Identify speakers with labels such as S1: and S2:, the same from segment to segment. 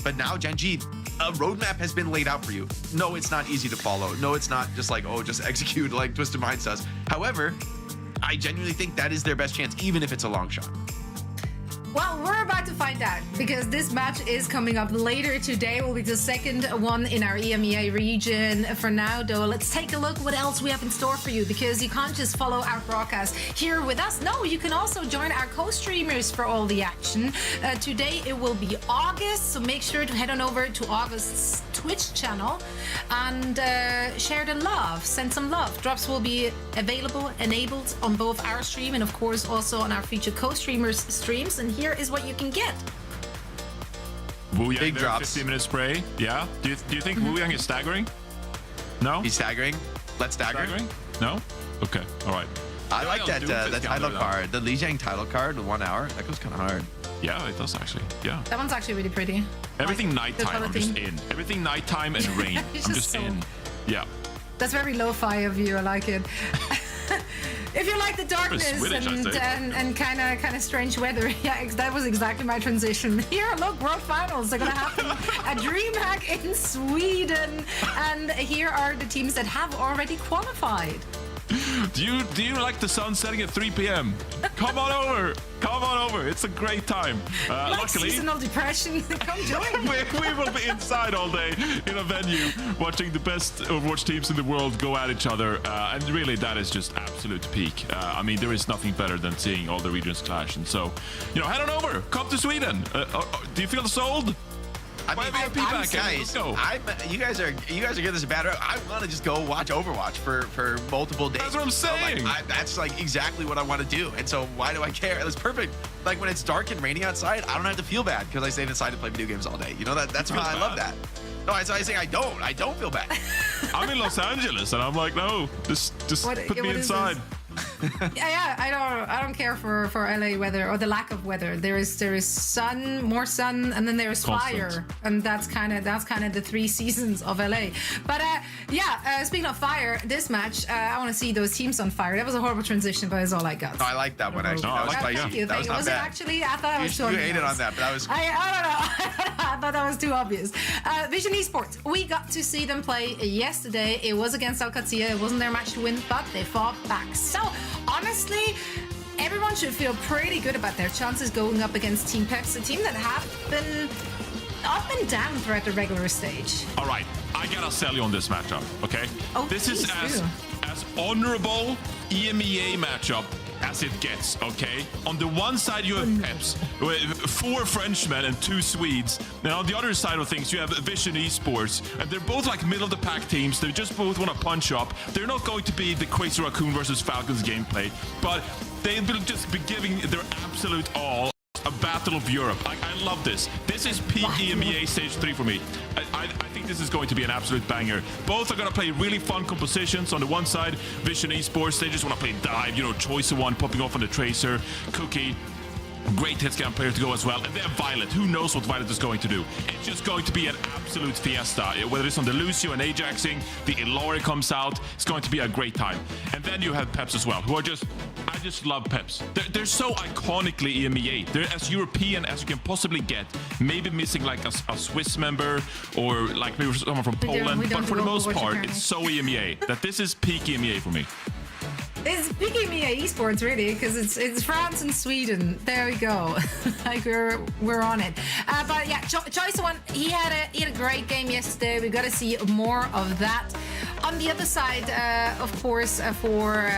S1: But now, Gen.G, a roadmap has been laid out for you. No, it's not easy to follow. No, it's not just like, oh, just execute like Twisted Minds does. However, I genuinely think that is their best chance, even if it's a long shot.
S2: Well, we're about to find out because this match is coming up later today. Will be the second one in our EMEA region. For now, though, let's take a look what else we have in store for you, because you can't just follow our broadcast here with us. No, you can also join our co-streamers for all the action. Today it will be August, so make sure to head on over to August's Twitch channel and share the love, send some love. Drops will be available, enabled on both our stream and of course also on our featured co-streamers streams. And here is what you can get.
S3: Wu-Yang
S1: Big
S3: there,
S1: drops.
S3: 15-minute spray. Yeah. Do you think Wu-Yang is staggering? No.
S1: He's staggering. Let's stagger.
S3: Staggering? No. Okay. All right.
S1: I like that that title card, the Lijiang title card, 1 hour. That goes kind of hard.
S3: Yeah, it does actually. Yeah.
S2: That one's actually really pretty.
S3: Everything
S2: Like,
S3: nighttime, I'm just in. Everything nighttime and rain, I'm just
S2: so...
S3: in. Yeah.
S2: That's very lo-fi of you. I like it. If you like the darkness
S3: Swedish,
S2: and kind of strange weather, yeah, that was exactly my transition. Here, look, World Finals are gonna happen at DreamHack in Sweden, and here are the teams that have already qualified.
S3: Do you like the sun setting at 3 p.m.? Come on over. Come on over. It's a great time.
S2: Like
S3: Luckily,
S2: seasonal depression, come join.
S3: we will be inside all day in a venue watching the best Overwatch teams in the world go at each other. And really, that is just absolute peak. I mean, there is nothing better than seeing all the regions clash. And so, head on over. Come to Sweden. Do you feel sold?
S1: I mean,
S3: Let's go.
S1: You guys are giving this a bad rep. I want to just go watch Overwatch for multiple days.
S3: That's what I'm saying.
S1: So, like, that's like exactly what I want to do. And so why do I care? It's perfect. Like when it's dark and raining outside, I don't have to feel bad because I stayed inside to play video games all day. That's why I love that. No, I say I don't feel bad.
S3: I'm in Los Angeles and I'm like, no, just put me inside.
S2: Yeah, I don't care for LA weather or the lack of weather. There is sun, more sun, and then there is fire, and that's kind of the 3 seasons of LA. But speaking of fire, this match I want to see those teams on fire. That was a horrible transition, but it's all I got.
S1: No, I like that one actually.
S2: Thank you.
S1: That was not
S2: was
S1: bad.
S2: It actually? I thought I was too obvious.
S1: You hated on that, but that was.
S2: I don't know. I thought that was too obvious. Vision Esports. We got to see them play yesterday. It was against OWCS. It wasn't their match to win, but they fought back. So honestly, everyone should feel pretty good about their chances going up against Team Peps, a team that have been up and down throughout the regular stage.
S3: All right, I gotta sell you on this matchup, okay?
S2: Oh,
S3: this is as honorable EMEA matchup as it gets, okay? On the one side, you have Peps, with 4 Frenchmen and 2 Swedes. And on the other side of things, you have Vision Esports. And they're both like middle-of-the-pack teams. They just both want to punch up. They're not going to be the Crazy Raccoon versus Falcons gameplay, but they will just be giving their absolute all. A battle of Europe. I love this. This is peak EMEA stage 3 for me. I think this is going to be an absolute banger. Both are going to play really fun compositions. On the one side, Vision Esports, they just want to play dive, Choice of One popping off on the Tracer, Cookie. Great hitscan player to go as well. And they have Violet. Who knows what Violet is going to do? It's just going to be an absolute fiesta. Whether it's on the Lucio and Ajaxing, the Ilari comes out. It's going to be a great time. And then you have Peps as well, who are I just love Peps. They're so iconically EMEA. They're as European as you can possibly get. Maybe missing like a Swiss member or like maybe someone from Poland. But for the most part, it's so EMEA that this is peak EMEA for me.
S2: It's big EMEA Esports, really, because it's France and Sweden. There we go. Like we're on it. But yeah, Choice One, he had a great game yesterday. We got to see more of that. On the other side, of course, for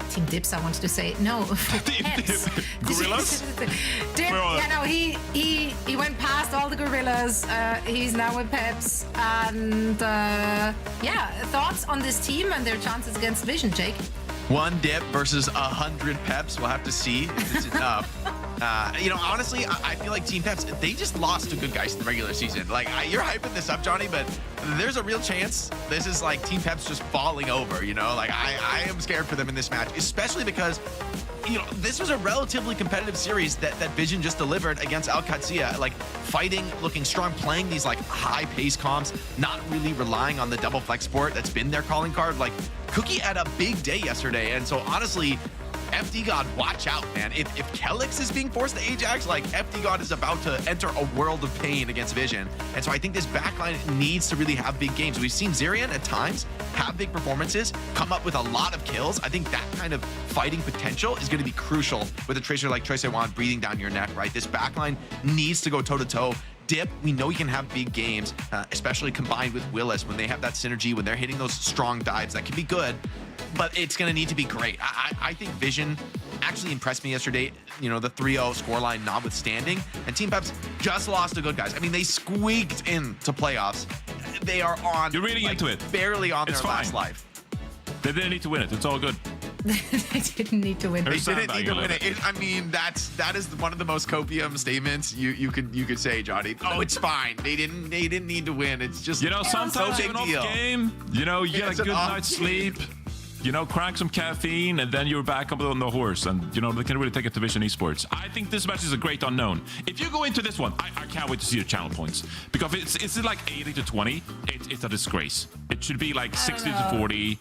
S2: Team Dips, I wanted to say no.
S3: Gorillas.
S2: He went past all the gorillas. He's now with Peps, and thoughts on this team and their chances against Vision, Jake?
S1: 1 dip versus 100 Peps. We'll have to see if it's enough. Honestly, I feel like Team Peps, they just lost to good guys in the regular season. Like, you're hyping this up, Johnny, but there's a real chance this is like Team Peps just falling over, Like, I am scared for them in this match, especially because, this was a relatively competitive series that Vision just delivered against OWCS. Like, fighting, looking strong, playing these, like, high-paced comps, not really relying on the double flex sport that's been their calling card. Like, Cookie had a big day yesterday, and so honestly, FD God, watch out, man. If Kelix is being forced to Ajax, like FD God is about to enter a world of pain against Vision. And so I think this backline needs to really have big games. We've seen Zirian at times have big performances, come up with a lot of kills. I think that kind of fighting potential is going to be crucial with a Tracer like Troysewan breathing down your neck, right? This backline needs to go toe-to-toe. Dip, we know he can have big games, especially combined with Willis when they have that synergy, when they're hitting those strong dives. That can be good, but it's going to need to be great. I think Vision actually impressed me yesterday, you know, the 3-0 scoreline notwithstanding, and Team Peps just lost to good guys. I mean, they squeaked into playoffs. They are on,
S3: you're reading into it,
S1: barely on
S3: it's
S1: their
S3: fine.
S1: last life.
S3: They didn't need to win it. It's all good.
S2: They didn't need to win.
S1: They didn't need to win it. I mean, that is one of the most copium statements you could say, Johnny. Oh, it's fine. They didn't need to win. It's just,
S3: you know, sometimes
S1: no
S3: an
S1: big
S3: off
S1: deal.
S3: game, you know, you get a good night's sleep, you know, crank some caffeine, and then you're back up on the horse, and you know they can really take it to Vision Esports. I think this match is a great unknown. If you go into this one, I can't wait to see the channel points, because it's like 80-20. It's a disgrace. It should be like 60-40.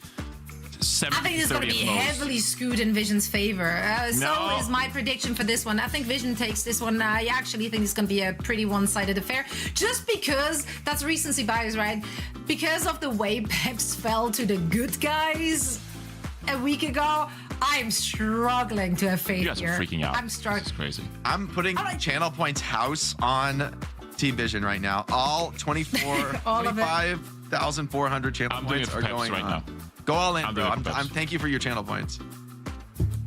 S2: I think it's going to be heavily skewed in Vision's favor. So is my prediction for this one. I think Vision takes this one. I actually think it's going to be a pretty one-sided affair. Just because that's recency bias, right? Because of the way Peps fell to the good guys a week ago, I'm struggling to have faith
S3: You guys
S2: here.
S3: are freaking out.
S2: I'm struggling.
S3: It's crazy.
S1: I'm putting Channel Points house on Team Vision right now. All 24,
S2: All of it.
S1: 25,400 channel
S3: I'm doing it
S1: points
S3: for
S1: are
S3: Peps
S1: going
S3: right
S1: on.
S3: now.
S1: Go all in,
S3: I'm
S1: bro.
S3: doing it for
S1: I'm
S3: Peps.
S1: thank you for your channel points.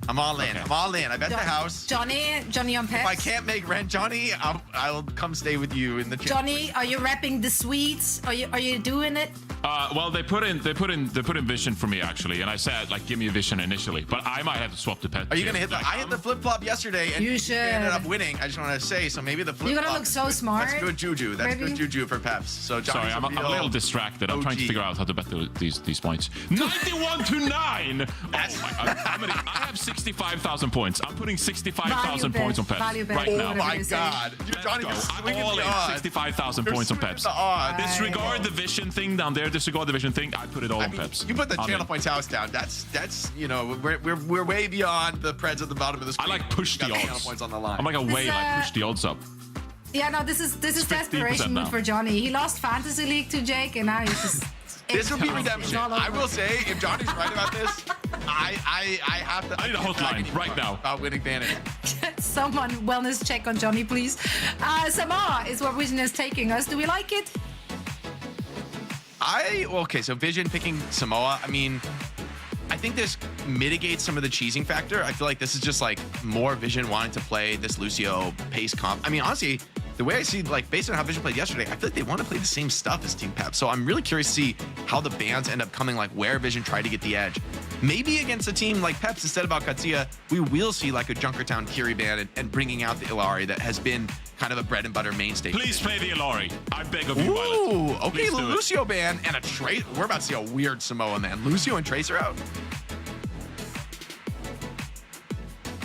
S1: I'm all in.
S3: Okay.
S1: I'm all in. I bet the house.
S2: Johnny on Peps.
S1: If I can't make rent, Johnny, I'll come stay with you in the channel.
S2: Johnny, are you repping the sweets? Are you doing it?
S3: Well, they put in Vision for me actually, and I said like give me a Vision initially, but I might have to swap the pet.
S1: Are you gonna hit the? I hit the flip flop yesterday, and
S2: You
S1: you
S2: should.
S1: ended up winning. I just want to say, so maybe the flip.
S2: You're gonna look so smart.
S1: That's good juju. That's
S2: Maybe.
S1: good juju for Peps. So Johnny's
S3: Sorry, I'm a little distracted. I'm trying to
S1: OG.
S3: figure out how to bet these points. 91-9.
S1: That's-
S3: Oh my! I have 65,000 points. I'm putting 65,000
S2: Value
S3: points on
S2: bet.
S3: Peps
S2: Value bet.
S3: right
S1: Oh
S3: now.
S1: my
S2: you say.
S1: God,
S3: Let's
S1: Johnny,
S3: go.
S1: you're
S3: I'm
S1: swinging
S3: all
S1: the
S3: in.
S1: odds.
S3: 65,000
S1: You're
S3: points on
S1: swinging
S3: Peps.
S1: the odds.
S3: Disregard the Vision thing down there. Disregard the Vision thing. I put it all
S1: I
S3: on
S1: mean,
S3: Peps.
S1: you put the
S3: I'm
S1: channel
S3: in.
S1: points house down. That's you know we're way beyond the Preds at the bottom of the
S3: I
S1: screen.
S3: like push the
S1: Got channel
S3: odds.
S1: points on the line.
S3: I'm like a wave. I push the odds up.
S2: Yeah, no, this is
S3: 50%
S2: desperation
S3: now.
S2: move for Johnny. He lost Fantasy League to Jake, and now he's just.
S1: This will be
S2: it's
S1: redemption.
S2: all
S1: I
S2: over.
S1: will say, if Johnny's right about this, I have to.
S3: I need a hotline right now.
S1: About winning Bandit.
S2: Someone wellness check on Johnny, please. Samoa is where Vision is taking us. Do we like it?
S1: Okay, so Vision picking Samoa. I mean, I think this mitigates some of the cheesing factor. I feel like this is just like more Vision wanting to play this Lucio pace comp. I mean, honestly, the way I see, like, based on how Vision played yesterday, I feel like they want to play the same stuff as Team Pep. So I'm really curious to see how the bans end up coming, like where Vision tried to get the edge. Maybe against a team like Peps, instead of Katsuya, we will see like a Junkertown Kiri ban and bringing out the Illari that has been kind of a bread and butter mainstay.
S3: Please play the Illari. I beg of you, Violet.
S1: Ooh, okay,
S3: Please do it.
S1: Lucio ban and a Tracer. We're about to see a weird Samoa, man. Lucio and Tracer out.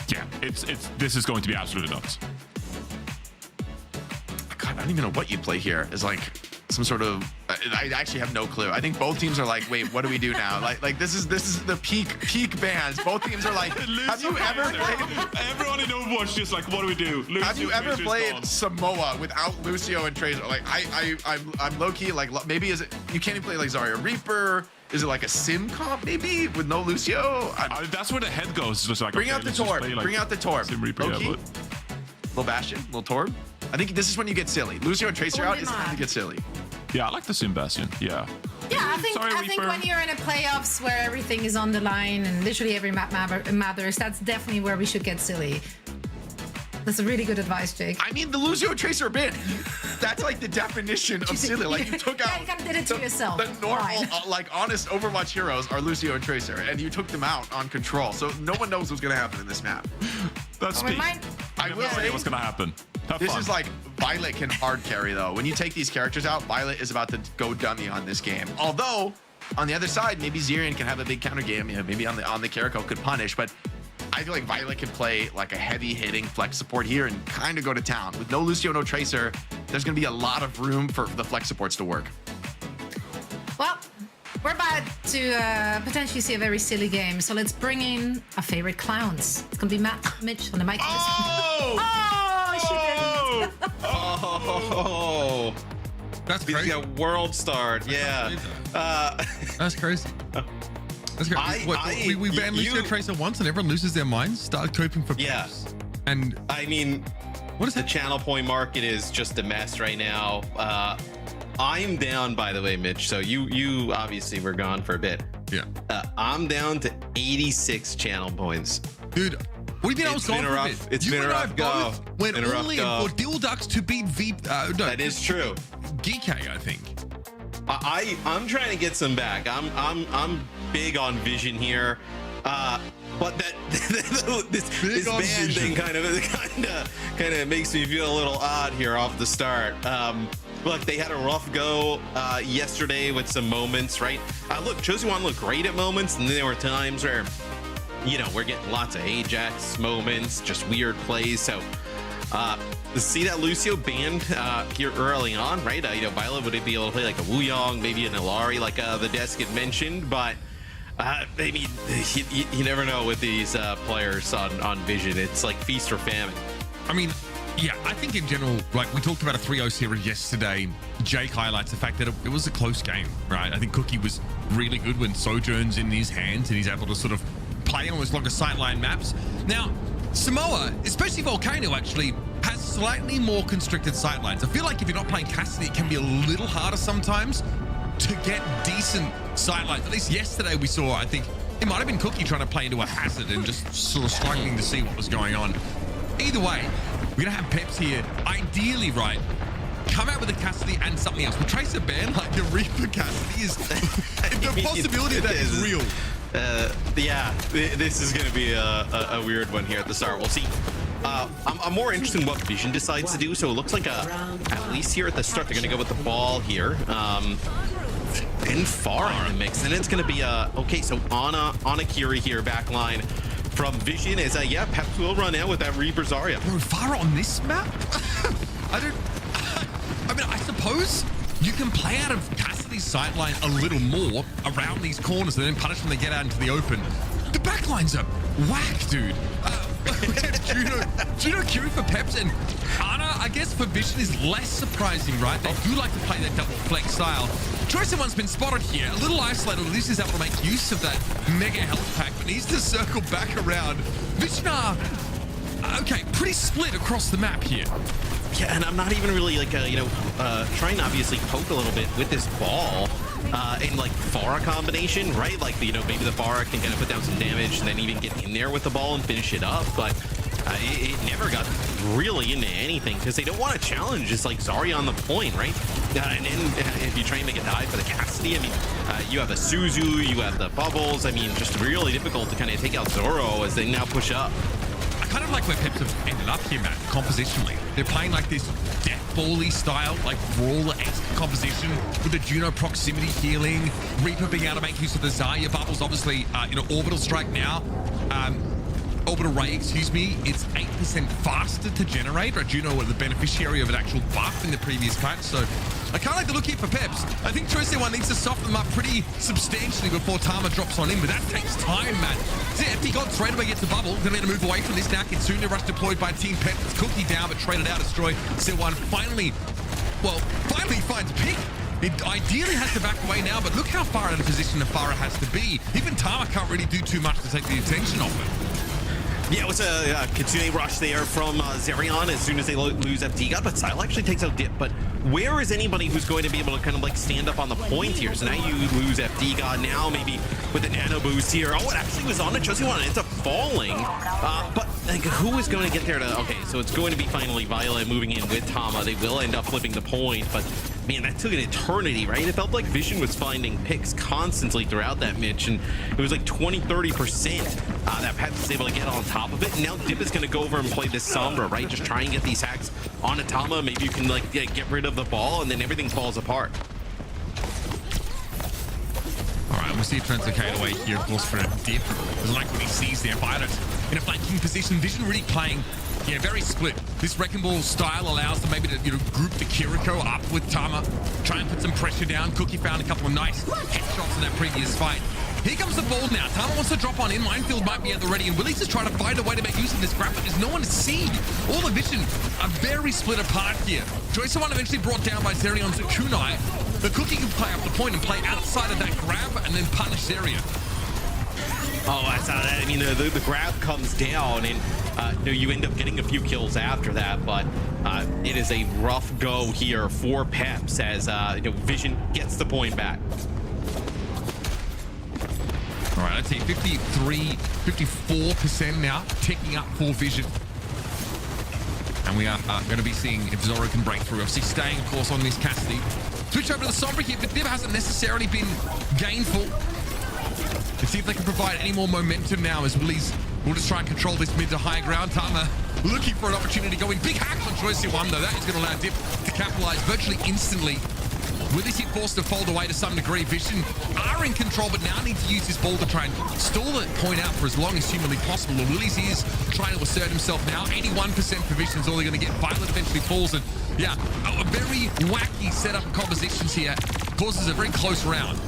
S3: Yeah, this is going to be absolutely nuts.
S1: God, I don't even know what you play here. Is like some sort of. I actually have no clue. I think both teams are like, wait, what do we do now? Like this is the peak bans. Both teams are like, have you ever played?
S3: Everyone in Overwatch just like, what do we do? Lucio,
S1: Have you ever
S3: Tracer's
S1: played
S3: gone.
S1: Samoa without Lucio and Tracer? Like I'm low key like maybe is it you can't even play like Zarya Reaper? Is it like a sim comp maybe with no Lucio?
S3: That's where the head goes. It's just like,
S1: Bring
S3: okay,
S1: out the
S3: let's just
S1: Torb.
S3: play, like,
S1: Bring out the Torb.
S3: Sim Reaper,
S1: Low
S3: yeah,
S1: key.
S3: but-
S1: Little Bastion, little Torb. I think this is when you get silly. Lucio and Tracer out is time to get silly.
S3: Yeah, I like the Sim Bastion. Yeah.
S2: Yeah, I think
S3: Reaper.
S2: when you're in a playoffs where everything is on the line and literally every map matters, that's definitely where we should get silly. That's a really good advice, Jake.
S1: I mean, the Lucio Tracer bin. That's like the definition of silly. Like you took out
S2: You kind of did it to yourself.
S1: the normal,
S2: Fine.
S1: like honest Overwatch heroes are Lucio and Tracer, and you took them out on control. So no one knows what's gonna happen in this map.
S3: That's
S2: Oh, we
S3: speak.
S2: might-
S1: I will say
S3: what's gonna happen. Have
S1: this
S3: fun.
S1: is like Violet can hard carry though. When you take these characters out, Violet is about to go dummy on this game. Although on the other side, maybe Zirian can have a big counter game. Yeah, maybe on the Kiriko could punish, but I feel like Violet can play like a heavy hitting flex support here and kind of go to town. With no Lucio, no Tracer, there's gonna be a lot of room for the flex supports to work.
S2: Well, We're about to potentially see a very silly game, so let's bring in our favorite clowns. It's gonna be Mitch on the mic.
S3: Oh!
S2: Oh, she didn't.
S1: Oh,
S4: That's
S1: he's
S4: crazy.
S1: got world start. Yeah.
S4: That's crazy. That's crazy. We banned Lucio Tracer once and everyone loses their minds, started coping for
S1: Yeah.
S4: peps. And
S1: I mean,
S4: what is
S1: the
S4: it?
S1: channel point market is just a mess right now. I'm down, by the way, Mitch. So you obviously were gone for a bit.
S4: Yeah.
S1: I'm down to 86 channel points.
S4: Dude, what do you mean I was
S1: It's
S4: gone
S1: been a
S4: for
S1: rough-
S4: a bit?
S1: it's
S4: You
S1: been a
S4: and I
S1: rough go.
S4: both went
S1: Been a rough
S4: all in
S1: go.
S4: for Dilducks to beat no,
S1: That is true.
S4: Geekay, I think.
S1: I'm trying to get some back. I'm big on Vision here. But that this
S4: on
S1: band
S4: Vision.
S1: thing kind of makes me feel a little odd here off the start. Look, they had a rough go yesterday with some moments, right? Look, Chosen One looked great at moments, and then there were times where, we're getting lots of Ajax moments, just weird plays. So to see that Lucio banned here early on, right? Violet would be able to play like a Wuyong, maybe an Ilari, like the desk had mentioned, but I mean, you never know with these players on Vision. It's like feast or famine.
S4: I mean, yeah, I think in general, like we talked about a 3-0 series yesterday, Jake highlights the fact that it was a close game, right? I think Cookie was really good when Sojourn's in his hands and he's able to sort of play almost like a sightline maps. Now, Samoa, especially Volcano, actually has slightly more constricted sightlines. I feel like if you're not playing Cassidy, it can be a little harder sometimes to get decent sightlines. At least yesterday we saw, I think, it might have been Cookie trying to play into a hazard and just sort of struggling to see what was going on. Either way, we're gonna have Peps here, ideally, right, come out with a Cassidy and something else. But Tracer ban, like the Reaper Cassidy is, the possibility of that is real.
S1: Yeah, this is going to be a weird one here at the start. We'll see. I'm more interested in what Vision decides to do. So it looks like at least here at the start, they're going to go with the ball here. And far in the mix. And it's going to be okay, so Ana Kiri here, back line from Vision is yeah, Peps will run out with that Reaper Zarya.
S4: Bro, Farah on this map? I mean, I suppose you can play out of Cassidy's sightline a little more around these corners and then punish when they get out into the open. The backlines are whack, dude. Juno Kiri for Peps and Ana, I guess for Vision is less surprising, right? They do like to play that double flex style. Choice of One's been spotted here, a little isolated, at least he's able to make use of that mega health pack, but needs to circle back around. Vision are, okay, pretty split across the map here.
S1: Yeah, and I'm not even really like, trying to obviously poke a little bit with this ball in like Farah combination, right? Like, maybe the Farah can kind of put down some damage and then even get in there with the ball and finish it up. But it never got really into anything because they don't want to challenge just like Zarya on the point, right? And then if you try and make a dive for the Cassidy, I mean, you have the Suzu, you have the Bubbles. I mean, just really difficult to kind of take out Zoro as they now push up.
S4: I kind of like where Peps have ended up here, Matt, compositionally. They're playing like this death ball-y style, like brawler-esque composition with the Juno proximity healing, Reaper being able to make use of the Zarya bubbles, obviously, orbital strike now. Orbital ray, excuse me, it's 8% faster to generate. Right, Juno was the beneficiary of an actual buff in the previous patch, so I kind of like the look here for Peps. I think Choice One needs to soften them up pretty substantially before Tama drops on in, but that takes time, man. See, FD God straight away gets the bubble. Gonna be able to move away from this now. Kitsune Rush deployed by Team Peps. It's Cookie down, but traded out. Destroy. One finally finds Pick. It ideally has to back away now, but look how far out of position Farah has to be. Even Tama can't really do too much to take the attention off him.
S1: Yeah, it was a Kitsune rush there from Zerion as soon as they lose FD God, but Sile actually takes out Dip. But where is anybody who's going to be able to kind of like stand up on the point here? So now you lose FD God now, maybe with a nano boost here. Oh, it actually was on a Chosen One. It's a falling. But like, who is going to get there to... Okay, so it's going to be finally Violet moving in with Tama. They will end up flipping the point, but man, that took an eternity, right? It felt like Vision was finding picks constantly throughout that Mitch, and it was like 20-30% that Peps was able to get on top of it. And now Dip is going to go over and play this Sombra, right? Just try and get these hacks on Tama. Maybe you can like get rid of the ball, and then everything falls apart.
S4: All right, we see a translocate away here, of course, for a dip. Doesn't like what he sees there. Violet in a flanking position. Vision really playing, very split. This Wrecking Ball style allows them maybe to, group the Kiriko up with Tama, try and put some pressure down. Cookie found a couple of nice headshots in that previous fight. Here comes the ball now. Tama wants to drop on in. Minefield might be at the ready, and Willie's just trying to find a way to make use of this grab, but there's no one to see. All the vision are very split apart here. Choice of one eventually brought down by Zerion to Kunai. The Cookie can play up the point and play outside of that grab and then punish Zerion.
S5: Oh, that's I mean, the grab comes down, and you end up getting a few kills after that, but it is a rough go here for Peps as Vision gets the point back.
S4: All right, let's see, 54% now, ticking up for Vision. And we are going to be seeing if Zoro can break through. Obviously staying, of course, on this Cassidy. Switch over to the Sombra here, but Div hasn't necessarily been gainful. Let's see if they can provide any more momentum now as Willie's will just try and control this mid to high ground. Tama looking for an opportunity, going big hack on Choice here one, though. That is going to allow Dip to capitalize virtually instantly. Willie's here forced to fold away to some degree. Vision are in control, but now need to use this ball to try and stall the point out for as long as humanly possible. And Willie's is trying to assert himself now. 81% for Vision is all they're going to get. Violet eventually falls, and a very wacky setup of compositions here causes a very close round.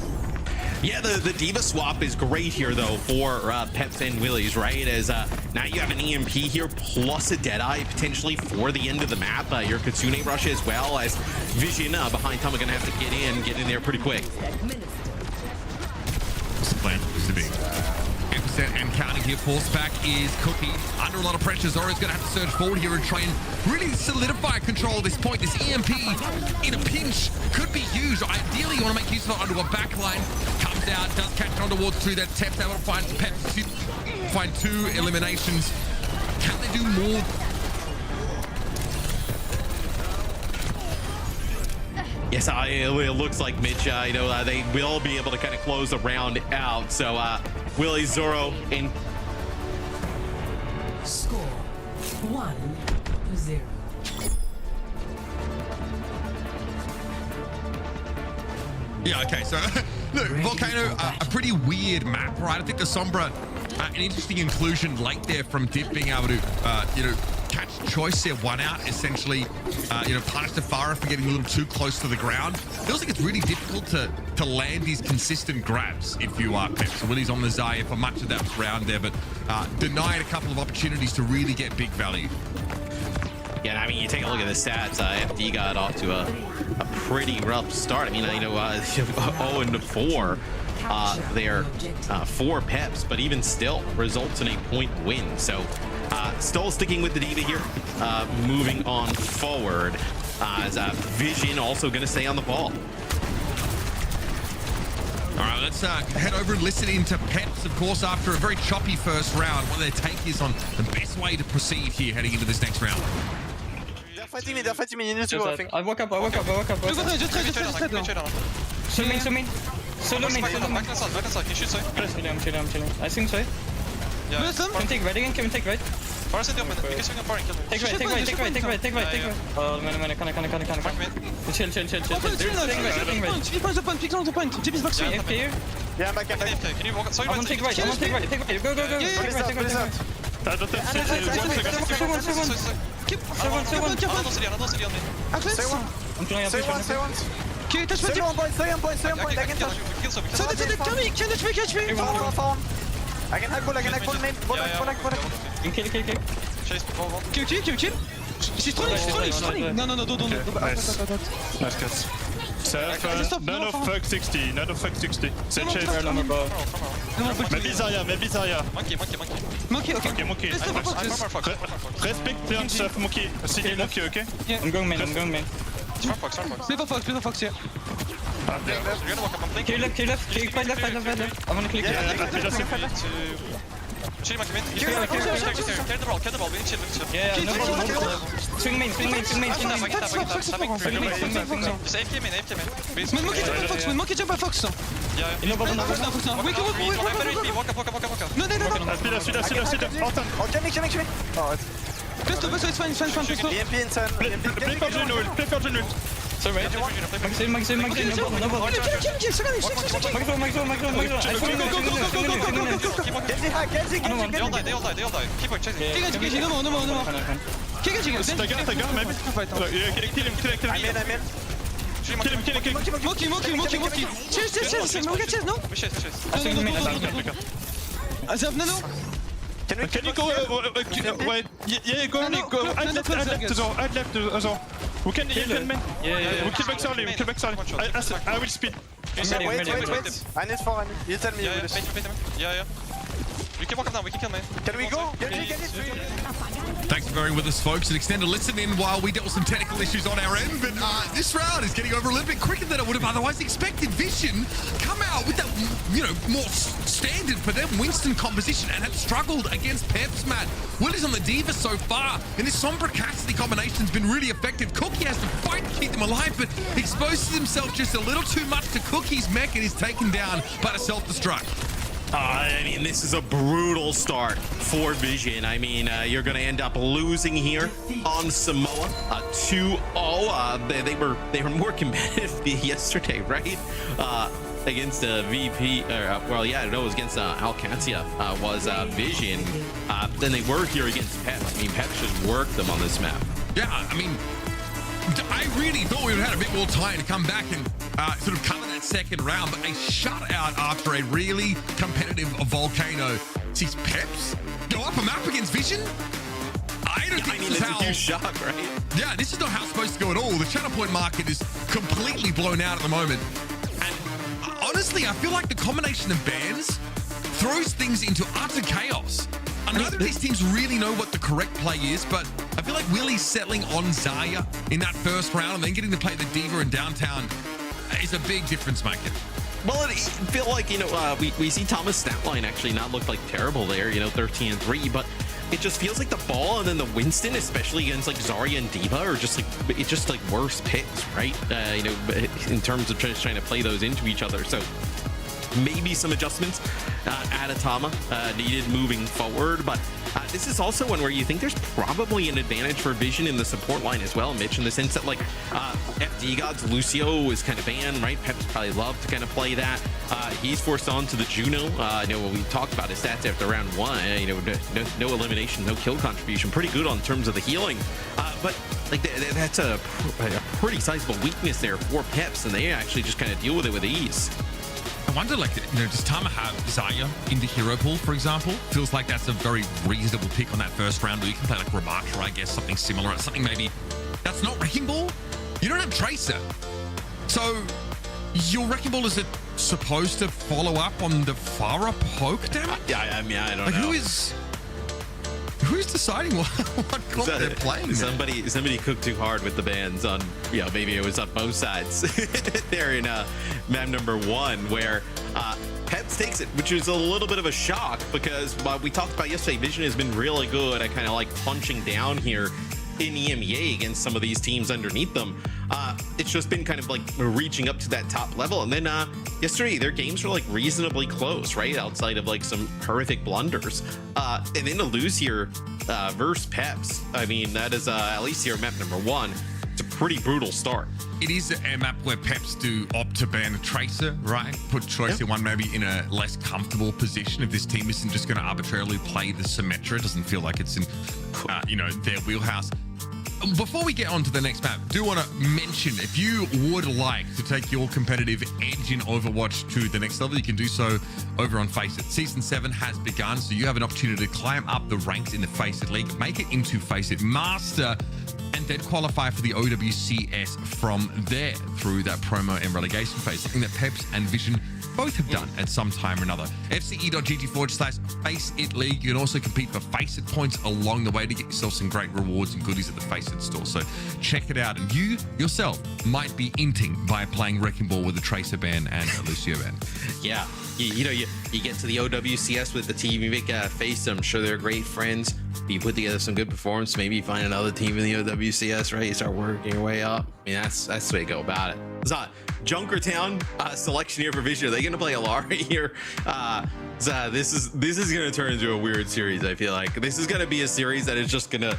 S5: Yeah, the D.Va swap is great here, though, for Peps and Willie's, right? As now you have an EMP here, plus a Deadeye, potentially for the end of the map. Your Kitsune rush as well, as Vision behind Tama gonna have to get in there pretty quick.
S4: What's the plan? What's the big? 8% and counting here. Force back is Cookie. Under a lot of pressure, Zoro's going to have to surge forward here and try and really solidify control at this point. This EMP in a pinch could be huge. Ideally, you want to make use of it onto a backline. Comes out, does catch on towards through that. Tep's able to find two eliminations. Can they do more?
S5: Yes, it looks like Mitch, they will be able to kind of close the round out. So, Willie, Zoro, in.
S6: Score 1-0.
S4: Yeah, okay, so look, Volcano, a pretty weird map, right? I think the Sombra, an interesting inclusion late there from Div being able to, catch Choice there, one out, essentially, punish the Farah for getting a little too close to the ground. Feels like it's really difficult to land these consistent grabs if you are Pep. So Willie's on the Zaya for much of that round there, but denied a couple of opportunities to really get big value.
S5: Yeah, I mean, you take a look at the stats. FD got off to a pretty rough start. I mean, 0-4 there for Peps, but even still results in a point win. So still sticking with the D.Va here, moving on forward. As Vision also going to stay on the ball.
S4: All right, let's head over and listen into Peps, of course, after a very choppy first round. What their take is on the best way to proceed here heading into this next round.
S7: They're fighting me, you need to go, I think.
S8: I walk up.
S7: Just trade.
S8: Solo main.
S7: Back inside, can you shoot, sorry?
S8: I'm chilling. I think so.
S7: Yeah.
S8: Can take right again, can take right?
S7: Far side open, we can swing on far and kill them.
S8: Take right. Oh, man, kan.
S7: Back mid.
S8: Chill. Taking right.
S7: Pick on the point. GP is back swing.
S8: AFK here.
S7: Yeah, back. Can you walk? Sorry,
S8: I'm gonna take right. Go. Take right.
S7: Keep.
S8: Say one.
S7: Say one.
S8: Okay, touch
S7: Stay on point. I can touch.
S8: me.
S7: I can hack ball, main. Ball.
S8: Kill.
S7: Chase, ball.
S8: Kill.
S7: She's trolling. No, don't.
S9: Nice cuts. None of fuck 60. Set chase. Maybe Zarya.
S7: Monkey, okay.
S9: Okay, Monkey. Respect turn stuff, Monkey. See Monkey, okay?
S8: I'm going main.
S7: Smart fox, yeah. You're gonna walk up, I'm thinking.
S8: Kill left. Fight left. I'm gonna click.
S7: Chill, Monkey, man. Carry the ball, we need chill.
S8: Yeah, no problem. Swing main.
S7: Swing main. Just AFK main.
S8: Monkey jump by Fox.
S7: Yeah.
S8: No problem.
S7: Walk up.
S8: No.
S9: Speed. Autumn.
S7: Oh, Jimmy. Oh,
S8: It's fine.
S7: EMP inside.
S9: Play for Genuine.
S8: Sorry, Maxime, no ball.
S7: They all die. Keep on chasing.
S9: Stagger, maybe. Kill him.
S7: I'm in.
S8: Moki. Chase, no?
S7: We chase.
S9: Can you go? Wait. Yeah, go. Add left as well. We can main.
S7: Yeah.
S9: We kill back early. I will speed.
S7: Wait. I need 4. You tell me. Yeah. We can walk him down. We can kill him. Can we go? Get it.
S4: Thanks for bearing with us, folks. An extended listen in while we dealt with some technical issues on our end. But this round is getting over a little bit quicker than I would have otherwise expected. Vision come out with that, more standard for them Winston composition and have struggled against Peps, Matt. Willie's on the Diva so far, and this Sombra Cassidy combination's been really effective. Cookie has to fight to keep them alive, but exposes himself just a little too much to Cookie's mech and is taken down by the self-destruct.
S5: I mean, this is a brutal start for Vision. I mean, you're going to end up losing here on Samoa, 2-0. They were more competitive yesterday, right? Against VP, it was against Alcancia, was Vision. Then they were here against Peps. I mean, Peps just worked them on this map.
S4: Yeah, I mean, I really thought we would have had a bit more time to come back and sort of cover that second round, but a shutout after a really competitive Volcano. Sees Peps go up a map against Vision? I don't think this is
S5: it's a huge shock, right?
S4: Yeah, this is not how it's supposed to go at all. The channel point market is completely blown out at the moment. And honestly, I feel like the combination of bans throws things into utter chaos. Neither of these teams really know what the correct play is, but I feel like Willie's settling on Zarya in that first round and then getting to play the Diva in downtown is a big difference maker.
S5: Well, it feel like, we see Thomas' stat line actually not look like terrible there, 13-3, but it just feels like the ball and then the Winston, especially against like Zarya and Diva, are just like worse picks, right? In terms of trying to play those into each other. So maybe some adjustments at Atama needed moving forward, but this is also one where you think there's probably an advantage for Vision in the support line as well, Mitch, in the sense that like FD Gods Lucio is kind of banned, right? Peps probably love to kind of play that. He's forced on to the Juno. When we talked about his stats after round 1, no elimination, no kill contribution, pretty good on terms of the healing, but like that's a pretty sizable weakness there for Peps, and they actually just kind of deal with it with ease.
S4: I wonder, does Tama have Zarya in the hero pool, for example? Feels like that's a very reasonable pick on that first round. Or you can play like Ramattra, I guess, something similar. Something maybe that's not Wrecking Ball. You don't have Tracer. So your Wrecking Ball, is it supposed to follow up on the Farah poke damage?
S5: I don't know.
S4: Who's deciding what comp they're playing?
S5: Somebody cooked too hard with the bans on, maybe it was on both sides. There in map number 1, where Peps takes it, which is a little bit of a shock because we talked about yesterday, Vision has been really good at kind of like punching down here in EMEA against some of these teams underneath them. It's just been kind of like reaching up to that top level. And then yesterday, their games were like reasonably close, right? Outside of like some horrific blunders. And then to lose here versus Peps, I mean, that is at least here map number 1. It's a pretty brutal start.
S4: It is a map where Peps do opt to ban a Tracer, right? Put Choice in one maybe in a less comfortable position. If this team isn't just going to arbitrarily play the Symmetra, it doesn't feel like it's in, their wheelhouse. Before we get on to the next map, do want to mention, if you would like to take your competitive edge in Overwatch to the next level, you can do so over on FACEIT. Season 7 has begun, so you have an opportunity to climb up the ranks in the FACEIT League, make it into FACEIT Master, and then qualify for the OWCS from there through that promo and relegation phase, something that Peps and Vision both have done at some time or another. FCE.gg/FACEIT League. You can also compete for FACEIT points along the way to get yourself some great rewards and goodies at the FACEIT store. So check it out. And you yourself might be inting by playing Wrecking Ball with a Tracer ban and a Lucio ban.
S5: Yeah. You get to the OWCS with the team, you make a face. I'm sure they're great friends. You put together some good performance. Maybe you find another team in the OWCS, right? You start working your way up. I mean, that's the way to go about it. It's not Junkertown selection here for Vision. Are they going to play Alara here? This is going to turn into a weird series. I feel like this is going to be a series that is just going to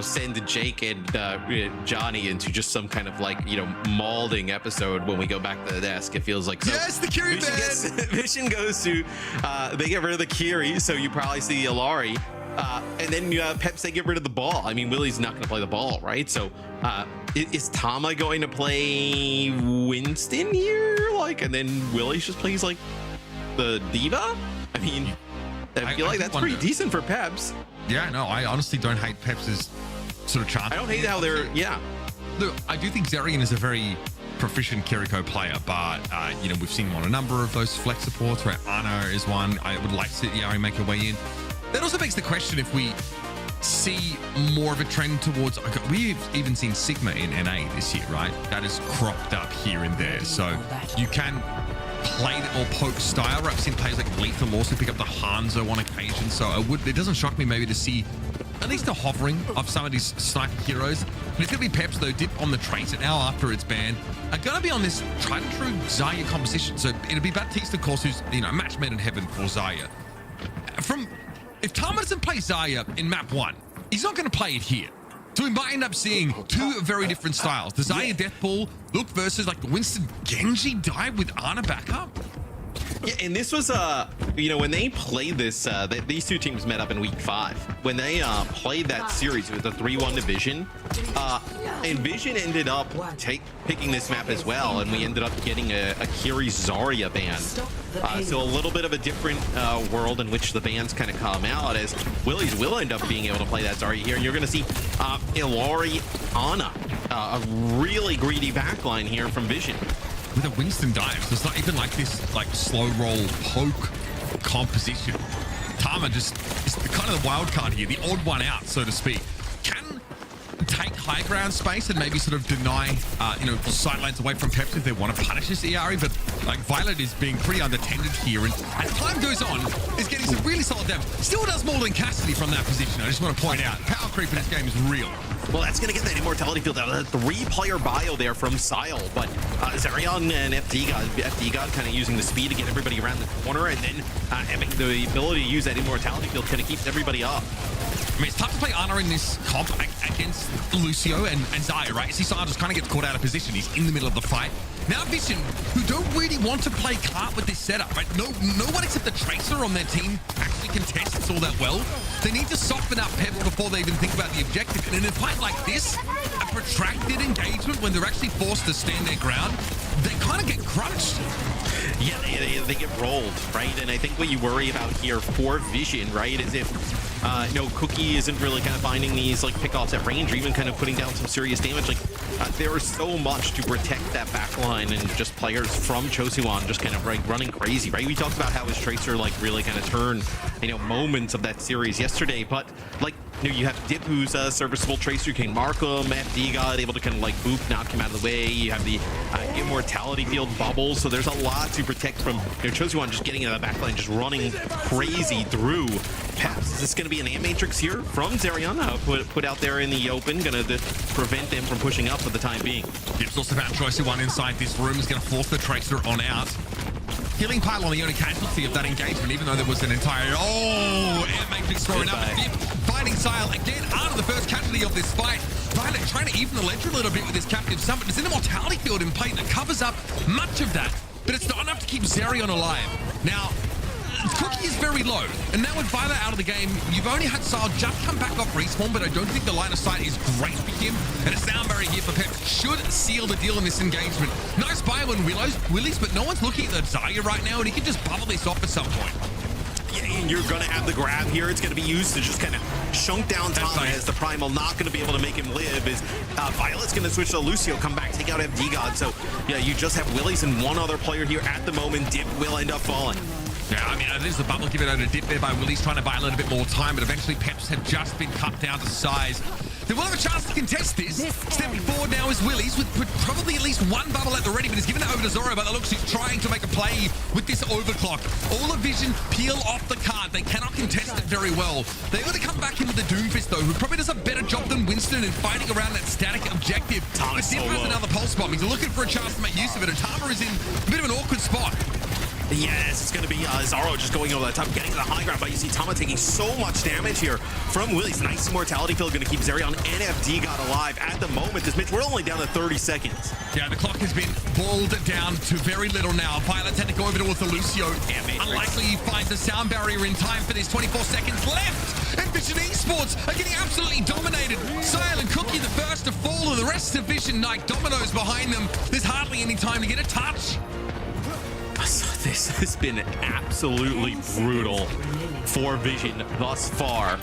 S5: send Jake and Johnny into just some kind of like, mauling episode when we go back to the desk. It feels like so.
S4: Yes, the Kiri
S5: Vision goes to, they get rid of the Kiri, so you probably see the Alari. And then Peps, they get rid of the ball. I mean, Willie's not going to play the ball, right? So is Tama going to play Winston here? And then Willie just plays like the diva? I mean, I feel like that's pretty decent for Peps.
S4: Yeah, no, I honestly don't hate Peps' sort of chance.
S5: I don't hate how they're,
S4: Look, I do think Zerion is a very proficient Kiriko player, but, we've seen him on a number of those flex supports where Ana is one. I would like to see Yari make her way in. That also begs the question if we see more of a trend towards, we've even seen Sigma in NA this year, right? That is cropped up here and there. So you can play or poke style. I've seen players like Lethal also pick up the Hanzo on occasion. So it doesn't shock me maybe to see at least a hovering of some of these sniper heroes. But it's going to be Peps, though, dip on the Tracer now after it's banned. Are going to be on this tried and true Xayah composition. So it'll be Baptiste, of course, who's, match made in heaven for Xayah. If Tama doesn't play Xayah in map 1, he's not going to play it here. So we might end up seeing two very different styles. The Xayah Death Ball look versus like the Winston Genji dive with Ana backup.
S5: Yeah, and this was, when they played this, these two teams met up in week 5. When they played that series, it was a 3-1 division. And Vision ended up picking this map as well, and we ended up getting a Kiri Zarya ban. So a little bit of a different world in which the bans kind of come out, as Willies will end up being able to play that Zarya here. And you're going to see Ilari Ana, a really greedy backline here from Vision.
S4: With a Winston dive, so it's not even like this slow roll poke composition. Tama just is kind of the wild card here, the odd one out, so to speak. Can take high ground space and maybe sort of deny, sidelines away from Peps if they want to punish this ERE, but like Violet is being pretty unattended here, and as time goes on, is getting some really solid damage. Still does more than Cassidy from that position. I just want to point out, power creep in this game is real.
S5: Well, that's going to get that immortality field out. A 3-player bio there from Sile, but Zerion and FD God kind of using the speed to get everybody around the corner, and then having the ability to use that immortality field kind of keeps everybody up.
S4: I mean, it's tough to play Ana in this comp against Lucio and Xayah, right? Sisar just kind of gets caught out of position. He's in the middle of the fight. Now Vision, who don't really want to play cart with this setup, right? No one except the Tracer on their team actually contests all that well. They need to soften up Peps before they even think about the objective. And in a fight like this, a protracted engagement when they're actually forced to stand their ground, they kind of get crunched.
S5: Yeah, they get rolled, right? And I think what you worry about here for Vision, right, is if Cookie isn't really kind of finding these like pickoffs at range, or even kind of putting down some serious damage. Like there is so much to protect that backline, and just players from Chosuan just kind of like running crazy, right? We talked about how his Tracer like really kind of turned, moments of that series yesterday, but like you have Dip, who's a serviceable Tracer. You can mark him. FD God able to kind of like boop, knock him out of the way. You have the immortality field bubbles, so there's a lot to protect from Chosuan just getting into the backline, just running crazy through Peps. Is this going to be an Ant Matrix here from Zerion? Put out there in the open, going to prevent them from pushing up for the time being.
S4: It's also found Chosuan inside this room is going to force the Tracer on out. Healing pile on the only casualty of that engagement, even though there was an entire Ant Matrix throwing up. Dip fighting Sile again out of the first casualty of this fight. Violet trying to even the ledge a little bit with his captive summon. There's an immortality field in play that covers up much of that, but it's not enough to keep Zerion alive. Now, Cookie is very low, and now with Violet out of the game, you've only had Sile just come back off respawn, but I don't think the line of sight is great for him, and it's now very here for Peps. Should seal the deal in this engagement. Nice bio on Willies, but no one's looking at the Xayah right now, and he can just bubble this off at some point.
S5: Yeah, and you're going to have the grab here. It's going to be used to just kind of shunk down Tama as the Primal not going to be able to make him live. Is Violet's going to switch to Lucio, come back, take out FD God. So, yeah, you just have Willies and one other player here at the moment. Dip will end up falling.
S4: Yeah, I mean, there's the bubble given over to Dip there by Willies, trying to buy a little bit more time, but eventually Peps had just been cut down to size. They will have a chance to contest this. Stepping forward now is Willies with probably at least one bubble at the ready, but he's given it over to Zoro. But it looks he's trying to make a play with this overclock. All of Vision peel off the card. They cannot contest it very well. They got to come back into the Doomfist, though, who probably does a better job than Winston in fighting around that static objective. But Dip has another pulse bomb. He's looking for a chance to make use of it, and Tama is in a bit of an awkward spot.
S5: Yes, it's going to be Zaro just going over the top, getting to the high ground, but you see Tama taking so much damage here from Willie's. Nice immortality field going to keep Zerion and FD got alive at the moment. This Mitch, we're only down to 30 seconds.
S4: Yeah, the clock has been balled down to very little now. Violet's had to go over towards the Lucio. Unlikely he finds the sound barrier in time for this. 24 seconds left. And Vision Esports are getting absolutely dominated. Sile and Cookie the first to fall, and the rest of Vision like dominoes behind them. There's hardly any time to get a touch.
S5: This has been absolutely brutal for Vision thus far.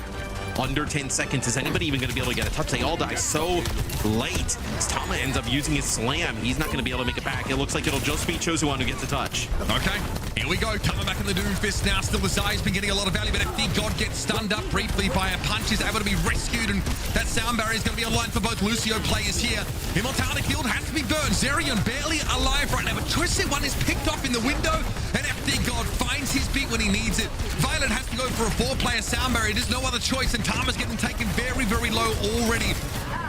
S5: Under 10 seconds. Is anybody even going to be able to get a touch? They all die so late. As Tama ends up using his slam, he's not going to be able to make it back. It looks like it'll just be Chosuan who gets a touch.
S4: Okay, here we go. Tama back in the Doomfist now. Still the Zai's been getting a lot of value, but FD God gets stunned up briefly by a punch. Is able to be rescued, and that sound barrier is going to be aligned for both Lucio players here. Immortality field has to be burned. Zerion barely alive right now, but Chosuan is picked off in the window, and FD God finds his beat when he needs it. Violet has to go for a 4-player sound barrier. There's no other choice, and Tama's getting taken very, very low already.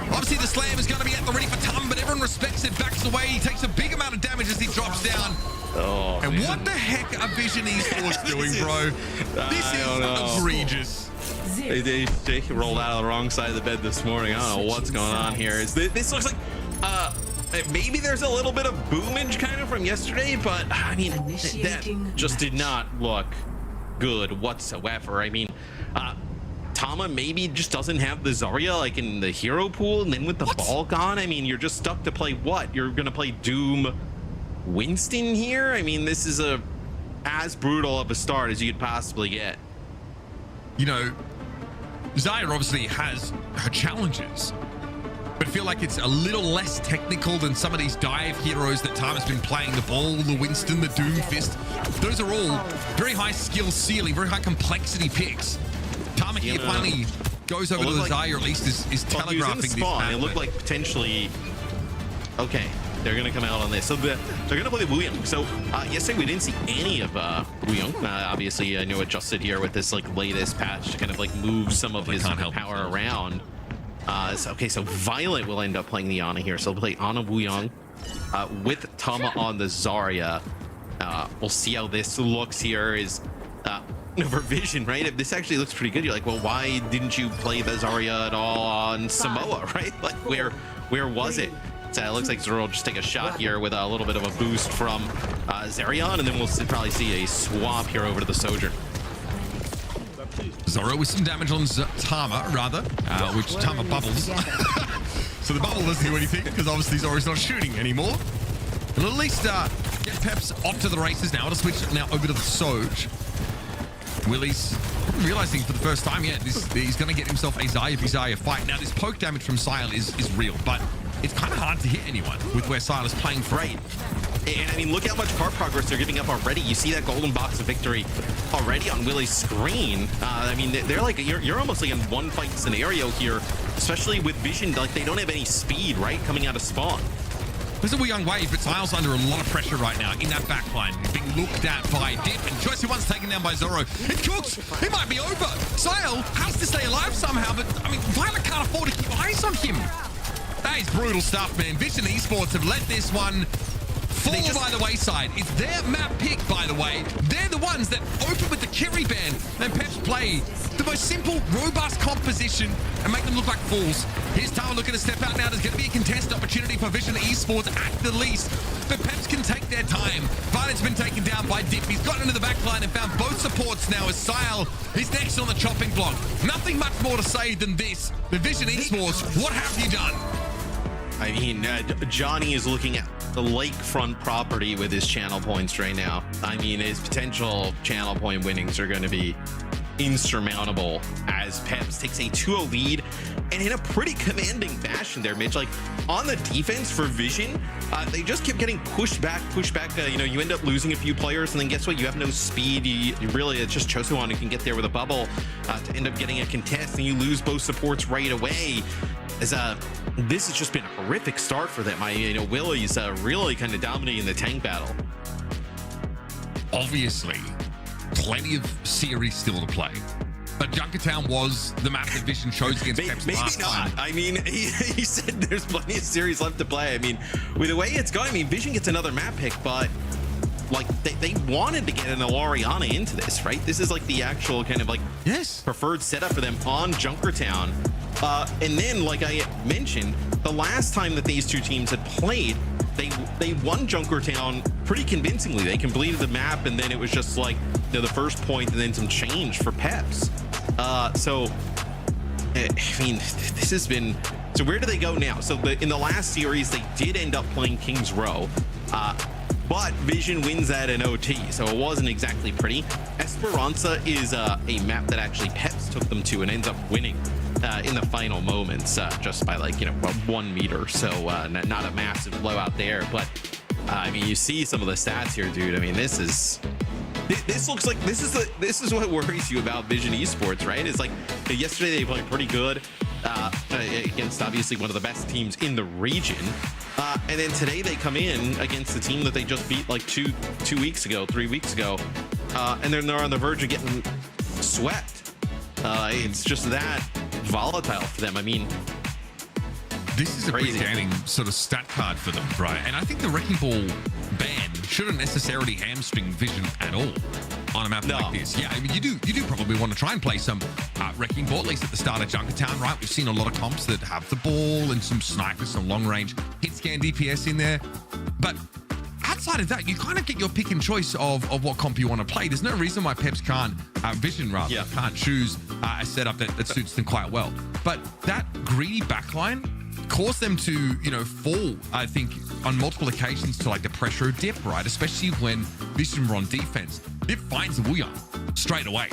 S4: Obviously, the slam is going to be at the ready for Tama, but everyone respects it, backs away. He takes a big amount of damage as he drops down.
S5: Oh,
S4: and what the heck are Vision Esports doing, bro? This is egregious.
S5: They rolled out of the wrong side of the bed this morning. I don't know what's going on here. This looks like maybe there's a little bit of boomage kind of from yesterday, but I mean, that just did not look good whatsoever. I mean, Tama maybe just doesn't have the Zarya like in the hero pool, and then with the ball gone, I mean, you're just stuck to play what? You're gonna play Doom Winston here? I mean, this is as brutal of a start as you could possibly get.
S4: You know, Zarya obviously has her challenges, but I feel like it's a little less technical than some of these dive heroes that Tama's been playing. The Ball, the Winston, the Doomfist. Those are all very high skill ceiling, very high complexity picks. Tama here finally goes over to the Zarya, or at least is telegraphing this map.
S5: It looked like potentially... Okay, they're going to come out on this. So they're going to play the Wuyong. So yesterday we didn't see any of Wuyong. Obviously, I know adjusted here with this like latest patch to kind of like move some of his power around. So Violet will end up playing the Ana here. So they'll play Ana Wuyong with Tama on the Zarya. We'll see how this looks here. Is for Vision, right? If this actually looks pretty good, you're like, well, why didn't you play the Zarya at all on Samoa, right? Like, where was it? So it looks like Zoro will just take a shot here with a little bit of a boost from Zerion, and then we'll probably see a swap here over to the Sojourn.
S4: Zoro with some damage on Tama, rather, which Tama bubbles. So the bubble doesn't do anything, because obviously Zoro's not shooting anymore. And at least get Peps off to the races now. To switch now over to the Soj. Willie's realizing for the first time, he's going to get himself a Zarya fight. Now, this poke damage from Sile is real, but it's kind of hard to hit anyone with where Sile is playing from.
S5: Right. And I mean, look how much car progress they're giving up already. You see that golden box of victory already on Willie's screen. I mean, they're like, you're almost like in one fight scenario here, especially with Vision. Like, they don't have any speed, right, coming out of spawn.
S4: There's a Wuyong wave, but Sile's under a lot of pressure right now in that backline. Being looked at by Dip, and Chosuan's taken down by Zoro. It cooks! It might be over! Sile has to stay alive somehow, but, I mean, Violet can't afford to keep eyes on him. That is brutal stuff, man. Vision Esports have let this one fall by the wayside. It's their map pick, by the way. They're the ones that open with the Kerry band and Peps play the most simple, robust composition and make them look like fools. Here's Tama looking to step out now. There's going to be a contest opportunity for Vision Esports at the least, but Peps can take their time. Violet's been taken down by Dip. He's gotten into the back line and found both supports now as Sile is next on the chopping block. Nothing much more to say than this. The Vision Esports, what have you done?
S5: I mean, Johnny is looking at the lakefront property with his channel points right now. I mean, his potential channel point winnings are going to be insurmountable as Peps takes a 2-0 lead, and in a pretty commanding fashion there, Mitch. Like, on the defense for Vision, they just kept getting pushed back. You know, you end up losing a few players, and then guess what? You have no speed. You really, it's just Chosuan who can get there with a bubble to end up getting a contest, and you lose both supports right away. As this has just been a horrific start for them. Willie's really kind of dominating the tank battle.
S4: Obviously, plenty of series still to play, but Junkertown was the map that Vision chose against Peps last time.
S5: I mean, he said there's plenty of series left to play. I mean, with the way it's going, I mean, Vision gets another map pick, but like they wanted to get an Ilariana into this, right? This is like the actual kind of like preferred setup for them on Junkertown. And then, like I mentioned, the last time that these two teams had played, they won Junkertown pretty convincingly. They completed the map, and then it was just like, you know, the first point and then some change for Peps. So I mean, this has been. So where do they go now? So in the last series, they did end up playing King's Row. But Vision wins that in OT, so it wasn't exactly pretty. Esperanza is a map that actually Peps took them to and ends up winning in the final moments, just by like, you know, 1 meter. So not a massive blowout there, but I mean, you see some of the stats here, dude. I mean, this looks like this is what worries you about Vision Esports, right? It's like yesterday they played pretty good against obviously one of the best teams in the region. And then today they come in against the team that they just beat like 3 weeks ago, and then they're on the verge of getting swept. It's just that volatile for them. I mean,
S4: this is a pretty damning sort of stat card for them, right? And I think the Wrecking Ball ban shouldn't necessarily hamstring Vision at all on a map like this. Yeah, I mean, you do probably want to try and play some Wrecking Ball, at least at the start of Junkertown, right? We've seen a lot of comps that have the ball and some snipers, some long range hit scan DPS in there. But outside of that, you kind of get your pick and choice of what comp you want to play. There's no reason why Peps can't, Vision rather, can't choose a setup that suits them quite well. But that greedy backline caused them to, you know, fall, I think, on multiple occasions to like the pressure dip, right? Especially when Vision were on defense. It finds the Wuyang straight away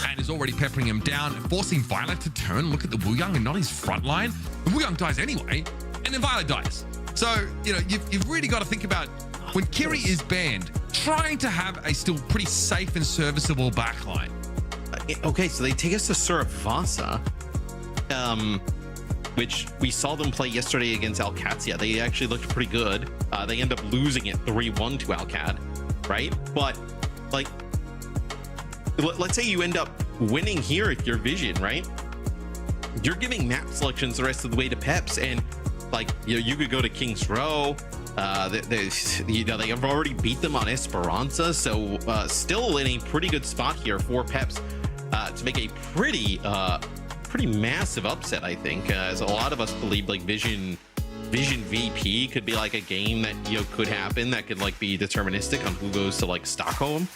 S4: and is already peppering him down, forcing Violet to turn, look at the Wuyang and not his front line. The Wuyang dies anyway, and then Violet dies. So, you know, you've really got to think about when Kiri is banned, trying to have a still pretty safe and serviceable backline.
S5: Okay, so they take us to Suravasa, which we saw them play yesterday against Alcatia. They actually looked pretty good. They end up losing it 3-1 to Alcad, right? But like, let's say you end up winning here if you're Vision, right? You're giving map selections the rest of the way to Peps, and like, you know, you could go to King's Row. You know, they have already beat them on Esperanza, so still in a pretty good spot here for Peps to make a pretty massive upset, I think, as a lot of us believe like Vision VP could be like a game that, you know, could happen, that could like be deterministic on who goes to like Stockholm,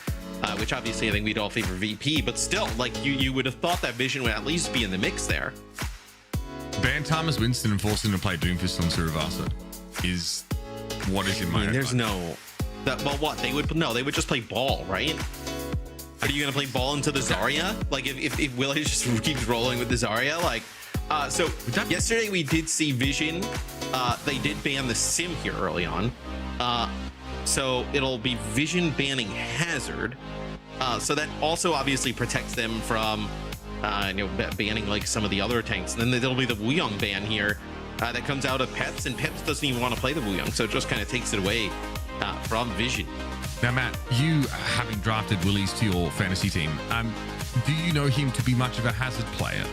S5: which obviously I think we'd all favor VP, but still, like, you would have thought that Vision would at least be in the mix there.
S4: Ban Thomas Winston and forcing to play Doomfist on Suravasa is what is in my head.
S5: There's no that, well, what they would just play ball, right? Are you gonna play ball into the Zarya? Like if Willie just keeps rolling with the Zarya, like so yesterday we did see Vision, they did ban the Sim here early on, so it'll be Vision banning Hazard, so that also obviously protects them from you know, banning like some of the other tanks. And then there'll be the Wuyang ban here that comes out of Peps, and Peps doesn't even want to play the Wuyang, so it just kind of takes it away from Vision.
S4: Now, Matt, you having drafted Willies to your fantasy team, do you know him to be much of a Hazard player?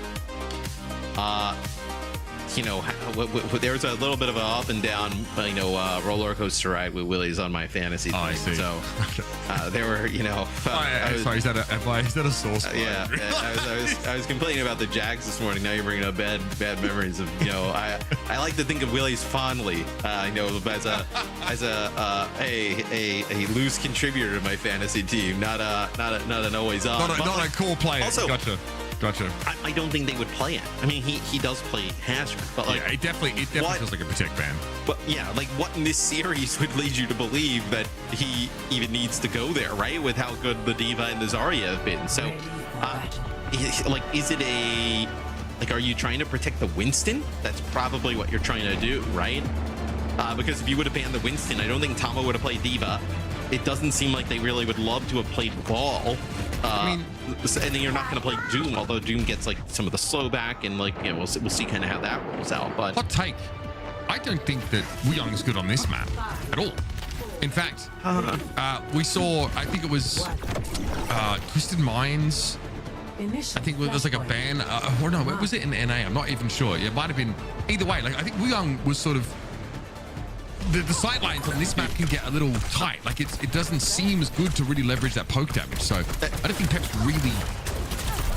S5: You know, there's a little bit of an up and down, you know, roller coaster ride with Willies on my fantasy team.
S4: I see.
S5: So there were, you know,
S4: sorry, is that a source?
S5: Yeah, I was complaining about the Jags this morning. Now you're bringing up bad memories of, you know, I like to think of Willies fondly, you know, as a loose contributor to my fantasy team, not an always on,
S4: not a core player.
S5: Also,
S4: Gotcha.
S5: I don't think they would play it. I mean, he does play Hazard, but like,
S4: yeah, it definitely feels like a protect ban.
S5: But yeah, like, what in this series would lead you to believe that he even needs to go there, right? With how good the D.Va and the Zarya have been. So, like, is it are you trying to protect the Winston? That's probably what you're trying to do, right? Because if you would have banned the Winston, I don't think Tama would have played D.Va. It doesn't seem like they really would love to have played Ball. I mean, and then you're not going to play Doom, although Doom gets like some of the slow back, and like, you know, we'll see kind of how that rolls out. But
S4: hot take, I don't think that Wuyang is good on this map at all. In fact, we saw, I think it was Twisted Minds. I think there was like a ban, or no, was it in NA? I'm not even sure. It might have been either way. Like, I think Wuyang was sort of the sight lines on this map can get a little tight. Like it doesn't seem as good to really leverage that poke damage. So I don't think Peps really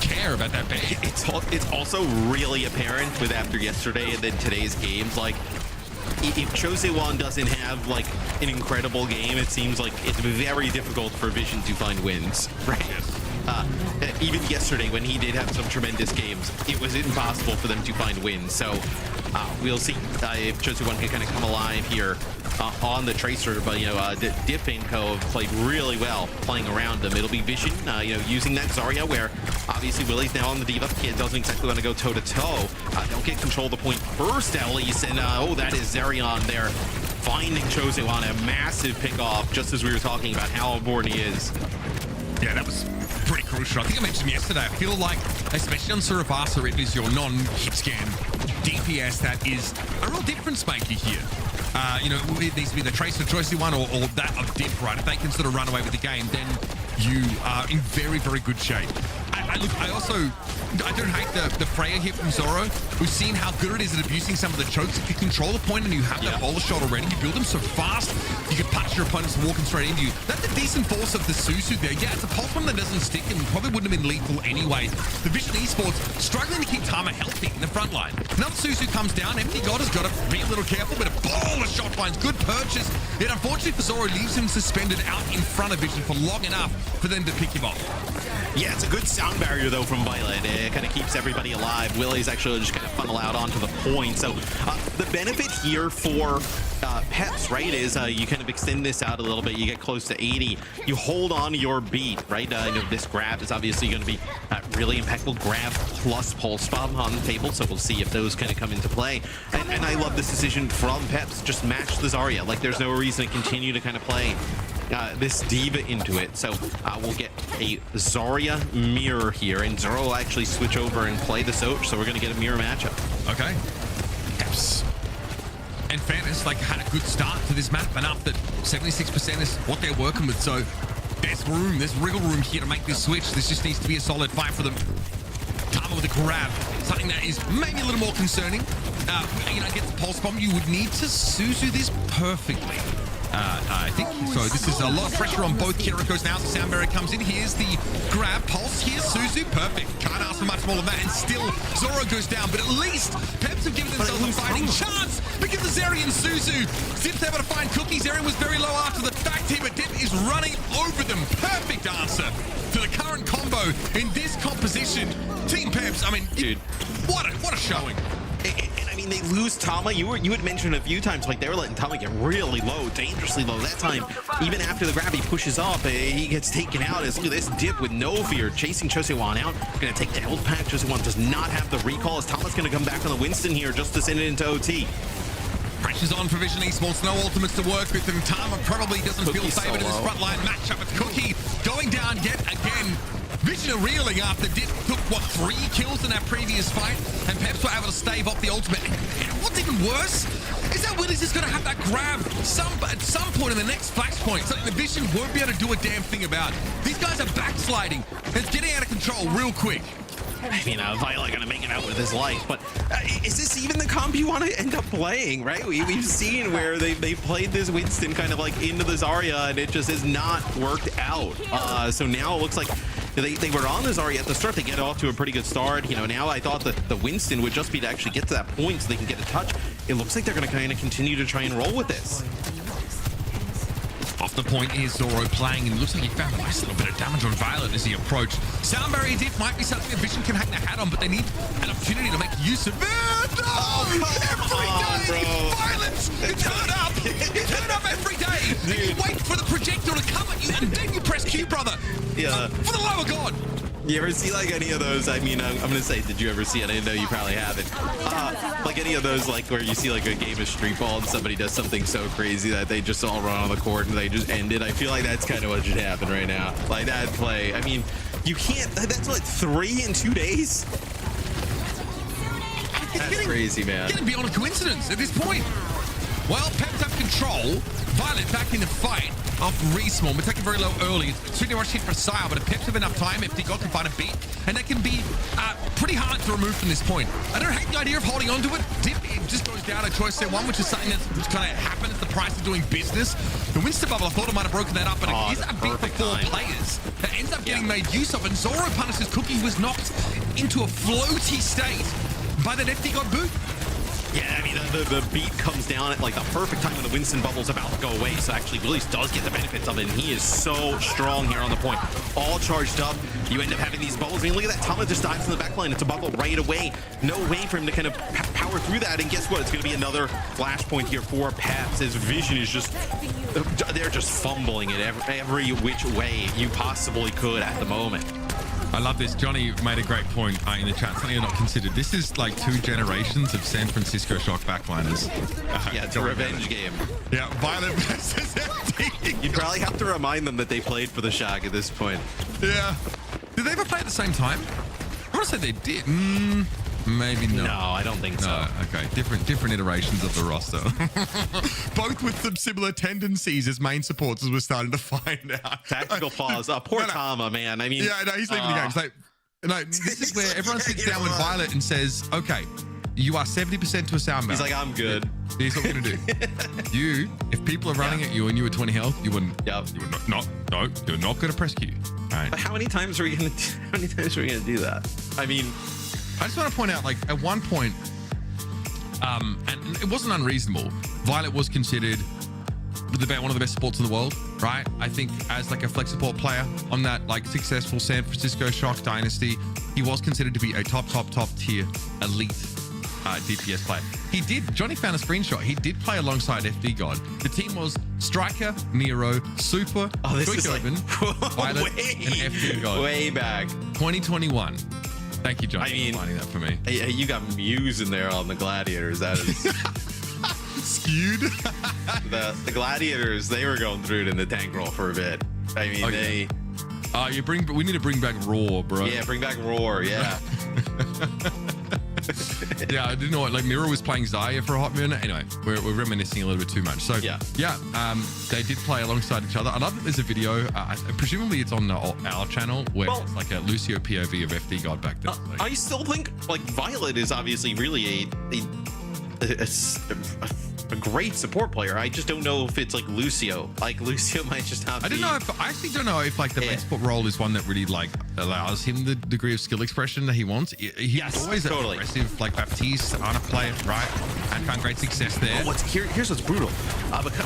S4: care about that bad.
S5: It's also really apparent with after yesterday and then today's games, like if Chosewan doesn't have like an incredible game, it seems like it's very difficult for Vision to find wins, right? Even yesterday when he did have some tremendous games, it was impossible for them to find wins. So we'll see if Chosewan can kind of come alive here on the Tracer. But, you know, Dip and Co have played really well playing around them. It'll be Vision, you know, using that Zarya where obviously Willie's now on the D.Va. Kid doesn't exactly want to go toe-to-toe. They'll get control of the point first at least. And, oh, that is Zerion there finding Chosewan, a massive pick-off, just as we were talking about how important he is.
S4: Yeah, that was pretty crucial. I think I mentioned yesterday, I feel like, especially on Suravasa, it is your non-hit scan DPS that is a real difference maker here. You know, it needs to be the Tracer Chosewan or that of Dip, right? If they can sort of run away with the game, then you are in very, very good shape. I don't hate the Freya here from Zoro. We've seen how good it is at abusing some of the chokes. If you control the point and you have that boulder shot already, you build them so fast, you can punch your opponents walking straight into you. That's a decent force of the Suzu there. Yeah, it's a pulse one that doesn't stick and probably wouldn't have been lethal anyway. The Vision Esports struggling to keep Tama healthy in the front line. Another Suzu comes down. Empty God has got to be a little careful, but a ball of shot lines. Good purchase. Yet unfortunately for Zoro, leaves him suspended out in front of Vision for long enough for them to pick him off.
S5: Yeah, it's a good sound barrier, though, from Violet. It kind of keeps everybody alive. Willie's actually just kind of funnel out onto the point. So the benefit here for Peps, right, is you kind of extend this out a little bit. You get close to 80. You hold on to your beat, right? You know, this grab is obviously going to be really impeccable. Grab plus pulse bomb on the table. So we'll see if those kind of come into play. And I love this decision from Peps. Just match the Zarya. Like, there's no reason to continue to kind of play this D.Va into it. So we'll get a Zarya mirror here, and Zoro will actually switch over and play the Soch, so we're going to get a mirror matchup.
S4: Okay. Peps, in fairness, like, had a good start to this map, enough that 76% is what they're working with, so there's wriggle room here to make this switch. This just needs to be a solid fight for them. Tama with a grab, something that is maybe a little more concerning. You know, against the pulse bomb, you would need to Suzu this perfectly. I think so. This is a lot of pressure on both Kirikos now. The sound barrier comes in. Here's the grab. Pulse. Here's Suzu. Perfect. Can't ask for much more than that. And still, Zoro goes down. But at least Peps have given themselves a fighting chance because of Zeri and Suzu. Zipp's able to find Cookie. Zeri was very low after the fact here, but Dip is running over them. Perfect answer to the current combo in this composition. Team Peps, I mean, dude, what a showing.
S5: And I mean, they lose Tama. You had mentioned a few times, like, they were letting Tama get really low, dangerously low. That time, even after the grab, he pushes up, he gets taken out. As look at this Dip with no fear, chasing Chosewan out. Going to take the health pack. Chosewan does not have the recall, as Tama's going to come back on the Winston here just to send it into OT.
S4: Pressure's on for Vision Esports, no ultimates to work with, and Tama probably doesn't feel favored in this frontline matchup with Cookie going down yet again. Vision are reeling after Dip took, what, 3 kills in that previous fight, and Peps were able to stave off the ultimate. And what's even worse is that Willie's is going to have that grab at some point in the next flashpoint, something the Vision won't be able to do a damn thing about. These guys are backsliding. It's getting out of control real quick.
S5: I mean, Violet gonna make it out with his life, but is this even the comp you want to end up playing, right? We've seen where they played this Winston kind of like into the Zarya, and it just has not worked out. So now it looks like they were on the Zarya at the start. They get off to a pretty good start. You know, now I thought that the Winston would just be to actually get to that point so they can get a touch. It looks like they're gonna kind of continue to try and roll with this.
S4: Off the point is Zoro playing, and it looks like he found a nice little bit of damage on Violet as he approached. Sound barrier Dip might be something that Vision can hang their hat on, but they need an opportunity to make use of it. No! Every day! Violence! You turn up! You turn up every day! And you wait for the projectile to come at you, and then you press Q, brother!
S5: Yeah.
S4: For the love of God!
S5: You ever see like any of those? I mean, I'm gonna say, did you ever see it? I know you probably haven't. Like any of those, like where you see like a game of street ball and somebody does something so crazy that they just all run on the court and they just end it. I feel like that's kind of what should happen right now. Like that play. I mean, you can't. That's what, 3 in 2 days. That's crazy, man.
S4: Getting beyond a coincidence at this point. Well, Peps have control. Violet back in the fight off Respawn. We're taking very low early. It's certainly rush hit for Sire, but if Peps have enough time, if they got to find a beat, and that can be pretty hard to remove from this point. I don't hate the idea of holding on to it. It just goes down to choice set 1, which is something that's kind of happened at the price of doing business. The Winston bubble, I thought I might have broken that up, but it is a beat for 4 players that ends up getting made use of, and Zoro punishes Cookie, who was knocked into a floaty state by that FD God boot.
S5: Yeah, I mean, the beat comes down at like the perfect time when the Winston bubble's about to go away. So actually, Willies does get the benefits of it, and he is so strong here on the point. All charged up. You end up having these bubbles. I mean, look at that. Tama just dives in the back line. It's a bubble right away. No way for him to kind of power through that. And guess what? It's going to be another flashpoint here for Paps. His vision is just... They're just fumbling it every which way you possibly could at the moment.
S4: I love this. Johnny made a great point in the chat. Something not considered. This is like 2 generations of San Francisco Shock backliners.
S5: Yeah, it's a revenge game.
S4: Yeah, Violet versus FD.
S5: You'd probably have to remind them that they played for the Shock at this point.
S4: Yeah. Did they ever play at the same time? I want to say they did. Maybe not.
S5: No, I don't think so.
S4: Okay, different iterations of the roster. Both with some similar tendencies as main supports, as we're starting to find out.
S5: Tactical pause. Poor Tama, man. I mean...
S4: Yeah, no, he's leaving the game. It's like, no, this is where everyone sits down with Violet and says, okay, you are 70% to a sound barrier.
S5: He's like, I'm good.
S4: Here's what we're going to do. If people are running at you and you were 20 health, you wouldn't.
S5: Yep.
S4: You would not, no, you're not going to press Q. Right.
S5: But how many times are we going to do that? I mean...
S4: I just want to point out, like, at one point, and it wasn't unreasonable, Violet was considered one of the best sports in the world, right? I think as like a flex support player on that like successful San Francisco Shock dynasty, he was considered to be a top tier elite DPS player. Johnny found a screenshot. He did play alongside FD God. The team was Striker, Nero, Super, Open, Violet, and FD God.
S5: Way back.
S4: 2021. Thank you, Johnny, for finding that for me.
S5: You got Muse in there on the Gladiators. That is
S4: skewed.
S5: the Gladiators, they were going through it in the tank roll for a bit. I mean,
S4: we need to bring back Roar, bro.
S5: Yeah, bring back Roar. Yeah.
S4: Yeah, I didn't know what, like Mira was playing Zaya for a hot minute. Anyway, we're reminiscing a little bit too much. So yeah, they did play alongside each other. I love that there's a video. Presumably it's on our channel where it's like a Lucio POV of FD God back then.
S5: I still think like Violet is obviously really a great support player. I just don't know if it's like Lucio. Like Lucio might just not.
S4: I actually don't know if like the main support role is one that really like allows him the degree of skill expression that he wants. He's always totally aggressive, like Baptiste, Ana player, right? And found great success there.
S5: Here's what's brutal.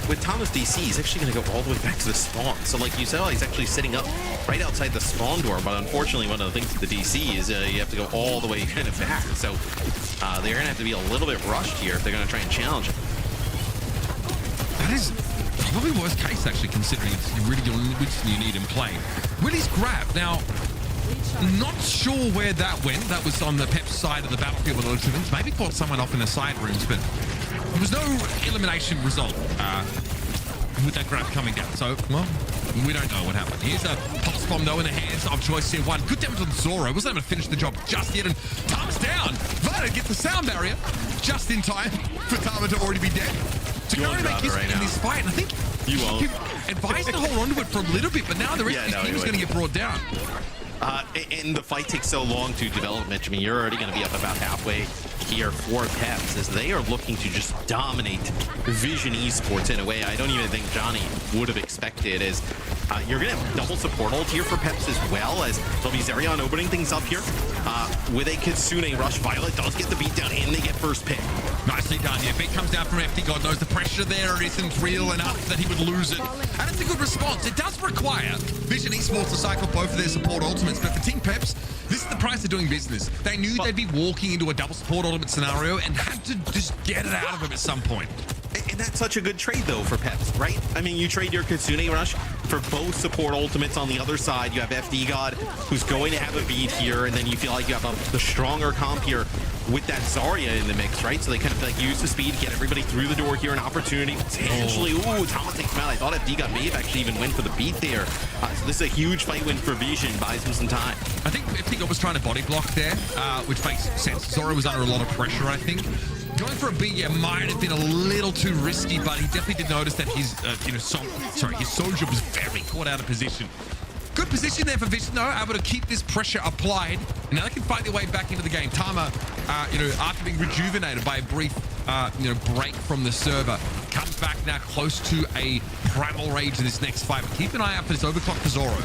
S5: With Thomas DC, he's actually going to go all the way back to the spawn. So like you saw, he's actually sitting up right outside the spawn door. But unfortunately, one of the things with the DC is you have to go all the way kind of back. So they're going to have to be a little bit rushed here if they're going to try and challenge him.
S4: That is probably worst case, actually, considering it's really you need him playing. Willie's grab. Now, not sure where that went. That was on the Pep side of the battlefield with Electrons. Maybe caught someone off in the side rooms, but there was no elimination result with that grab coming down. So, well, we don't know what happened. Here's a pulse bomb, though, in the hands of Choice Tier 1. Good damage on Zoro. Wasn't able to finish the job just yet, and Tama's down. Violet gets the sound barrier just in time for Tama to already be dead. To go and make his in this fight, and I think you won't advise to hold on to it for a little bit, but now the rest of the team is going to get brought down.
S5: And the fight takes so long to develop, Mitch. I mean, you're already going to be up about halfway here for Peps, as they are looking to just dominate Vision Esports in a way I don't even think Johnny would have expected. As you're going to have double support ult here for Peps as well, as there'll be Zerion opening things up here with a Kitsune rush. Violet does get the beat down, and they get first pick.
S4: Nicely done. Yeah, beat comes down from FD. God knows the pressure there isn't real enough that he would lose it. And it's a good response. It does require Vision Esports to cycle both of their support ultimates, but for Team Peps, this is the price of doing business. They knew they'd be walking into a double support ultimate scenario and had to just get it out of them at some point.
S5: And that's such a good trade, though, for Peps, right? I mean, you trade your Kitsune Rush for both support ultimates on the other side. You have FD God, who's going to have a beat here, and then you feel like you have the stronger comp here with that Zarya in the mix, right? So they kind of like use the speed, get everybody through the door here, an opportunity potentially. Ooh, Thomas takes him out. I thought FD God may have actually even went for the beat there. So this is a huge fight win for Vision, buys him some time.
S4: I think FD God was trying to body block there, which makes sense. Zoro was under a lot of pressure, I think. Going for a beat, might have been a little too risky, but he definitely did notice that his, his soldier was very caught out of position. Good position there for Vision, though, able to keep this pressure applied. And now they can fight their way back into the game. Tama, after being rejuvenated by a brief, break from the server, comes back now close to a primal rage in this next fight. But keep an eye out for this overclock for Zoro.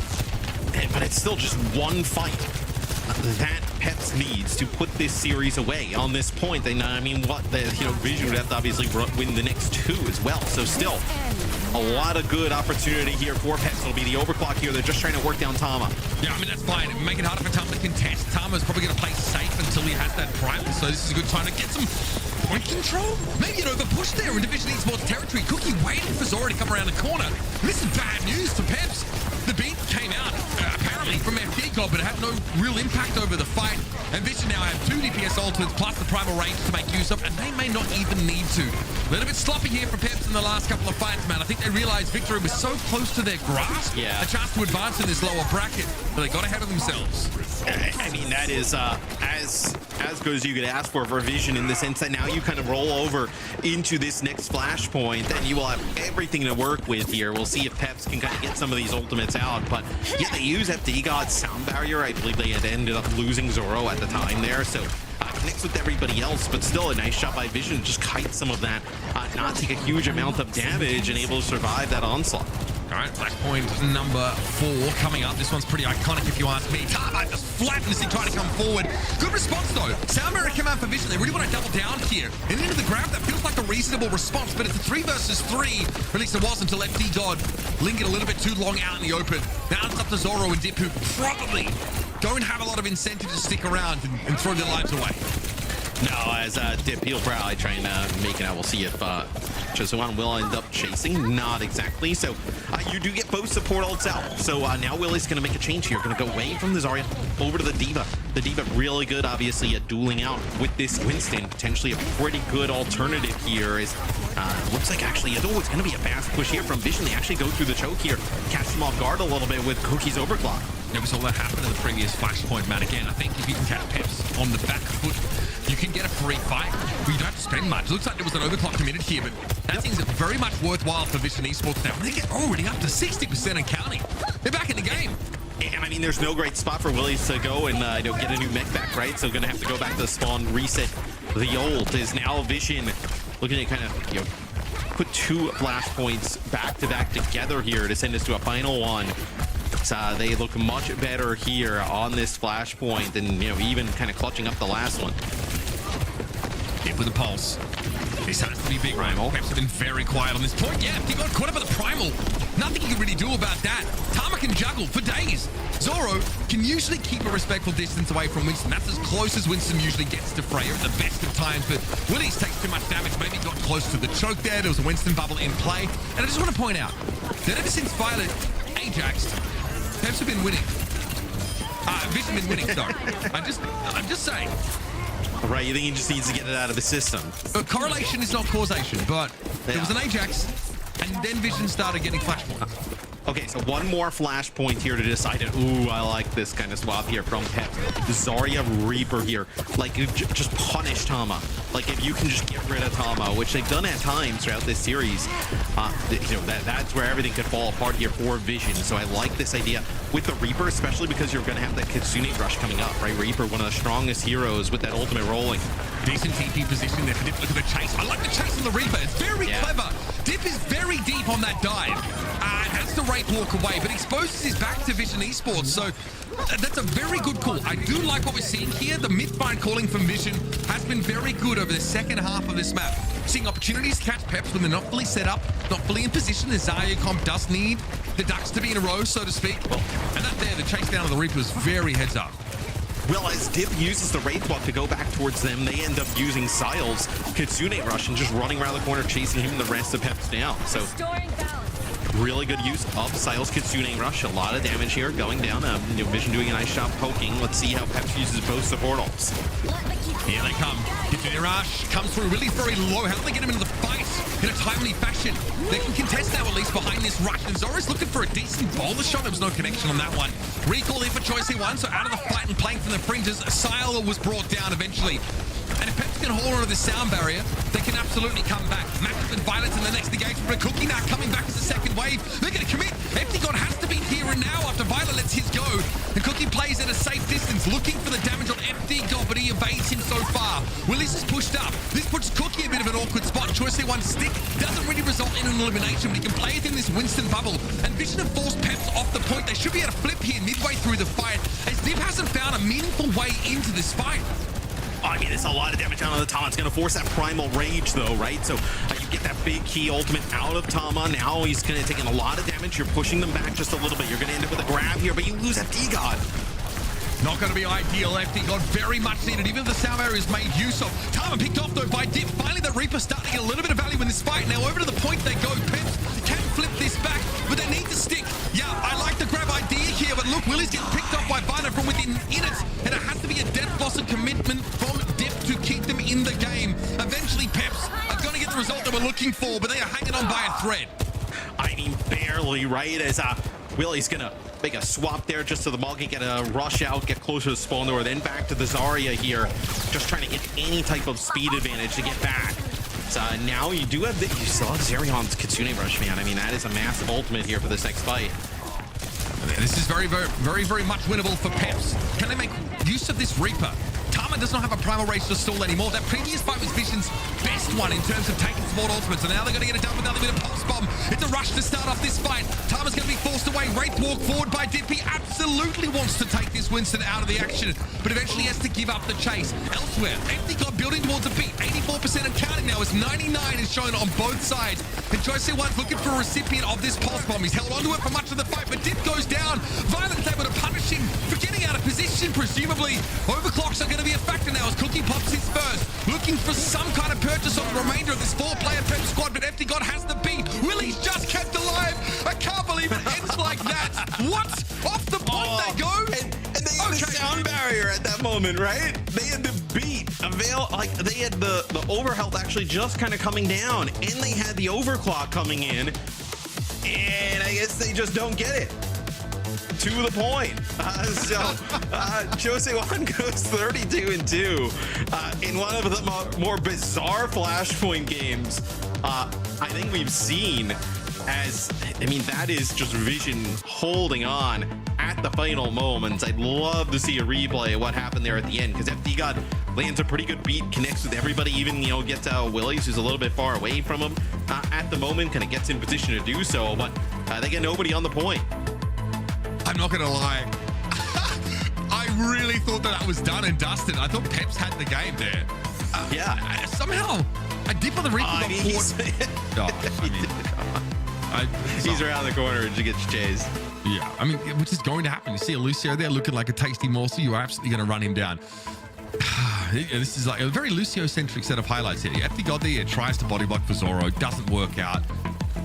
S5: But it's still just one fight that Peps needs to put this series away on this point. And I mean, Vision would have to obviously win the next 2 as well. So still a lot of good opportunity here for Peps. It'll be the overclock here. They're just trying to work down Tama.
S4: Yeah, I mean, that's fine. Make it harder for Tama to contest. Tama's probably going to play safe until he has that primal. So this is a good time to get some point control. Maybe an overpush there in Division Esports territory. Cookie waiting for Zoro to come around the corner. And this is bad news for Peps. The beat came out, apparently, from FD God, but it had no real impact over the fight. And Vision now have 2 DPS ultimates plus the primal range to make use of, and they may not even need to. A little bit sloppy here for Peps in the last couple of fights, man. I think they realized victory was so close to their grasp.
S5: Yeah.
S4: A chance to advance in this lower bracket, but they got ahead of themselves.
S5: I mean, that is as good as you could ask for Vision, in the sense that now you kind of roll over into this next flashpoint, and you will have everything to work with here. We'll see if Peps can kind of get some of these ultimates out, but yeah, they use FD God's sound barrier. I believe they had ended up losing Zoro at the time there, so connects with everybody else, but still a nice shot by Vision to just kite some of that, not take a huge amount of damage, and able to survive that onslaught.
S4: All right, flashpoint number 4 coming up. This one's pretty iconic if you ask me. Tama just flattens as he tried to come forward. Good response though. Sound barrier came out for Vision. They really want to double down here. And into the grab, that feels like a reasonable response, but it's a 3 versus 3. At least it was until FD God lingered a little bit too long out in the open. Now it's up to Zoro and Dip, who probably don't have a lot of incentive to stick around and throw their lives away.
S5: No, as Dip, he'll probably try and make it out. We'll see if Josuan will end up chasing. Not exactly. So you do get both support ults out. So now Willie's going to make a change here. Going to go away from the Zarya over to the D.Va. The D.Va really good, obviously, at dueling out with this Winston. Potentially a pretty good alternative here. Is looks like actually, it's going to be a fast push here from Vision. They actually go through the choke here. Catch them off guard a little bit with Cookie's overclock.
S4: Yeah, we saw that happen in the previous flashpoint, man. Again, I think if you can catch Peps on the back foot, you can get a free fight, but you don't have to spend much. It looks like there was an overclock committed here, but that seems very much worthwhile for Vision Esports now. They get already up to 60% and counting. They're back in the game.
S5: And I mean, there's no great spot for Willies to go and get a new mech back, right? So gonna have to go back to the spawn, reset the ult. Is now Vision looking at kind of put 2 flashpoints back to back together here to send us to a final one. They look much better here on this flashpoint, and even kind of clutching up the last one.
S4: Hit with a pulse. This has to be big. Primal. Peps have been very quiet on this point. Yeah, he got caught up with the primal. Nothing you can really do about that. Tama can juggle for days. Zoro can usually keep a respectful distance away from Winston. That's as close as Winston usually gets to Freya at the best of times, but Willies takes too much damage. Maybe got close to the choke there. There was a Winston bubble in play. And I just want to point out that ever since Violet Ajaxed, Peps have been winning. Vision been winning, sorry. I'm just saying.
S5: Right, you think he just needs to get it out of the system.
S4: Correlation is not causation, but there was an Ajax, and then Vision started getting flashpoints.
S5: Okay, so one more flashpoint here to decide it. Ooh, I like this kind of swap here from Pep. Zarya Reaper here. Like, just punish Tama. Like, if you can just get rid of Tama, which they've done at times throughout this series, that's where everything could fall apart here for Vision. So I like this idea with the Reaper, especially because you're going to have that Kitsune rush coming up, right? Reaper, one of the strongest heroes with that ultimate rolling.
S4: Decent TP position there for Dip. Look at the chase. I like the chase on the Reaper. It's very clever. Dip is very deep on that dive. And has the Wraith walk away, but exposes his back to Vision Esports. So that's a very good call. I do like what we're seeing here. The mid-fight calling from Vision has been very good over the second half of this map. Seeing opportunities to catch Peps when they're not fully set up, not fully in position. The Zarya comp does need the ducks to be in a row, so to speak. And that there, the chase down of the Reaper was very heads up.
S5: Well, as Dip uses the Wraith walk to go back towards them, they end up using Syle's Kitsune rush and just running around the corner, chasing him and the rest of Peps down. So really good use of Syle's Kitsune rush. A lot of damage here going down. Vision doing a nice job poking. Let's see how Peps uses both support ults.
S4: Here they come. Kitsune rush comes through really very low. How do they get him into the fight in a timely fashion? They can contest now at least behind this rush. And Zoro's looking for a decent boulder shot. There was no connection on that one. Recall here for choice here one. So out of the fight and playing from the fringes, Syle was brought down eventually. And if Peps can hold on to the sound barrier, they can absolutely come back. Max and Violet's in the next engagement. But Cookie now coming back as a second wave. They're going to commit. Empty God has to the beat here and now after Violet lets his go. And Cookie plays at a safe distance, looking for the damage on FD God, but he evades him so far. Willis is pushed up. This puts Cookie in a bit of an awkward spot. Choice one stick doesn't really result in an elimination, but he can play within this Winston bubble. And Vision have forced Peps off the point. They should be able to flip here midway through the fight, as Div hasn't found a meaningful way into this fight.
S5: I mean, it's a lot of damage out on the Tama. It's going to force that primal rage, though, right? So you get that big key ultimate out of Tama. Now he's going to take in a lot of damage. You're pushing them back just a little bit. You're going to end up with a grab here, but you lose FD God.
S4: Not going to be ideal. FD God very much needed. Even if the sound area is made use of. Tama picked off, though, by Dip. Finally, the Reaper starting to get a little bit of value in this fight. Now over to the point they go. Peps can flip this back, but they need to stick. Yeah, I like the grab idea here, but look, Willie's getting picked off by Viner from within minutes, and it has to be a death loss and commitment from Dip to keep them in the game. Eventually, Peps are going to get the result that we're looking for, but they are hanging on by a thread.
S5: I mean, barely, right? As Willie's going to make a swap there just so the Maul can get a rush out, get closer to the spawn door, then back to the Zarya here, just trying to get any type of speed advantage to get back. So now you do have you still have Zerion's Kitsune Rush, man. I mean, that is a massive ultimate here for this next fight.
S4: This is very much winnable for Peps. Can they make use of this Reaper? Tama does not have a primal race to stall anymore. That previous fight was Vision's best one in terms of taking small ultimates, and now they're going to get it done with another bit of pulse bomb. It's a rush to start off this fight. Tama's going to be forced away. Wraith walk forward by Dippy. Absolutely wants to take this Winston out of the action, but eventually has to give up the chase. Elsewhere, FD God building towards a beat. 84% and counting now as 99 is shown on both sides. And Jose One's looking for a recipient of this pulse bomb. He's held onto it for much of the fight, but Dip goes down. Violet's able to punish him for getting out of position, presumably. Overclocks are going to be a factor now as Cookie pops his first. Looking for some kind of purchase on the remainder of this 4-player Pep squad, but FD God has the beat. Willie's just kept alive. I can't believe it ends like that. What? Off the point they go?
S5: And they had the sound barrier at that moment, right? They had the beat. They had the overhealth actually just kind of coming down, and they had the overclock coming in, and I guess they just don't get it. To the point. Jose Juan goes 32-2 in one of the more bizarre Flashpoint games I think we've seen. As I mean, that is just Vision holding on at the final moments. I'd love to see a replay of what happened there at the end, because FD God lands a pretty good beat, connects with everybody, even gets Willies, who's a little bit far away from him at the moment, kind of gets in position to do so, but they get nobody on the point.
S4: I'm not going to lie. I really thought that was done and dusted. I thought Peps had the game there.
S5: Yeah.
S4: Somehow, a dip on the Reaper got
S5: he's around the corner and she gets chased.
S4: Yeah, I mean, which is going to happen. You see a Lucio there looking like a tasty morsel, you're absolutely going to run him down. This is like a very Lucio-centric set of highlights here. FD God there tries to body block for Zoro, doesn't work out.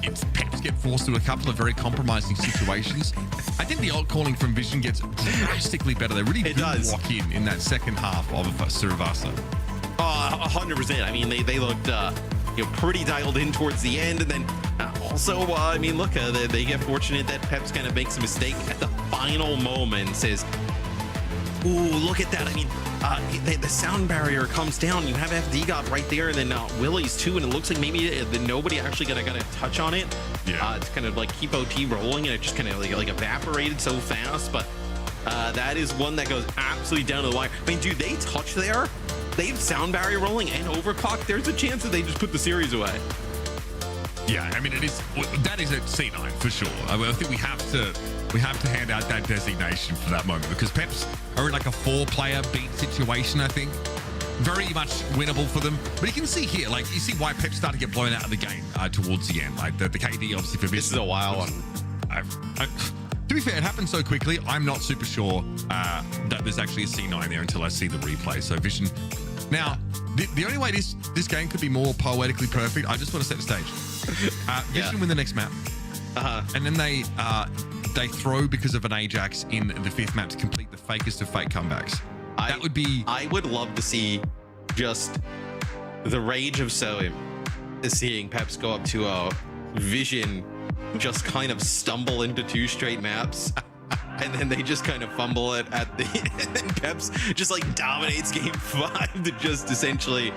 S4: It's Peps get forced through a couple of very compromising situations. I think the ult calling from Vision gets drastically better. They really do walk in that second half of Suravasa.
S5: 100%. I mean, they looked pretty dialed in towards the end, and then also, I mean, look, they get fortunate that Peps kind of makes a mistake at the final moment. Says, "Ooh, look at that!" I mean, the sound barrier comes down. You have FD God right there, and then Willie's too, and it looks like maybe nobody actually gonna touch on it.
S4: Yeah,
S5: it's kind of like keep OT rolling, and it just kind of like evaporated so fast. But that is one that goes absolutely down to the wire. I mean, dude, they touch there. They have sound barrier rolling and overclock. There's a chance that they just put the series away.
S4: Yeah, I mean, that is a C9 for sure. I think we have to hand out that designation for that moment, because Peps are in like a 4-player beat situation, I think. Very much winnable for them. But you can see here, like, you see why Peps started to get blown out of the game towards the end. Like, the KD, obviously, for
S5: this is a wild one.
S4: To be fair, it happened so quickly, I'm not super sure that there's actually a C9 there until I see the replay. So Vision. Now, the only way this game could be more poetically perfect, I just want to set the stage. Vision win the next map. And then they throw because of an Ajax in the 5th map to complete the fakest of fake comebacks. I would
S5: love to see just the rage of Soim seeing Peps go up to a Vision just kind of stumble into 2 straight maps, and then they just kind of fumble it at the and then Peps just like dominates game 5 to just essentially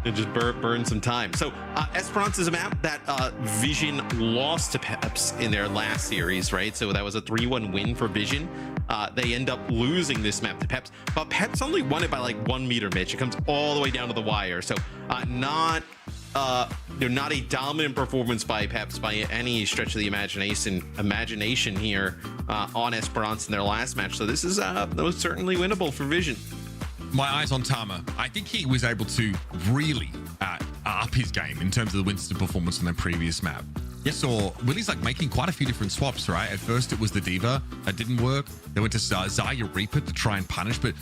S5: and just burn some time. So Esperance is a map that Vision lost to Peps in their last series, right? So that was a 3-1 win for Vision. They end up losing this map to Peps, but Peps only won it by like 1 meter, Mitch. It comes all the way down to the wire. So not a dominant performance by Peps by any stretch of the imagination here on Esperance in their last match. So this is certainly winnable for Vision.
S4: My eyes on Tama. I think he was able to really up his game in terms of the Winston performance on their previous map. You saw Willie's like making quite a few different swaps, right? At first it was the Diva that didn't work. They went to Zarya Reaper to try and punish, but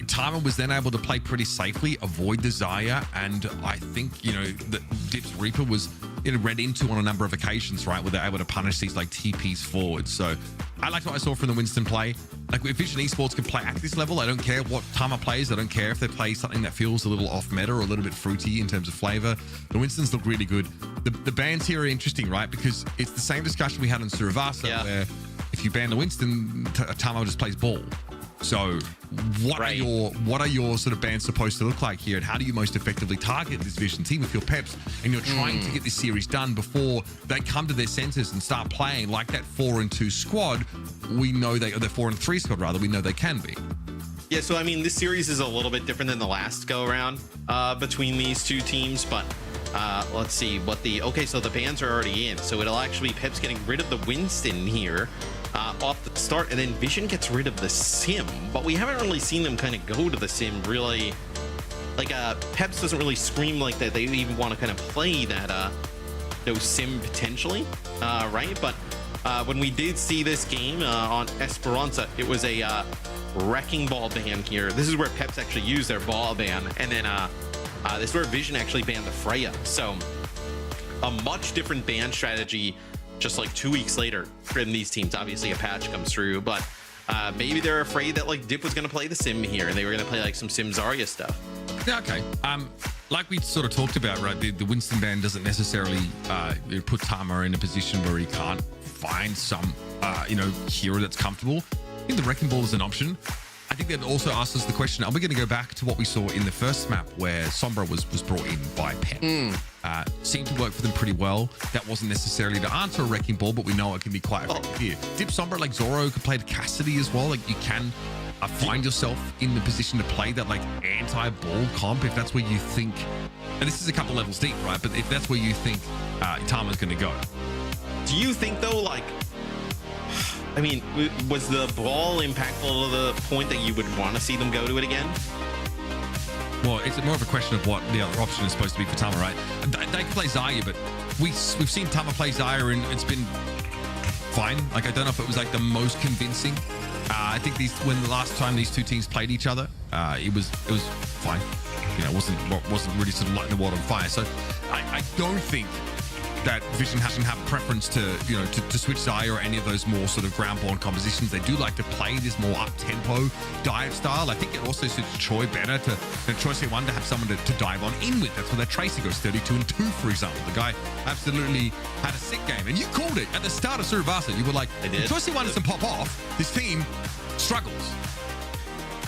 S4: Tama was then able to play pretty safely, avoid the Zarya, and I think, you know, that Dip's Reaper was read into on a number of occasions, right, where they're able to punish these like TPs forward. So I liked what I saw from the Winston play. Like, if Vision Esports can play at this level, I don't care what Tama plays. I don't care if they play something that feels a little off meta or a little bit fruity in terms of flavor. The Winstons look really good. The bans here are interesting, right? Because it's the same discussion we had on Suravasa, where if you ban the Winston, Tama just plays ball. So what are your sort of bans supposed to look like here, and how do you most effectively target this Vision team if you're Peps and you're trying to get this series done before they come to their senses and start playing like that 4-2 squad? We know the 4-3 squad rather. We know they can be.
S5: Yeah, so I mean, this series is a little bit different than the last go around between these two teams, but let's see what so the bans are already in, so it'll actually be Peps getting rid of the Winston here off the start, and then Vision gets rid of the Sim, but we haven't really seen them kind of go to the Sim really. Like Peps doesn't really scream like that they even want to kind of play that Sim potentially, right? But when we did see this game on Esperanza, it was a wrecking ball ban here. This is where Peps actually used their ball ban, and then this is where Vision actually banned the Freya. So a much different ban strategy just like 2 weeks later from these teams. Obviously a patch comes through, but maybe they're afraid that like Dip was going to play the Sim here and they were going to play like some Sim Zarya stuff.
S4: Yeah, okay. Like we sort of talked about, right? The Winston ban doesn't necessarily put Tama in a position where he can't find some hero that's comfortable. I think the Wrecking Ball is an option. I think that also asks us the question, are we going to go back to what we saw in the first map where Sombra was brought in by Pep? Seemed to work for them pretty well. That wasn't necessarily to answer a Wrecking Ball, but we know it can be quite effective here. Dip Sombra, like Zoro, could play to Cassidy as well. Like, you can find yourself in the position to play that like anti-ball comp if that's where you think, and this is a couple levels deep, right? But if that's where you think Tama's going to go.
S5: Do you think though, like, I mean, was the ball impactful to the point that you would want to see them go to it again?
S4: Well, it's more of a question of what the other option is supposed to be for Tama, right? They can play Zarya, but we've seen Tama play Zarya and it's been fine. Like, I don't know if it was like the most convincing. I think when the last time these two teams played each other, it was fine. You know, it wasn't really sort of lighting the world on fire. So I don't think that Vision hasn't have a preference to switch Zarya or any of those more sort of ground-born compositions. They do like to play this more up-tempo dive style. I think it also suits Choi better than Choi C1 to have someone to dive on in with. That's where their Tracer goes 32-2, for example. The guy absolutely had a sick game. And you called it at the start of Suravasa. You were like, if Choi C1 doesn't pop off, this team struggles.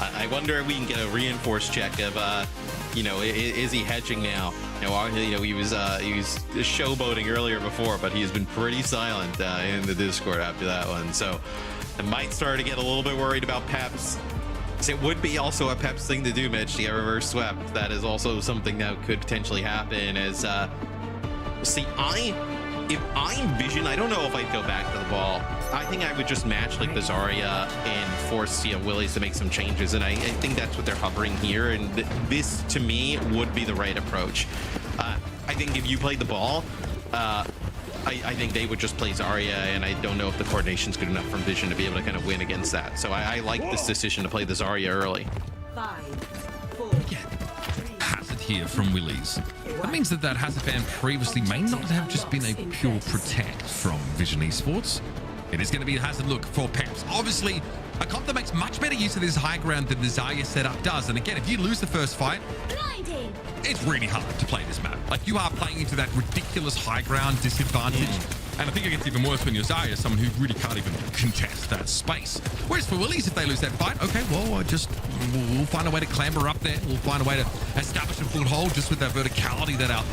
S5: I wonder if we can get a reinforced check of, is he hedging now? He was showboating earlier before, but he's been pretty silent in the Discord after that one. So I might start to get a little bit worried about Peps. It would be also a Peps thing to do, Mitch, to get reverse swept. That is also something that could potentially happen. As if I'm Vision, I don't know if I'd go back to the ball. I think I would just match like the Zarya and force Willies to make some changes, and I think that's what they're hovering here, and this to me would be the right approach. I think if you played the ball, I think they would just play Zarya, and I don't know if the coordination's good enough from Vision to be able to kind of win against that. So I like this decision to play the Zarya early.
S6: 5, 4,
S4: Hazard here from Willies. That means that Hazard ban previously may not have just been a pure protect from Vision Esports. It is going to be a Hazard look for Peps. Obviously, a comp that makes much better use of this high ground than the Zarya setup does. And again, if you lose the first fight, it's really hard to play this map. Like, you are playing into that ridiculous high ground disadvantage And I think it gets even worse when you're Zarya is someone who really can't even contest that space. Whereas for Willies, if they lose that fight, okay, well, we'll find a way to clamber up there. We'll find a way to establish a foothold just with that verticality that our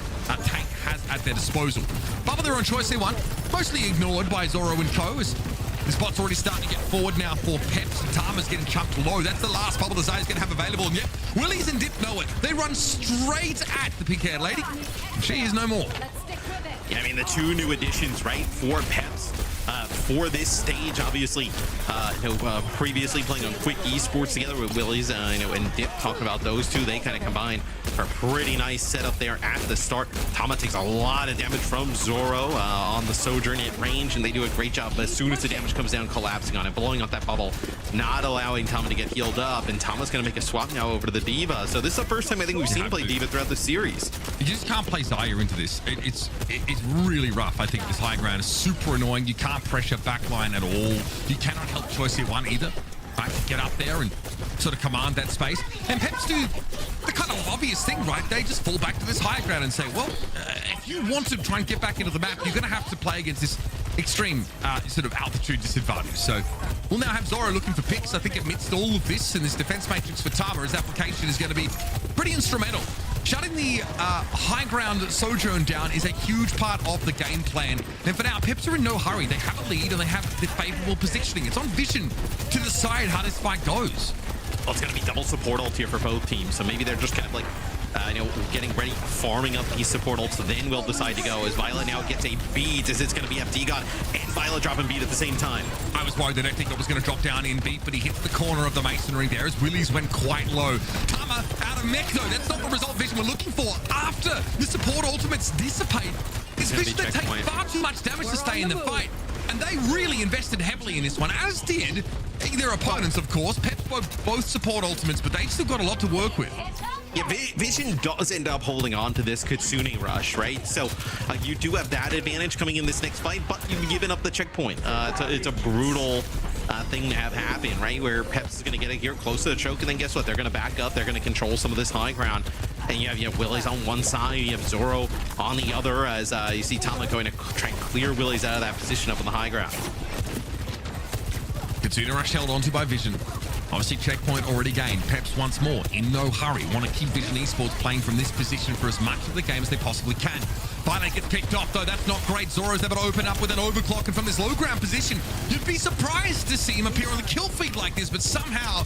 S4: tank has at their disposal. Bubble, they're on choice C1, mostly ignored by Zoro and co. As the spot's already starting to get forward now for Peps. Tama's getting chunked low. That's the last bubble the Zarya's going to have available. And yet, Willies and Dip know it. They run straight at the pink-haired lady. She is no more.
S5: Yeah, I mean, the two new additions, right, for Peps for this stage, obviously, previously playing on Quick Esports together with Willies, and Dip, talking about those two, they kind of combine for a pretty nice setup there at the start. Tama takes a lot of damage from Zoro on the Sojourn at range, and they do a great job as soon as the damage comes down, collapsing on it, blowing up that bubble, not allowing Tama to get healed up, and Tama's going to make a swap now over to the D.Va. So this is the first time I think we've seen him play D.Va throughout the series.
S4: You just can't play Zarya into this. It's really rough. I think this high ground is super annoying. You can't pressure backline at all. You cannot help choice C1 either. Right, to get up there and sort of command that space. And Peps do the kind of obvious thing, right? They just fall back to this high ground and say, well, if you want to try and get back into the map, you're going to have to play against this extreme sort of altitude disadvantage. So we'll now have Zoro looking for picks. I think amidst all of this and this defense matrix for Tama, his application is going to be pretty instrumental. Shutting the high ground Sojourn down is a huge part of the game plan. And for now, Peps are in no hurry. They have a lead and they have the favorable positioning. It's on Vision to decide how this fight goes.
S5: Well, it's going to be double support ult here for both teams. So maybe they're just kind of like, getting ready, farming up these support ults. So then we'll decide to go as Violet now gets a beat, as it's going to be FD God and Violet dropping beat at the same time.
S4: I was worried that Ectic was going to drop down in beat, but he hits the corner of the masonry there as Willies went quite low. Tama out of mech though. That's not the result Vision we're looking for. After the support ultimates dissipate, it's Vision that takes far too much damage to stay in the fight. And they really invested heavily in this one, as did their opponents, of course. Peps both support ultimates, but they've still got a lot to work with.
S5: Yeah, Vision does end up holding on to this Kitsune rush, right? So you do have that advantage coming in this next fight, but you've given up the checkpoint. It's a brutal thing to have happen, right? Where Peps is going to get it here close to the choke, and then guess what? They're going to back up. They're going to control some of this high ground. And you have Willies on one side, you have Zoro on the other, as you see Tama going to try and clear Willies out of that position up on the high ground.
S4: Kitsune rush held onto by Vision. Obviously, checkpoint already gained. Peps once more in no hurry. Want to keep Vision Esports playing from this position for as much of the game as they possibly can. Violet gets picked off, though. That's not great. Zoro's able to open up with an overclock, and from this low ground position, you'd be surprised to see him appear on the kill feed like this, but somehow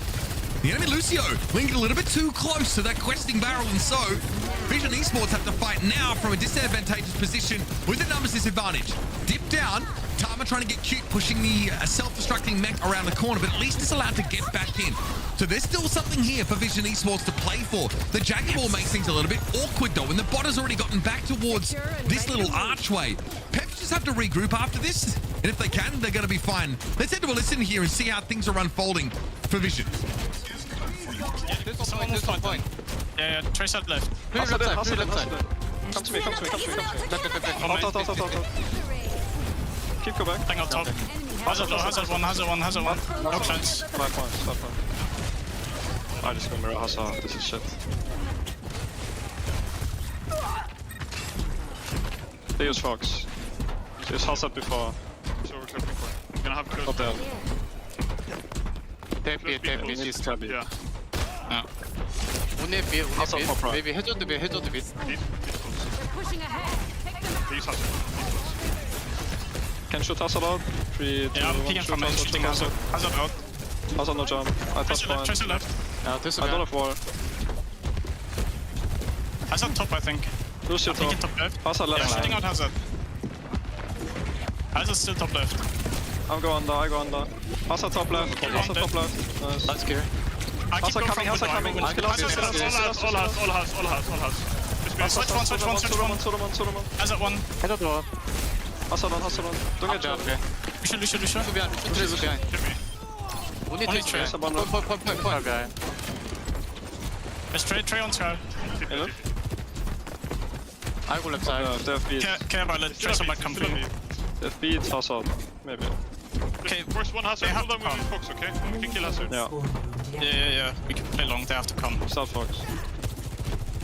S4: the enemy Lucio lingered a little bit too close to that questing barrel, and so Vision Esports have to fight now from a disadvantageous position with a numbers disadvantage. Dip down. Tama trying to get cute, pushing the self-destructing mech around the corner, but at least it's allowed to get back in. So there's still something here for Vision Esports to play for. The Jackie Ball makes things a little bit awkward, though, and the bot has already gotten back towards this little archway. Peps just have to regroup after this, and if they can, they're going to be fine. Let's head to a listen here and see how things are unfolding for Vision.
S9: Yeah, Trace out left.
S8: Hustle left side.
S9: Come to me. Out. Keep go back. Hang on top. Hazard one. No chance. 5 points. I just go mirror Hazard. This is shit. They use Fox. Use Hazard before. So we're clear before. I'm gonna have close. Not there.
S8: TP is trap.
S9: Yeah.
S8: 운에 비해 maybe 해저드 빛
S6: Pushing ahead.
S9: Please Hazard. Can shoot Hazard out. 3, 2, 1,
S10: I'm picking from main, shooting Hazard. Hazard out.
S9: Hazard no jump. I touch one.
S10: Tracer left.
S8: 야 됐어
S9: I don't have wall.
S10: Hazard top, I think.
S9: Lucio
S10: I'm picking top left.
S9: Hazard
S10: Yeah,
S9: left.
S10: shooting out Hazard. Hazard still top left.
S9: I go under. Hazard top left. Nice.
S8: Let's go.
S10: I keep
S9: Hazard
S10: going
S9: coming.
S10: from the door. All house. Switch one.
S9: Solomon.
S10: Hazard one.
S8: 해저드 원
S9: Hazard on. Don't get jumped.
S10: Lucio.
S8: 루슈 트레스 비하인
S10: Hit me.
S8: 운이
S10: Only
S8: 트레스
S10: Trey.
S8: 펄 비하인
S10: There's Trey on Scar.
S9: Hello?
S8: 아이고 랩 사이드
S9: They have beat.
S10: Care about let Tracer might come through.
S9: They have beat Hazard. Maybe.
S10: Okay,
S11: First one Hazard,
S10: they have
S11: hold
S10: to
S11: on with
S10: come.
S11: Fox, okay? We can kill Hazard.
S9: Yeah.
S10: Yeah. We can play long, they have to come.
S9: Start Fox.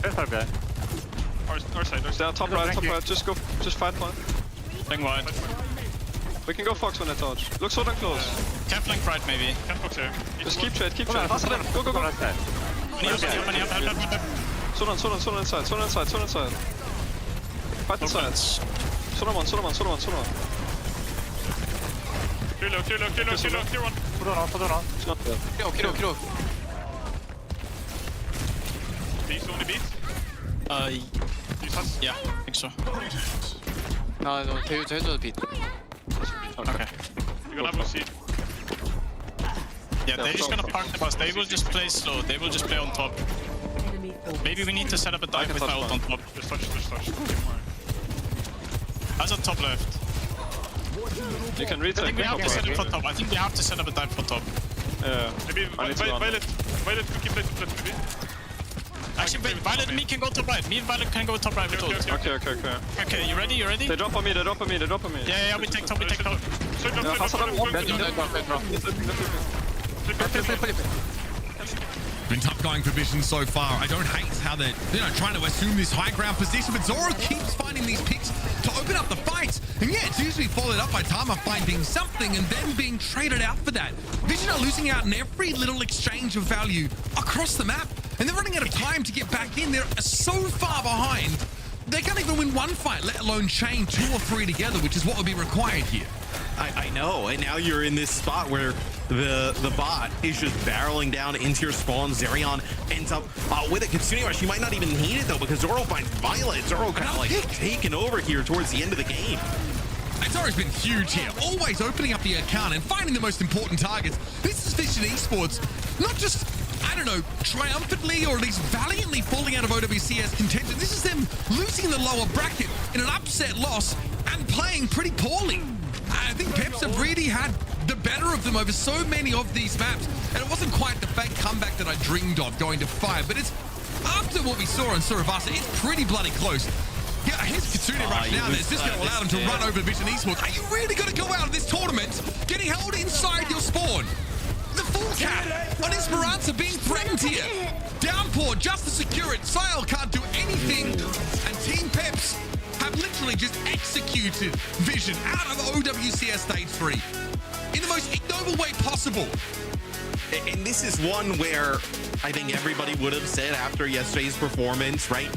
S8: 펄 비하인
S11: Our side.
S9: They're top right. Just fight one.
S10: Playing wide.
S9: We can go Fox when they touch. Look so damn close.
S10: Cap flank right maybe. Cap box here.
S9: Just keep trade. Hustle them. Go.
S10: Help.
S9: Soda inside. Fight inside. Soda one.
S10: Clear one.
S8: Put on.
S9: It's not dead.
S8: Kill.
S10: Beats only beats. Yeah, I think so.
S8: 나 대유 해줘도 빛.
S10: Okay. You're gonna have a seat. Yeah, they're just gonna park the bus. They will just play slow. They will just play on top. Maybe we need to set up a dive with my ult on top. Just touch. That's on top left.
S9: You can
S10: I
S9: retake.
S10: think we have to set up for top. I think we have to set up a dive for top.
S9: Yeah.
S10: Maybe Violet can keep playing top left, maybe. Actually, wait, Violet and me can go top right. Me and Violet can go top right with ult.
S9: Okay.
S10: Okay, you ready?
S9: They drop on me.
S10: Yeah, we take top.
S9: Hustle them.
S4: Been tough going for Vision so far. I don't hate how they're trying to assume this high ground position, but Zoro keeps finding these picks to open up the fights. And yeah, it's usually followed up by Tama finding something and then being traded out for that. Vision are losing out in every little exchange of value across the map, and they're running out of time to get back in. They're so far behind, they can't even win one fight, let alone chain 2 or 3 together, which is what would be required here.
S5: I know, and now you're in this spot where the bot is just barreling down into your spawn. Zerion ends up with a Kitsune Rush. You might not even need it though, because Zoro finds Violet. Zoro kind of like taken over here towards the end of the game.
S4: Zoro's been huge here, always opening up the account and finding the most important targets. This is Vision Esports, not just, I don't know, triumphantly or at least valiantly falling out of OWCS contention. This is them losing the lower bracket in an upset loss and playing pretty poorly. I think Peps have really had the better of them over so many of these maps, and it wasn't quite the fake comeback that I dreamed of going to 5, but it's after what we saw on Suravasa, it's pretty bloody close. Yeah, here's Kitsune Rush now. That's just going to allow them to run over Vision Esports. Are you really going to go out of this tournament getting held inside your spawn? The full cap on Esperanza being threatened here. Downpour just to secure it. Sile can't do anything, and Team Peps have literally just executed Vision out of OWCS Stage 3 in the most ignoble way possible.
S5: And this is one where I think everybody would have said after yesterday's performance, right?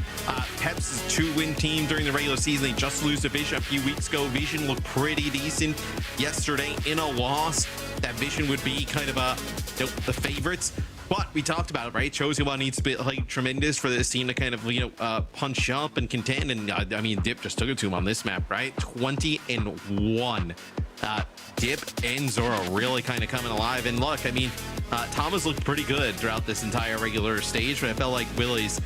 S5: Peps' 2-win team during the regular season. They just lose to Vision a few weeks ago. Vision looked pretty decent yesterday in a loss. That Vision would be kind of the favorites. But we talked about it, right? Chosewa needs to be like tremendous for this team to kind of, punch up and contend. And I mean, Dip just took it to him on this map, right? 20-1. Dip and Zoro really kind of coming alive. And look, I mean, Thomas looked pretty good throughout this entire regular stage, but I felt like Willie's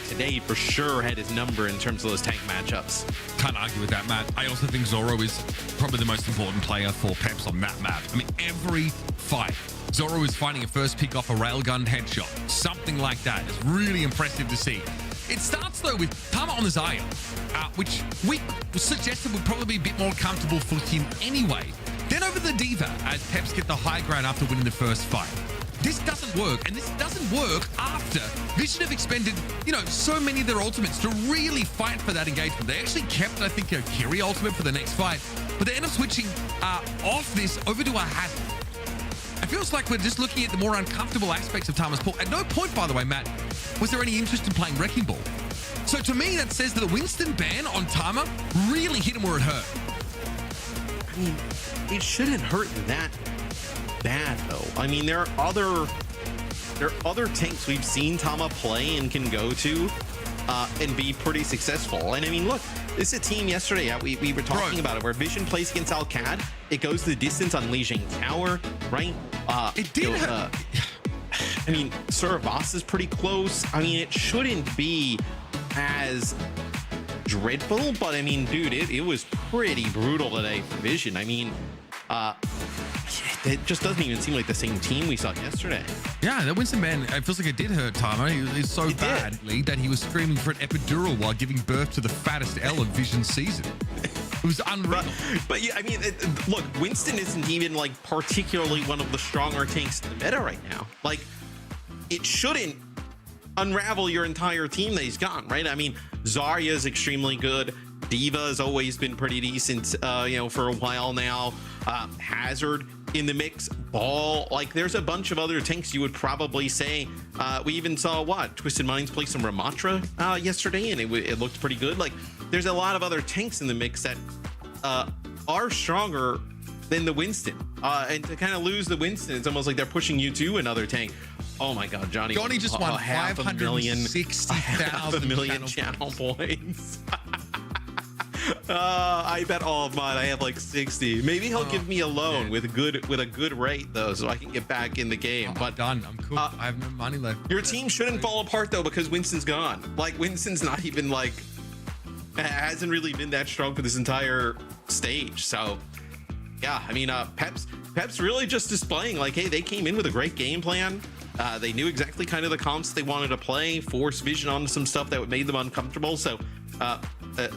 S5: today for sure had his number in terms of those tank matchups.
S4: Can't argue with that, Matt. I also think Zoro is probably the most important player for Peps on that map. I mean, every fight, Zoro is finding a first pick off a railgun headshot. Something like that is really impressive to see. It starts, though, with Tama on the Zarya, which we suggested would probably be a bit more comfortable for him anyway. Then over the Diva, as Peps get the high ground after winning the first fight. This doesn't work, and this doesn't work after Vision have expended, so many of their ultimates to really fight for that engagement. They actually kept, I think, a Kiri ultimate for the next fight, but they end up switching off this over to a Hazard. It feels like we're just looking at the more uncomfortable aspects of Tama's pull. At no point, by the way, Matt, was there any interest in playing Wrecking Ball. So to me, that says that the Winston ban on Tama really hit him where it hurt.
S5: I mean, it shouldn't hurt that bad, though. I mean, there are other tanks we've seen Tama play and can go to and be pretty successful. And I mean, look, this is a team yesterday, we were talking about it, where Vision plays against Alcad. It goes the distance on Lijiang Tower, right?
S4: It did hurt.
S5: I mean, Suravasa is pretty close. I mean, it shouldn't be as dreadful, but I mean, dude, it was pretty brutal today for Vision. I mean, it just doesn't even seem like the same team we saw yesterday.
S4: Yeah, that Winston ban, it feels like it did hurt Tama. He's so badly that he was screaming for an epidural while giving birth to the fattest L of Vision's season. It was unreal.
S5: But yeah, I mean, look, Winston isn't even like particularly one of the stronger tanks in the meta right now. Like, it shouldn't unravel your entire team that he's got, right? I mean, Zarya is extremely good. D.Va has always been pretty decent, you know, for a while now. Hazard in the mix. Ball, like there's a bunch of other tanks you would probably say. We even saw Twisted Minds play some Ramatra yesterday, and it looked pretty good. Like there's a lot of other tanks in the mix that are stronger than the Winston. And to kind of lose the Winston, it's almost like they're pushing you to another tank. Oh my God, Johnny
S4: just won
S5: 560,000 channel points. I bet all of mine. I have like 60. Maybe he'll give me a loan with a good rate though, so I can get back in the game. But
S4: done. I'm cool. I have no money left.
S5: Your team shouldn't fall apart though, because Winston's gone. Like Winston's not even like hasn't really been that strong for this entire stage. So yeah, I mean, Pep's really just displaying like, hey, they came in with a great game plan. They knew exactly kind of the comps they wanted to play, force vision on some stuff that made them uncomfortable. So a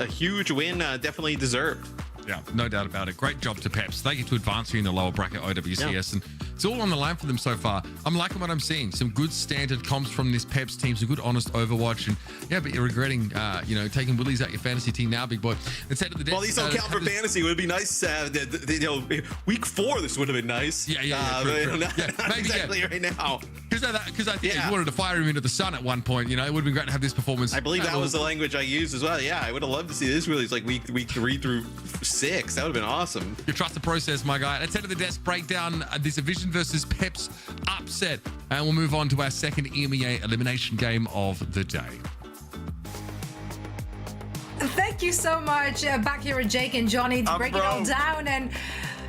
S5: huge win, definitely deserved.
S4: Yeah, no doubt about it. Great job to Peps. They get to advance here in the lower bracket OWCS, and it's all on the line for them so far. I'm liking what I'm seeing. Some good standard comps from this Peps team, some good honest Overwatch, and yeah, but you're regretting, you know, taking Willies out your fantasy team now, big boy. Let's head to the desk.
S5: Well, these don't count for fantasy. It would be nice, you know, week 4. This would have been nice.
S4: True.
S5: Not
S4: Maybe,
S5: exactly right now.
S4: Because I think you wanted to fire him into the sun at one point. You know, it would have been great to have this performance.
S5: I believe that was the language I used as well. Yeah, I would have loved to see this release like week 3 through 6. That would have been awesome.
S4: You trust the process, my guy. Let's head to the desk, break down this Vision versus Peps upset, and we'll move on to our second EMEA elimination game of the day.
S2: Thank you so much. Back here with Jake and Johnny to break it all down. And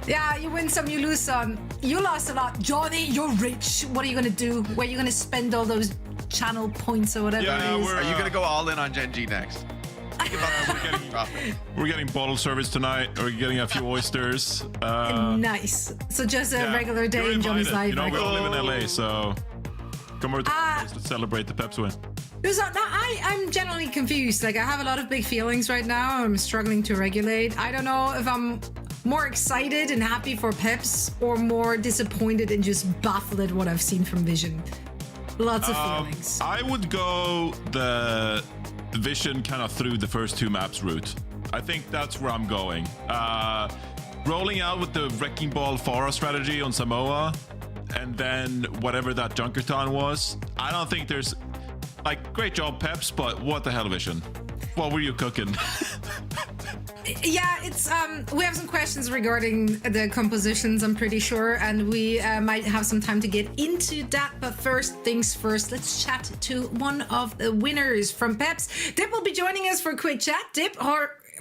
S2: yeah, you win some, you lose some. You lost a lot. Johnny, you're rich. What are you going to do? Where are you going to spend all those channel points or whatever it is?
S1: Are you going to go all in on Gen G next?
S3: We're getting bottle service tonight. We're getting a few oysters.
S2: Nice. So just a regular day in Johnny's life.
S3: You know, we all live in LA, so come over to the place to celebrate the Peps win.
S2: I'm generally confused. Like, I have a lot of big feelings right now. I'm struggling to regulate. I don't know if I'm more excited and happy for Peps or more disappointed and just baffled at what I've seen from Vision. Lots of feelings.
S3: I would go the Vision kind of through the first 2 maps route. I think that's where I'm going. Rolling out with the Wrecking Ball Pharah strategy on Samoa, and then whatever that Junkertown was. I don't think there's like, great job, Peps, but what the hell, Vision? What were you cooking?
S2: Yeah, it's we have some questions regarding the compositions, I'm pretty sure, and we might have some time to get into that. But first things first, let's chat to one of the winners from Peps. Dip will be joining us for a quick chat. Dip,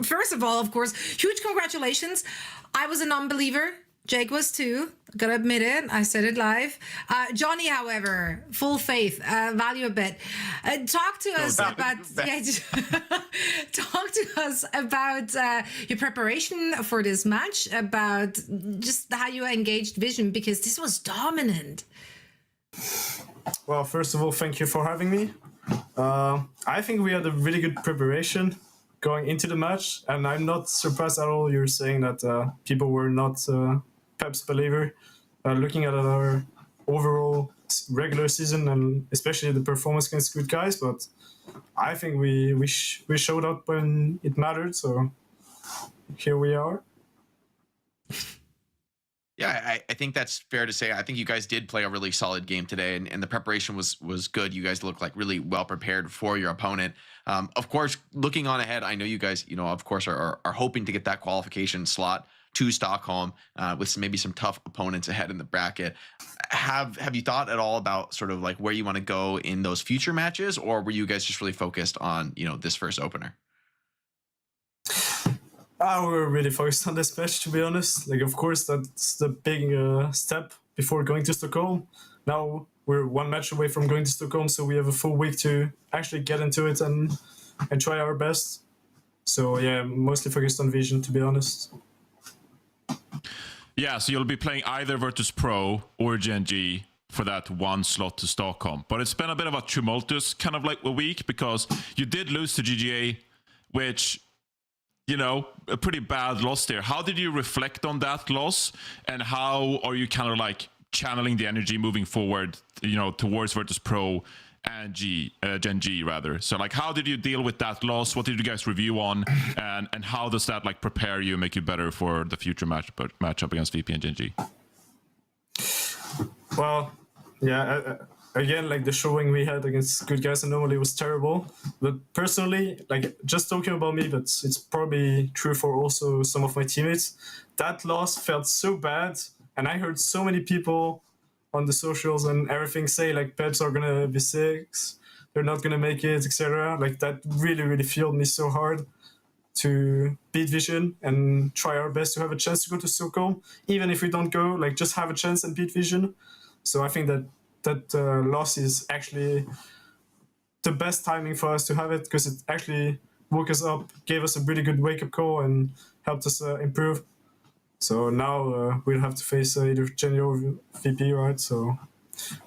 S2: first of all, of course, huge congratulations. I was a non-believer. Jake was too. Gotta admit it. I said it live. Johnny, however, full faith. Value a bet. Talk to us about. Talk to us about your preparation for this match. About just how you engaged Vision, because this was dominant.
S11: Well, first of all, thank you for having me. I think we had a really good preparation going into the match, and I'm not surprised at all you're saying that people were not Peps believer. Looking at our overall regular season and especially the performance against good guys, but I think we showed up when it mattered, so here we are.
S1: Yeah, I think that's fair to say. I think you guys did play a really solid game today, and the preparation was good. You guys looked like really well prepared for your opponent. Of course, looking on ahead, I know you guys, you know, of course, are hoping to get that qualification slot to Stockholm with maybe some tough opponents ahead in the bracket. Have you thought at all about sort of like where you want to go in those future matches, or were you guys just really focused on, you know, this first opener?
S11: We're really focused on this match, to be honest. Like, of course, that's the big step before going to Stockholm. Now we're 1 match away from going to Stockholm, so we have a full week to actually get into it and try our best. So yeah, mostly focused on Vision, to be honest.
S3: Yeah, so you'll be playing either Virtus Pro or Gen G for that 1 slot to Stockholm. But it's been a bit of a tumultuous kind of like a week, because you did lose to GGA, which, you know, a pretty bad loss there. How did you reflect on that loss, and how are you kind of like channeling the energy moving forward, you know, towards Virtus Pro and Gen G rather. So like, how did you deal with that loss? What did you guys review on, and how does that like prepare you, make you better for the future matchup against VP and Gen G?
S11: Well, yeah. Again, like the showing we had against good guys anomaly was terrible. But personally, like just talking about me, but it's probably true for also some of my teammates. That loss felt so bad, and I heard so many people on the socials and everything say like Peps are gonna be 6, they're not gonna make it, etc. Like that really fueled me so hard to beat Vision and try our best to have a chance to go to Soko. Even if we don't go, like just have a chance and beat Vision. So I think that loss is actually the best timing for us to have it, because it actually woke us up, gave us a really good wake-up call, and helped us improve. So now we'll have to face either Gen or VP, right? So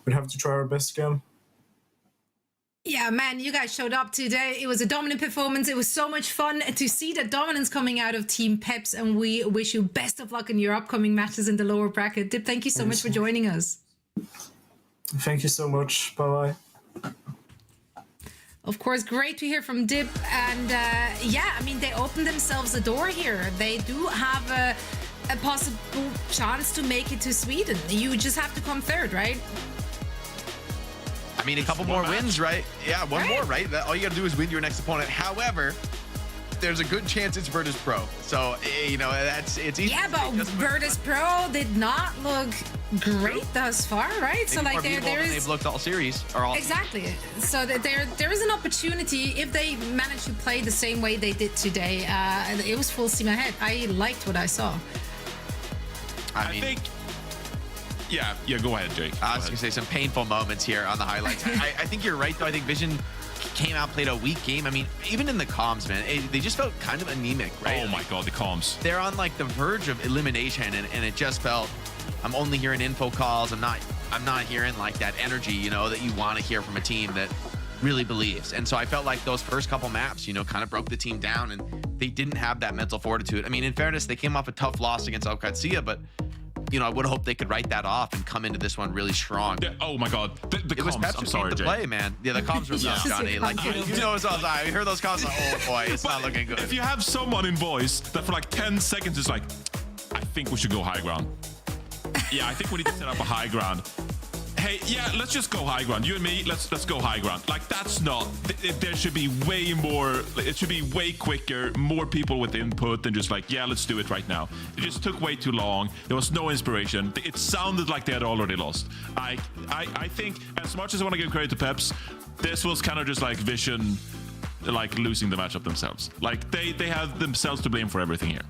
S11: we'll have to try our best again.
S2: Yeah, man, you guys showed up today. It was a dominant performance. It was so much fun to see the dominance coming out of Team Peps, and we wish you best of luck in your upcoming matches in the lower bracket. Dip, thank you so much for joining us.
S11: Thank you so much. Bye-bye.
S2: Of course, great to hear from Dip. And yeah, I mean, they opened themselves a door here. They do have a possible chance to make it to Sweden. You just have to come third, right?
S1: I mean, a couple more wins, right? Yeah, one more, right? All you got to do is win your next opponent. However, there's a good chance it's Virtus Pro. So, you know, it's easy.
S2: Yeah, but Virtus Pro did not look great thus far, right?
S1: Maybe
S2: so like
S1: they've looked all series or all.
S2: Exactly. So there is an opportunity if they manage to play the same way they did today. It was full steam ahead. I liked what I saw.
S3: I think. Yeah, go ahead, Jake.
S1: I was going to say some painful moments here on the highlights. I think you're right, though. I think Vision came out, played a weak game. I mean, even in the comms, man, they just felt kind of anemic, right?
S3: Oh my God, the comms.
S1: They're on like the verge of elimination, and it just felt, I'm only hearing info calls. I'm not hearing like that energy, you know, that you want to hear from a team that really believes. And so I felt like those first couple maps, you know, kind of broke the team down, and they didn't have that mental fortitude. I mean, in fairness, they came off a tough loss against OWCS, but you know, I would hope they could write that off and come into this one really strong.
S3: Yeah, oh my God, the comms. I'm sorry, Jake.
S1: Play, man. Yeah, the comms were rough, Johnny. Like you know as well as I heard those comms. Like, oh boy, it's not looking good.
S3: If you have someone in voice that for like 10 seconds is like, I think we should go high ground. Yeah, I think we need to set up a high ground. Hey, yeah, let's just go high ground. You and me, let's go high ground. Like that's not. There should be way more. It should be way quicker. More people with input than just like, yeah, let's do it right now. It just took way too long. There was no inspiration. It sounded like they had already lost. I think as much as I want to give credit to Peps, this was kind of just like Vision, like losing the matchup themselves. Like they have themselves to blame for everything here.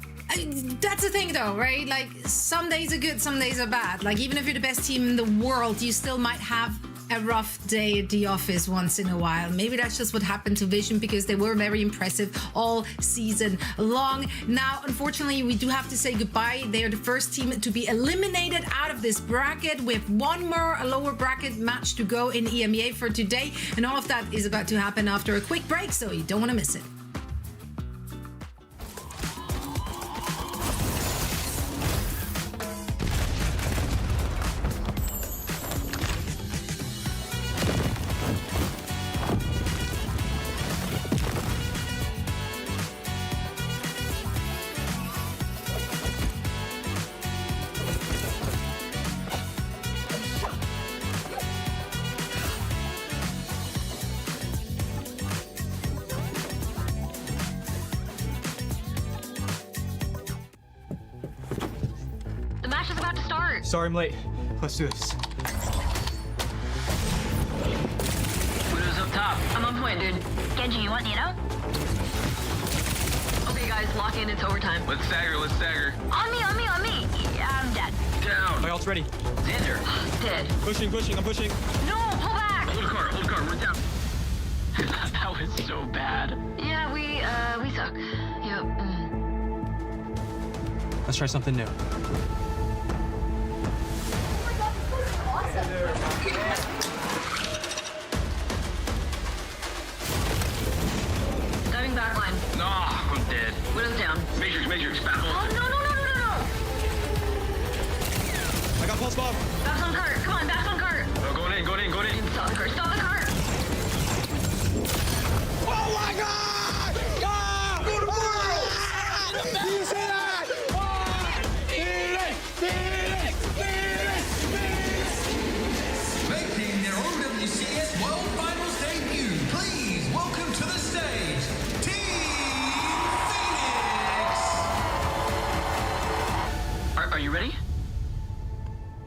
S2: That's the thing though, right? Like some days are good, some days are bad. Like even if you're the best team in the world, you still might have a rough day at the office once in a while. Maybe that's just what happened to Vision, because they were very impressive all season long. Now, unfortunately, we do have to say goodbye. They are the first team to be eliminated out of this bracket, with one more lower bracket match to go in EMEA for today. And all of that is about to happen after a quick break, so you don't want to miss it.
S12: Sorry I'm late. Let's do this.
S6: Widow's up top. I'm on point, dude. Genji, you want Nino? Okay, guys, lock in. It's overtime.
S7: Let's stagger.
S6: On me. Yeah, I'm dead.
S7: Down.
S12: My ult's ready.
S6: Xander. Dead.
S12: Pushing, I'm pushing.
S6: No, pull back.
S7: Hold car, we're down.
S6: That was so bad. Yeah, we suck. Yep.
S12: Let's try something new.
S6: Diving back line.
S7: No, I'm dead.
S6: Widow's down.
S7: Matrix, battle.
S6: Oh, no.
S12: I got pulse bomb.
S6: Back on cart. Come on, back on cart.
S7: Oh, going in.
S6: Stop the cart.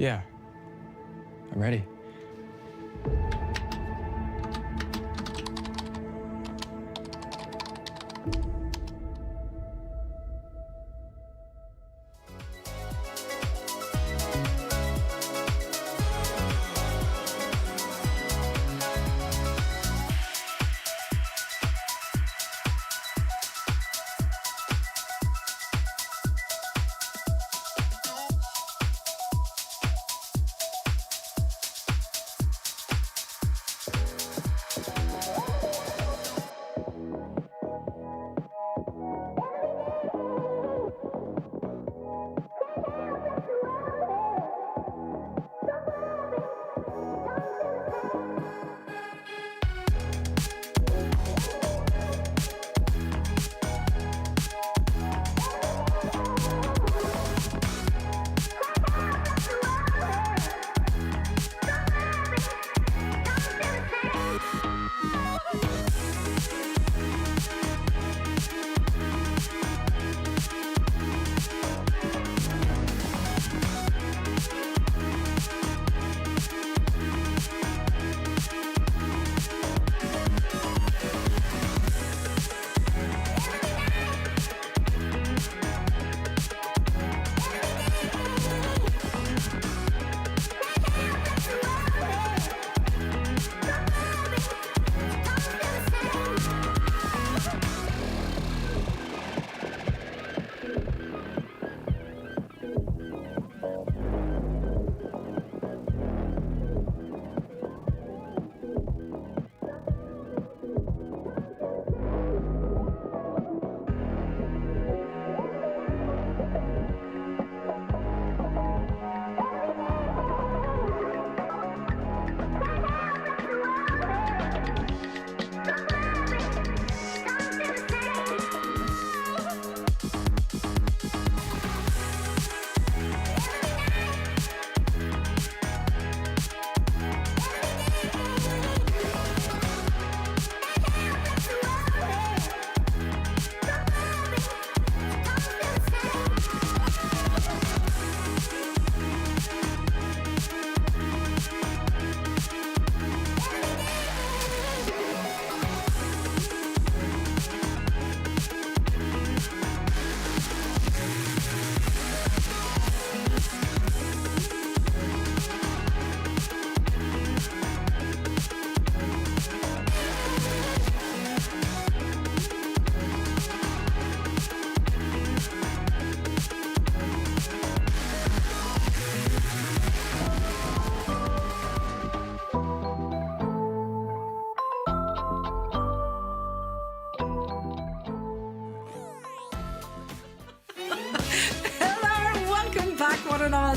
S12: Yeah. I'm ready.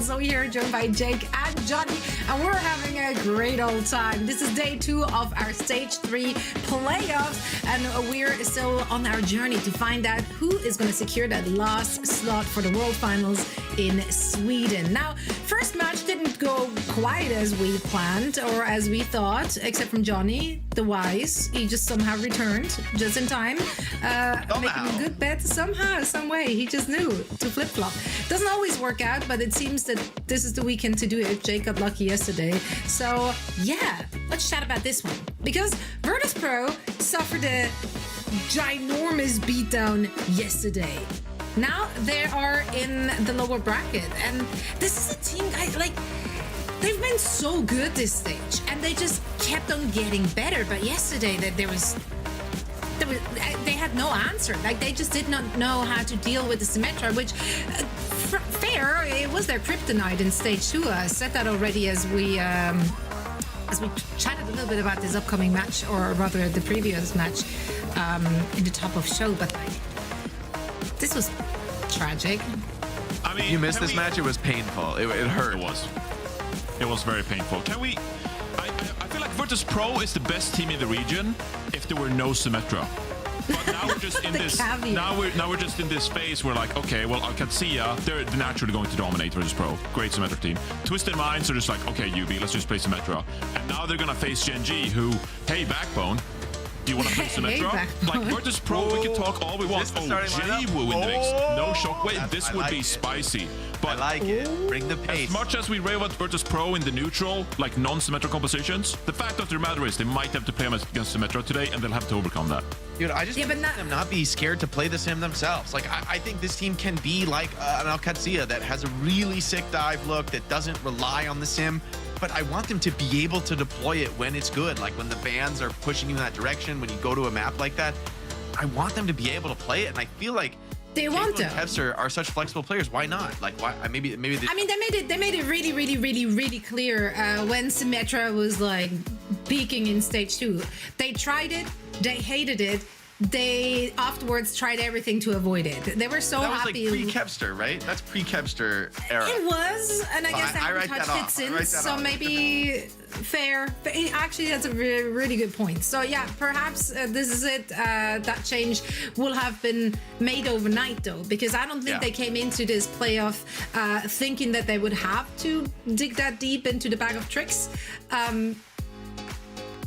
S2: So here, joined by Jake and Johnny, and we're having a great old time. This is day 2 of our stage 3 playoffs, and we're still on our journey to find out who is going to secure that last slot for the World Finals in Sweden. Now, first match didn't go quite as we planned or as we thought, except from Johnny, the wise. He just somehow returned just in time, making a good bet somehow, some way. He just knew to flip-flop. Doesn't always work out, but it seems that this is the weekend to do it. Jake got lucky yesterday. So yeah, let's chat about this one. Because Virtus.pro suffered a ginormous beatdown yesterday. Now they are in the lower bracket, and this is a team they've been so good this stage, and they just kept on getting better. But yesterday they had no answer. Like, they just did not know how to deal with the Symmetra, which fair, it was their kryptonite in stage 2. I said that already as we chatted a little bit about this upcoming match, or rather the previous match in the top of show. But this was tragic.
S1: I mean, you missed this match. It was painful. It hurt.
S3: It was very painful. I feel like Virtus.pro is the best team in the region if there were no Symmetra. But now we're just in this. Now we're just in this phase where, like, okay, well, Alcancia, they're naturally going to dominate Virtus.pro. Great Symmetra team. Twisted Minds are just like, okay, UB, let's just play Symmetra. And now they're gonna face Gen G, who, hey, Backbone, Do you want to play Symmetra? Like Virtus Pro, we can talk all we want. Oh, JWoo in the mix. No shockwave. This would be spicy. But
S1: I like it. Bring the pace.
S3: As much as we rave about Virtus Pro in the neutral, like non-Symmetra compositions, the fact of the matter is they might have to play against Symmetra today, and they'll have to overcome that.
S1: Dude, I just want them not be scared to play the sim themselves. Like, I think this team can be like an OWCS that has a really sick dive look that doesn't rely on the sim. But I want them to be able to deploy it when it's good, like when the bans are pushing you in that direction, when you go to a map like that. I want them to be able to play it, and I feel like
S2: they want to.
S1: Pepster are such flexible players. Why not? Like, why? Maybe.
S2: I mean, they made it really clear when Symmetra was like peaking in stage 2. They tried it. They hated it. They afterwards tried everything to avoid it. They were so happy.
S1: That was like pre-Kepster, right? That's pre-Kepster era.
S2: It was, and I guess I haven't touched it since. So maybe fair. Actually, that's a really good point. So yeah, perhaps this is it. That change will have been made overnight, though, because I don't think they came into this playoff thinking that they would have to dig that deep into the bag of tricks.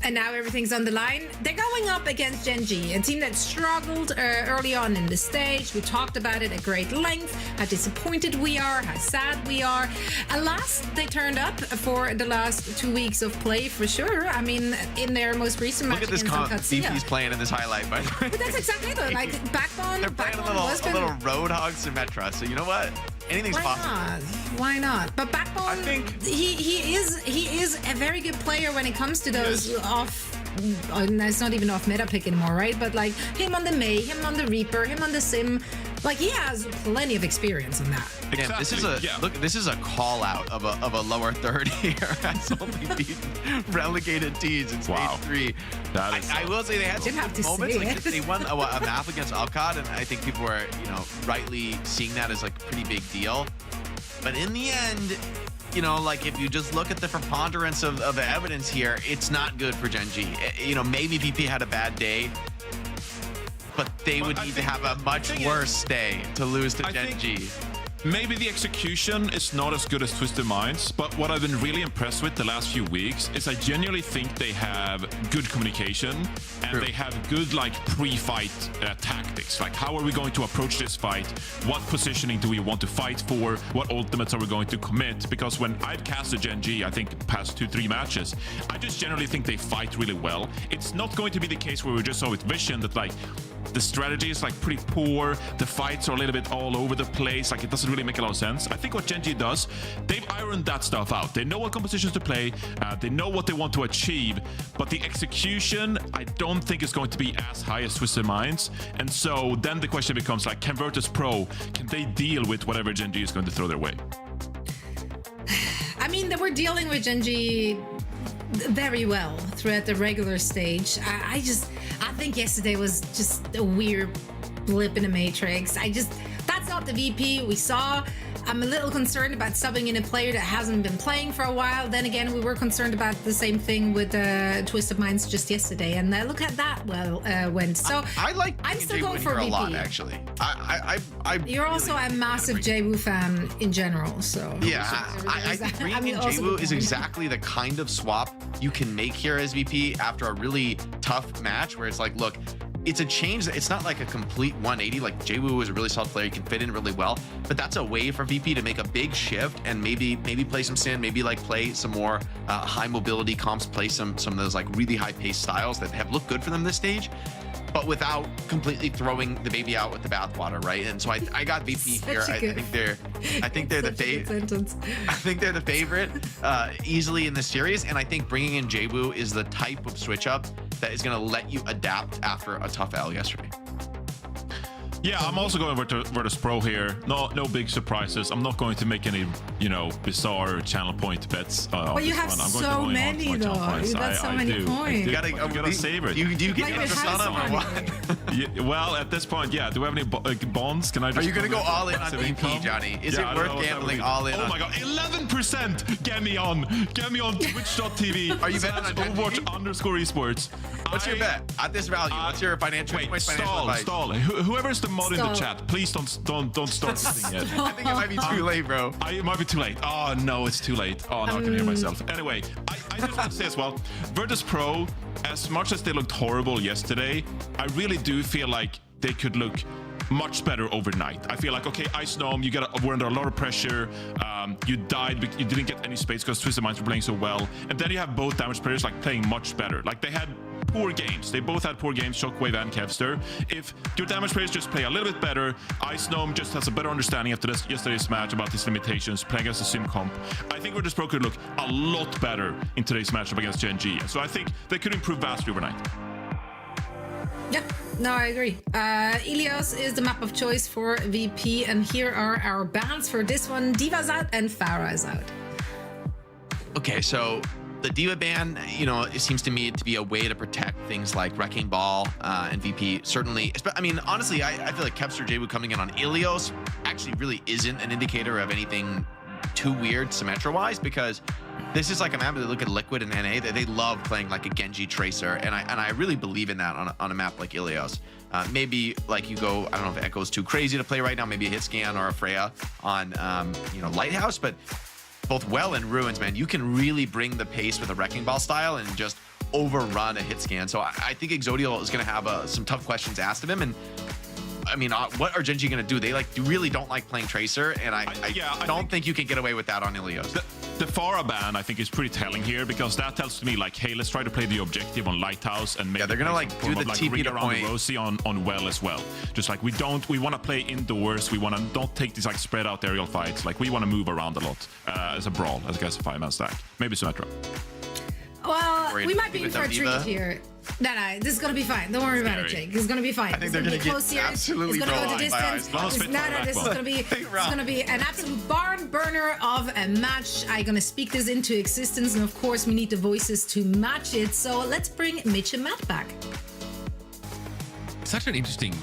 S2: And now everything's on the line. They're going up against Gen G, a team that struggled early on in the stage. We talked about it at great length, how disappointed we are, how sad we are. Alas, they turned up for the last 2 weeks of play for sure. I mean, in their most recent match against
S1: Look at this VP's playing in this highlight, by the way.
S2: But that's exactly though. Like Backbone.
S1: They're playing a little Roadhog Symmetra. So you know what? Anything's possible.
S2: Why not? But Backbone, I think he is a very good player when it comes to those off. It's not even off meta pick anymore, right? But like him on the Mei, him on the Reaper, him on the Sim, like he has plenty of experience in that.
S1: Exactly. This is look. This is a call out of a lower third here. Has only beaten relegated teams in stage 3. I will say they had some moments. Like they won a map against Alcott, and I think people were rightly seeing that as like a pretty big deal. But in the end, like if you just look at the preponderance of the evidence here, it's not good for Gen G. Maybe VP had a bad day, but they would need to have a much worse day to lose to Gen G.
S3: Maybe the execution is not as good as Twisted Minds, but what I've been really impressed with the last few weeks is I genuinely think they have good communication and they have good like pre-fight tactics. Like how are we going to approach this fight? What positioning do we want to fight for? What ultimates are we going to commit? Because when I've casted Gen G, I think past 2-3 matches, I just generally think they fight really well. It's not going to be the case where we just saw with Vision that like the strategy is like pretty poor, the fights are a little bit all over the place, like it doesn't really make a lot of sense. I think what Gen G does, they've ironed that stuff out. They know what compositions to play, they know what they want to achieve, but the execution I don't think is going to be as high as Twisted Minds. And so then the question becomes like, can Virtus Pro, can they deal with whatever Gen G is going to throw their way?
S2: I mean, they were dealing with Gen G very well throughout the regular stage. I think yesterday was just a weird blip in the matrix. That's not the VP we saw. I'm a little concerned about subbing in a player that hasn't been playing for a while. Then again, we were concerned about the same thing with Twisted Minds just yesterday, and look at that went. So I'm still going for VP.
S1: A lot, actually.
S2: You're also a massive JWoo fan in general, so
S1: yeah. I think bringing in JWoo is exactly the kind of swap you can make here as VP after a really tough match, where it's like, look, it's a change. It's not like a complete 180. Like JWoo is a really solid player, you can fit in really well, but that's a way for VP to make a big shift and maybe play some Sin, maybe like play some more high mobility comps, play some of those like really high pace styles that have looked good for them this stage, but without completely throwing the baby out with the bathwater, right? And so I got VP here. I think they're the favorite. I think they're the favorite easily in the series, and I think bringing in JWoo is the type of switch up that is going to let you adapt after a tough L yesterday.
S3: Yeah, I'm also going Virtus Pro here. No big surprises. I'm not going to make any, bizarre channel point bets.
S2: But you have so many, though. You got so many points.
S3: You gotta save it.
S1: Do you get the son of or what?
S3: Yeah, well, at this point, yeah. Do we have any bonds? Can I just?
S1: Are you gonna go all in on VP, Johnny? Is it worth gambling all in?
S3: Oh my god, 11%! Get me on Twitch.tv.
S1: Are you betting on
S3: Overwatch _esports?
S1: What's your bet at this value? What's your financial?
S3: Wait, stall. Whoever's the mod in the chat. Please don't start this thing yet.
S1: I think it might be too late, bro.
S3: It might be too late. Oh no, it's too late. Oh no, I can hear myself. Anyway, I just want to say as well, Virtus Pro, as much as they looked horrible yesterday, I really do feel like they could look much better overnight. I feel like, okay, Ice Gnome, were under a lot of pressure. You died, but you didn't get any space because Twisted Minds were playing so well. And then you have both damage players like playing much better. Like they had poor games. They both had poor games, Shockwave and Kevster. If your damage players just play a little bit better, Ice Gnome just has a better understanding after yesterday's match about his limitations, playing against a sim comp. I think Virtus Pro could look a lot better in today's matchup against Gen G. So I think they could improve vastly overnight.
S2: Yeah, no, I agree. Ilios is the map of choice for VP, and here are our bans for this one. Diva's out and Farah is out.
S1: Okay, so the Diva ban, you know, it seems to me to be a way to protect things like Wrecking Ball and VP. Certainly, I mean, honestly, I feel like Kevster Jaywood coming in on Ilios actually really isn't an indicator of anything too weird Symmetra-wise, because this is like a map that look at Liquid and NA, they love playing like a Genji Tracer, and I really believe in that on a map like Ilios. Maybe like you go, I don't know if Echo's too crazy to play right now, maybe a hit scan or a Freya on you know, Lighthouse, but both Well and Ruins, man, you can really bring the pace with a Wrecking Ball style and just overrun a hit scan. So I think Exodial is going to have some tough questions asked of him, and I mean, what are Genji going to do? They really don't like playing Tracer, and I don't think you can get away with that on Ilios.
S3: The Farah ban, I think, is pretty telling here, because that tells to me, like, hey, let's try to play the objective on Lighthouse, and maybe
S1: they're gonna like do the TP to
S3: around
S1: point.
S3: the Rosie on Well as well. Just like we want to play indoors. We want to don't take these like spread out aerial fights. Like we want to move around a lot as a brawl, as a 5-man stack. Maybe Symmetra.
S2: Well, we might be in for a treat here. No, this is gonna be fine. Don't worry about it, Jake. It's gonna be fine.
S1: I think they're gonna get absolutely
S2: It's gonna go the distance. This is gonna be an absolute barn burner of a match. I'm gonna speak this into existence, and of course, we need the voices to match it. So let's bring Mitch and Matt back.
S4: Such an interesting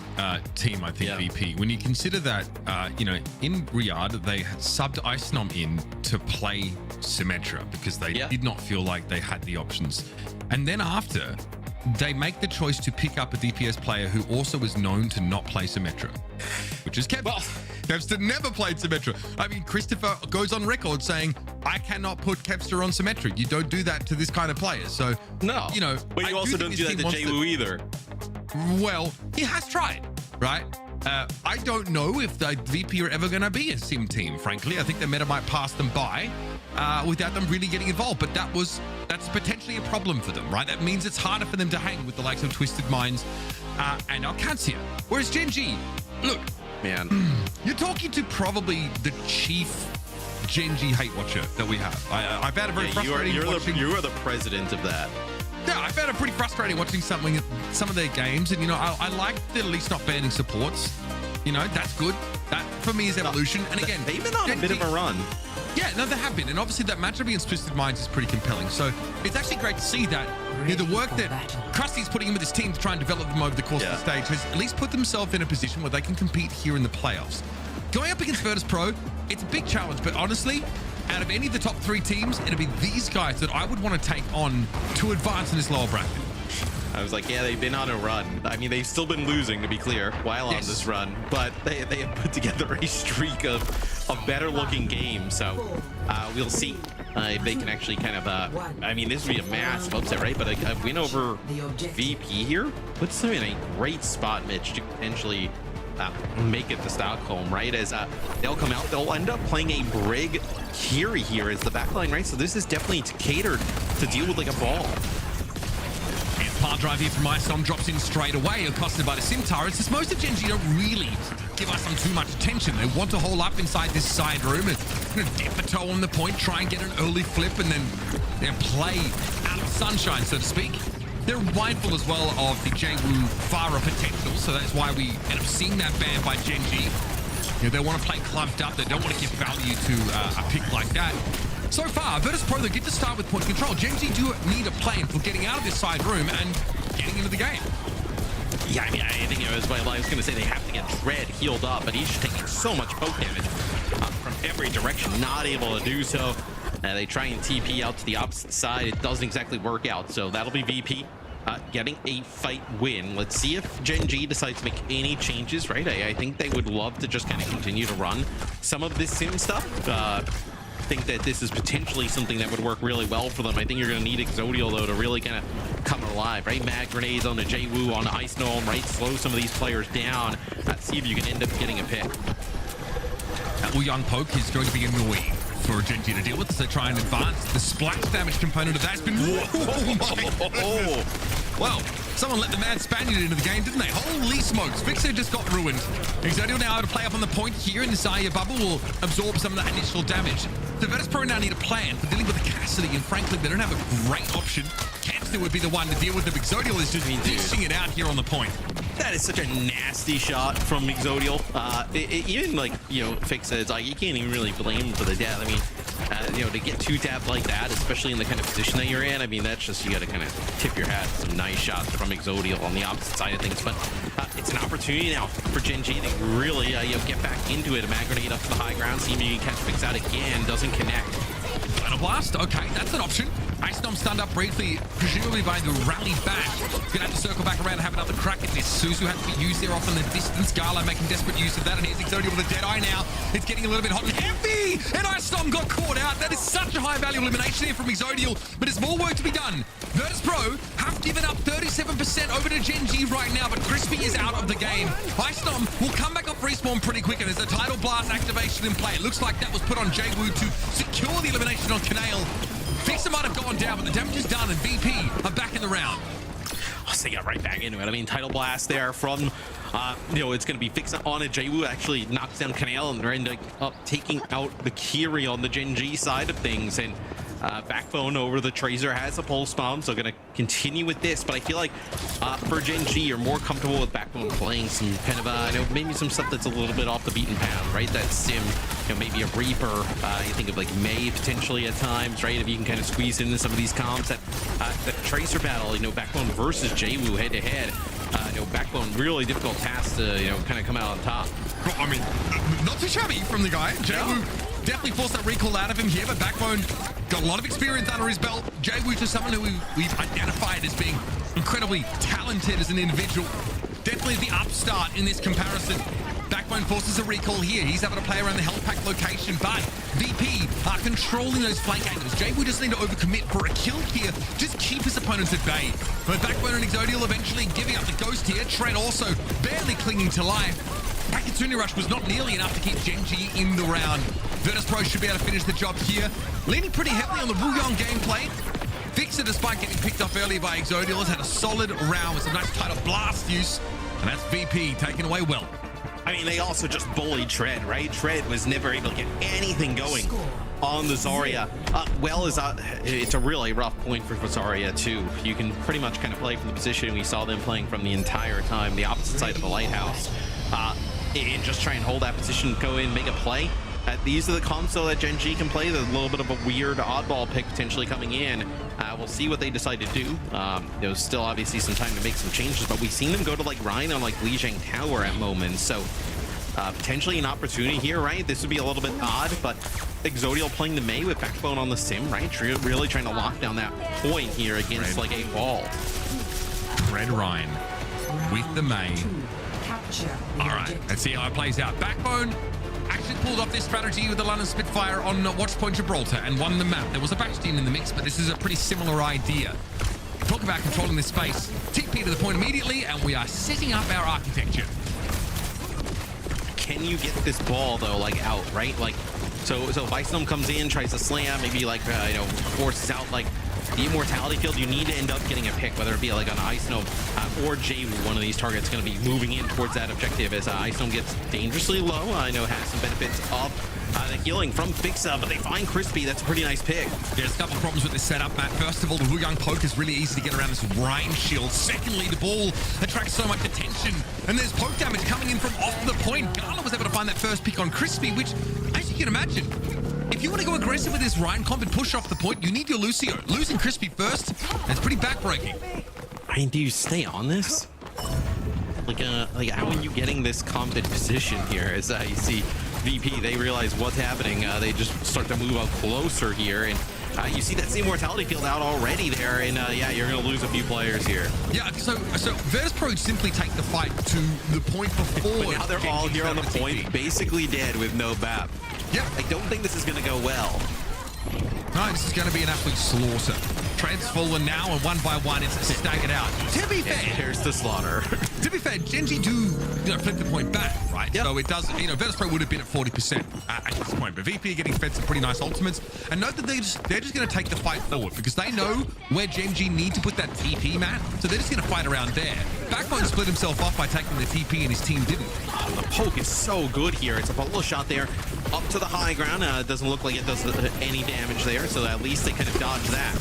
S4: team, I think, VP. When you consider that, you know, in Riyadh, they had subbed Ice Gnome in to play Symmetra because they did not feel like they had the options. And then after, they make the choice to pick up a DPS player who also is known to not play Symmetra, which is Kevster. Kevster never played Symmetra. I mean, Christopher goes on record saying, I cannot put Kevster on Symmetra. You don't do that to this kind of player. So,
S5: no,
S4: you know,
S5: but you also don't do that to Jaywu either.
S4: Well, he has tried, right? I don't know if the VP are ever going to be a sim team, frankly. I think the meta might pass them by without them really getting involved. But that's potentially a problem for them, right? That means it's harder for them to hang with the likes of Twisted Minds and Alcancia. Whereas Gen G, look,
S1: man,
S4: you're talking to probably the chief Gen G hate watcher that we have. I've had a very frustrating
S5: you are the president of that.
S4: Yeah, I found it pretty frustrating watching some of their games, and you know, I like that at least not banning supports. You know, that's good. That for me is evolution. And again,
S5: they've been on a bit of a run.
S4: Yeah, no, they have been, and obviously that matchup against Twisted Minds is pretty compelling. So it's actually great to see that the work that Krusty's putting in with his team to try and develop them over the course of the stage has at least put themselves in a position where they can compete here in the playoffs. Going up against Virtus Pro, it's a big challenge, but honestly, out of any of the top 3 teams, it'd be these guys that I would want to take on to advance in this lower bracket.
S5: I was like, yeah, they've been on a run. I mean, they've still been losing, to be clear, while on this run, but they have put together a streak of better-looking games. So we'll see if they can actually kind of, I mean, this would be a massive upset, right? But a win over VP here puts them in a great spot, Mitch, to potentially make it to Stockholm, right? As they'll come out, they'll end up playing a Brig Kiri here as the backline, right? So this is definitely catered to deal with like a ball.
S4: And Par drive here from Isom drops in straight away, accosted by the Simtar. It's just most of Gen G don't really give us too much attention. They want to hole up inside this side room and dip a toe on the point, try and get an early flip, and then play out of sunshine, so to speak. They're mindful as well of the Jaywu Farah potential, so that's why we end up seeing that ban by Gen G. You know, they want to play clumped up. They don't want to give value to a pick like that. So far, Virtus Pro, they get to start with point control. Gen G do need a plan for getting out of this side room and getting into the game.
S5: Yeah, I mean, I think it was, well, I was going to say they have to get Dread healed up, but he's just taking so much poke damage from every direction, not able to do so. They try and TP out to the opposite side. It doesn't exactly work out, so that'll be VP getting a fight win. Let's see if Gen G decides to make any changes, right? I think they would love to just kind of continue to run some of this sim stuff. Think that this is potentially something that would work really well for them. I think you're going to need Exodial though to really kind of come alive, right? Mag grenades on the JWoo, on Ice Gnome, right? Slow some of these players down. See if you can end up getting a pick.
S4: That Young poke is going to be annoying for Gen G to deal with, so try and advance. The splash damage component of that has been... Oh, well, someone let the mad Spaniard into the game, didn't they? Holy smokes, Fixer just got ruined. Exodial now able to play up on the point here, and the Zarya bubble will absorb some of that initial damage. The Virtus Pro now need a plan for dealing with the Cassidy, and frankly, they don't have a great option. Kempster would be the one to deal with them. Exodial is just dishing it out here on the point.
S5: That is such a nasty shot from Exodial. Even like, you know, Fix it's like you can't even really blame him for the death. I mean, you know, to get 2-tapped like that, especially in the kind of position that you're in, I mean, that's just, you got to kind of tip your hat. Some nice shots from Exodial on the opposite side of things, but it's an opportunity now for Gen G to really, you know, get back into it. A mag grenade up to the high ground, see if you can catch Fix out again, doesn't connect.
S4: Final blast, okay, that's an option. Ice Gnome stunned up briefly, presumably by the rally back. Gonna have to circle back around and have another crack at this. Suzu had to be used there off in the distance. Gala making desperate use of that, and here's Exodial with a dead eye now. It's getting a little bit hot and heavy, and Ice Gnome got caught out. That is such a high value elimination here from Exodial, but there's more work to be done. Virtus Pro have given up 37% over to Gen G right now, but Crispy is out of the game. Ice Gnome will come back off respawn pretty quick, and there's a Tidal Blast activation in play. It looks like that was put on JWoo to secure the elimination on Canale. Fixer might have gone down, but the damage is done, and VP are back in the round.
S5: Oh, so they got right back into it. I mean, Tidal Blast there from, you know, it's going to be Fixer on a JWoo, actually knocks down Canale, and they're ending up taking out the Kiri on the Gen G side of things, and Backbone over the Tracer has a pulse bomb, so going to continue with this, but I feel like for Gen G, you're more comfortable with Backbone playing some kind of, you know, maybe some stuff that's a little bit off the beaten path, right? That sim, you know, maybe a Reaper, you think of like May potentially at times, right? If you can kind of squeeze into some of these comps, that Tracer battle, you know, Backbone versus JWoo head to head, you know, Backbone really difficult task to, you know, kind of come out on top.
S4: I mean, not too shabby from the guy. JWoo definitely forced that recall out of him here, but Backbone got a lot of experience under his belt. JWoo is someone who we've identified as being incredibly talented as an individual. Definitely the upstart in this comparison. Backbone forces a recall here. He's able to play around the health pack location, but VP are controlling those flank angles. JWoo just need to overcommit for a kill here. Just keep his opponents at bay. But Backbone and Exodial eventually giving up the ghost here. Trent also barely clinging to life. Kitsune Rush was not nearly enough to keep Gen G in the round. Virtus Pro should be able to finish the job here. Leaning pretty heavily on the Wuyong gameplay. Fixer, despite getting picked off earlier by Exodial, has had a solid round with some nice Tidal Blast use. And that's VP taken away well.
S5: I mean, they also just bullied Tread, right? Tread was never able to get anything going on the Zarya. Well, it's a really rough point for Zarya, too. You can pretty much kind of play from the position we saw them playing from the entire time, the opposite side of the lighthouse. And just try and hold that position, go in, make a play. These are the comps though that Gen G can play. There's a little bit of a weird oddball pick potentially coming in. We'll see what they decide to do. There's still obviously some time to make some changes, but we've seen them go to like Ryan on like Lijiang Tower at moments. So potentially an opportunity here, right? This would be a little bit odd, but Exodial playing the Mei with Backbone on the sim, right? Really trying to lock down that point here against like a wall.
S4: Red Ryan with the Mei. All right, let's see how it plays out. Backbone actually pulled off this strategy with the London Spitfire on Watchpoint Gibraltar and won the map. There was a Bastion in the mix, but this is a pretty similar idea. Talk about controlling this space. TP to the point immediately, and we are setting up our architecture.
S5: Can you get this ball though, like out, right? Like, so Ice Gnome comes in, tries to slam, maybe like, you know, forces out like the immortality field. You need to end up getting a pick, whether it be like on Ice Gnome or JWoo. One of these targets going to be moving in towards that objective as Ice Gnome gets dangerously low. I know has some benefits of the healing from Fixa, but they find Crispy. That's a pretty nice pick.
S4: There's a couple of problems with this setup, Matt. First of all, the Wuyong poke is really easy to get around this Rhine shield. Secondly, the ball attracts so much attention, and there's poke damage coming in from off the point. Gala was able to find that first pick on Crispy, which, as you can imagine, if you want to go aggressive with this Ryan comp and push off the point, you need your Lucio. Losing Crispy first, that's pretty backbreaking.
S5: I mean, do you stay on this? Like how are you getting this comp in position here? As you see VP, they realize what's happening. They just start to move out closer here, and You see that same mortality field out already there, and yeah, you're going to lose a few players here.
S4: Yeah, so Virtus.pro simply take the fight to the point before.
S5: But now they're all here on the point, basically dead with no BAP.
S4: Yeah.
S5: I don't think this is going to go well.
S4: No, this is going to be an absolute slaughter. Trent's fallen now, and one by one, it's staggered out. To be fair,
S5: here's the slaughter.
S4: To be fair, Genji do flip the point back, right? Yep. So it does, Virtus.pro would have been at 40% at this point, but VP are getting fed some pretty nice ultimates. And note that they're just going to take the fight forward because they know where Genji need to put that TP, Matt. So they're just going to fight around there. Backbone split himself off by taking the TP, and his team didn't.
S5: Oh, the poke is so good here. It's a bolo shot there up to the high ground. Doesn't look like it does any damage there, so at least they kind of dodge that.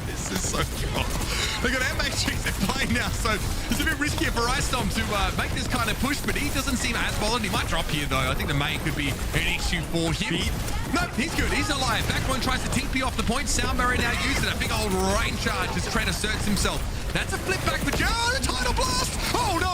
S4: This is so cool. They got M-Matrix at play now, so it's a bit riskier for Icestorm to make this kind of push, but he doesn't seem as bothered. He might drop here, though. I think the main could be an issue for him. No, he's good. He's alive. Backbone tries to TP off the point. Sound Barrier now using a big old rain charge as Trent asserts himself. That's a flip back for Joe. The tidal blast. Oh, no.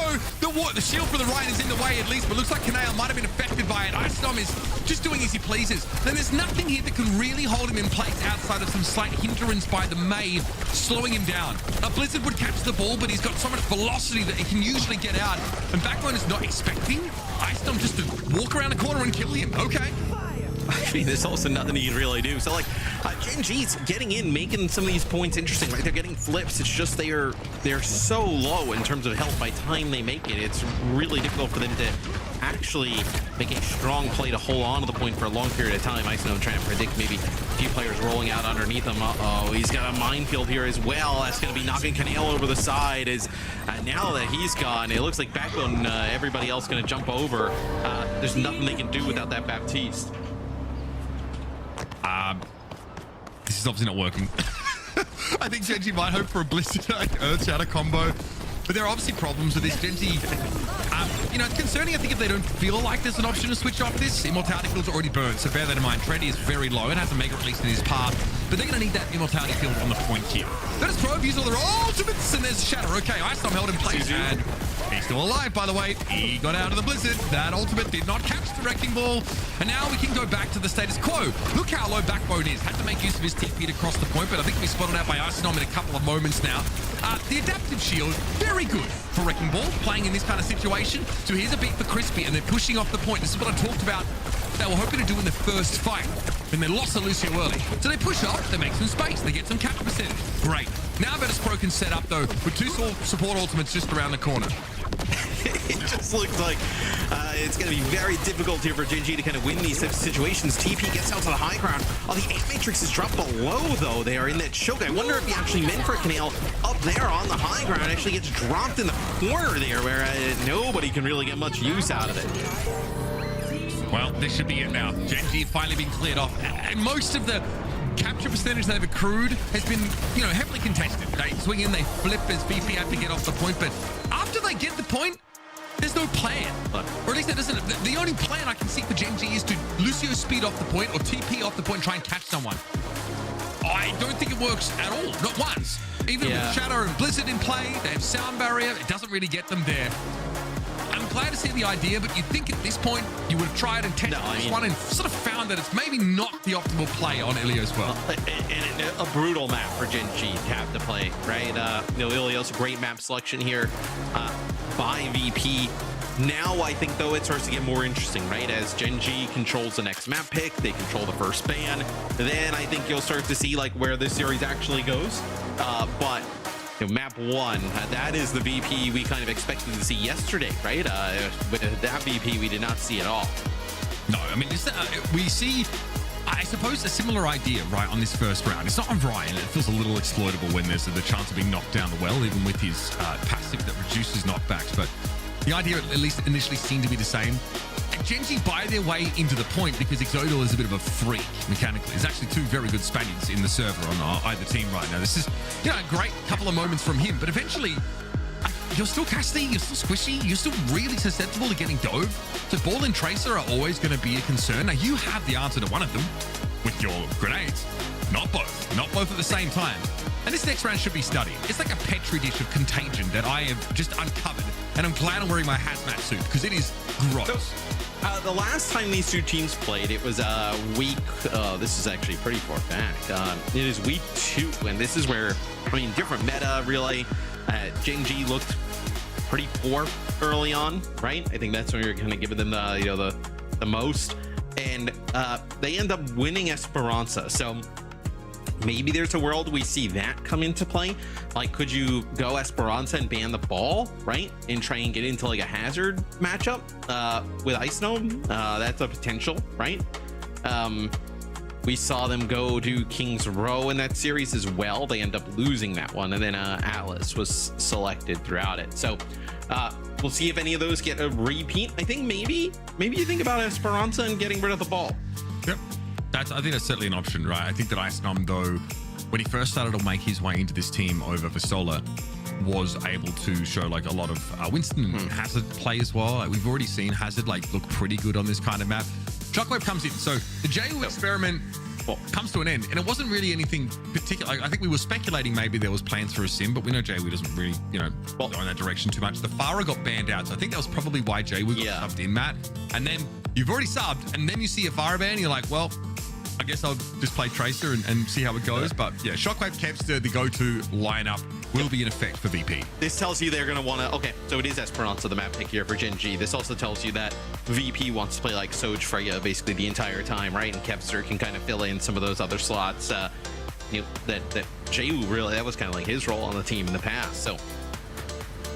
S4: The shield for the Ryan is in the way, at least, but looks like Kanale might have been affected by it. Icestorm is just doing as he pleases. Then there's nothing here that can really hold him in place outside of some slight hindrance by the Mei, slowing him down. A Blizzard would catch the ball, but he's got so much velocity that he can usually get out. And Backbone is not expecting Icestorm just to walk around the corner and kill him. Okay.
S5: I mean, there's also nothing he can really do. So, like, Genji's getting in, making some of these points interesting, right? They're getting flips. It's just they're so low in terms of health by the time they make it. It's really difficult for them to actually make a strong play to hold on to the point for a long period of time. I know trying to predict maybe a few players rolling out underneath him. Uh-oh, he's got a minefield here as well. That's going to be knocking Kanale over the side. As now that he's gone, it looks like Backbone, everybody else going to jump over. There's nothing they can do without that Baptiste.
S4: This is obviously not working. I think Genji might hope for a Blizzard Earth Shatter combo, but there are obviously problems with this. Genji, it's concerning, I think, if they don't feel like there's an option to switch off this. Immortality field's already burned, so bear that in mind. Trendy is very low and has a Mega release in his path, but they're going to need that Immortality field on the point here. Virtus Pro use all their ultimates, and there's Shatter. Okay, Icestorm held in place, and he's still alive, by the way. He got out of the Blizzard. That ultimate did not catch the Wrecking Ball, and now we can go back to the status quo. Look how low Backbone is. Had to make use of his TP to cross the point, but I think we spotted out by Icestorm in a couple of moments now. The adaptive shield, very good for Wrecking Ball, playing in this kind of situation. So here's a beat for Crispy, and they're pushing off the point. This is what I talked about they were hoping to do in the first fight, and they lost to Lucio early. So they push off, they make some space, they get some capture percentage. Great. Now Virtus Pro can set up, though, with two support ultimates just around the corner.
S5: It just looks like it's going to be very difficult here for Genji to kind of win these situations. TP gets out to the high ground. Oh, the 8 Matrix is dropped below, though. They are in that choke. I wonder if he actually meant for Kanale up there on the high ground. Actually gets dropped in the corner there, where nobody can really get much use out of it.
S4: Well, this should be it now. Genji finally been cleared off. And most of the capture percentage they've accrued has been, heavily contested. They swing in, they flip as VP have to get off the point, but after they get the point, there's no plan. Or at least there isn't. The only plan I can see for Genji is to Lucio speed off the point or TP off the point and try and catch someone. I don't think it works at all. Not once. Even with Shadow and Blizzard in play, they have Sound Barrier. It doesn't really get them there. I'm glad to see the idea, but you'd think at this point you would have tried and tested this one and sort of found that it's maybe not the optimal play on Ilio as well.
S5: And a brutal map for Genji to have to play, right? Ilio's a great map selection here by VP. Now I think, though, it starts to get more interesting, right? As Genji controls the next map pick, they control the first ban. Then I think you'll start to see where this series actually goes. But map 1, that is the VP we kind of expected to see yesterday, right? With that VP, we did not see at all.
S4: No, I mean, we see, I suppose, a similar idea, right, on this first round. It's not on Ryan. It feels a little exploitable when there's the chance of being knocked down the well, even with his passive that reduces knockbacks. But the idea, at least initially, seemed to be the same. And Genji buy their way into the point because Exodal is a bit of a freak mechanically. There's actually two very good Spaniards in the server on either team right now. This is, a great couple of moments from him, but eventually you're still casty, you're still squishy, you're still really susceptible to getting dove. So ball and tracer are always going to be a concern. Now you have the answer to one of them with your grenades. Not both at the same time. And this next round should be studied. It's like a petri dish of contagion that I have just uncovered, and I'm glad I'm wearing my hazmat suit because it is gross.
S5: The last time these two teams played, it was week. This is actually pretty far back. It is week 2, and this is where, I mean, different meta really. Gen.G looked pretty poor early on, right? I think that's when you're kind of giving them the the most, and they end up winning Esperanza. So maybe there's a world we see that come into play. Like, could you go Esperanza and ban the ball, right? And try and get into like a hazard matchup with Ice Gnome? That's a potential, right? We saw them go to King's Row in that series as well. They end up losing that one, and then Atlas was selected throughout it. So we'll see if any of those get a repeat. I think maybe you think about Esperanza and getting rid of the ball.
S4: Yep. I think that's certainly an option, right? I think that Ice Gnome, though, when he first started to make his way into this team over Vasola, was able to show like a lot of Winston and Hazard play as well. Like, we've already seen Hazard like look pretty good on this kind of map. Shockwave comes in, so the JU experiment comes to an end, and it wasn't really anything particular. I think we were speculating maybe there was plans for a sim, but we know JU doesn't really, go in that direction too much. The Farah got banned out, so I think that was probably why JU got subbed in, Matt. And then you've already subbed, and then you see a Farah ban, and you're like, well, I guess I'll just play Tracer and see how it goes. But yeah, Shockwave Kevster, the go-to lineup, will be in effect for VP.
S5: This tells you they're going to want to... Okay, so it is Esperanza, the map pick here for Gen.G. This also tells you that VP wants to play like Soj Freya basically the entire time, right? And Kevster can kind of fill in some of those other slots. That JU really, that was kind of like his role on the team in the past. So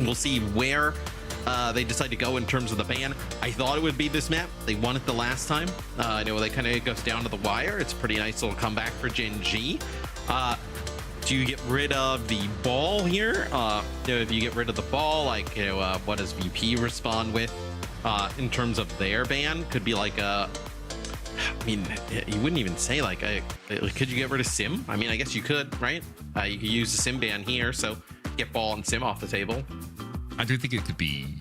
S5: we'll see where they decide to go in terms of the ban. I thought it would be this map. They won it the last time. I know they kind of goes down to the wire. It's a pretty nice little comeback for Gen.G. Do you get rid of the ball here? If you get rid of the ball, like, what does VP respond with in terms of their ban? Could be like I mean, you wouldn't even say like, could you get rid of Sim? I mean, I guess you could, right? You could use the Sim ban here, so get ball and Sim off the table.
S4: I do think it could be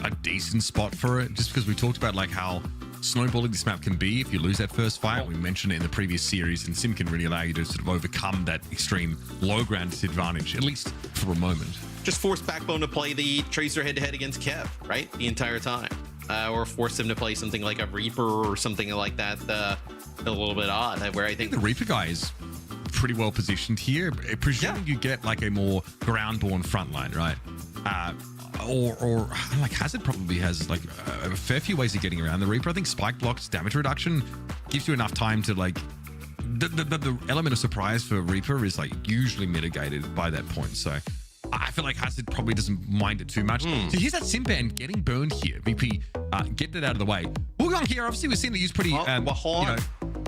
S4: a decent spot for it, just because we talked about like how snowballing this map can be if you lose that first fight. We mentioned it in the previous series, and Sim can really allow you to sort of overcome that extreme low ground disadvantage, at least for a moment.
S5: Just force Backbone to play the Tracer head-to-head against Kev, right? The entire time. Or force him to play something like a Reaper or something like that, a little bit odd, where I think
S4: the Reaper guy is pretty well positioned here, presuming you get like a more ground-born frontline, right? Or like Hazard probably has like a fair few ways of getting around the Reaper. I think spike blocks, damage reduction gives you enough time to like the element of surprise for Reaper is like usually mitigated by that point. So I feel like Hazard probably doesn't mind it too much. So here's that Sim ban getting burned here. VP getting it out of the way. Wugong here, obviously we've seen they use pretty
S5: hold on.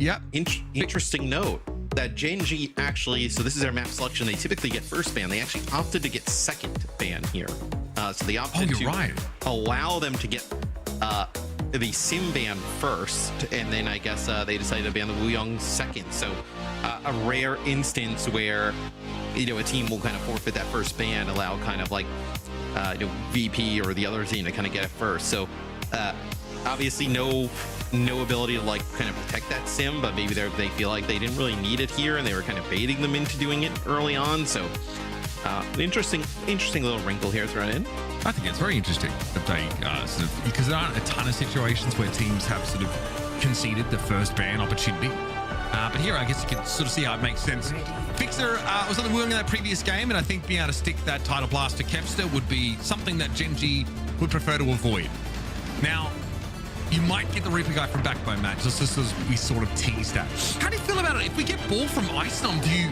S4: Yeah.
S5: Interesting note that Gen.G actually, so this is their map selection, they typically get first ban. They actually opted to get second ban here. So they opted to allow them to get the Sim ban first, and then I guess they decided to ban the Wuyong second. So a rare instance where a team will kind of forfeit that first ban, allow kind of like VP or the other team to kind of get it first. So obviously no ability to like kind of protect that Sim, but maybe they feel like they didn't really need it here, and they were kind of baiting them into doing it early on. So an interesting little wrinkle here thrown in.
S4: I think it's very interesting that they sort of, because there aren't a ton of situations where teams have sort of conceded the first ban opportunity. But here, I guess you can sort of see how it makes sense. Fixer was on the wheel in that previous game, and I think being able to stick that title blast to Kevster would be something that Gen.G would prefer to avoid. Now, you might get the Reaper guy from Backbone match, just as we sort of teased at. How do you feel about it? If we get ball from Ice Gnome, do you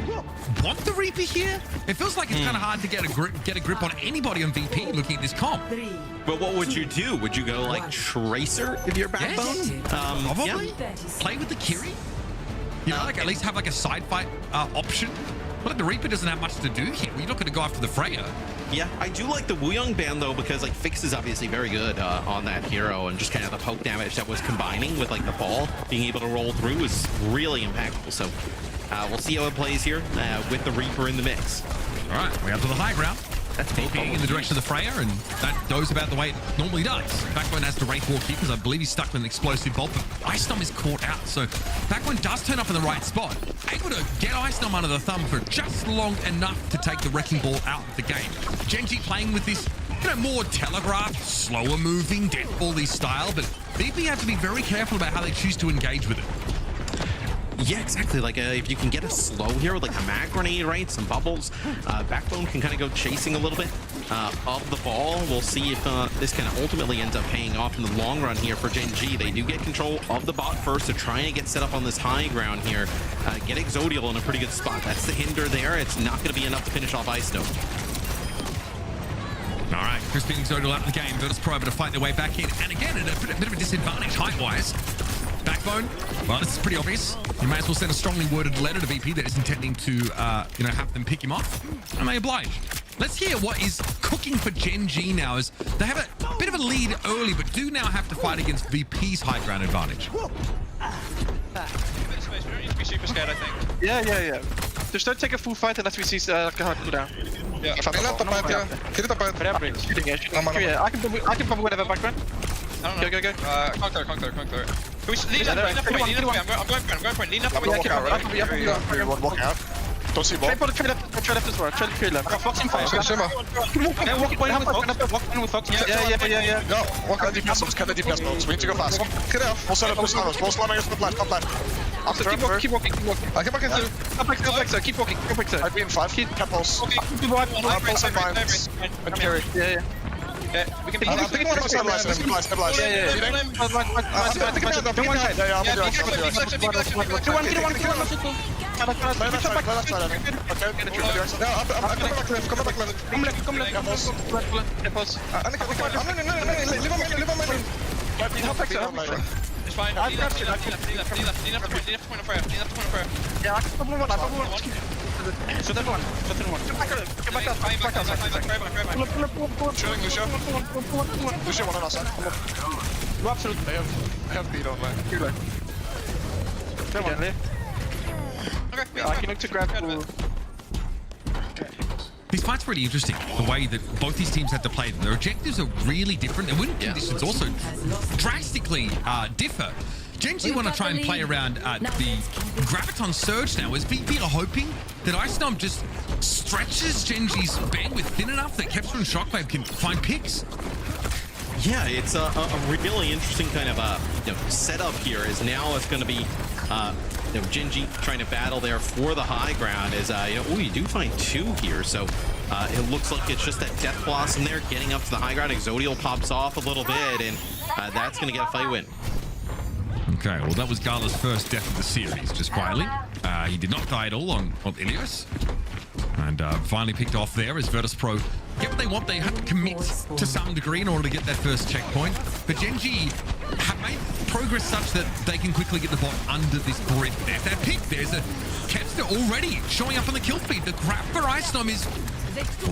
S4: want the Reaper here? It feels like it's kind of hard to get a grip on anybody on VP looking at this comp.
S5: But what would you do? Would you go like Tracer if you're Backbone?
S4: Yes, probably. Yeah. Play with the Kiri? Like at least have like a side fight option. But like the Reaper doesn't have much to do here. You're not going to go after the Freya.
S5: Yeah, I do like the Wuyong ban though, because like Fix is obviously very good on that hero, and just kind of the poke damage that was combining with like the ball being able to roll through is really impactful. So we'll see how it plays here with the Reaper in the mix.
S4: All right, we're up to the high ground. That's VP in the direction of the Freya, and that goes about the way it normally does. Backbone has to Wraith Walk here because I believe he's stuck with an explosive bolt, but Ice Gnome is caught out. So Backbone does turn up in the right spot, able to get Ice Gnome under the thumb for just long enough to take the Wrecking Ball out of the game. Gen.G playing with this more telegraphed, slower moving, death ball-y style, but VP have to be very careful about how they choose to engage with it.
S5: Yeah, exactly. Like if you can get a slow here with like a mag grenade, right? Some bubbles. Backbone can kind of go chasing a little bit of the ball. We'll see if this can ultimately end up paying off in the long run here for Gen G. They do get control of the bot first. They're trying to get set up on this high ground here. Get Exodial in a pretty good spot. That's the hinder there. It's not going to be enough to finish off Ice Dome.
S4: All right, Crispin Exodial out of the game. Virtus Pro able to fight their way back in. And again, at a bit of a disadvantage height-wise. Backbone, well, this is pretty obvious. You may as well send a strongly worded letter to VP that is intending to, have them pick him off. And they oblige. Let's hear what is cooking for Gen G now, as they have a bit of a lead early, but do now have to fight against VP's high ground advantage.
S7: We don't need to be super scared, I think. Yeah. Just don't take a full fight unless we see like a hard cooldown. Yeah.
S13: Kill it up,
S7: I can probably win a background. I don't know. Go. Conquer. Can we lean up? I'm going point. Lean up.
S13: Walk out. Don't see ball.
S7: Trade left as well. Trade left. Fox in fire. Walk point with Fox. Yeah.
S13: No, walk out the DPS box. Cut the DPS box. We need to go fast. Get out. We'll set up. We'll slam against the left. Come left.
S7: Keep walking.
S13: I come back into.
S7: Come back, sir. Keep walking.
S13: I'd be in 5. Cap pulse. Pulse and mines. And carry.
S7: Yeah, we can pick
S13: I think one of us stabilize.
S7: Yeah. It's fine. Lean left point of prayer. Yeah, I can probably one. So then one. Get back up.
S13: Lucio, one on our side.
S7: You absolutely
S13: They have beat on lane.
S7: Okay. I can look to grab.
S4: These fights are really interesting, the way that both these teams have to play them. Their objectives are really different. Their winning conditions also drastically differ. Gen G want to try and play around the Graviton Surge now, as VP are hoping that Ice Dome just stretches Gen G's bandwidth thin enough that Kepster and Shockwave can find picks.
S5: Yeah, it's a really interesting kind of setup here. Is now it's going to be Gen G trying to battle there for the high ground. Is you do find 2 here, so it looks like it's just that Death Blossom there getting up to the high ground. Exodial pops off a little bit, and that's going to get a fight win.
S4: Okay, well, that was Gala's first death of the series, just quietly. He did not die at all on Ilios. And finally picked off there as Virtus Pro get what they want. They have to commit to some degree in order to get that first checkpoint. But Gen G have made progress such that they can quickly get the bot under this grid. There's that pick. There's a Kepster already showing up on the kill feed. The grab for Ice Dome is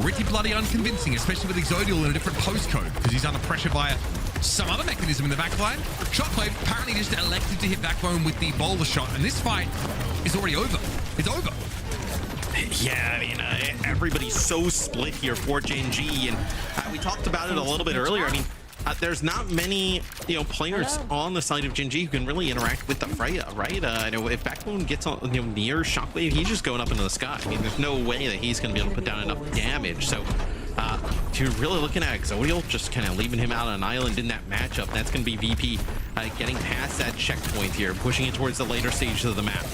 S4: pretty bloody unconvincing, especially with Exodial in a different postcode, because he's under pressure via some other mechanism in the backline. Shockwave apparently just elected to hit Backbone with the bowler shot, and this fight is already over. It's over.
S5: Yeah, I mean, everybody's so split here for Gen G, and we talked about it a little bit earlier. I mean, there's not many, players on the side of Gen G who can really interact with the Freya, right? If Backbone gets on, near Shockwave, he's just going up into the sky. I mean, there's no way that he's going to be able to put down enough damage. So, you're really looking at Exodial, just kind of leaving him out on an island in that matchup. That's going to be VP getting past that checkpoint here, pushing it towards the later stages of the map.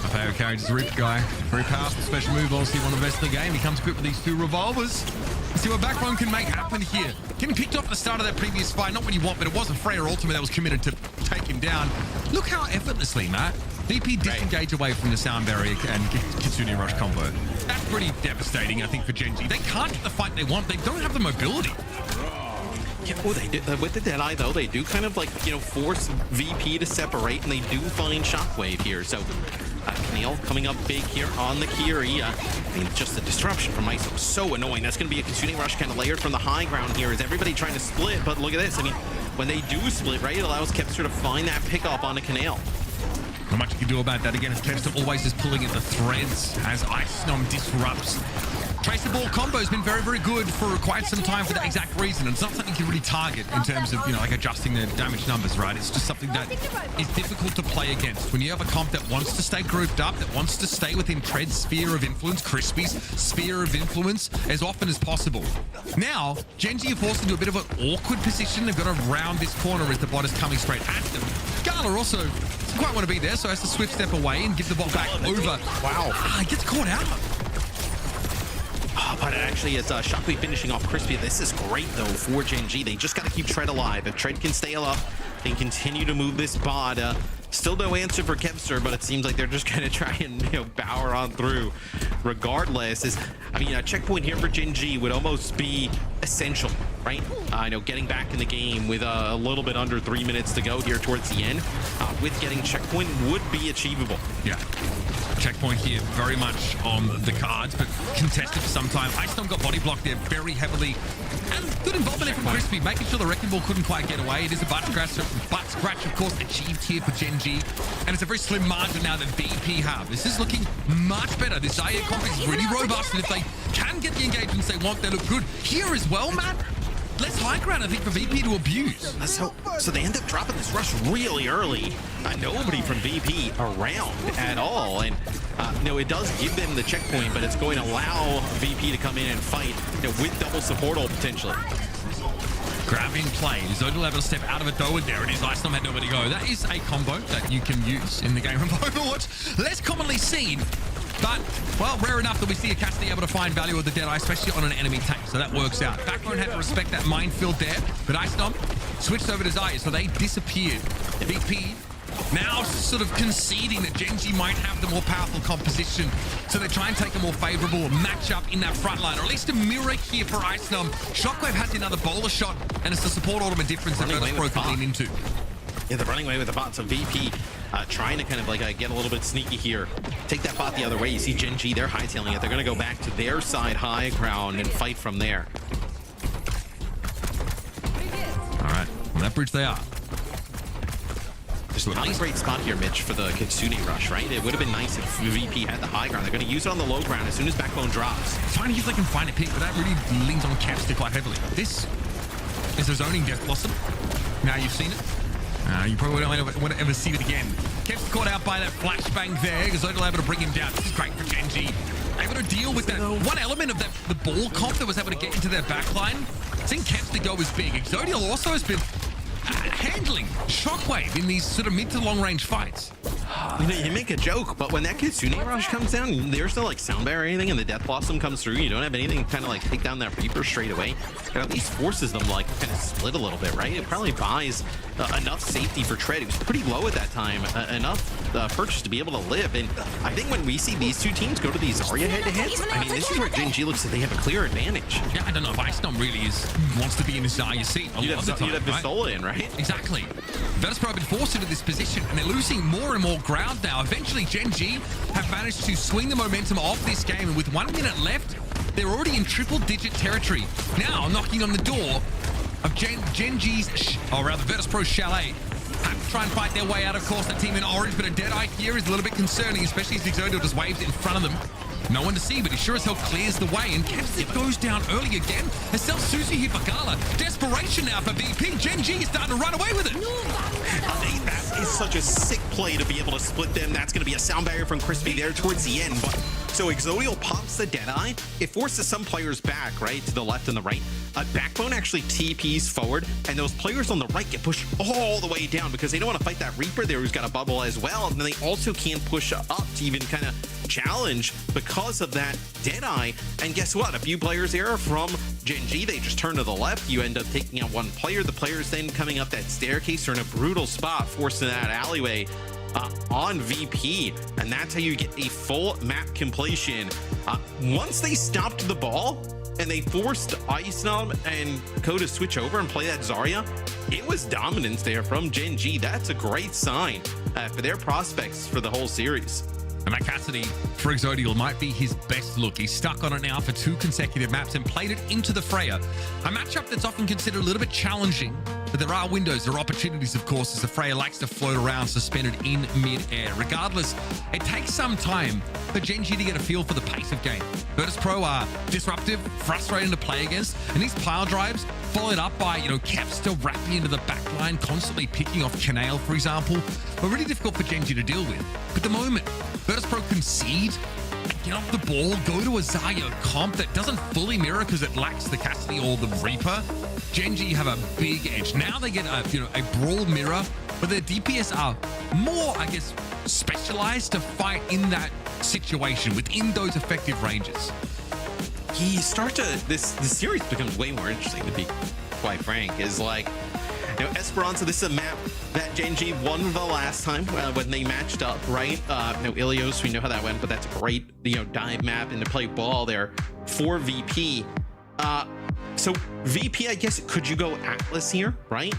S4: Fair carries the Rip guy. Very powerful special move. Obviously one of the best in the game. He comes equipped with these 2 revolvers. Let's see what Backbone can make happen here. Getting picked off at the start of that previous fight. Not what you want, but it was a Freya ultimate that was committed to take him down. Look how effortlessly, Matt. VP disengage away from the sound barrier and get Kitsune Rush combo. That's pretty devastating, I think, for Gen G. They can't get the fight they want. They don't have the mobility.
S5: Yeah, well, they do, with the Deadeye, though, they do kind of force VP to separate, and they do find Shockwave here. So, Camille coming up big here on the Kiri. I mean, just the disruption from ISO is so annoying. That's going to be a Kitsune Rush kind of layered from the high ground here. Is everybody trying to split? But look at this. I mean, when they do split, right, it allows Kepster to find that pickup on the Canal.
S4: Not much you can do about that. Again, as Kepster always is pulling at the threads as Ice Dome disrupts Tracer ball combo has been very, very good for quite some time for that exact reason. And it's not something you can really target in terms of, like adjusting the damage numbers, right? It's just something that is difficult to play against. When you have a comp that wants to stay grouped up, that wants to stay within Tread's sphere of influence, Crispy's sphere of influence, as often as possible. Now, Gen.G are forced into a bit of an awkward position. They've got to round this corner as the bot is coming straight at them. Gala also doesn't quite want to be there, so has to swift step away and give the ball back over. Wow. He gets caught out.
S5: But actually, it's Shockwave finishing off Crispy. This is great, though, for Gen.G. They just got to keep Tread alive. If Tread can stay alive, they can continue to move this bot. Still no answer for Kevster, but it seems like they're just going to try and power on through regardless. A checkpoint here for Gen.G would almost be essential, right? Getting back in the game with a little bit under 3 minutes to go here towards the end, with getting checkpoint would be achievable.
S4: Yeah. Checkpoint here very much on the cards, but contested for some time. Icestorm got body blocked there very heavily. And good involvement there from Crispy, making sure the Wrecking Ball couldn't quite get away. It is a butt scratch, of course, achieved here for Gen.G. And it's a very slim margin now that VP have. This is looking much better. This Zaire comp is really robust, and if they can get the engagements they want, they look good. Here as well, Matt. Less high ground, I think, for VP to abuse.
S5: So they end up dropping this rush really early. Nobody from VP around at all. And, it does give them the checkpoint, but it's going to allow VP to come in and fight with double support ult potentially.
S4: Grab in play. Zodil able to step out of it though, and there it is. Icestorm had nowhere to go. That is a combo that you can use in the game of Overwatch. Less commonly seen, but, well, rare enough that we see a Cassidy able to find value of the Deadeye, especially on an enemy tank, so that works out. Backbone had to respect that minefield there, but Icestorm switched over to Zaire, so they disappeared. VP now sort of conceding that Gen.G might have the more powerful composition, so they try and take a more favorable matchup in that front line, or at least a mirror here for Icestorm. Shockwave has another bowler shot, and it's the support ultimate difference that Vertipro can lean into.
S5: Yeah, they're running away with the bot, so VP trying to kind of get a little bit sneaky here. Take that bot the other way. You see Gen.G, they're hightailing it. They're going to go back to their side high ground and fight from there.
S4: All right, well, that bridge they are.
S5: There's not a great spot here, Mitch, for the Kitsune rush, right? It would have been nice if VP had the high ground. They're going to use it on the low ground as soon as Backbone drops.
S4: Trying to see if they can find a pick, but that really leans on Kevster quite heavily. This is a zoning Death Blossom. Now you've seen it. You probably don't want to ever see it again. Kev's caught out by that flashbang there. Zodil able to bring him down. This is great for Gen.G. Able to deal with that one element of the ball comp that was able to get into their backline. Seeing Kevster go is big. Exodial also has been handling Shockwave in these sort of mid to long range fights.
S5: You make a joke, but when that Kitsune rush comes down, there's no sound barrier or anything, and the Death Blossom comes through, you don't have anything to kind of take down that Reaper straight away. It at least forces them to kind of split a little bit, right? It probably buys enough safety for Tread. It was pretty low at that time, enough purchase to be able to live. And I think when we see these two teams go to these Zarya head-to-heads, this is where Gen.G looks like they have a clear advantage.
S4: Yeah, I don't know if Icestorm really wants to be in this Zarya seat a lot of the time.
S5: You'd have Visola in, right?
S4: Exactly. Vertipro have been forced into this position, and they're losing more and more ground now. Eventually, Gen.G have managed to swing the momentum off this game, and with 1 minute left, they're already in triple-digit territory. Now, knocking on the door of Gen.G's, or rather, Virtus.pro Chalet. Have to try and fight their way out, of course, that team in orange, but a Deadeye here is a little bit concerning, especially as Exodial just waves in front of them. No one to see, but he sure as hell clears the way, and Kevster goes down early again. Herself Susie here for Gala. Desperation now for VP. Gen.G is starting to run away with it.
S5: That is such a sick play to be able to split them. That's going to be a sound barrier from Crispy there towards the end. But so Exodial pops the Deadeye. It forces some players back, right, to the left and the right. Backbone actually TPs forward, and those players on the right get pushed all the way down because they don't want to fight that Reaper there who's got a bubble as well. And then they also can't push up to even kind of challenge because of that Deadeye. And guess what? A few players here from Gen.G, they just turn to the left. You end up taking out one player. The players then coming up that staircase are in a brutal spot, forcing that alleyway on VP, and that's how you get a full map completion. Once they stopped the ball and they forced Icestorm and Co to switch over and play that Zarya, it was dominance there from Gen.G. That's a great sign for their prospects for the whole series.
S4: And that Cassidy for Exodial might be his best look. He's stuck on it now for 2 consecutive maps and played it into the Freya. A matchup that's often considered a little bit challenging But there are windows, there are opportunities, of course, as the Freya likes to float around suspended in mid-air. Regardless, it takes some time for Gen G to get a feel for the pace of game. Virtus.pro are disruptive, frustrating to play against, and these pile drives followed up by, Cap still wrapping into the backline, constantly picking off Chanail, for example, were really difficult for Gen G to deal with. But the moment Virtus.pro concede, get off the ball, go to a Zarya comp that doesn't fully mirror because it lacks the Cassidy or the Reaper, Gen G have a big edge. Now they get a brawl mirror, but their DPS are more, I guess, specialized to fight in that situation within those effective ranges.
S5: You start to this series becomes way more interesting, to be quite frank. Is like, Esperanza, this is a map that Gen G won the last time when they matched up, right? Ilios, we know how that went, but that's a great dive map and to play ball there for VP. So VP, I guess, could you go Atlas here, right?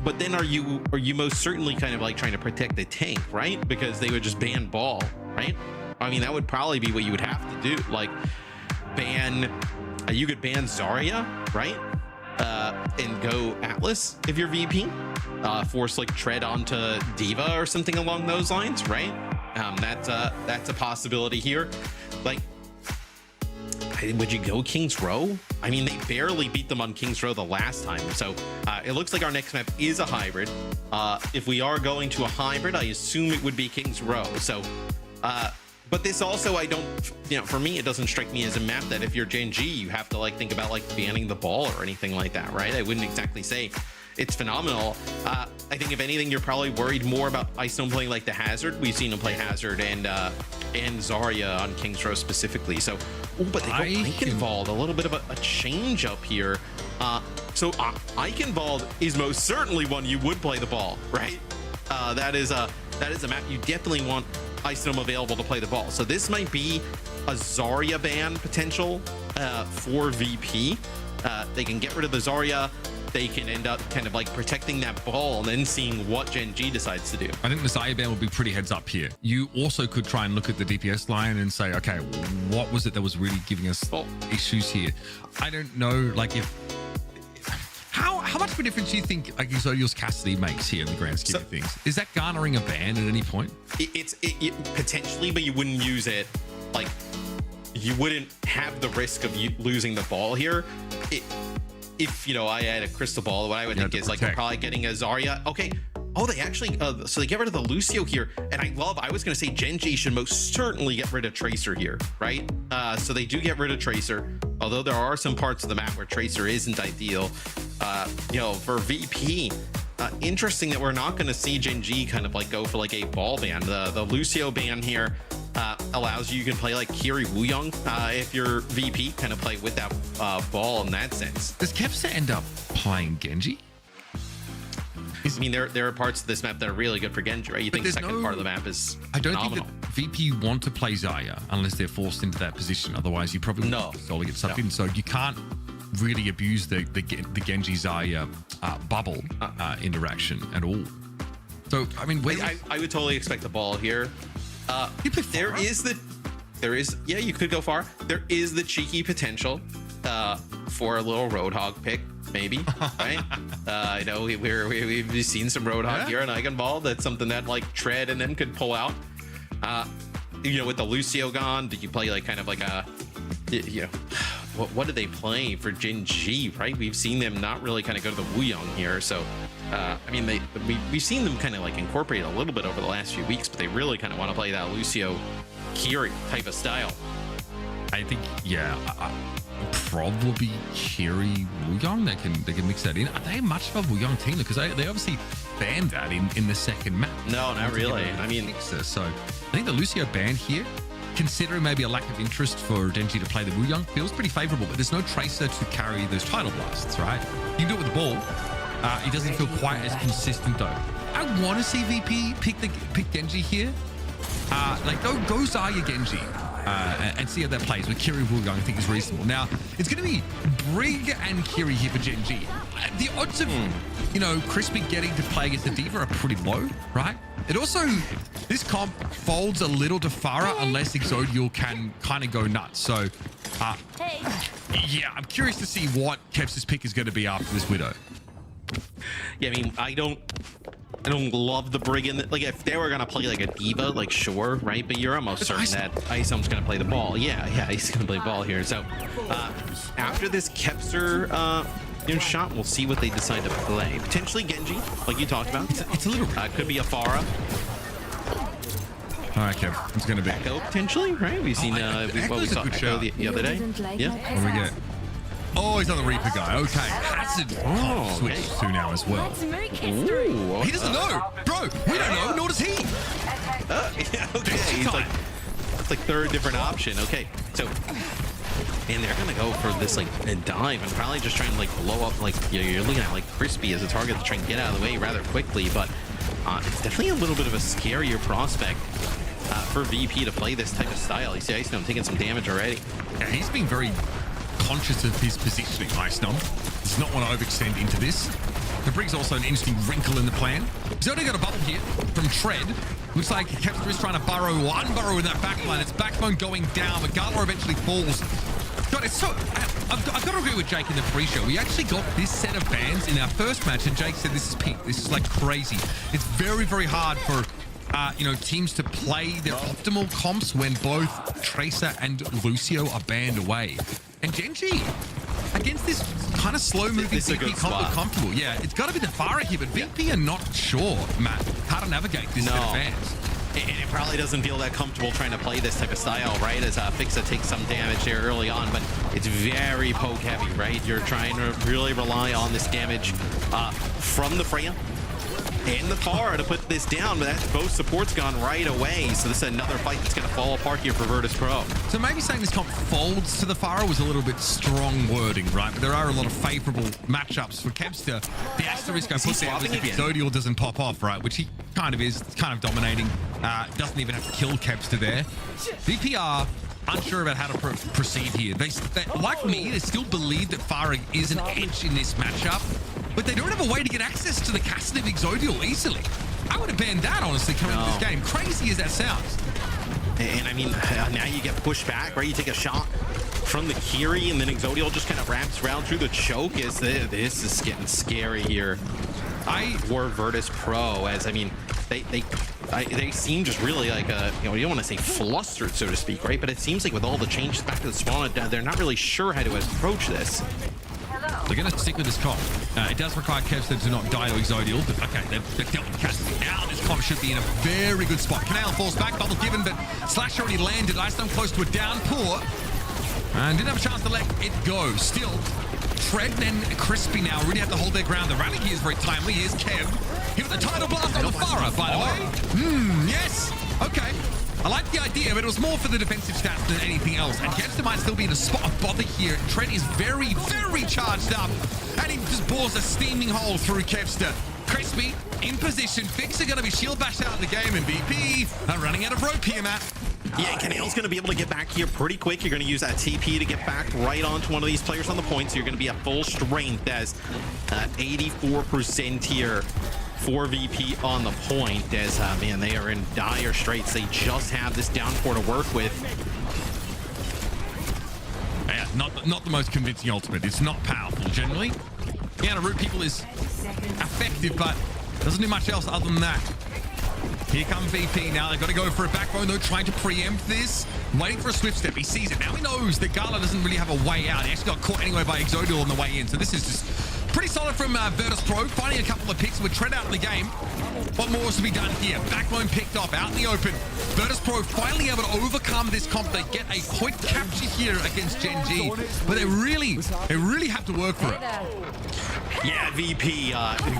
S5: But then are you most certainly kind of like trying to protect the tank, right? Because they would just ban ball, right? I mean, that would probably be what you would have to do, like ban. You could ban Zarya, right? And go Atlas if you're VP. Force like tread onto Diva or something along those lines, right? That's a possibility here. Like, would you go King's Row? I mean, they barely beat them on King's Row the last time. So it looks like our next map is a hybrid. If we are going to a hybrid, I assume it would be King's Row. So, but this also, I don't, for me, it doesn't strike me as a map that if you're Gen G, you have to like think about like banning the ball or anything like that, right? I wouldn't exactly say it's phenomenal. I think if anything, you're probably worried more about Icestone playing like the Hazard. We've seen him play Hazard and Zarya on King's Row specifically. So, but they go Eichenwald, a little bit of a change up here. So Eichenwald is most certainly one you would play the ball, right? That is a map you definitely want Icedome available to play the ball. So this might be a Zarya ban potential for VP. They can get rid of the Zarya. They can end up kind of like protecting that ball and then seeing what Gen G decides to do.
S4: I think the Zarya ban would be pretty heads up here. You also could try and look at the DPS line and say, okay, what was it that was really giving us issues here? I don't know, like if how much of a difference do you think like Exodial's Cassidy makes here in the grand scheme of things? Is that garnering a ban at any point?
S5: It's potentially, but you wouldn't use it. Like, you wouldn't have the risk of you losing the ball here. If I had a crystal ball, what I would think is like we're probably getting a Zarya. Okay. Oh, they actually so they get rid of the Lucio here, and I was gonna say Gen G should most certainly get rid of Tracer here, right? So they do get rid of Tracer, although there are some parts of the map where Tracer isn't ideal. For VP, interesting that we're not gonna see Gen G kind of like go for like a ball ban. The Lucio ban here allows you can play like Kiri Wooyoung if you're VP, kind of play with that ball in that sense.
S4: Does Kepsa end up playing Genji?
S5: I mean, there are parts of this map that are really good for Genji, right? You think the second part of the map is phenomenal.
S4: Think that VP want to play Zarya unless they're forced into that position. Otherwise, you probably solely get sucked in. So you can't really abuse the Genji Zarya bubble interaction at all. So I mean,
S5: I would totally expect the ball here. You could go far. There is the cheeky potential for a little Roadhog pick, maybe, right? I know we've seen some Roadhog here in Eichenwald. That's something that like Tread and them could pull out. With the Lucio gone, did you play like kind of like a, what do they play for Gen G, right? We've seen them not really kind of go to the Wooyoung here. So, I mean, we've seen them kind of like incorporate a little bit over the last few weeks, but they really kind of want to play that Lucio Kiri type of style.
S4: I think, probably Kiri Wooyoung. They can mix that in. Are they much of a Wooyoung team? Because they obviously banned that in the second map.
S5: No, not really. I mean,
S4: so I think the Lucio ban here, considering maybe a lack of interest for Genji to play the Wooyoung, feels pretty favorable, but there's no Tracer to carry those title blasts, right? You can do it with the ball. It doesn't feel quite as consistent though. I want to see VP pick Genji here. Go Zarya Genji and see how that plays with Kiri Wooyoung. I think is reasonable. Now it's going to be Brig and Kiri here for Gen G. The odds of Crispy getting to play against the Diva are pretty low, right? It also, this comp folds a little to Farah unless Exodial can kind of go nuts. So, I'm curious to see what Kep's pick is going to be after this Widow.
S5: Yeah, I mean, I don't love the Brigand. Like, if they were gonna play like a diva, like sure, right? But you're almost certain that Isom's gonna play the ball. Yeah, he's gonna play the ball here. So after this Kepster shot, we'll see what they decide to play. Potentially Genji, like you talked about.
S4: It's a little
S5: could be a Pharah.
S4: All right, Kev, it's gonna be
S5: Echo potentially, right? We've seen what we saw Echo the other day. Yeah.
S4: What do we get? Oh, he's on the Reaper guy. Okay, Hazard switched to now as well.
S5: Ooh,
S4: he doesn't know, bro. We don't know, nor does he.
S5: Okay, he's like, that's like third different option. Okay, so and they're gonna go for this like a dive and probably just trying to like blow up. Like you're looking at like Crispy as a target to try and get out of the way rather quickly, but it's definitely a little bit of a scarier prospect for VP to play this type of style. You see Ice Gnome taking some damage already.
S4: Yeah, he's been very conscious of his positioning, Ice Gnome. Does not want to overextend into this. The brings also an interesting wrinkle in the plan. He's already got a bubble here from Tread. Looks like Kepster is trying to burrow one burrow in that backline. It's Backbone going down, but Gala eventually falls. God, it's so... I've got to agree with Jake in the pre-show. We actually got this set of bans in our first match, and Jake said this is peak. This is like crazy. It's very, very hard for teams to play their optimal comps when both Tracer and Lucio are banned away. And Genji, against this kind of slow-moving VP comfortable. Yeah, it's got to be the Pharah here, but VP are not sure, Matt, how to navigate this set of bans.
S5: And it probably doesn't feel that comfortable trying to play this type of style, right? As FACEIT takes some damage there early on, but it's very poke heavy, right? You're trying to really rely on this damage from the Freya and the Pharah to put this down, but that's both supports gone right away. So this is another fight that's going to fall apart here for Virtus Pro.
S4: So maybe saying this comp folds to the Pharah was a little bit strong wording, right? But there are a lot of favorable matchups for Kepster. The asterisk I put there was if Exodial doesn't pop off, right? Which he kind of is, kind of dominating. Doesn't even have to kill Kepster there. VPR unsure about how to proceed here. They, like me, they still believe that Pharah is an edge in this matchup, but they don't have a way to get access to the Cassidy Exodial easily. I would have banned that, honestly, coming into this game. Crazy as that sounds.
S5: And I mean, now you get pushed back, right? You take a shot from the Kiri, and then Exodial just kind of wraps around through the choke. This is getting scary here for Virtus Pro, as I mean, they seem just really like you don't want to say flustered, so to speak, right? But it seems like with all the changes back to the spawn, they're not really sure how to approach this.
S4: They're going to stick with this comp. It does require Kepster to not die to Exodial, but okay, they've dealt with Cassidy. Now this comp should be in a very good spot. Canal falls back, bubble given, but Slash already landed. Last time close to a downpour, and didn't have a chance to let it go. Still, Tread and Crispy now really have to hold their ground. The rally here is very timely. Here's Kev. Here with the tidal blast on the Pharah, by the way. Yes. Okay. I like the idea, but it was more for the defensive stats than anything else. And Kepster might still be in a spot of bother here. Tread is very, very charged up. And he just bores a steaming hole through Kepster. Crispy in position. Fix are going to be shield bashed out of the game. And VP are running out of rope here, Matt.
S5: Yeah, Canale's going to be able to get back here pretty quick. You're going to use that TP to get back right onto one of these players on the point. So you're going to be at full strength as 84% here for VP on the point. As, man, they are in dire straits. They just have this downpour to work with.
S4: Yeah, not the most convincing ultimate. It's not powerful, generally. Yeah, to root people is effective, but doesn't do much else other than that. Here comes VP now. They've got to go for a backbone, though, trying to preempt this. Waiting for a swift step. He sees it. Now he knows that Gala doesn't really have a way out. He actually got caught anyway by Exodial on the way in. So this is just pretty solid from Virtus Pro. Finding a couple of picks with Tread out in the game. What more is to be done here? Backbone picked off out in the open. Virtus Pro finally able to overcome this comp. They get a point capture here against Genji. But they really have to work for it.
S5: Yeah, VP,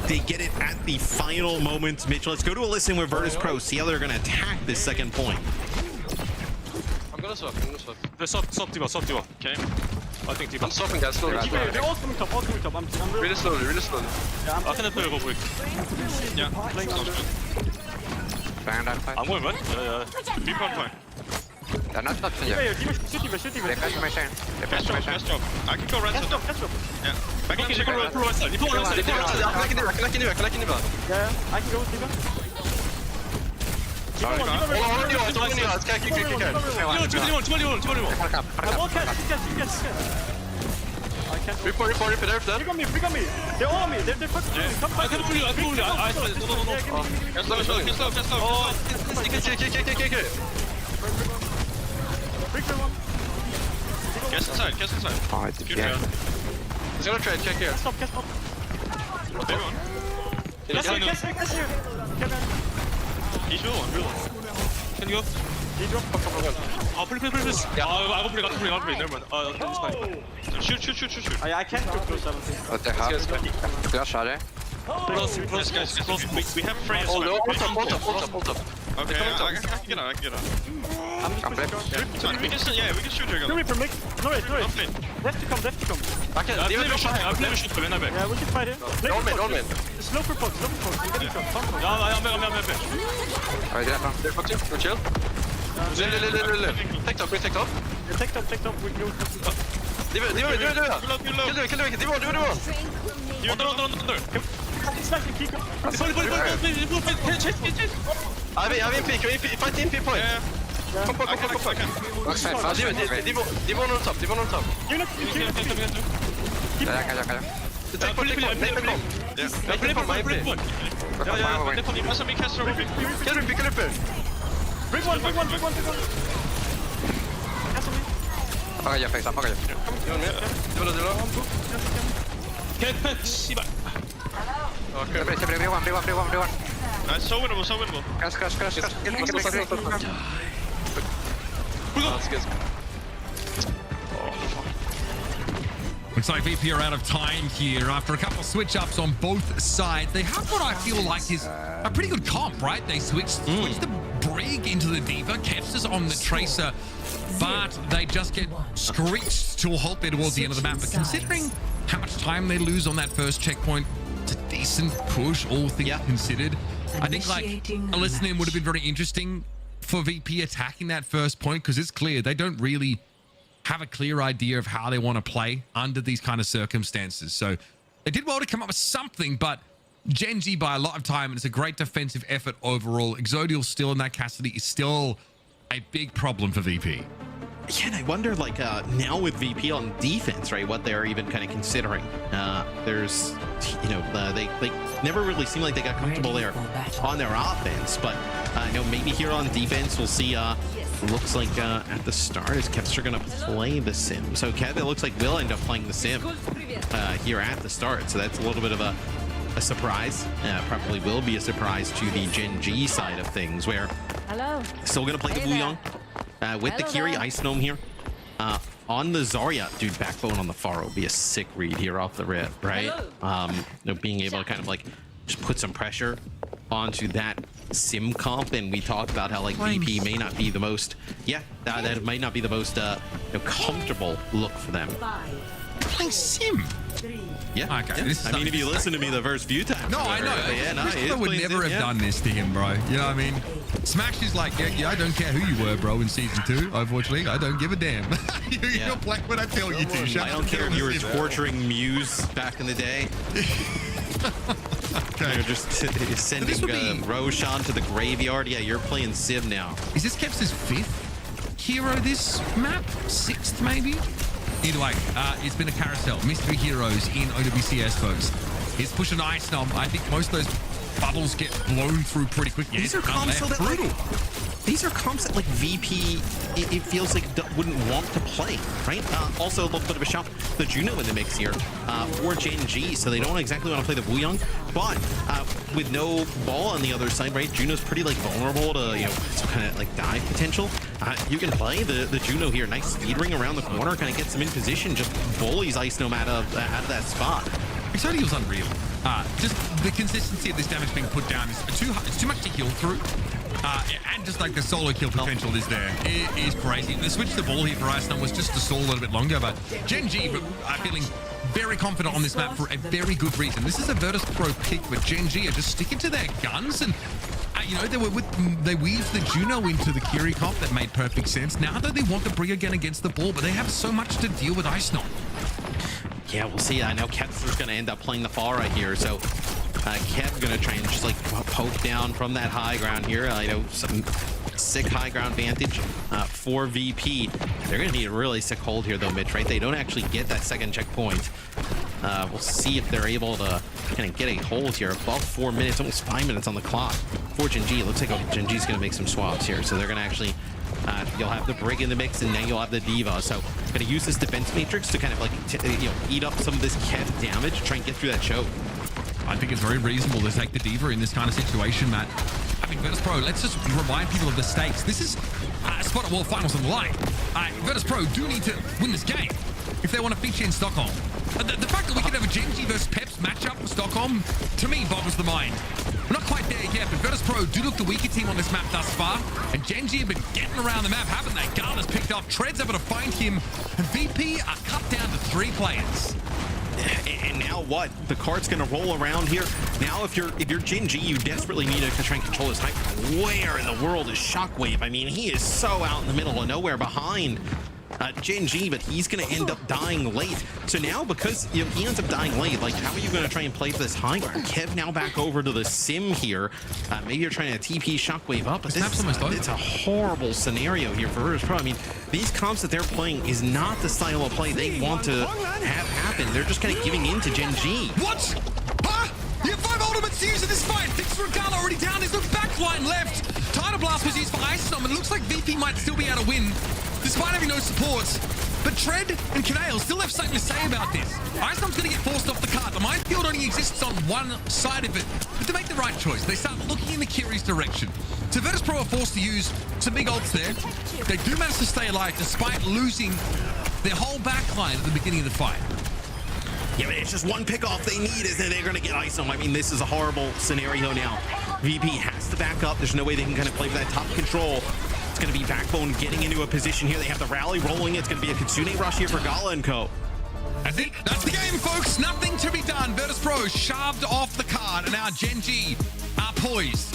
S5: they get it at the final moments. Mitch, let's go to a listen with Virtus Pro, see how they're going to attack this second point.
S9: I'm gonna swap. Swap D.Va. Okay. I think D.Va.
S7: I'm swapping guys slowly.
S9: They're all coming top. I'm
S7: really slowly.
S9: Yeah, I can play over. Yeah, sounds good. I'm going, man. Be fine.
S8: They're not yet. They pass my turn.
S9: Best job. I can go right side. Yeah. I can go right side. You pull right side.
S7: I can do it.
S9: Yeah, I can go with D.Va.
S7: Sorry. Hold on. Let's kick. 21.
S9: I won't catch. Reaper there, dead.
S7: Bring on me. They're all on me. They're fucking me. Come back.
S10: I can pull you.
S9: Get slow. Kill.
S7: Bring for one.
S9: Guess inside.
S8: Oh, it's yeah.
S9: He's gonna trade, check here.
S7: Get stop.
S9: Everyone.
S7: Guess here. Get down.
S9: He's real one. Can you go?
S7: He dropped.
S9: Oh, please. Yeah. I will bring. Never mind. This time. Shoot.
S7: I can't go close 17.
S8: What the hell? Flash are there?
S9: Close, guys. We have Freya.
S8: Hold up.
S9: Okay, I can get out.
S7: I'm just pushing short.
S9: We can shoot her.
S7: No Reaper, make. No, wait. Left to come.
S9: I can.
S10: I play shoot for winner back.
S7: Yeah, we can fight him.
S8: Don't man.
S7: Slow for poke. I'm getting shot.
S10: Ja, jag är med.
S8: Alright, that's fine.
S9: Chill. Take top.
S7: Take top. We can go.
S9: Du. Kill. Under.
S7: It's like a kick.
S9: I have in peak. Fight in peak point. Kom på.
S8: Looks fine. Fast.
S9: De var on top.
S7: You're not.
S8: Jag kan.
S9: Take point. Yeah. Kill Reaper.
S7: Bring one.
S8: Paga jag face.
S9: Det var det.
S10: 씨발.
S8: Okay. Everyone.
S9: Nice, so winnable.
S8: Crash.
S4: Looks like VP are out of time here after a couple of switch ups on both sides. They have what I feel like is a pretty good comp, right? They switched the Brig into the Diva, Kevster's on the Tracer, but they just get screeched to a halt there towards the end of the map. But considering how much time they lose on that first checkpoint, it's a decent push, all things considered. I think like a listening would have been very interesting for VP attacking that first point, because it's clear they don't really have a clear idea of how they want to play under these kind of circumstances. So they did well to come up with something, but Gen G by a lot of time, and it's a great defensive effort overall. Exodial still in that Cassidy is still a big problem for VP.
S5: Yeah, and I wonder, like, now with VP on defense, right, what they're even kind of considering. There's, you know, they never really seemed like they got comfortable there on their offense, but, you know, maybe here on defense, we'll see, looks like at the start, is Kevster going to play the sim? So Kev, it looks like will end up playing the sim here at the start, so that's a little bit of a surprise. Probably will be a surprise to the Gen G side of things, where still going to play the Wuyong. With the Kiri Ice Gnome here. On the Zarya, dude, Backbone on the Faro would be a sick read here off the rip, right? You know, being able to kind of like just put some pressure onto that sim comp, and we talked about how like VP may not be the most, that might not be the most you know, comfortable look for them.
S4: Playing sim?
S5: Yeah,
S4: okay.
S5: Yeah. I mean, if you listen to me the first few times.
S4: No, I know.
S5: I
S4: would never have done this to him, bro. You know what I mean? Smash is like, yeah, I don't care who you were, bro, in season 2, Overwatch League. I don't give a damn. You're black when I tell you to.
S5: I don't care if you were torturing Muse back in the day.
S4: Okay.
S5: You're just sending Roshan to the graveyard. Yeah, you're playing Civ now.
S4: Is this Kevster's 5th hero this map? 6th, maybe? Either way, it's been a carousel. Mystery heroes in OWCS, folks. He's pushing Ice Gnome. I think most of those bubbles get blown through pretty quickly.
S5: These are comps that brutal. These are comps that like VP, it feels like wouldn't want to play, right? Also a little bit of a shout, the Juno in the mix here for Gen G, so they don't exactly want to play the Wuyong, but with no ball on the other side, right? Juno's pretty like vulnerable to, you know, some kind of like dive potential. You can play the Juno here, nice speed ring around the corner, kind of gets them in position, just bullies Ice Gnome out of that spot.
S4: Exodial's unreal. Just the consistency of this damage being put down is it's too much to heal through. And just like the solo kill potential is there. It is crazy. The switch to the ball here for Ice Gnome was just to stall a little bit longer, but Gen G are feeling very confident on this map for a very good reason. This is a Virtus Pro pick, but Gen G are just sticking to their guns, and you know, they weaved the Juno into the Kiri comp. That made perfect sense. Now though, they want the Brig again against the ball, but they have so much to deal with Ice Gnome.
S5: Yeah, we'll see. I know Kevster's going to end up playing the Pharah here, so Kev's going to try and just like poke down from that high ground here. I know some sick high ground vantage for VP. They're going to need a really sick hold here, though, Mitch, right? They don't actually get that second checkpoint. We'll see if they're able to kind of get a hold here. Above 4 minutes, almost 5 minutes on the clock for Gen G. It looks like Gen G's going to make some swaps here. So they're going to actually, you'll have the Brig in the mix, and then you'll have the D.Va. So going to use this defense matrix to kind of like, eat up some of this Kev damage, try and get through that choke.
S4: I think it's very reasonable to take the D.Va in this kind of situation, Matt. I mean, Virtus Pro, let's just remind people of the stakes. This is Spot at World Finals on the line. Virtus Pro do need to win this game if they want to feature in Stockholm. The fact that we could have a Gen G versus Peps matchup for Stockholm, to me, boggles the mind. We're not quite there yet, but Virtus Pro do look the weaker team on this map thus far, and Gen G have been getting around the map, haven't they? Garner's picked up, Tread's able to find him, and VP are cut down to 3 players.
S5: And now what? The cart's gonna roll around here. Now if you're Gen G, you desperately need to try and control his height. Where in the world is Shockwave? I mean, he is so out in the middle of nowhere behind Gen G, but he's gonna end up dying late. So now, because he ends up dying late, like, how are you gonna try and play for this high ground? Kev now back over to the sim here. Maybe you're trying to TP Shockwave up, but it's a horrible scenario here for Virtus Pro. I mean, these comps that they're playing is not the style of play they want to have happen. They're just kind of giving in to Gen G.
S4: What? Huh? You have 5 ultimates to use in this fight. Fix Regala already down. There's no backline left. Tidal Blast was used for Icenom, and it looks like VP might still be able to win, despite having no supports. But Tread and Kanale still have something to say about this. Icenom's going to get forced off the cart. The minefield only exists on one side of it. But they make the right choice. They start looking in the Kiri's direction. So Virtus Pro are forced to use some big ults there. They do manage to stay alive despite losing their whole backline at the beginning of the fight.
S5: Yeah, but it's just one pickoff they need is that they're going to get Isom. I mean, this is a horrible scenario now. VP has to back up. There's no way they can kind of play for that top control. It's going to be Backbone getting into a position here. They have the rally rolling. It's going to be a Kitsune rush here for Gala and co.
S4: I think that's the game, folks. Nothing to be done. Virtus Pro shoved off the card, and now Gen G are poised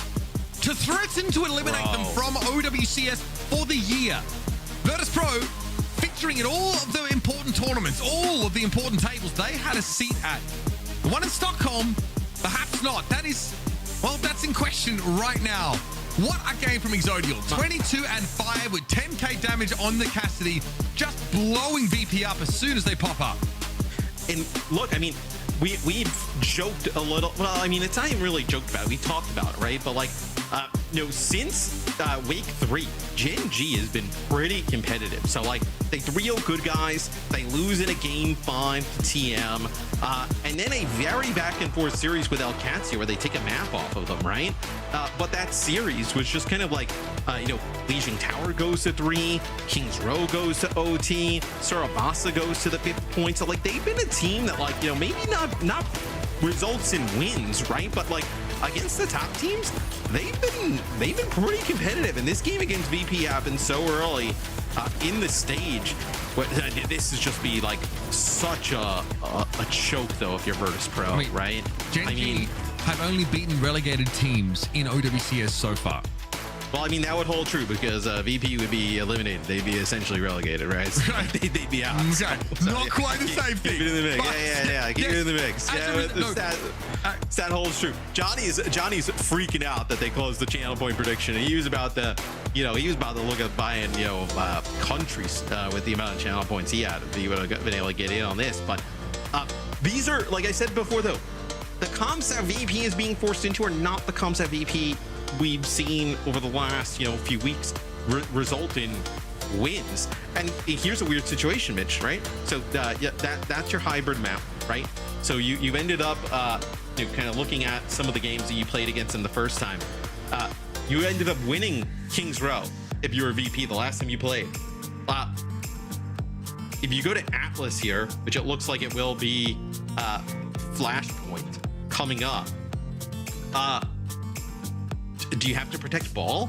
S4: to threaten to eliminate them from OWCS for the year. Virtus Pro featuring in all of the important tournaments, all of the important tables they had a seat at. The one in Stockholm, perhaps not. That is, well, that's in question right now. What a game from Exodial. 22-5 with 10k damage on the Cassidy, just blowing VP up as soon as they pop up.
S5: And look, I mean, we've joked a little. Well, I mean, it's not even really joked about it. We talked about it, right? But like, since week 3, Gen G has been pretty competitive. So like, they 3-0 good guys, they lose in a game 5 to TM, and then a very back and forth series with Elcatzia where they take a map off of them, right? But that series was just kind of like, Legion Tower goes to 3, King's Row goes to OT, Suravasa goes to the 5th point. So like, they've been a team that like, maybe not results in wins, right? But like, against the top teams, they've been pretty competitive. And this game against VP happened so early in the stage. This is just be like such a choke though if you're Virtus Pro, right?
S4: Gen G have only beaten relegated teams in OWCS so far.
S5: Well, I mean, that would hold true because VP would be eliminated. They'd be essentially relegated, right? So they'd be out.
S4: Okay.
S5: So,
S4: not quite the same thing.
S5: Keep it in the mix. Yeah. Keep it in the mix. Stat holds true. Johnny's freaking out that they closed the channel point prediction. And he was about to, he was about to look at buying, countries with the amount of channel points he had if he would have been able to get in on this. But these are, like I said before, though, the comps that VP is being forced into are not the comps that VP we've seen over the last few weeks result in wins. And here's a weird situation, Mitch, right? So that's your hybrid map, right? So you ended up kind of looking at some of the games that you played against them the first time. You ended up winning King's Row if you were VP the last time you played. If you go to Atlas here, which it looks like it will be Flashpoint coming up, do you have to protect ball?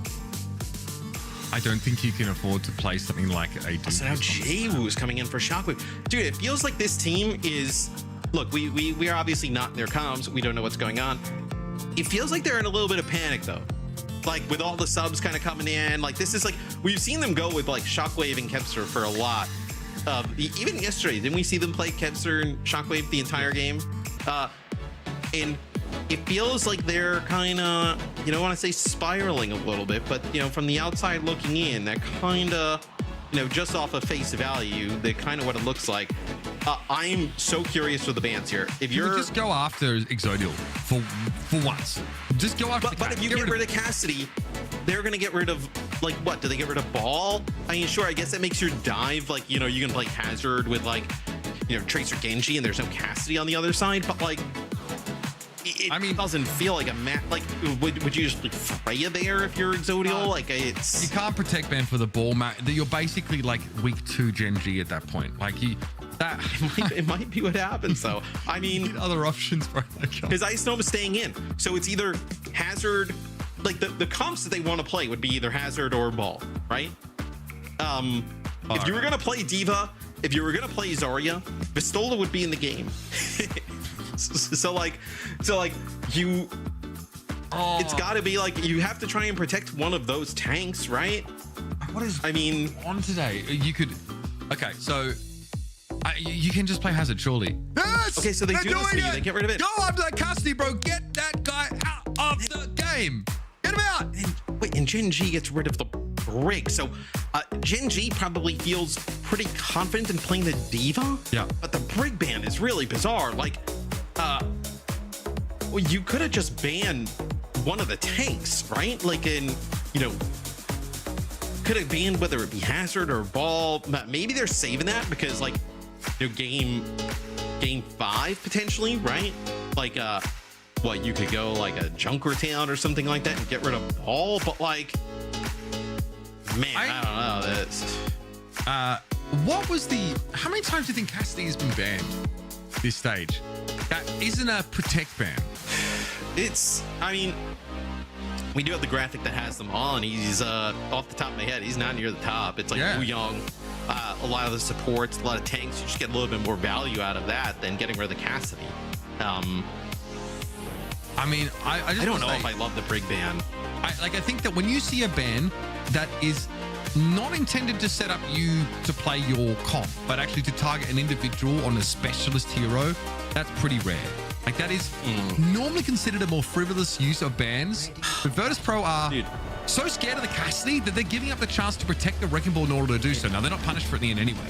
S4: I don't think you can afford to play something like a Doom.
S5: So now Jwoo is coming in for Shockwave. Dude, it feels like this team is... Look, we are obviously not in their comms. We don't know what's going on. It feels like they're in a little bit of panic, though. Like, with all the subs kind of coming in. Like, this is like... We've seen them go with, like, Shockwave and Kepster for a lot. Even yesterday, didn't we see them play Kepster and Shockwave the entire game? And it feels like they're kind of, you know, I want to say spiraling a little bit, but, you know, from the outside looking in, that kind of, you know, just off of face value, that kind of what it looks like. I'm so curious with the bans here. If you're
S4: just go after Exodial for once, just go after.
S5: But if you get rid of Cassidy, they're gonna get rid of, like, what? Do they get rid of Ball? I mean, sure, I guess that makes your dive, like, you know, you can play Hazard with, like, you know, Tracer Genji, and there's no Cassidy on the other side, but, like, it doesn't feel like a match. Like, would you just play Freya there if you're Exodial? Like, it's...
S4: You can't protect ban for the ball, Matt. You're basically, like, week 2 Genji at that point. Like,
S5: it might be what happens, though. I mean...
S4: other options, bro.
S5: Because Ice Dome is staying in. So it's either Hazard... Like, the comps that they want to play would be either Hazard or Ball, right? If you were going to play D.Va, if you were going to play Zarya, Vistola would be in the game. So you... It's got to be, like, you have to try and protect one of those tanks, right?
S4: What is...
S5: I mean...
S4: On today, you could... Okay, so... you can just play Hazard, surely. Yes!
S5: Okay, so they do this to you. They get rid of it.
S4: Go after that Cassidy, bro. Get that guy out of the game. Get him out.
S5: And Gen G gets rid of the Brig. So Gen G probably feels pretty confident in playing the D.Va.
S4: Yeah.
S5: But the Brig ban is really bizarre. Like, well, you could have just banned one of the tanks, right? Like, you know, could have banned whether it be Hazard or Ball. Maybe they're saving that because, like, you know, game 5 potentially, right? Like, what, you could go like a Junkertown or something like that and get rid of Ball, but, like, man, I don't know this.
S4: What was the... How many times do you think Cassidy has been banned this stage? That isn't a protect ban.
S5: It's... I mean, we do have the graphic that has them all, and he's, off the top of my head, he's not near the top. It's like Wu Young, a lot of the supports, a lot of tanks. You just get a little bit more value out of that than getting rid of the Cassidy.
S4: I mean, I
S5: don't know if I love the Brig ban.
S4: I think that when you see a ban that is not intended to set up you to play your comp, but actually to target an individual on a specialist hero, that's pretty rare. Like, that is normally considered a more frivolous use of bans. But Virtus Pro are so scared of the Cassidy that they're giving up the chance to protect the Wrecking Ball in order to do so. Now, they're not punished for it in the end anyway,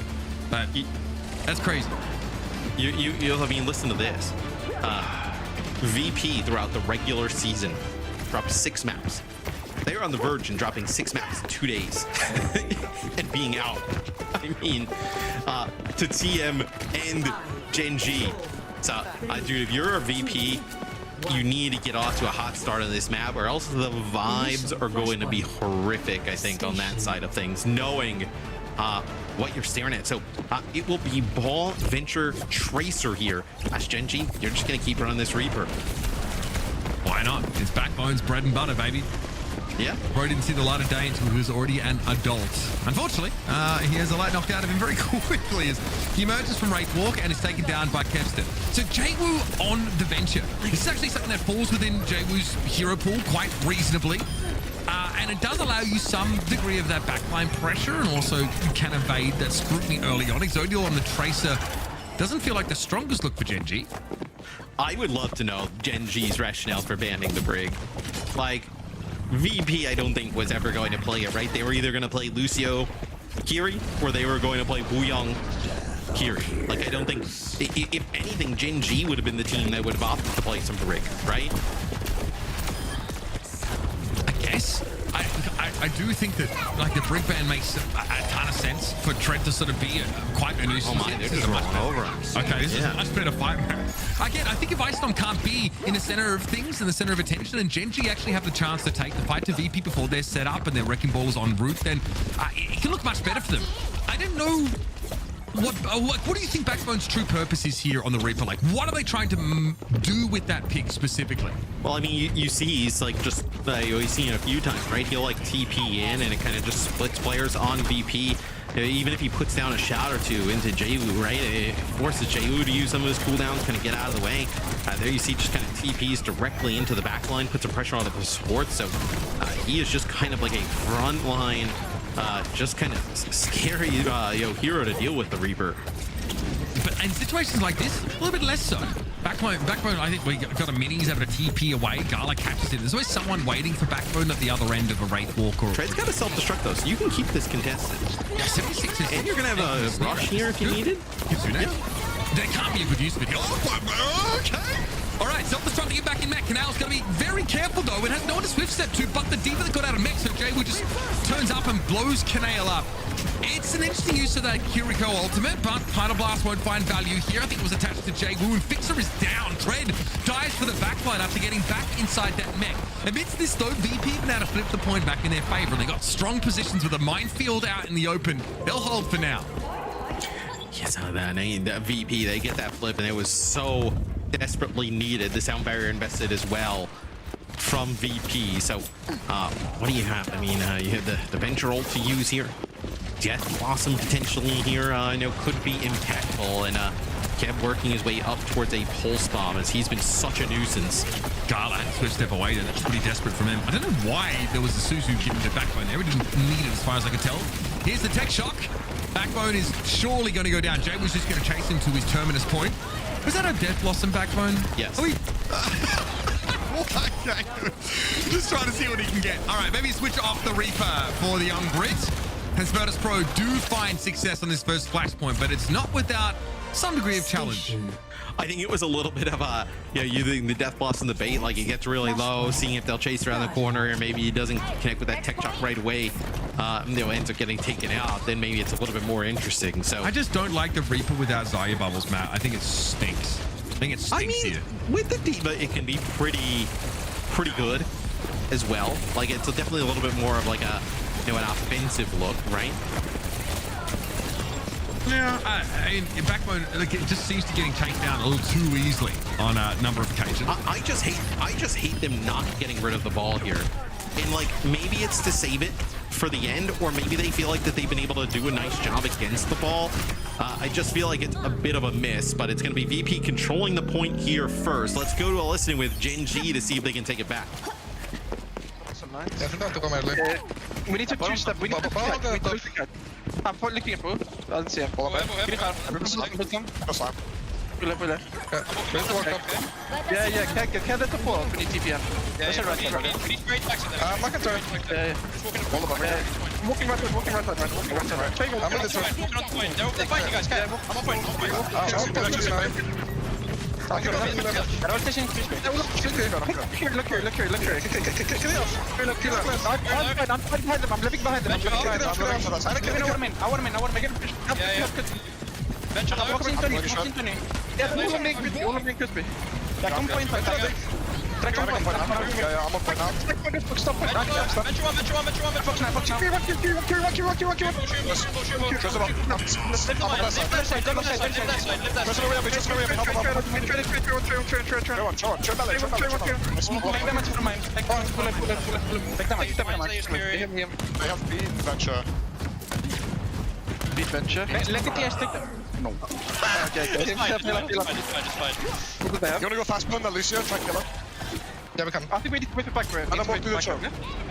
S4: but that's crazy.
S5: I mean, listen to this. VP throughout the regular season dropped 6 maps. They are on the verge and dropping 6 maps in 2 days and being out. I mean, to TM and Gen G. So, dude, if you're a VP, you need to get off to a hot start on this map, or else the vibes are going to be horrific, I think, on that side of things, knowing what you're staring at. So it will be Ball, Venture, Tracer here. As Gen G, you're just going to keep running this Reaper.
S4: Why not? It's Backbone's bread and butter, baby.
S5: Yeah.
S4: Bro didn't see the light of day until he was already an adult. Unfortunately, he has a light knocked out of him very quickly as he emerges from Wraith Walk and is taken down by Kevston. So JWoo on the Venture. This is actually something that falls within JWoo's hero pool quite reasonably. And it does allow you some degree of that backline pressure, and also you can evade that scrutiny early on. Exodial on the Tracer doesn't feel like the strongest look for Gen G.
S5: I would love to know Gen G's rationale for banning the Brig. Like, VP, I don't think was ever going to play it, right? They were either going to play Lucio Kiri, or they were going to play Wuyong Kiri. Like, I don't think... If anything, Gen G would have been the team that would have opted to play some Brig, right?
S4: I guess. I do think that, like, the Brig ban makes a ton of sense for Trent to sort of be quite a nuisance.
S5: Oh my, they're just rolling over us.
S4: Okay, this is a much better fight, man. Again, I think if Ice Storm can't be in the center of things, in the center of attention, and Gen G actually have the chance to take the fight to VP before they're set up and their Wrecking Balls en route, then it can look much better for them. I didn't know... What do you think Backbone's true purpose is here on the Reaper? Like, what are they trying to do with that pick specifically?
S5: Well, I mean, you see he's like just, you've seen it a few times, right? He'll like TP in and it kind of just splits players on VP. Even if he puts down a shot or two into JWoo, right? It forces JWoo to use some of his cooldowns, kind of get out of the way. There you see just kind of TPs directly into the backline, puts some pressure on the support. So he is just kind of like a frontline, just kind of scary hero to deal with, the Reaper.
S4: But in situations like this, a little bit less so. Backbone, I think we got a mini. He's able to TP away. Gala catches it. There's always someone waiting for Backbone at the other end of a Wraith Walk. Or
S5: Tread's got to self-destruct though, so you can keep this contested.
S4: Yeah, 76 is...
S5: And you're going to have a rush here if you need it.
S4: There can't be a good use of it. Oh, okay. All right, self-destruct to get back in mech. Canal's going to be very careful, though. It has no one to swift step to, but the Diva that got out of mech, so Jay just turns up and blows Canal up. It's an interesting use of that Kiriko ultimate, but Final Blast won't find value here. I think it was attached to Jay Wu, and Fixer is down. Tread dies for the backline after getting back inside that mech. Amidst this, though, VP have now to flip the point back in their favor, and they got strong positions with a minefield out in the open. They'll hold for now.
S5: Yes, that VP, they get that flip, and it was so desperately needed. The sound barrier invested as well from VP. So what do you have? I mean, you have the Venture ult to use here. Death Blossom potentially here, could be impactful, and kept working his way up towards a pulse bomb as he's been such a nuisance.
S4: Gala had to switch step away there. That's pretty desperate from him. I don't know why there was a Suzu giving the Backbone there. He didn't need it as far as I could tell. Here's the tech shock. Backbone is surely going to go down. Jay was just going to chase him to his terminus point. Was that a Death Blossom Backbone?
S5: Yes.
S4: Okay. Just trying to see what he can get. All right, maybe switch off the Reaper for the young Brit. As Virtus Pro do find success on this first flashpoint, but it's not without some degree of challenge.
S5: I think it was a little bit of a, using the Death Blossom the bait, like it gets really low, seeing if they'll chase around the corner, or maybe he doesn't connect with that tech shock right away, ends up getting taken out, then maybe it's a little bit more interesting. So
S4: I just don't like the Reaper without Zarya bubbles, Matt. I think it stinks. I mean,
S5: here. With the Diva, it can be pretty good as well. Like, it's definitely a little bit more of like a, an offensive look, right?
S4: Yeah, I mean, Backbone, like, it just seems to be getting taken down a little too easily on a number of occasions.
S5: I just hate them not getting rid of the ball here. And like, maybe it's to save it for the end, or maybe they feel like that they've been able to do a nice job against the ball. I just feel like it's a bit of a miss, but it's going to be VP controlling the point here first. Let's go to a listening with Gen G to see if they can take it back.
S7: We need to two-step. We need to two-step. I'm looking at both. I'll see him. Pull it. Yeah, can let the pull. We need TPM. That's a right.
S10: We need great backs in there.
S7: I'm not concerned. Yeah. Walking right. I'm in the turret.
S10: Walking on the point. They're fighting, guys. I'm on point. Look here.
S7: I'm behind them. I'm living behind them. I want to make it.
S10: Venture low.
S7: All of me crispy. Yeah, come point.
S13: I'm on point now.
S7: Stop.
S10: Venture
S7: Let me stick them. No. Okay.
S10: It's fine.
S13: You wanna go fast pun, Alicia? Try killer. Yeah, we can.
S7: I think we need to wait for back.
S13: And then we'll do the choke.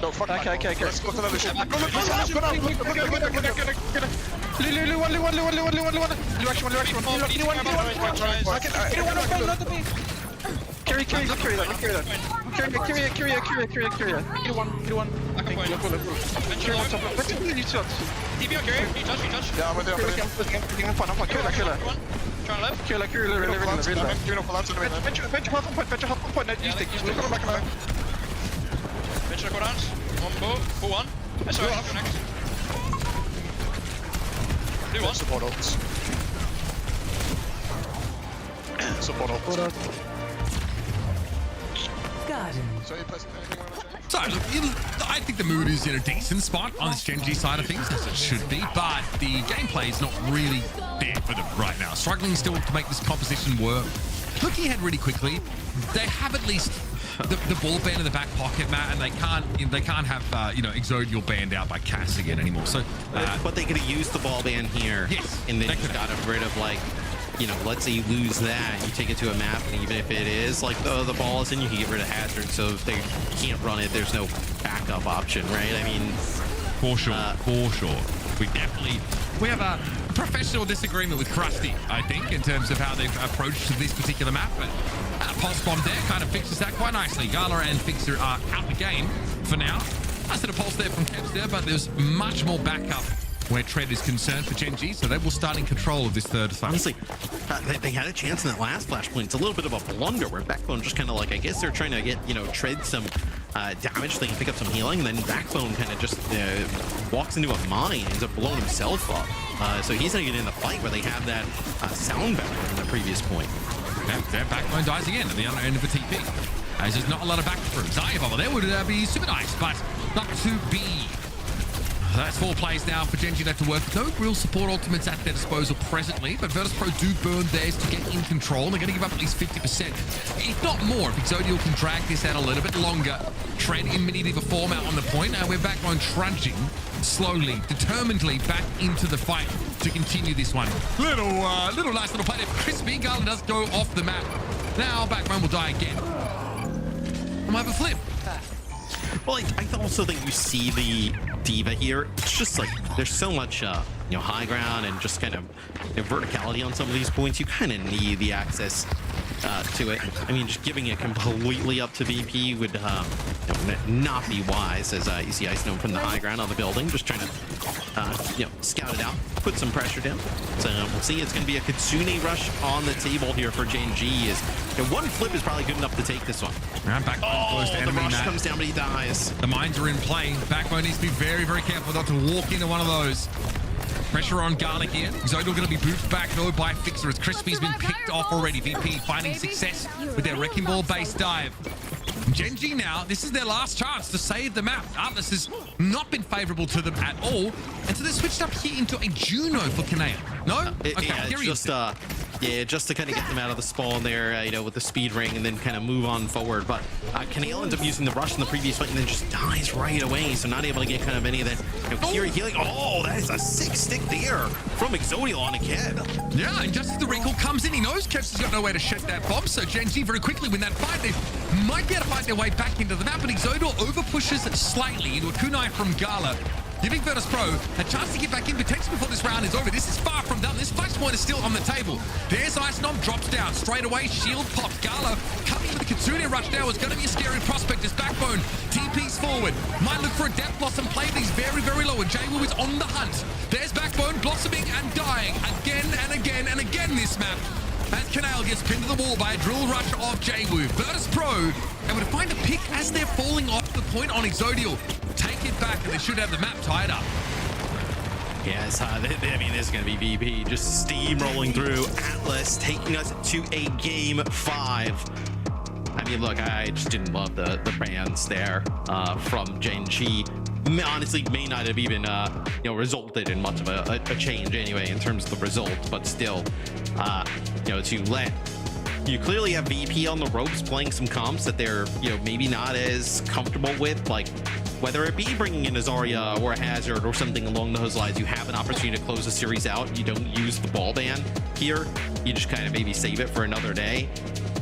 S13: No, fuck back.
S7: Okay.
S13: Let's go to the Alicia. Go
S7: Carry
S10: Yeah, I'm with Trying left.
S7: Kill.
S10: Venture go downs. One bow. Pull one. Sorry, go next. Do one.
S13: Support ults.
S4: So, I think the mood is in a decent spot on this Gen G side of things, as it should be, but the gameplay is not really there for them right now. Struggling still to make this composition work. Looking ahead really quickly, they have at least the ball band in the back pocket, Matt, and they can't have Exode your band out by Cass again anymore. So,
S5: but they could have used the ball band here.
S4: Yes,
S5: and then just got rid of like, let's say you lose that, you take it to a map, and even if it is like the ball is in, you can get rid of hazard. So if they can't run it, there's no backup option, right? I mean,
S4: for sure. We have a professional disagreement with Krusty, I think, in terms of how they've approached this particular map. But Pulse Bomb there kind of fixes that quite nicely. Gala and Fixer are out the game for now. Nice little pulse there from Kevs there, but there's much more backup where Tread is concerned for Gen G, so they will start in control of this third fight.
S5: Honestly, they had a chance in that last flashpoint. It's a little bit of a blunder where Backbone just kind of like, I guess they're trying to get, Tread some damage so they can pick up some healing, and then Backbone kind of just walks into a mine, ends up blowing himself up. So he's going to get in the fight where they have that sound barrier in the previous point.
S4: Yeah, Backbone dies again at the other end of the TP. As there's not a lot of backup for him. Zayev over there would be super nice, but not to be. That's 4 plays now for Gen G left to work. No real support ultimates at their disposal presently, but Virtus Pro do burn theirs to get in control. They're going to give up at least 50%, if not more, if Exodial can drag this out a little bit longer. Tread in medieval form out on the point. We're back on trudging slowly, determinedly back into the fight to continue this one. Little nice little play there. Crispy Garland does go off the map. Now Backbone will die again. I might have a flip.
S5: Well, I also think you see the D.Va here. It's just like there's so much, high ground and just kind of verticality on some of these points. You kind of need the access to it. I mean, just giving it completely up to VP would not be wise, as you see Ice Gnome from the high ground on the building, just trying to, scout it out, put some pressure down. So we'll see. It's going to be a Kitsune rush on the table here for Gen G. One flip is probably good enough to take this one. The rush comes down, but he dies.
S4: The mines are in play. Backbone needs to be very, very careful not to walk into one of those. Pressure on Garlic here. Exodial going to be booped back though by Fixer as Crispy's been picked off already. VP finding success with their Wrecking Ball base dive. Gen G now, this is their last chance to save the map. Atlas has not been favorable to them at all. And so they switched up here into a Juno for Kanea. No?
S5: Just to kind of get them out of the spawn there, with the speed ring and then kind of move on forward. But Kanea ends up using the rush in the previous fight and then just dies right away. So not able to get kind of any of that Kiri healing. Oh, that is a sick stick there from Exodial on a Kev.
S4: Yeah, and just as the recall comes in, he knows Kev's has got no way to shut that bomb. So Gen G very quickly win that fight. They might be able to fight their way back into the map, but Exodial over pushes slightly into a kunai from Gala, giving Virtus Pro a chance to get back in potentially before this round is over. This is far from done. This fight point is still on the table. There's Ice Gnome, drops down straight away. Shield pops. Gala coming with the Kitsune rush now is going to be a scary prospect as Backbone TP's forward. Might look for a Death Blossom play, but he's very, very low, and Jaywu is on the hunt. There's Backbone blossoming and dying again and again and again this map. As Canale gets pinned to the wall by a drill rush of Jaywu. Virtus Pro able to find a pick as they're falling off the point on Exodial. Take it back, and they should have the map tied up.
S5: Yes, this is going to be VP just steamrolling through. Atlas taking us to a game 5. I mean, look, I just didn't love the bans there from Gen G. Honestly, may not have even resulted in much of a change anyway in terms of the result, but still, to let you clearly have VP on the ropes playing some comps that they're maybe not as comfortable with, like whether it be bringing in a Zarya or a Hazard or something along those lines. You have an opportunity to close the series out. You don't use the ball ban here. You just kind of maybe save it for another day.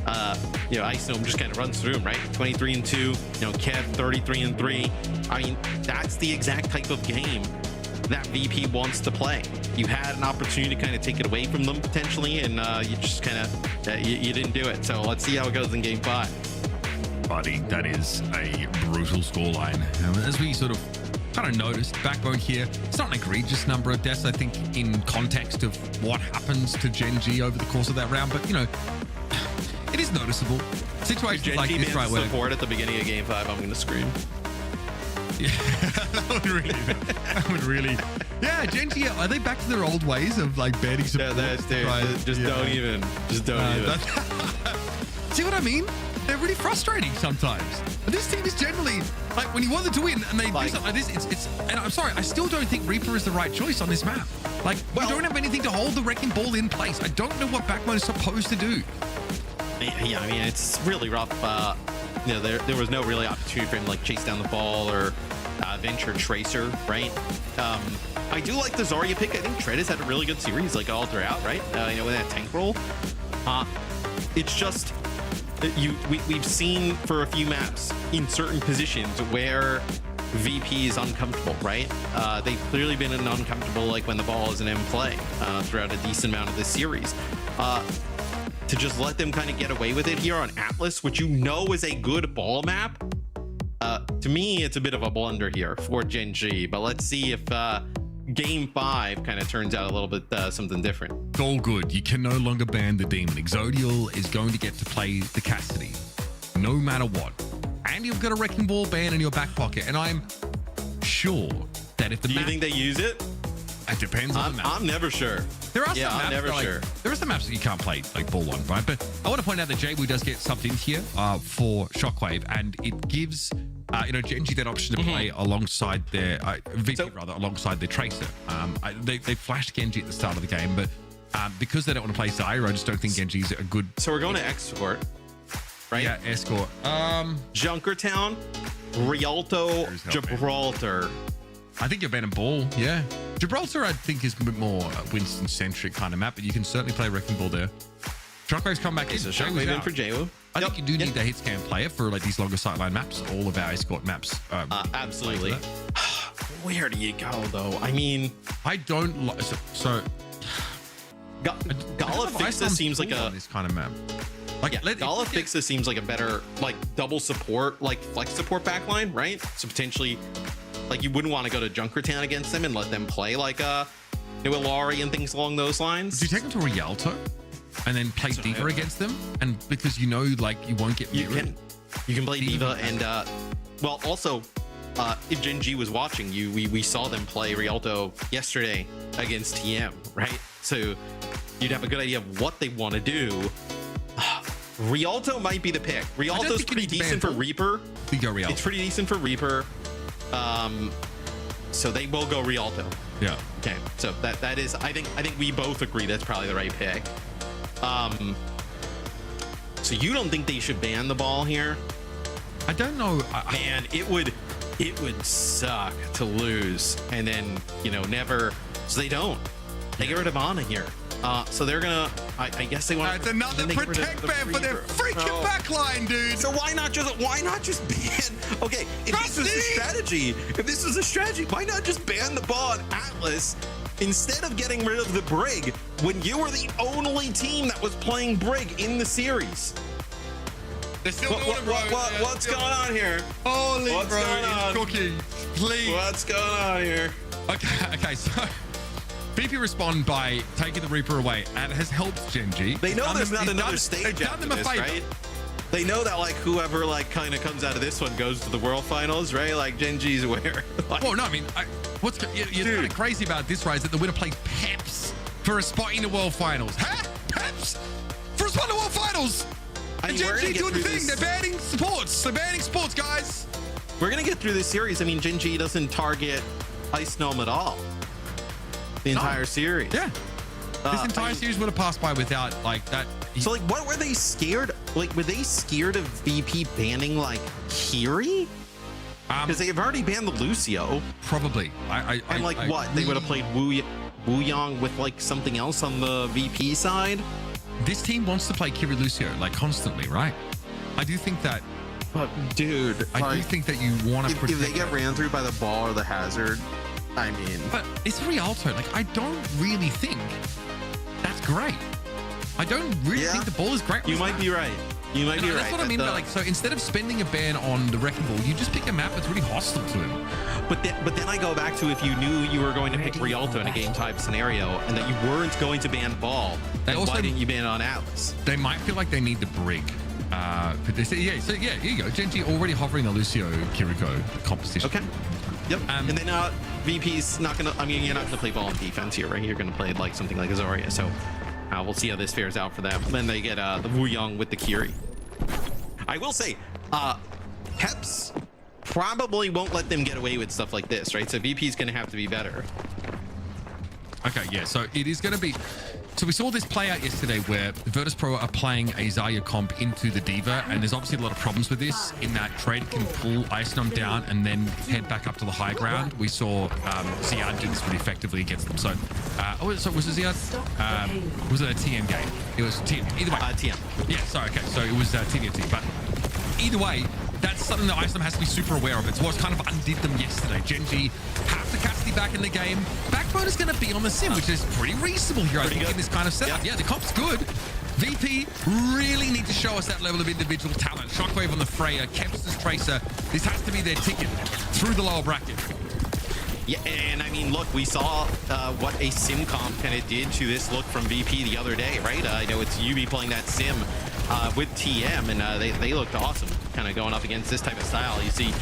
S5: Ice Gnome just kind of runs through him, right? 23-2, Kev 33-3. I mean, that's the exact type of game that VP wants to play. You had an opportunity to kind of take it away from them potentially, and you just kind of you didn't do it. So let's see how it goes in game 5.
S4: Buddy, that is a brutal scoreline. As we sort of kind of noticed, Backbone here, it's not an egregious number of deaths, I think, in context of what happens to Gen G over the course of that round, but it is noticeable. Situations like this, right?
S5: Support at the beginning of game 5, I'm going to scream.
S4: Yeah, that would really. Yeah, Gen G, are they back to their old ways of like banning support?
S5: Just don't even.
S4: See what I mean? They're really frustrating sometimes. And this team is generally like when you want them to win and they do something like this. It's and I'm sorry, I still don't think Reaper is the right choice on this map. Like, you don't have anything to hold the Wrecking Ball in place. I don't know what Backbone is supposed to do.
S5: Yeah, I mean, it's really rough. There was no really opportunity for him to like chase down the ball or venture Tracer, right? I do like the Zarya pick. I think Tread has had a really good series, like all throughout, right? With that tank role. It's just we've seen for a few maps in certain positions where VP is uncomfortable, right? They've clearly been uncomfortable like when the ball isn't in play throughout a decent amount of this series. To just let them kind of get away with it here on Atlas, which you know is a good ball map, to me, it's a bit of a blunder here for Gen G. But let's see if Game 5 kind of turns out a little bit something different.
S4: It's all good. You can no longer ban the Demon. Exodial is going to get to play the Cassidy, no matter what. And you've got a Wrecking Ball ban in your back pocket. And I'm sure that if the
S5: Do you think they use it?
S4: It depends on the map.
S5: I'm never sure.
S4: There are some
S5: I'm
S4: maps
S5: never
S4: that,
S5: sure.
S4: There are some maps that you can't play like ball on, right? But I want to point out that Jaybu does get subbed in here for Shockwave, and it gives Genji that option to play alongside their alongside their Tracer. They flashed Genji at the start of the game, but because they don't want to play Zyra, I just don't think Genji's a good.
S5: So we're going to Escort, right?
S4: Yeah, Escort.
S5: Junkertown, Rialto, Gibraltar.
S4: I think you're banning Ball, yeah. Gibraltar, I think, is a bit more Winston-centric kind of map, but you can certainly play Wrecking Ball there. Shockwave's come back in.
S5: So Shockwave in for Jaywu.
S4: I think you do need a hit scan player for like these longer sightline maps. All of our Escort maps.
S5: Absolutely. Where do you go, though? I mean,
S4: I don't like... So...
S5: Gala Fixa seems like a...
S4: this kind of map. Like,
S5: Gala Fixa seems like a better, like, double support, like, flex support backline, right? So potentially... Like, you wouldn't want to go to Junkertown against them and let them play like Nuilari and things along those lines.
S4: Do you take them to Rialto and then play Diva against them? And because you know, like, you won't get mirrored.
S5: You can play Diva and, well, also, if Gen G was watching you, we saw them play Rialto yesterday against TM, right? So you'd have a good idea of what they want to do. Rialto might be the pick. Rialto's pretty decent for Reaper.
S4: We go Rialto.
S5: It's pretty decent for Reaper. So they will go Rialto.
S4: Yeah.
S5: Okay. So that is, I think we both agree that's probably the right pick. So you don't think they should ban the ball here?
S4: I don't know.
S5: Man, it would suck to lose and then never. So they don't. They get rid of Ana here. So they're gonna. I guess they want.
S4: It's another protect ban for their freaking backline, dude.
S5: So why not just ban? Okay, if this was a strategy, why not just ban the ball on Atlas instead of getting rid of the Brig when you were the only team that was playing Brig in the series?
S4: What's
S5: going on here?
S4: Holy
S5: what's
S4: bro,
S5: going on?
S4: Cooking. Please.
S5: What's going on here?
S4: Okay, so. BP respond by taking the Reaper away, and it has helped Gen G.
S5: They know there's not another stage after this, right? They know that like whoever like kind of comes out of this one goes to the World Finals, right? Like Gen G's aware. Like,
S4: well, no, I mean, what's you're kind of crazy about this, right? Is that the winner plays Peps for a spot in the World Finals? Huh? Peps for a spot in the World Finals? And Gen G doing the thing. They're banning sports. They're banning sports, guys.
S5: We're gonna get through this series. I mean, Gen G doesn't target Ice Gnome at all. The entire series.
S4: Yeah. This entire series would have passed by without like that.
S5: So like, what were they scared? Like, were they scared of VP banning like Kiri? Because they have already banned the Lucio.
S4: Probably.
S5: And like what? They would have played Wu Yang with like something else on the VP side.
S4: This team wants to play Kiri Lucio like constantly, right? I do think that.
S5: But dude,
S4: I do think that you want to.
S5: If they get ran through by the ball or the hazard. I mean,
S4: but it's Rialto. Like, I don't really think that's great. I don't really think the ball is great.
S5: You might be right. You might be right.
S4: That's what I mean by like. So instead of spending a ban on the Wrecking Ball, you just pick a map that's really hostile to him.
S5: But then I go back to if you knew you were going to pick Rialto in a game type scenario and that you weren't going to ban ball, then why didn't you ban it on Atlas?
S4: They might feel like they need the Brig. But they say, here you go. Gen G already hovering the Lucio Kiriko composition.
S5: Okay. Yep. And then VP's not gonna. I mean, you're not gonna play ball on defense here, right? You're gonna play like something like Azoria. So we'll see how this fares out for them. Then they get the Wu Yang with the Kiri. I will say, Peps probably won't let them get away with stuff like this, right? So VP's gonna have to be better.
S4: Okay, yeah. So it is gonna be. So we saw this play out yesterday where Virtus Pro are playing a Zarya comp into the Diva, and there's obviously a lot of problems with this in that Trade can pull Ice Gnome down and then head back up to the high ground. We saw Ziad do this pretty effectively against them. So, so was it Ziad? Was it a TM game? It was TM. Either way.
S5: TM.
S4: Yeah, sorry, okay. So it was TVT. But either way, that's something that Iceland has to be super aware of. It's what's kind of undid them yesterday. Genji have the Cassidy back in the game. Backbone is going to be on the sim, which is pretty reasonable here, I think, in this kind of setup. Yeah, the comp's good. VP really need to show us that level of individual talent. Shockwave on the Freya, Kempster's Tracer. This has to be their ticket through the lower bracket.
S5: Yeah, and I mean, look, we saw what a sim comp kind of did to this look from VP the other day, right? I know it's UB playing that sim with TM, and they looked awesome kind of going up against this type of style. You see,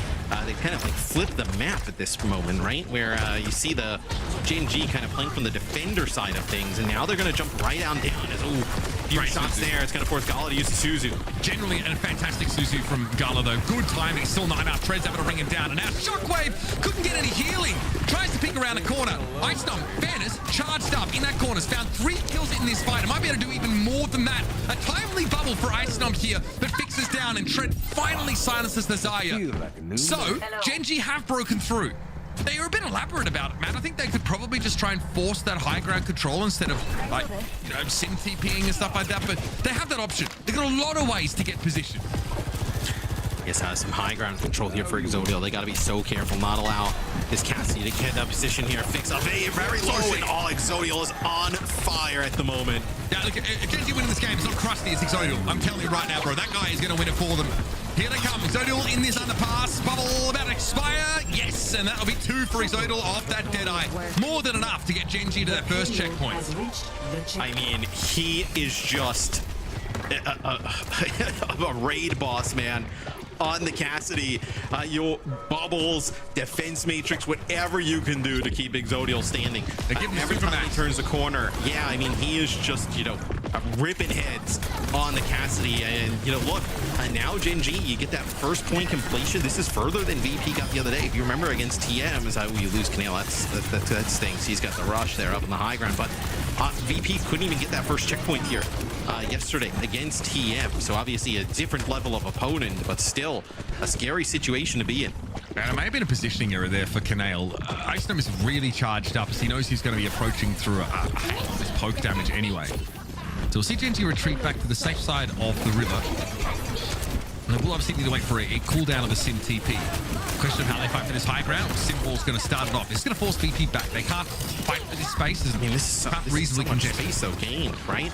S5: they kind of like flipped the map at this moment, right? Where you see the Genji kind of playing from the defender side of things, and now they're going to jump right down as, few shots there. It's going to force Gala to use Suzu.
S4: Generally, a fantastic Suzu from Gala, though. Good timing. Still 9 out. Treads able to ring him down. And now Shockwave couldn't get any healing. Tries to pick around the corner. Ice Stomp, fairness, charged up in that corner. Has found 3 kills in this fight. It might be able to do even more than that. A timely bubble for Ice Stomp here, but fixes down, and Tread finally silences the Zarya. So, Genji have broken through. They are a bit elaborate about it, man. I think they could probably just try and force that high ground control instead of, like, you know, sim TPing and stuff like that. But they have that option. They've got a lot of ways to get position.
S5: Yes, some high ground control here for Exodial. They got to be so careful, not allow this Cassidy to get that position here. Fix up very low, and all Exodial is on fire at the moment.
S4: Yeah, look, if Genji winning this game, it's not crusty, it's Exodial. I'm telling you right now, bro. That guy is going to win it for them. Here they come. Exodial in this underpass. Bubble about to expire. Yes, and that'll be 2 for Exodial off that Deadeye. More than enough to get Genji to that first checkpoint.
S5: I mean, he is just a raid boss, man. On the Cassidy, your bubbles, defense matrix, whatever you can do to keep Exodial standing. Every time he turns the corner, yeah, I mean, he is just, you know, ripping heads on the Cassidy. And, you know, look, now Genji, you get that first point completion. This is further than VP got the other day. If you remember against TM, is how you lose Canale. That stinks. He's got the rush there up in the high ground. But VP couldn't even get that first checkpoint here yesterday against TM. So obviously a different level of opponent, but still a scary situation to be in.
S4: And it may have been a positioning error there for Canale. Icenom is really charged up as he knows he's going to be approaching through a hail of this poke damage anyway. So we'll see Genji retreat back to the safe side of the river. And we'll obviously need to wait for a cooldown of the Sim TP. Question of how they fight for this high ground. Sim Wall's going to start it off. It's going to force VP back. They can't fight for this space.
S5: I mean, this is reasonably congested. Space so gained, right?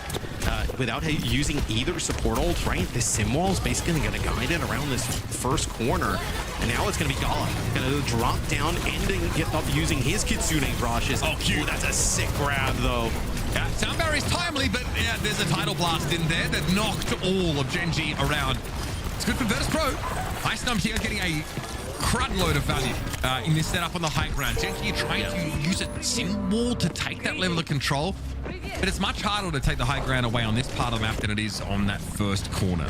S5: Without using either support ult, right? This Sim Wall is basically going to guide it around this first corner. And now it's going to be Gala. Going to drop down, ending up using his Kitsune brushes. Oh, cute. Ooh, that's a sick grab, though.
S4: Yeah, sound barrier's timely, but yeah, there's a tidal blast in there that knocked all of Genji around. It's good for Virtus Pro. Ice Numb here getting a crud load of value in this setup on the high ground. Genji trying to use a Sim Wall to take that level of control, but it's much harder to take the high ground away on this part of the map than it is on that first corner.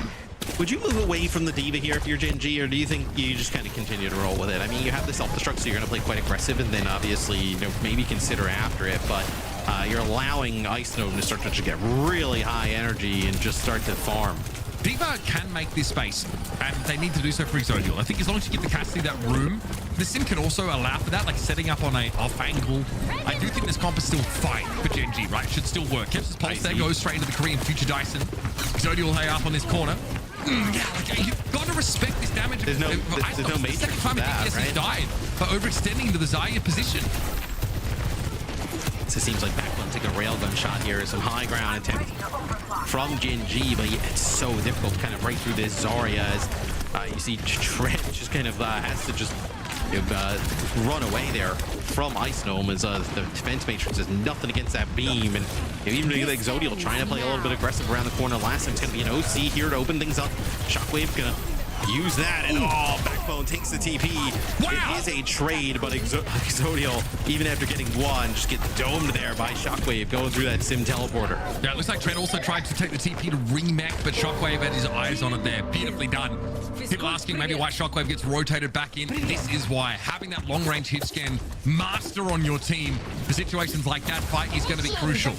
S5: Would you move away from the D.Va here if you're Genji, or do you think you just kind of continue to roll with it? I mean, you have the self-destruct, so you're going to play quite aggressive, and then obviously, you know, maybe consider after it, but you're allowing Ice Gnome to start to just get really high energy and just start to farm.
S4: D.Va can make this space, and they need to do so for Exodial. I think as long as you give the Cassidy that room, the Sim can also allow for that, like setting up on a off angle. I do think this comp is still fine for Genji, right? It should still work. Keps his pulse there, goes straight into the Korean future Dyson. Exodial high up on this corner. Yeah, like, you've got to respect this damage.
S5: There's no matrix for that, right?
S4: He died by overextending into the Zarya position.
S5: So it seems like Backbone took a railgun shot here. Some high ground attempt from Genji, but it's so difficult to kind of break through this Zarya as you see Trent just kind of has to just run away there from Ice Gnome as the defense matrix is nothing against that beam. And even Exodial trying to play a little bit aggressive around the corner. Last time it's going to be an OC here to open things up. Shockwave going to use that, and Backbone takes the TP. Wow. It is a trade, but Exodial, even after getting one, just gets domed there by Shockwave going through that Sim teleporter.
S4: Yeah, it looks like Trent also tried to take the TP to remech, but Shockwave had his eyes on it there. Beautifully done. People asking maybe why Shockwave gets rotated back in. This is why. Having that long-range hit scan master on your team for situations like that fight is going to be crucial.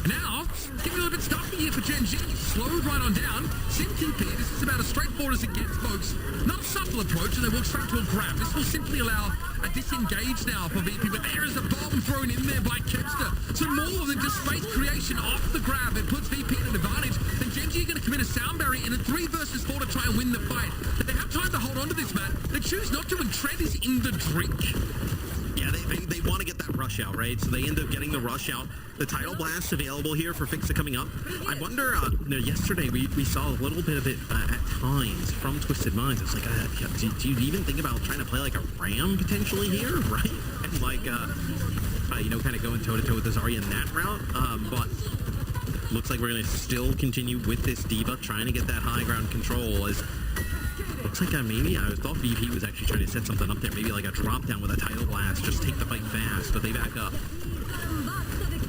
S4: Now, getting a little bit stuffy here for Genji. Slowed right on down. Sim TP, this is about as straightforward as it gets, folks. Not a subtle approach, and they walk straight to a grab. This will simply allow a disengage now for VP, but there is a bomb thrown in there by Kempster. So more than just space creation off the grab. It puts VP at an advantage, and Genji are going to commit a sound Soundberry in a 3 versus 4 to try and win the fight. They have time to hold on to this, man. They choose not to, and Tread is in the drink.
S5: Yeah, they want to get that rush out, right? So they end up getting the rush out. The Tidal Blast available here for FACEIT coming up. I wonder, yesterday we saw a little bit of it at times from Twisted Minds. It's like, do you even think about trying to play like a Ram potentially here, right? And like, kind of going toe-to-toe with the Zarya in that route. But looks like we're going to still continue with this D.Va, trying to get that high ground control as... Looks like maybe I thought VP was actually trying to set something up there, maybe like a drop down with a Tidal Blast, just take the fight fast, but they back up.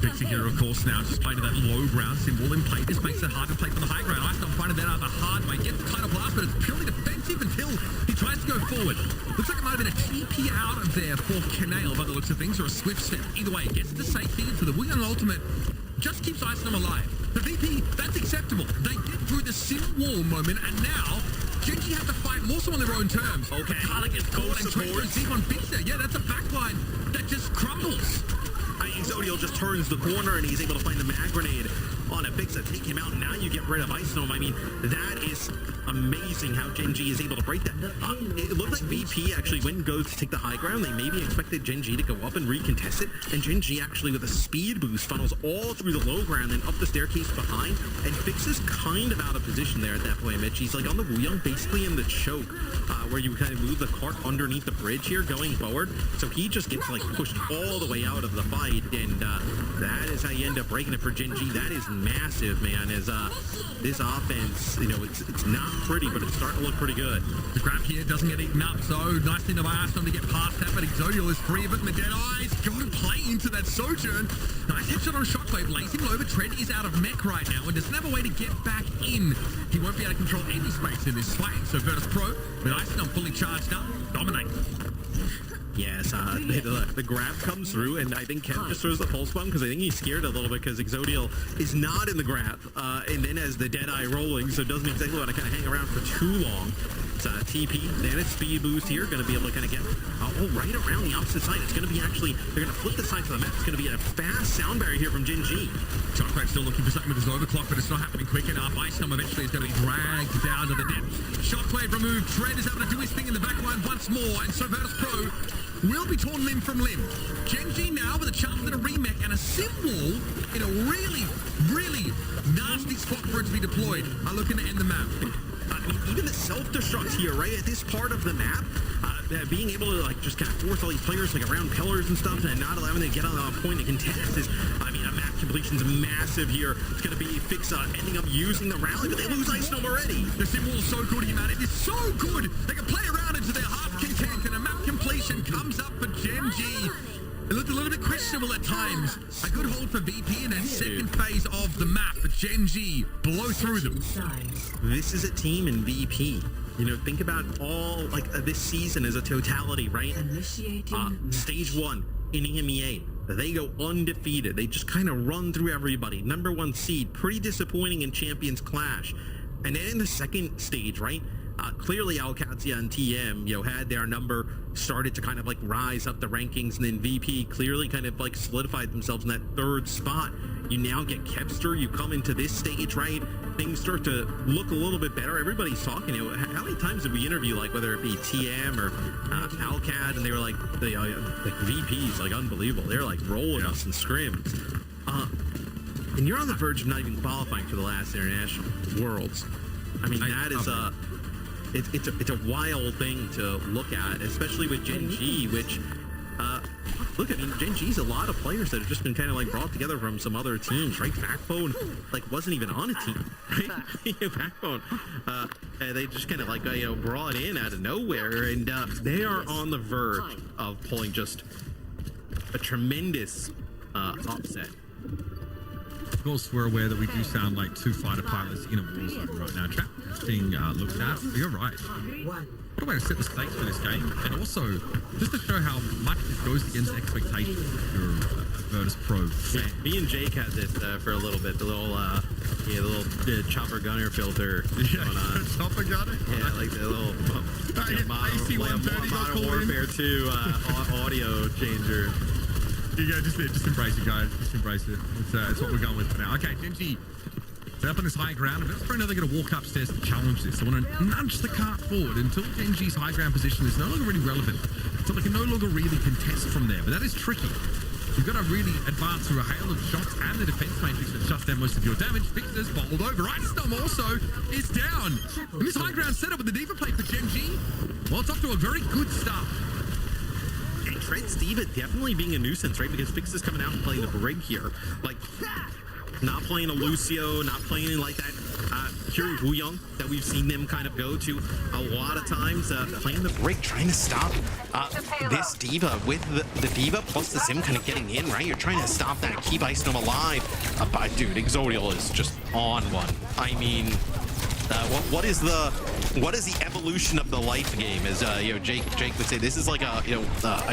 S4: Fixing here, of course, now just playing to that low ground symbol in play. This makes it hard to play from the high ground. Iceland finding that out the hard way. Gets the Tidal Blast, but it's purely defensive until he tries to go forward. Looks like it might have been a TP out of there for Canale by the looks of things, or a swift step. Either way, gets the safety into the William ultimate. Just keeps Iceland alive. The VP, that's acceptable. They get through the sim wall moment, and now Genji have to fight more so on their own terms.
S5: Okay.
S4: Carla gets caught and Trent goes deep on Fixer. Yeah, that's a backline that just crumbles.
S5: Exodial just turns the corner and he's able to find the mag grenade on a Fixer, take him out, and now you get rid of Ice Gnome. I mean, that is amazing how Genji is able to break that. It looked like VP actually, when goes to take the high ground, they maybe expected Genji to go up and recontest it, and Genji actually with a speed boost funnels all through the low ground and up the staircase behind, and Fixer's kind of out of position there at that point, Mitch. He's like on the Wuyong, basically in the choke, where you kind of move the cart underneath the bridge here going forward, so he just gets like pushed all the way out of the fight, and that is how you end up breaking it for Genji. That is massive, man, as this offense, it's not pretty, but it's starting to look pretty good.
S4: The grab here doesn't get eaten up, so nice thing to ask them to get past that, but Exodial is free of it, and the Dead Eyes go play into that Sojourn. Nice headshot on Shockwave, lacing him over. Tread is out of mech right now and doesn't have a way to get back in. He won't be able to control any space in this fight, so Virtus Pro, with Iceland fully charged up, dominate.
S5: Yes, the grab comes through, and I think Kev just throws the pulse bomb because I think he's scared a little bit because Exodial is not in the grab, and then has the Deadeye rolling, so doesn't exactly want to kind of hang around for too long. It's TP, then it's speed boost here, going to be able to kind of get right around the opposite side. It's going to be actually, they're going to flip the side to the map. It's going to be a fast sound barrier here from Genji.
S4: Shockwave still looking for something with his overclock, but it's not happening quick enough. Ice Gnome eventually is going to be dragged down to the depth. Shockwave removed. Tread is able to do his thing in the back line once more, and so Virtus Pro will be torn limb from limb. Genji now with a chance at a remake and a symbol in a really, really nasty spot for it to be deployed. I'm looking to end the map.
S5: I mean, even the self-destruct here, right, at this part of the map, being able to, like, just kind of force all these players, like, around pillars and stuff and not allowing them to get on a point to contest is, I mean, a map completion's massive here. It's going to be Fixa ending up using the rally, but they lose Ice Gnome already.
S4: The symbol is so good, man. It is so good. They can play around into their heart's content, and a map completion comes up for Genji. It looked a little bit questionable at times. A good hold for VP in that second phase of the map, but Genji blow through them.
S5: This is a team in VP. Think about all, like, this season as a totality, right? Stage 1 in EMEA. They go undefeated. They just kind of run through everybody. Number 1 seed, pretty disappointing in Champions Clash. And then in the second stage, right? Clearly Alcatia and TM, had their number, started to kind of like rise up the rankings, and then VP clearly kind of like solidified themselves in that third spot. You now get Kepster, you come into this stage, right? Things start to look a little bit better. Everybody's talking. How many times did we interview, like, whether it be TM or Alcad, and they were like, VP's like unbelievable. They're like rolling us in scrims. And you're on the verge of not even qualifying for the last international Worlds. I mean, that is it's a wild thing to look at, especially with Genji, which look, I mean, Genji's a lot of players that have just been kind of like brought together from some other teams, right? Backbone, like, wasn't even on a team, right? Backbone, they just kind of like, brought in out of nowhere, and they are on the verge of pulling just a tremendous upset.
S14: Of course, we're aware that we do sound like two fighter pilots in a war zone right now. Trap is being looked at. You're right. What a way to set the stakes for this game, and also just to show how much this goes against expectations if you're Virtus Pro.
S5: Yeah, me and Jake had this for a little bit. The little chopper gunner filter going on.
S14: Chopper gunner?
S5: Yeah, like the little Modern Warfare 2 audio changer.
S14: You go, just embrace it, guys. Just embrace it. It's what we're going with for now. Okay, Genji They're up on this high ground, and Virtus Pro know they're going to walk upstairs to challenge this. They want to nudge the cart forward until Genji's high ground position is no longer really relevant. So they can no longer really contest from there, but that is tricky. You've got to really advance through a hail of shots and the defense matrix that shuts down most of your damage. Fixers bowled over. Ice Storm also is down. And this high ground setup with the Diva play for Genji, well, it's up to a very good start.
S5: And Trent's Diva definitely being a nuisance, right? Because Fix is coming out and playing the Brig here. Like, not playing a Lucio, not playing like that Kiri Wooyoung that we've seen them kind of go to a lot of times. Playing the Brig, trying to stop this Diva with the Diva plus the Sim kind of getting in, right? You're trying to stop that, keep Ice Storm alive. But dude, Exodial is just on one. I mean, what is the evolution of the life game? As Jake would say, this is like a I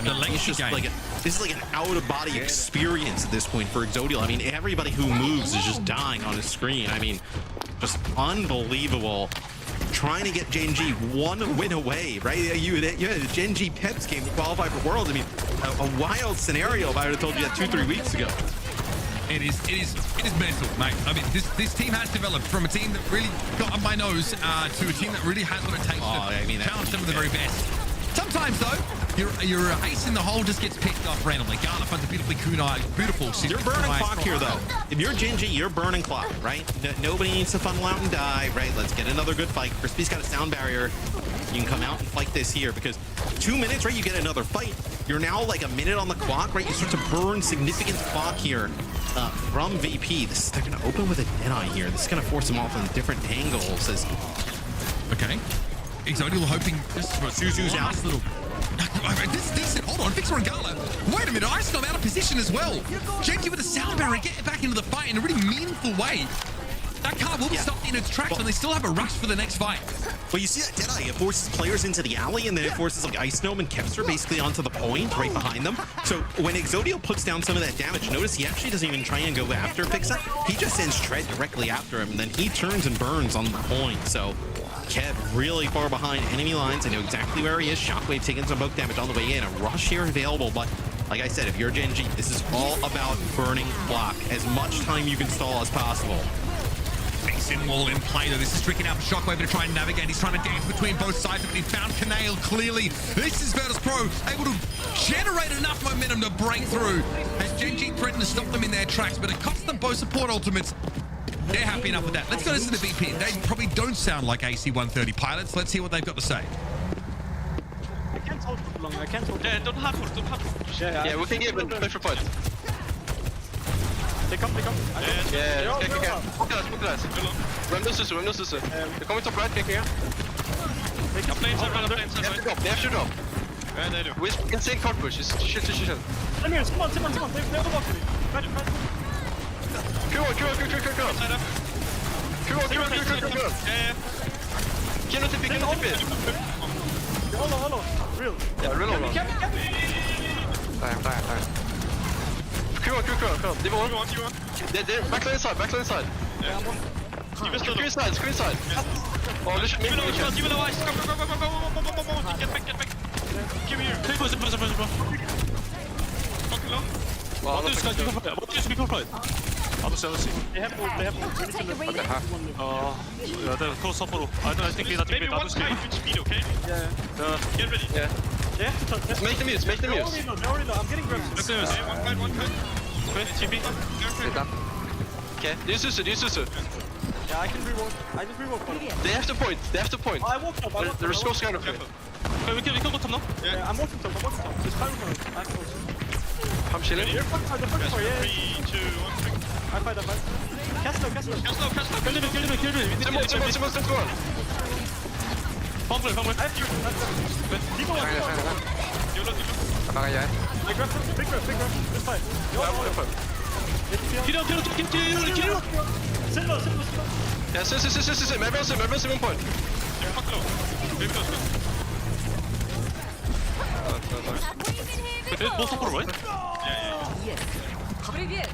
S5: mean, it's just like this is like an out of body experience at this point for Exodial. I mean, everybody who moves is just dying on his screen. I mean, just unbelievable. Trying to get Genji one win away, right? You had a Genji Peps game to qualify for Worlds. I mean, a wild scenario if I would have told you that 2-3 weeks ago.
S4: It is mental, mate. I mean, this team has developed from a team that really got on my nose to a team that really has what it takes to challenge some of the very best. Sometimes, though, your ace in the hole just gets picked off randomly. Gala finds a beautiful.
S5: You're burning clock here, though. If you're Genji, you're burning clock, right? Nobody needs to funnel out and die, right? Let's get another good fight. Crispy's got a sound barrier. You can come out and fight this here because 2 minutes, right? You get another fight. You're now like a minute on the clock, right? You start to burn significant clock here from VP. They're going to open with a Deadeye here. This is going to force them off on different angles.
S4: Okay. Exodial hoping just for
S5: Zuzu's out.
S4: Nice little. This is decent. Hold on, Fixer and Gala. Wait a minute, Ice Storm out of position as well. Genji with a sound barrier, get back into the fight in a really meaningful way. That car will be stopped in its tracks, and they still have a rush for the next fight.
S5: Well, you see that Deadeye, it forces players into the alley, and then it forces like Ice Gnome and Kepster basically onto the point right behind them. So when Exodial puts down some of that damage, notice he actually doesn't even try and go after Fixa. He just sends Tread directly after him, and then he turns and burns on the point. So Kev really far behind enemy lines. I know exactly where he is. Shockwave taking some poke damage on the way in. A rush here available, but like I said, if you're Genji, this is all about burning clock. As much time you can stall as possible.
S4: Facing wall in play, though. This is tricking out for Shockwave to try and navigate. He's trying to dance between both sides, but he found Canale clearly. This is Virtus Pro able to generate enough momentum to break through as Genji threatened to stop them in their tracks, but it cost them both support ultimates. They're happy enough with that. Let's go listen to BP. They probably don't sound like AC-130 pilots. Let's hear what they've got to say.
S9: I can't hold for long. I can't hold.
S7: Yeah, don't have it. Yeah, we can give it a point.
S9: They come.
S7: Yeah, Smoke guys. Run no Susu. They're coming top right, kicking here.
S9: They
S7: have to drop.
S9: Yeah, they do.
S7: We're insane card push. Shit.
S9: Come here, come on. They have the balcony. Right.
S7: Come on.
S9: Yeah.
S7: Cannot TP.
S9: Hello. Real.
S7: Yeah, real.
S8: Time.
S7: Come on. They won. They're backline inside.
S9: Yeah, I'm on.
S7: Screen side. Oh, this should
S9: Give me the ice. Go. Get back. Give me here. Push. What is we play?
S10: I'm still see.
S9: They have more. We need to live.
S10: Yeah, they're close up. I think
S9: Maybe one guy with speed, okay? Yeah. Get ready.
S7: Yeah. Make the muse.
S9: They already know. I'm getting grabs. One guy. Okay, TP.
S7: Okay, do Susu.
S9: Yeah, I can rewalk. I just rewalk one.
S7: They have to point.
S9: I walked up.
S7: There's no scanner.
S9: Okay, we can go top now. Yeah, I'm walking top. There's fire for it.
S7: I'm chilling.
S9: You're fucking fire, yeah.
S10: 3, 2, 1.
S9: I fight. Castle. Kill him.
S7: Simon, let's go.
S9: Fumble. I have you. People want
S8: Appareil.
S9: I grab something. Big grab. Let's fight. Kill him. Silver.
S7: Yeah, see. Everyone's 1 point.
S10: Fuck low. Very close. Wait, both up, right? Yeah.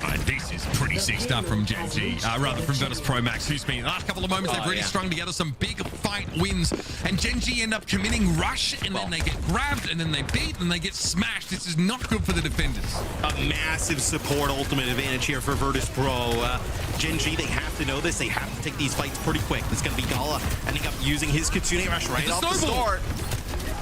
S4: Alright, this is pretty sick stuff from Genji, rather from Virtus Pro Max, who's been last couple of moments they've really strung together some big fight wins, and Genji end up committing rush, and then they get grabbed, and then they beat, and they get smashed. This is not good for the defenders.
S5: A massive support ultimate advantage here for Virtus Pro. Genji, they have to know this. They have to take these fights pretty quick. It's going to be Gala ending up using his Kitsune Rush right off the start.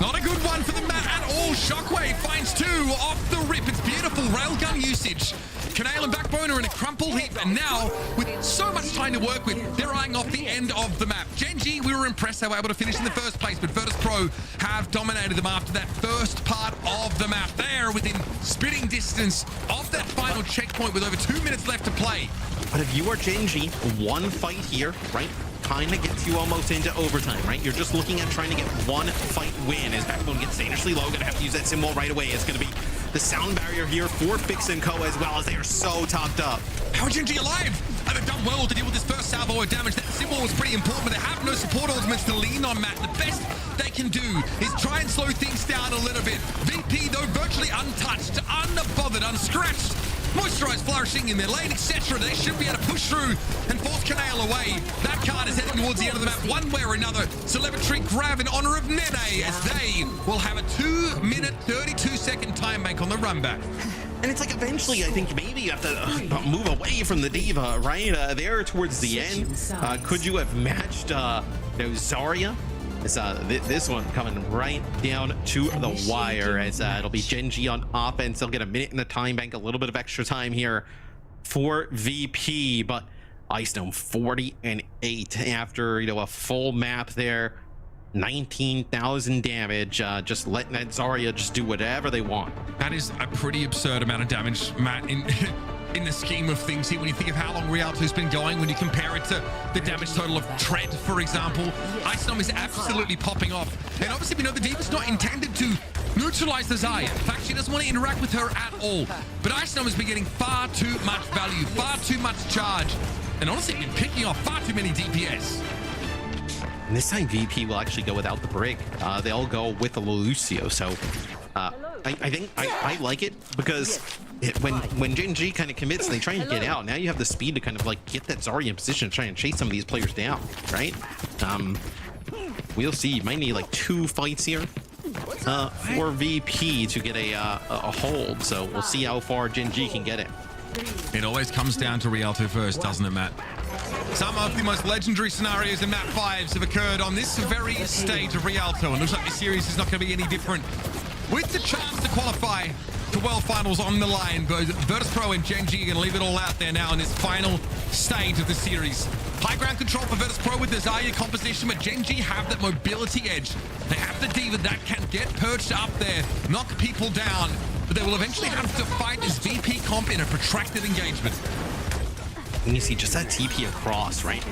S4: Not a good one for the mat at all. Shockwave finds 2 off the rip. It's beautiful railgun usage. Canale and Backbone are in a crumpled heap, and now, with so much time to work with, they're eyeing off the end of the map. Gen.G, we were impressed they were able to finish in the first place, but Virtus.pro have dominated them after that first part of the map. They're within spitting distance of that final checkpoint with over 2 minutes left to play.
S5: But if you are Gen.G, one fight here, right, kind of gets you almost into overtime, right? You're just looking at trying to get one fight win as Backbone gets dangerously low. Gonna have to use that symbol right away. It's gonna be the sound barrier here for Fix and Co as well, as they are so topped up.
S4: How are Gen.G alive? And they've done well to deal with this first salvo of damage. That symbol was pretty important, but they have no support ultimates to lean on, Matt. The best they can do is try and slow things down a little bit. VP, though, virtually untouched, unbothered, unscratched. Moisturized flourishing in their lane, etc. They should be able to push through and force Canale away. That card is heading towards the end of the map one way or another. Celebratory grab in honor of Nene as they will have a 2-minute, 32-second time bank on the run back.
S5: And it's like eventually, I think maybe you have to move away from the Diva, right? There towards the end. Could you have matched Zarya? This one coming right down to the wire as it'll be Gen.G on offense. They'll get a minute in the time bank, a little bit of extra time here for VP, but Ice Dome 40-8 after, you know, a full map there. 19,000 damage, just letting that Zarya just do whatever they want.
S4: That is a pretty absurd amount of damage, Matt, in the scheme of things here. When you think of how long Rialto's been going, when you compare it to the damage total of Tread, for example, Ice Dome is absolutely popping off. And obviously we know the Diva's not intended to neutralize the Zarya. In fact, she doesn't want to interact with her at all. But Ice Dome has been getting far too much value, far too much charge, and honestly been picking off far too many DPS.
S5: And this time VP will actually go without the Brig. They'll go with the Lucio. So I think I like it because when Gen.G kind of commits and they try and get out, now you have the speed to kind of like get that Zarya in position to try and chase some of these players down, right? We'll see. You might need like 2 fights here for VP to get a hold. So we'll see how far Gen.G can get it.
S4: It always comes down to Rialto first, doesn't it, Matt? Some of the most legendary scenarios in Map 5s have occurred on this very stage of Rialto, and looks like this series is not going to be any different. With the chance to qualify to World Finals on the line, but Virtus.pro and Gen.G are going to leave it all out there now in this final stage of the series. High ground control for Virtus.pro with the Zarya composition, but Gen.G have that mobility edge. They have the Diva that can get perched up there, knock people down, but they will eventually have to fight this VP comp in a protracted engagement.
S5: And you see just that TP across, right?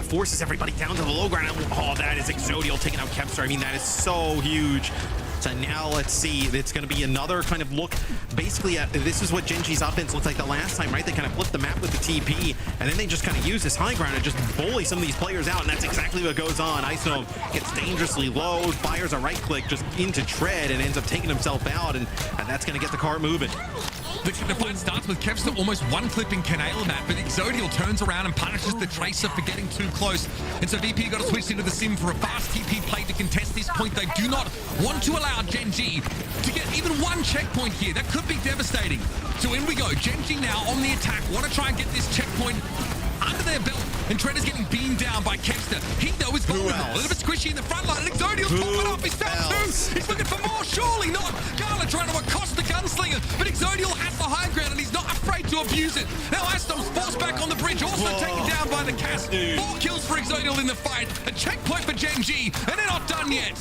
S5: Forces everybody down to the low ground. Oh, that is Exodial taking out Kepster. I mean, that is so huge. So now let's see. It's going to be another kind of look. Basically, this is what Gen.G's offense looked like the last time, right? They kind of flipped the map with the TP, and then they just kind of use this high ground and just bully some of these players out, and that's exactly what goes on. Iso gets dangerously low, fires a right click just into Tread, and ends up taking himself out, and that's going to get the car moving.
S4: The fight starts with Kevster almost one-clipping Canale Matt, but Exodial turns around and punishes the Tracer for getting too close. And so VP got to switch into the Sim for a fast TP play to contest this point. They do not want to allow Gen.G to get even one checkpoint here. That could be devastating. So in we go. Gen.G now on the attack. Want to try and get this checkpoint under their belt, and Tread is getting beamed down by Kevster. He, though, is vulnerable. A little bit squishy in the front line, and Exodial's popping off. He's found 2. He's looking for more. Surely not. Gala trying to accost the gunslinger, but Exodial has the high ground, and he's not afraid to abuse it. Now Astom's forced back on the bridge, also taken down by the cast. 4 kills for Exodial in the fight. A checkpoint for Gen.G, and they're not done yet.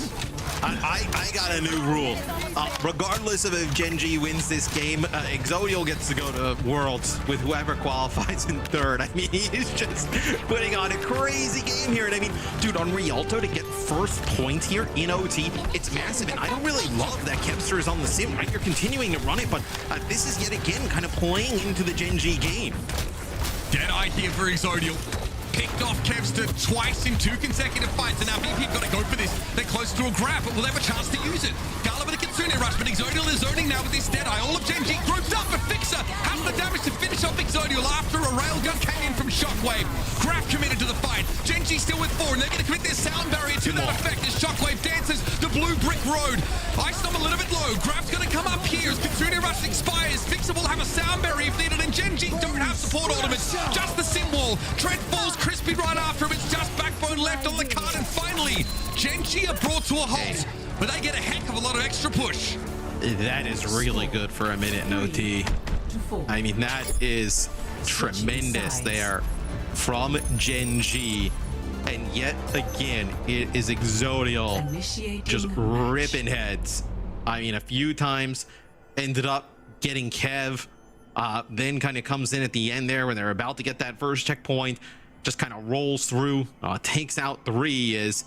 S5: I got a new rule. Regardless of if Gen.G wins this game, Exodial gets to go to Worlds with whoever qualifies in 3rd. I mean, he's just putting on a crazy game here. And I mean, dude, on Rialto to get first point here in OT, it's massive. And I don't really love that Kepster is on the Sim, right? You're continuing to run it, but this is yet again kind of playing into the Gen.G game.
S4: Deadeye here for Exodial. Picked off Kevster twice in 2 consecutive fights, and now VP got to go for this. They're close to a grab, but will they have a chance to use it? Gala with a Kitsune rush, but Exodial is zoning now with this Deadeye. All of Gen.G grouped up, but Fixer has the damage to finish off Exodial after a railgun came in from Shockwave. Graf committed to the fight. Gen.G still with 4, and they're going to commit their sound barrier to that effect as Shockwave dances the blue brick road. Ice Storm a little bit low. Graf's going to come up here as Kitsune rush expires. Fixer will have a sound barrier if needed, and Genji don't have support ultimates, just the sim wall. Tread falls crispy right after him. It's just backbone left on the card, and finally, Genji are brought to a halt, but they get a heck of a lot of extra push.
S5: That is really good for a minute in OT. I mean, that is tremendous there from Genji. And yet again, it is Exodial just ripping heads. I mean, a few times ended up getting Kev, then kind of comes in at the end there when they're about to get that first checkpoint, just kind of rolls through, takes out 3. Is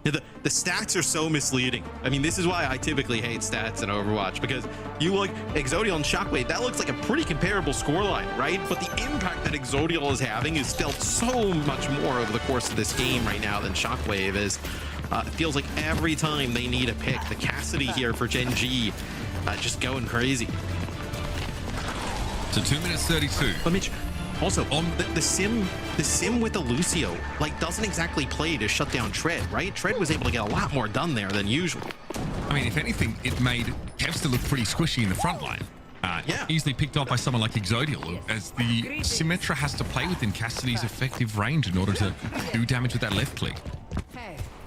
S5: the stats are so misleading. I mean, this is why I typically hate stats in Overwatch, because you look Exodial and Shockwave, that looks like a pretty comparable scoreline, right? But the impact that Exodial is having is felt so much more over the course of this game right now than Shockwave is. It feels like every time they need a pick, the Cassidy here for Genji just going crazy.
S4: So 2 minutes 32.
S5: Let me also on the sim with the Lucio like doesn't exactly play to shut down Tread, right? Tread was able to get a lot more done there than usual.
S4: I mean, if anything, it made Kevster look pretty squishy in the front line. Easily picked off by someone like Exodial, as the Symmetra has to play within Cassidy's effective range in order to do damage with that left click.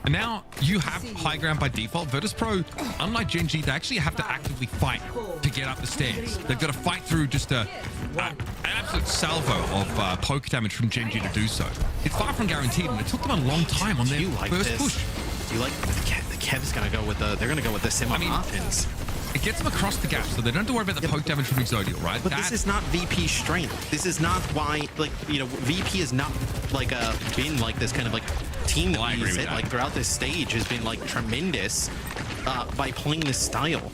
S4: And now you have high ground by default. Virtus.pro, unlike Genji, they actually have to actively fight to get up the stairs. They've got to fight through just an absolute salvo of poke damage from Genji to do so. It's far from guaranteed, and it took them a long time on their first push.
S5: Do you like the Kev's gonna go with the? They're gonna go with the sim offense.
S4: It gets them across the gap, so they don't have to worry about the poke damage from Exodial, right?
S5: But this is not VP strength. This is not why, like, you know, VP is not like been like this kind of like team that we said like throughout this stage has been like tremendous by playing this style.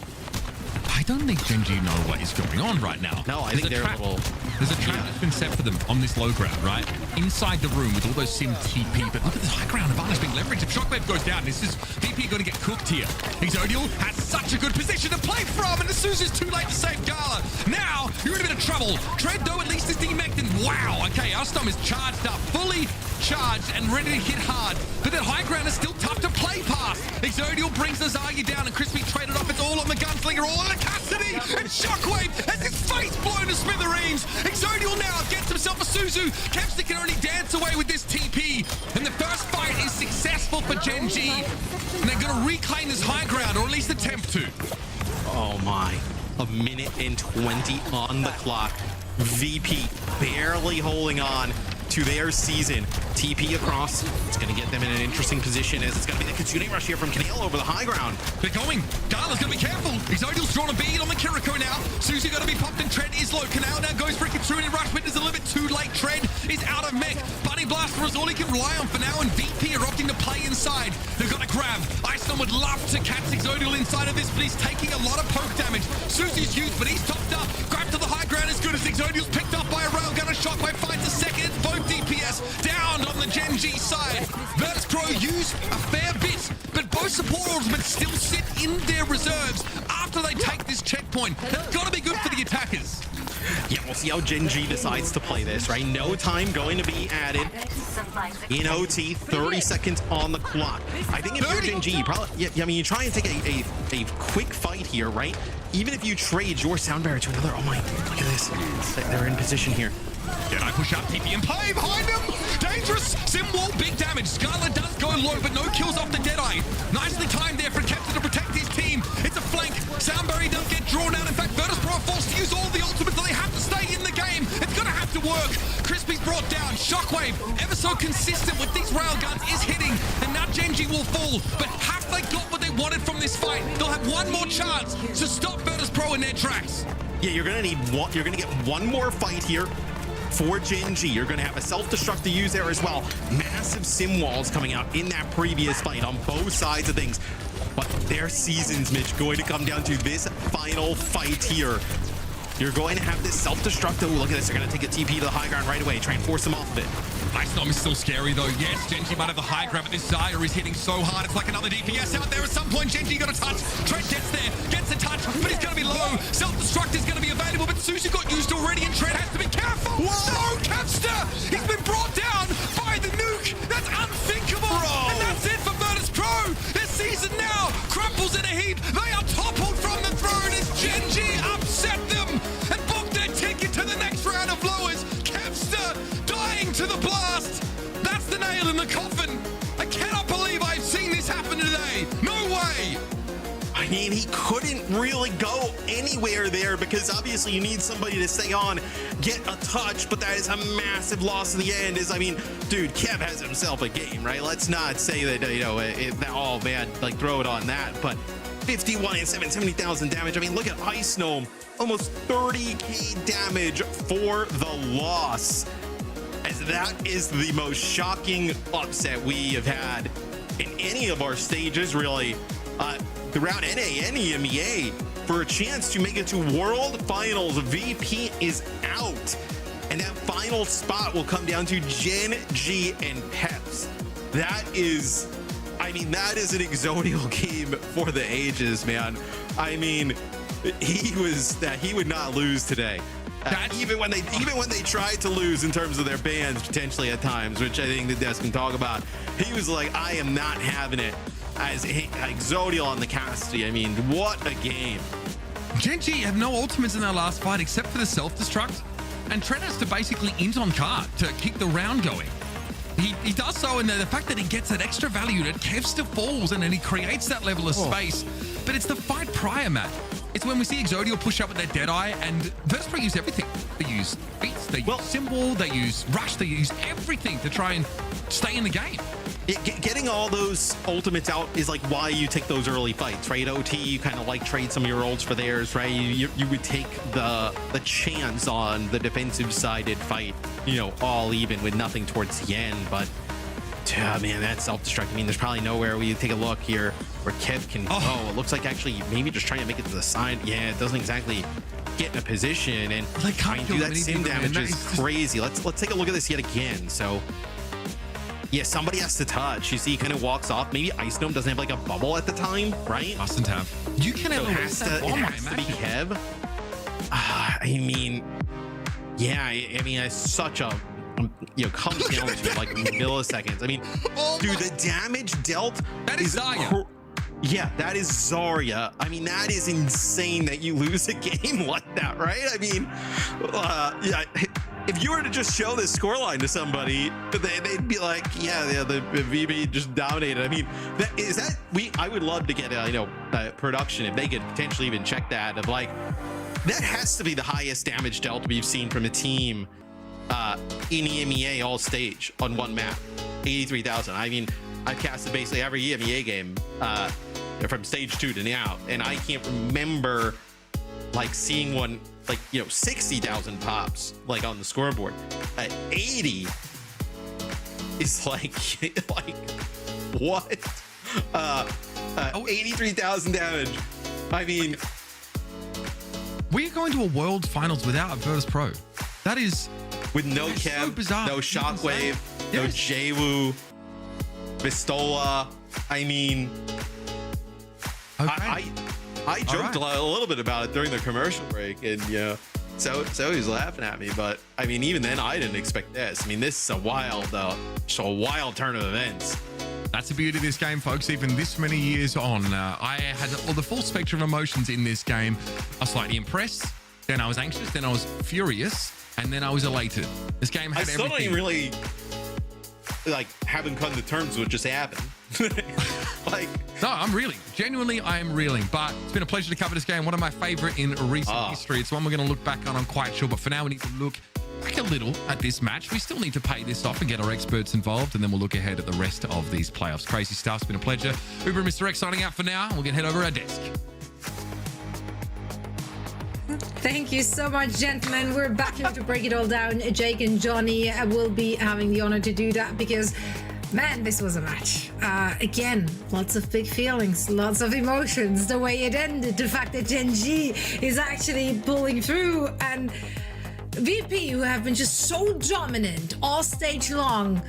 S4: I don't think Genji know what is going on right now.
S5: No, I think they're a little...
S4: There's a trap that's been set for them on this low ground, right? Inside the room with all those sim TP, but look at this high ground advantage being leveraged. If Shockwave goes down, this is VP going to get cooked here. Exodial has such a good position to play from, and as soon as it's too late to save Gala, now you're in a bit of trouble. Tread, though, at least is demeched, and wow, okay, Alstom is charged up, fully charged and ready to hit hard, but that high ground is still tough to play past. Exodial brings the Zarya down, and Crispy traded off. It's all on the Gunslinger, all on the Cassidy, and Shockwave has his face blown to smithereens. Exodial now gets himself a Suzu. Kevster can only dance away with this TP, and the first fight is successful for Genji, and they're going to reclaim this high ground, or at least attempt to.
S5: Oh my, a minute and 20 on the clock. VP barely holding on to their season. TP across. It's going to get them in an interesting position, as it's going to be the Kitsune rush here from Kanale over the high ground.
S4: They're going. Gala's going to be careful. Exodial's drawn a bead on the Kiriko now. Suzu going to be popped, and Tread is low. Kanale now goes for a Kitsune rush, but it's a little bit too late. Tread is out of mech. Bunny Blaster is all he can rely on for now, and VP are opting to play inside. They've got to grab. Iceland would love to catch Exodial inside of this, but he's taking a lot of poke damage. Suzu's used, but he's topped up. Grab to the high ground as good as Exodial's picked up by a railgun. A Shockwave finds a second. It's both DPS down on the Genji side. Virtus.pro use a fair bit, but both support ultimates still sit in their reserves after they take this checkpoint. That's got to be good for the attackers.
S5: Yeah, we'll see how Genji decides to play this, right? No time going to be added in OT. 30 seconds on the clock. I think if you're Genji, you probably, I mean, you try and take a quick fight here, right? Even if you trade your sound barrier to another, oh my, look at this. They're in position here.
S4: Can I push up? TP and play behind him. Dangerous. Sim wall, big damage. Scarlet does go low, but no kills off the Deadeye. Nicely timed there for Kevster to protect his team. It's a flank. Sound barrier doesn't get drawn out. In fact, Virtus.pro are forced to use all the ultimates, so they have to stay in the game. It's going to have to work. Crispy's brought down. Shockwave, ever so consistent with these railguns, is hitting, and now Genji will fall. But have they got what they wanted from this fight? They'll have one more chance to stop Virtus.pro in their tracks.
S5: Yeah, you're going to need one. You're going to get one more fight here for Genji. You're going to have a self-destruct to use there as well. Massive sim walls coming out in that previous fight on both sides of things. But their season's, Mitch, going to come down to this final fight here. You're going to have this self-destruct. Oh, look at this. They're going to take a TP to the high ground right away. Try and force them off of it.
S4: Ice Storm is still scary, though. Yes, Genji might have the high grab, but this Zarya is hitting so hard. It's like another DPS out there. At some point, Genji got a touch. Tread gets there, gets a touch, but he's going to be low. Self-destruct is going to be available, but Suzu got used already, and Tread has to be careful. Whoa. No, Kevster! He's been brought down by the nuke. That's unthinkable. Bro. And that's it for Virtus.pro. Their season now crumples in a heap. They are toppled from the throne as Genji upset them and booked their ticket to the next round
S5: I mean, he couldn't really go anywhere there because obviously you need somebody to stay on, get a touch, but that is a massive loss in the end. I mean, dude, Kev has himself a game, right? Let's not say that, oh man, like throw it on that, but 51 and 70,000 damage. I mean, look at Ice Gnome, almost 30k damage for the loss. As that is the most shocking upset we have had in any of our stages, really, throughout NA and EMEA. For a chance to make it to World Finals, VP is out. And that final spot will come down to Gen G and Peps. That is an exodial game for the ages, man. I mean, he would not lose today. Even when they tried to lose in terms of their bans potentially at times, which I think the desk can talk about, he was like, I am not having it. As exodial on the Cassidy. I mean, what a game.
S4: Gen G have no ultimates in their last fight except for the self-destruct, and Trent has to basically int on card to keep the round going. He does so, and the fact that he gets that extra value that Kev still falls, and then he creates that level of space. But it's the fight prior, Matt. It's when we see Exodial push up with their Deadeye, and Verspro use everything. They use beats, they use symbol, they use rush, they use everything to try and stay in the game.
S5: Getting all those ultimates out is like why you take those early fights, right? OT, you kind of like trade some of your ults for theirs, right? You would take the chance on the defensive sided fight, all even with nothing towards the end. But man, that's self-destruct. I mean, there's probably nowhere we take a look here where Kev can go. It looks like actually maybe just trying to make it to the side. Yeah, it doesn't exactly get in a position and try and do that sim damage is crazy. Let's take a look at this yet again. So yeah, somebody has to touch. You see, he kind of walks off. Maybe Ice Gnome doesn't have like a bubble at the time, right?
S4: Mustn't have. You can have
S5: it has to be Kev. I mean, yeah. I mean, it's such a comes down to like milliseconds. I mean, dude, the damage dealt
S4: is Zarya.
S5: Yeah, that is Zarya. I mean, that is insane that you lose a game like that, right? I mean, yeah. If you were to just show this scoreline to somebody, they'd be like, yeah, the VB just dominated. I mean, I would love to get production if they could potentially even check that of like, that has to be the highest damage dealt we've seen from a team in EMEA all stage on one map, 83,000. I mean, I've casted basically every EMEA game from stage 2 to now, and I can't remember like seeing one like 60,000 pops like on the scoreboard. 80 is like what? 83,000 damage. I mean,
S4: we're going to a World Finals without a Virtus Pro. That is
S5: with no Kev,
S4: so bizarre.
S5: No Shockwave, no JWoo, Pistola. I mean,
S4: okay.
S5: I joked a little bit about it during the commercial break, and so he was laughing at me. But I mean, even then, I didn't expect this. I mean, this is a wild turn of events.
S4: That's the beauty of this game, folks. Even this many years on, I had the full spectrum of emotions in this game. I was slightly impressed, then I was anxious, then I was furious, and then I was elated. This game had everything.
S5: I still don't really haven't come to terms with just happened.
S4: No, I'm reeling. Genuinely, I am reeling. But it's been a pleasure to cover this game. One of my favorite in recent history. It's one we're going to look back on, I'm quite sure. But for now, we need to look back a little at this match. We still need to pay this off and get our experts involved, and then we'll look ahead at the rest of these playoffs. Crazy stuff. It's been a pleasure. Uber and Mr. X signing out for now. We're going to head over our desk.
S2: Thank you so much, gentlemen. We're back here to break it all down. Jake and Johnny will be having the honor to do that because, man, this was a match. Again, lots of big feelings, lots of emotions. The way it ended, the fact that Gen G is actually pulling through, and VP, who have been just so dominant all stage long,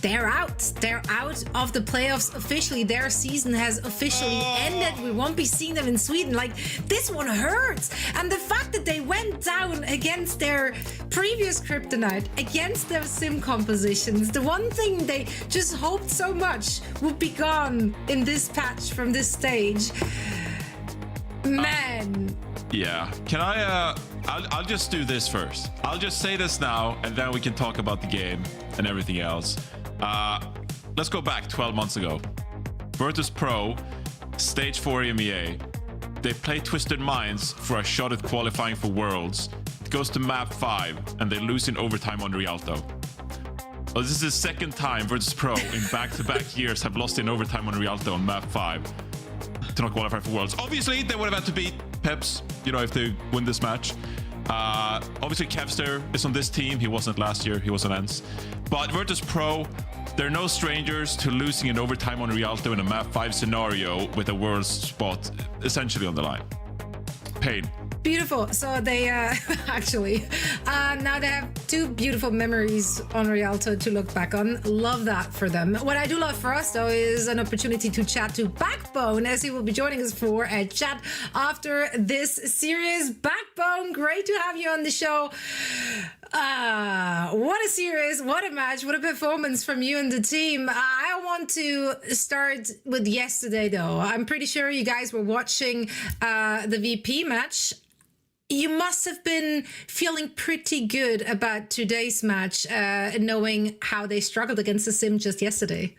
S2: they're out. They're out of the playoffs officially. Their season has officially ended. We won't be seeing them in Sweden. Like, this one hurts. And the fact that they went down against their previous kryptonite, against their sim compositions, the one thing they just hoped so much would be gone in this patch from this stage. Man.
S3: Yeah. Can I'll just do this first. I'll just say this now, and then we can talk about the game and everything else. Let's go back 12 months ago. Virtus Pro Stage 4 EMEA. They play Twisted Minds for a shot at qualifying for Worlds. It goes to map 5, and they lose in overtime on Rialto. Well, this is the second time Virtus Pro in back-to-back years have lost in overtime on Rialto on map 5 to not qualify for Worlds. Obviously, they would have had to beat Peps, you know, if they win this match. Obviously, Kevster is on this team. He wasn't last year. He was on ENCE. But Virtus Pro, they're no strangers to losing in overtime on Rialto in a map 5 scenario with a Worlds spot essentially on the line. Pain.
S2: Beautiful. So they actually now they have 2 beautiful memories on Rialto to look back on. Love that for them. What I do love for us though is an opportunity to chat to Backbone, as he will be joining us for a chat after this series. Backbone, great to have you on the show. What a series, what a match, what a performance from you and the team. I want to start with yesterday though. I'm pretty sure you guys were watching the VP match. You must have been feeling pretty good about today's match, knowing how they struggled against the Sim just yesterday.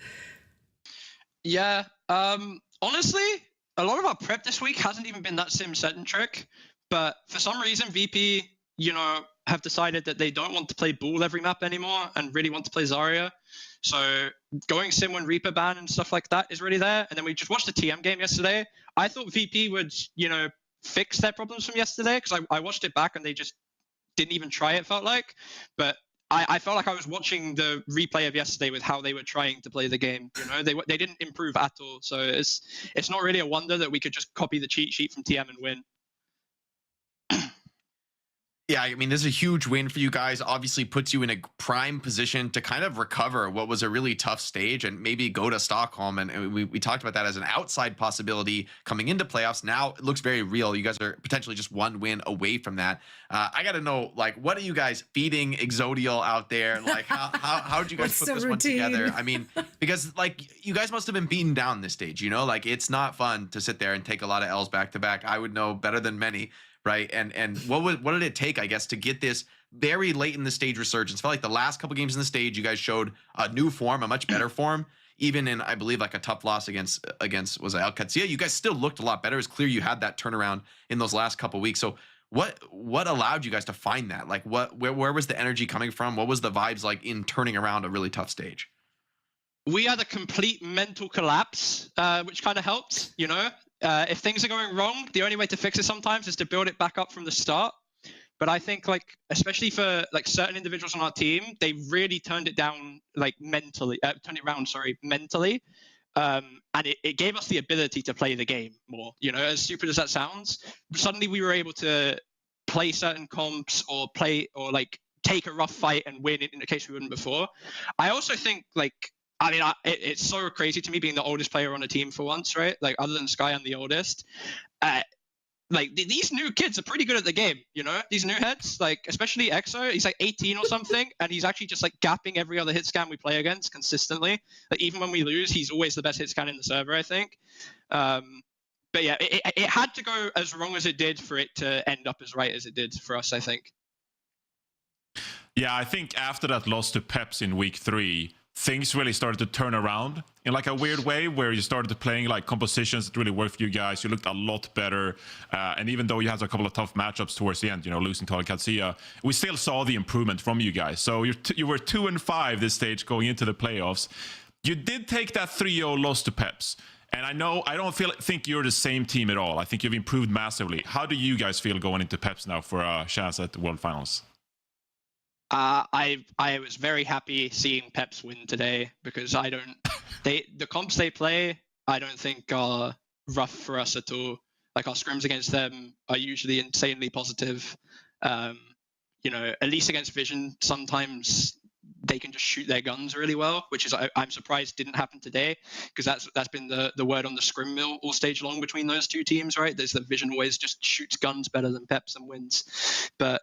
S7: Yeah, honestly, a lot of our prep this week hasn't even been that Sim-centric, but for some reason, VP, you know, have decided that they don't want to play Bull every map anymore and really want to play Zarya. So going Sim when Reaper ban and stuff like that is really there. And then we just watched the TM game yesterday. I thought VP would, you know, fix their problems from yesterday, because I watched it back and they just didn't even try, it felt like. But I felt like I was watching the replay of yesterday with how they were trying to play the game. You know, they didn't improve at all. So it's not really a wonder that we could just copy the cheat sheet from TM and win.
S1: Yeah, I mean, this is a huge win for you guys. Obviously puts you in a prime position to kind of recover what was a really tough stage and maybe go to Stockholm. And we talked about that as an outside possibility coming into playoffs. Now it looks very real. You guys are potentially just 1 win away from that. I got to know, like, what are you guys feeding Exodial out there? Like, how did you guys put this one together? I mean, because, like, you guys must have been beaten down this stage, you know? Like, it's not fun to sit there and take a lot of L's back to back. I would know better than many. Right. And what did it take, I guess, to get this very late in the stage resurgence? Felt like the last couple games in the stage, you guys showed a new form, a much better form, even in, I believe, like a tough loss against was it Alcatia? You guys still looked a lot better. It's clear you had that turnaround in those last couple weeks. So what allowed you guys to find that? Like, where was the energy coming from? What was the vibes like in turning around a really tough stage?
S7: We had a complete mental collapse, which kind of helped, you know. If things are going wrong, the only way to fix it sometimes is to build it back up from the start. But I think, like, especially for like certain individuals on our team, they really turned it down, like mentally, mentally. And it gave us the ability to play the game more, you know, as stupid as that sounds. Suddenly we were able to play certain comps or like take a rough fight and win in a case we wouldn't before. I also think, like, I mean, it's so crazy to me being the oldest player on a team for once, right? Like, other than Sky, I'm the oldest. Like, these new kids are pretty good at the game, you know? These new heads, like, especially EXO, he's like 18 or something, and he's actually just, like, gapping every other hit scan we play against consistently. Like, even when we lose, he's always the best hit scan in the server, I think. But yeah, it had to go as wrong as it did for it to end up as right as it did for us, I think.
S3: Yeah, I think after that loss to Peps in week 3, things really started to turn around in like a weird way, where you started playing like compositions that really worked for you guys. You looked a lot better. And even though you had a couple of tough matchups towards the end, you know, losing to Alcatia, we still saw the improvement from you guys. So you were 2-5 this stage going into the playoffs. You did take that 3-0 loss to Peps. And I don't think you're the same team at all. I think you've improved massively. How do you guys feel going into Peps now for a chance at the World Finals?
S7: I was very happy seeing Peps win today, because the comps they play, I don't think are rough for us at all. Like, our scrims against them are usually insanely positive. You know, at least against Vision, sometimes they can just shoot their guns really well, which is I'm surprised didn't happen today, because that's been the word on the scrim mill all stage long between those two teams, right? There's the Vision always just shoots guns better than Peps and wins. But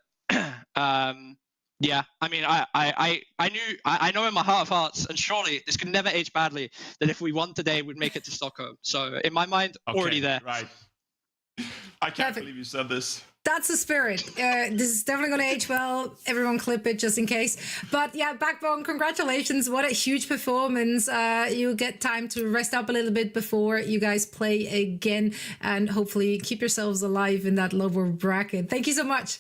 S7: yeah, I mean, I know in my heart of hearts, and surely this could never age badly, that if we won today, we'd make it to Stockholm. So in my mind, already there.
S3: Right. I can't believe you said this.
S2: That's the spirit. This is definitely going to age well. Everyone clip it just in case. But yeah, Backbone, congratulations. What a huge performance. You get time to rest up a little bit before you guys play again. And hopefully keep yourselves alive in that lower bracket. Thank you so much.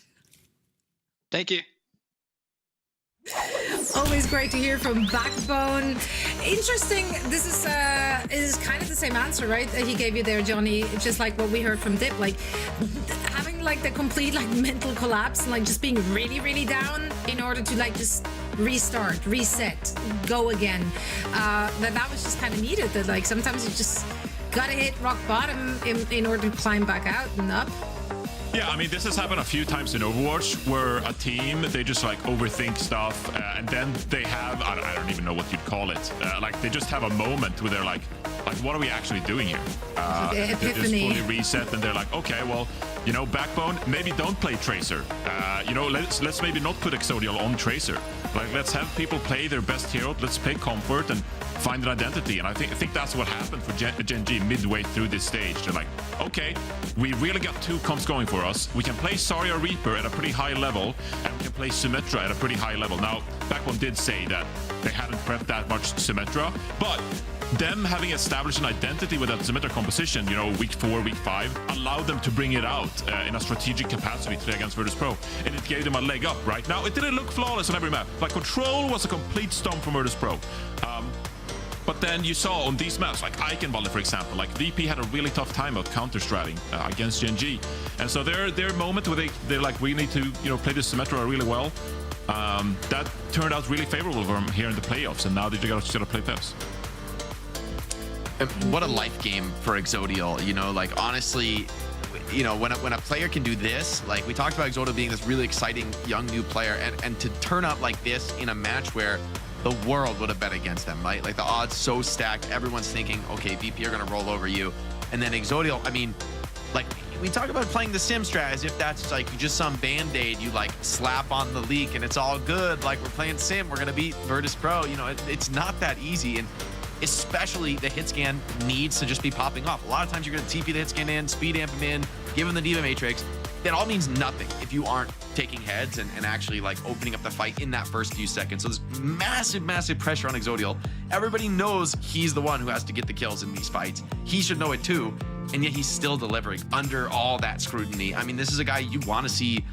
S7: Thank you.
S2: Always great to hear from Backbone. Interesting. This is kind of the same answer, right? That he gave you there, Johnny. Just like what we heard from Dip, like having like the complete like mental collapse and like just being really, really down in order to like just restart, reset, go again. That was just kind of needed. That like sometimes you just gotta hit rock bottom in order to climb back out and up.
S3: Yeah, I mean, this has happened a few times in Overwatch where a team, they just like overthink stuff and then they have, I don't even know what you'd call it. Like they just have a moment where they're like, what are we actually doing here? They just fully reset and they're like, okay, well, you know, Backbone, maybe don't play Tracer. You know, let's maybe not put Exodial on Tracer. Like, let's have people play their best hero. Let's play Comfort and find an identity. And I think that's what happened for Gen G midway through this stage. They're like, okay, we really got two comps going for us. We can play Zarya Reaper at a pretty high level, and we can play Symmetra at a pretty high level. Now, Backbone did say that they hadn't prepped that much Symmetra, but them having established an identity with that Symmetra composition, you know, week 4, week 5, allowed them to bring it out in a strategic capacity today against Virtus Pro, and it gave them a leg up. Right now, it didn't look flawless on every map. Like, Control was a complete stomp from Virtus Pro. But then you saw on these maps, like Eichenwalde, for example, like VP had a really tough time out counter-stratting against Gen G. And so their moment where they're like, we need to, you know, play this Symmetra really well, that turned out really favorable for them here in the playoffs, and now they just gotta play Peps.
S1: What a life game for Exodial, you know, like honestly, you know, when a player can do this, like we talked about Exodial being this really exciting young new player, and to turn up like this in a match where the world would have bet against them, right? Like the odds so stacked, everyone's thinking, okay, VP are gonna roll over you. And then Exodial, I mean, like we talk about playing the sim strat as if that's like just some band-aid you like slap on the leak and it's all good. Like we're playing sim, we're gonna beat Virtus Pro. You know, it's not that easy. And especially the hit scan needs to just be popping off. A lot of times you're gonna TP the hit scan in, speed amp him in, give him the Diva Matrix. That all means nothing if you aren't taking heads and actually like opening up the fight in that first few seconds. So there's massive, massive pressure on Exodial. Everybody knows he's the one who has to get the kills in these fights. He should know it too, and yet he's still delivering under all that scrutiny. I mean, this is a guy you want to see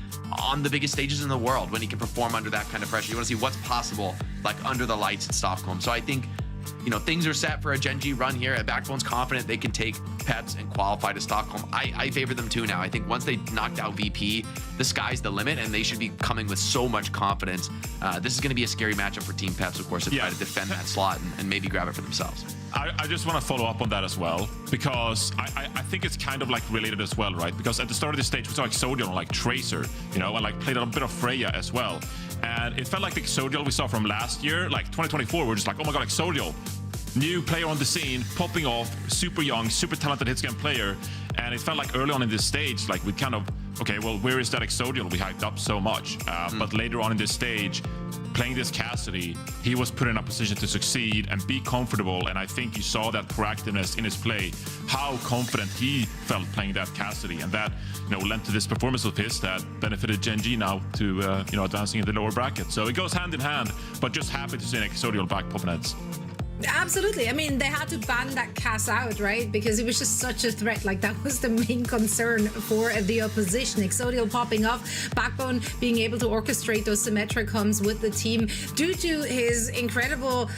S1: on the biggest stages in the world when he can perform under that kind of pressure. You want to see what's possible like under the lights at Stockholm. So I think, you know, things are set for a Gen G run here. Backbone's confident they can take Peps and qualify to Stockholm. I favor them too now. I think once they knocked out VP, the sky's the limit, and they should be coming with so much confidence. This is going to be a scary matchup for Team Peps, of course, to try to defend that slot and maybe grab it for themselves.
S3: I just want to follow up on that as well, because I think it's kind of like related as well, right? Because at the start of the stage, we saw Exodial on like Tracer, you know, and like played a bit of Freya as well. And it felt like the Exodial we saw from last year, like 2024, we're just like, oh my god, Exodial, new player on the scene, popping off, super young, super talented hitscan player. And it felt like early on in this stage, like we kind of, okay, well, where is that Exodial we hyped up so much? But later on in this stage, playing this Cassidy, he was put in a position to succeed and be comfortable. And I think you saw that proactiveness in his play, how confident he felt playing that Cassidy. And that, you know, led to this performance of his that benefited Gen G now to, you know, advancing in the lower bracket. So it goes hand in hand, but just happy to see an Exodial back popping heads.
S2: Absolutely. I mean, they had to ban that Cass out, right? Because it was just such a threat. Like, that was the main concern for the opposition. Exodial popping off, Backbone being able to orchestrate those Symmetra comms with the team due to his incredible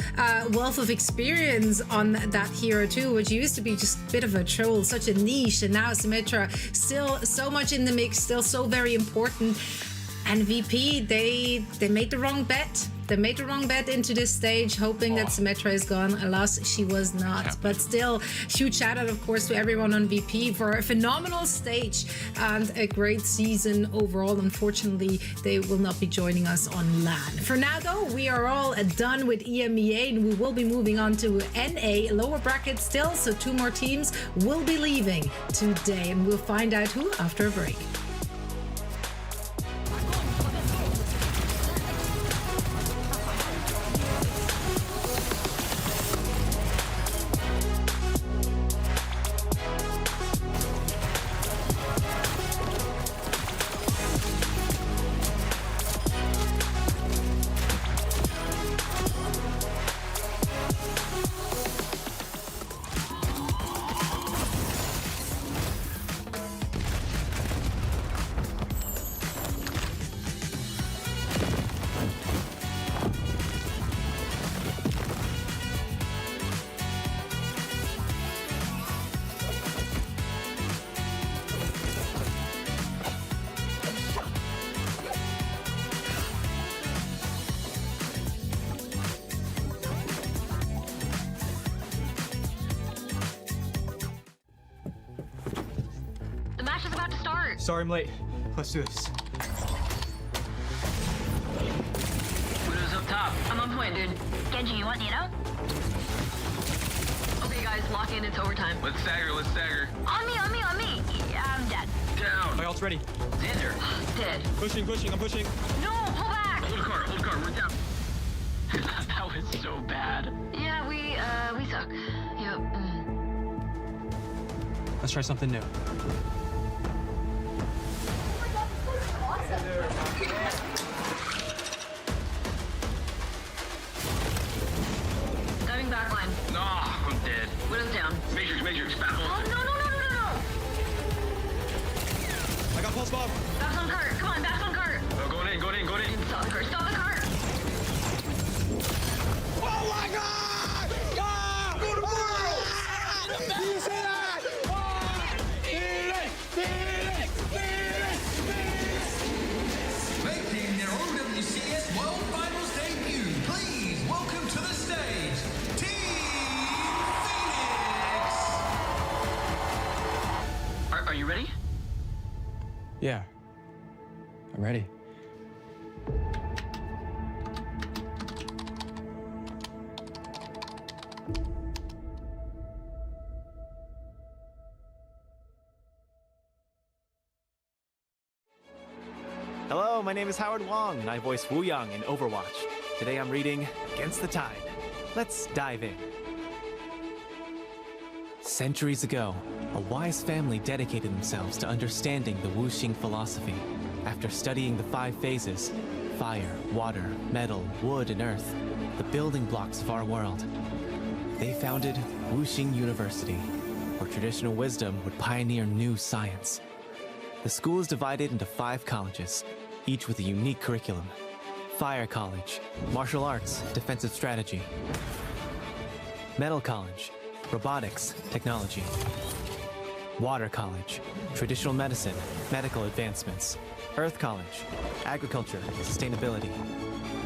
S2: wealth of experience on that hero too, which used to be just a bit of a troll, such a niche. And now Symmetra still so much in the mix, still so very important. And VP, they made the wrong bet. They made the wrong bet into this stage, hoping that Symmetra is gone. Alas, she was not. Yeah. But still, huge shout out, of course, to everyone on VP for a phenomenal stage and a great season overall. Unfortunately, they will not be joining us on LAN. For now, though, we are all done with EMEA, and we will be moving on to NA, lower bracket still. So 2 more teams will be leaving today, and we'll find out who after a break.
S6: match is about to start.
S12: Sorry I'm late. Let's do this.
S6: Widow's up top. I'm on point, dude. Genji, you want Nino? Okay, guys, lock in. It's overtime.
S8: Let's stagger, let's stagger.
S6: On me. Yeah, I'm dead.
S8: Down.
S12: My ult's ready.
S6: Xander. Dead.
S12: Pushing, I'm pushing.
S6: No, pull back.
S8: Hold car, we're down.
S6: That was so bad. Yeah, we suck. Yep.
S12: Let's try something new.
S6: Diving backline.
S8: No, I'm dead.
S6: Widow's down.
S8: Matrix, battle.
S6: Oh, no.
S12: I got pulse bomb.
S6: Back on cart. Come on, back on cart.
S8: Oh, going in.
S6: Stop the cart.
S13: Oh my god! Ah! Go to world! Do you see that?
S15: Making their OWCS World Finals debut, please welcome to the stage, Team Phoenix!
S8: Are you ready?
S12: Yeah. I'm ready.
S16: Hello, my name is Howard Wong, and I voice Wu Yang in Overwatch. Today I'm reading Against the Tide. Let's dive in. Centuries ago, a wise family dedicated themselves to understanding the Wuxing philosophy. After studying the 5 phases, fire, water, metal, wood, and earth, the building blocks of our world, they founded Wuxing University, where traditional wisdom would pioneer new science. The school is divided into 5 colleges, each with a unique curriculum. Fire College, Martial Arts, Defensive Strategy. Metal College, Robotics, Technology. Water College, Traditional Medicine, Medical Advancements. Earth College, Agriculture, Sustainability.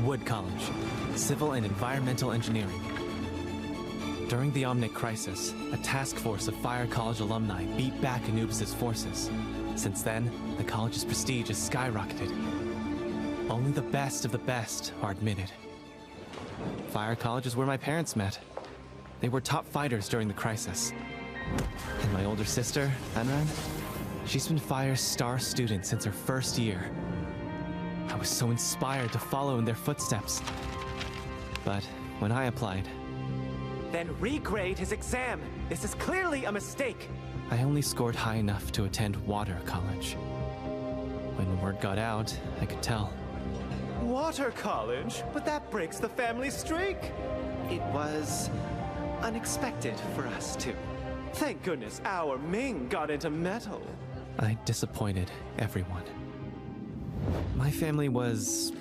S16: Wood College, Civil and Environmental Engineering. During the Omnic Crisis, a task force of Fire College alumni beat back Anubis' forces. Since then, the college's prestige has skyrocketed. Only the best of the best are admitted. Fire College is where my parents met. They were top fighters during the crisis. And my older sister, Anran, she's been Fire's star student since her first year. I was so inspired to follow in their footsteps. But when I applied...
S17: Then regrade his exam! This is clearly a mistake!
S16: I only scored high enough to attend Water College. When word got out, I could tell.
S17: Water College? But that breaks the family streak! It was... unexpected for us, too. Thank goodness our Ming got into metal.
S16: I disappointed everyone. My family was...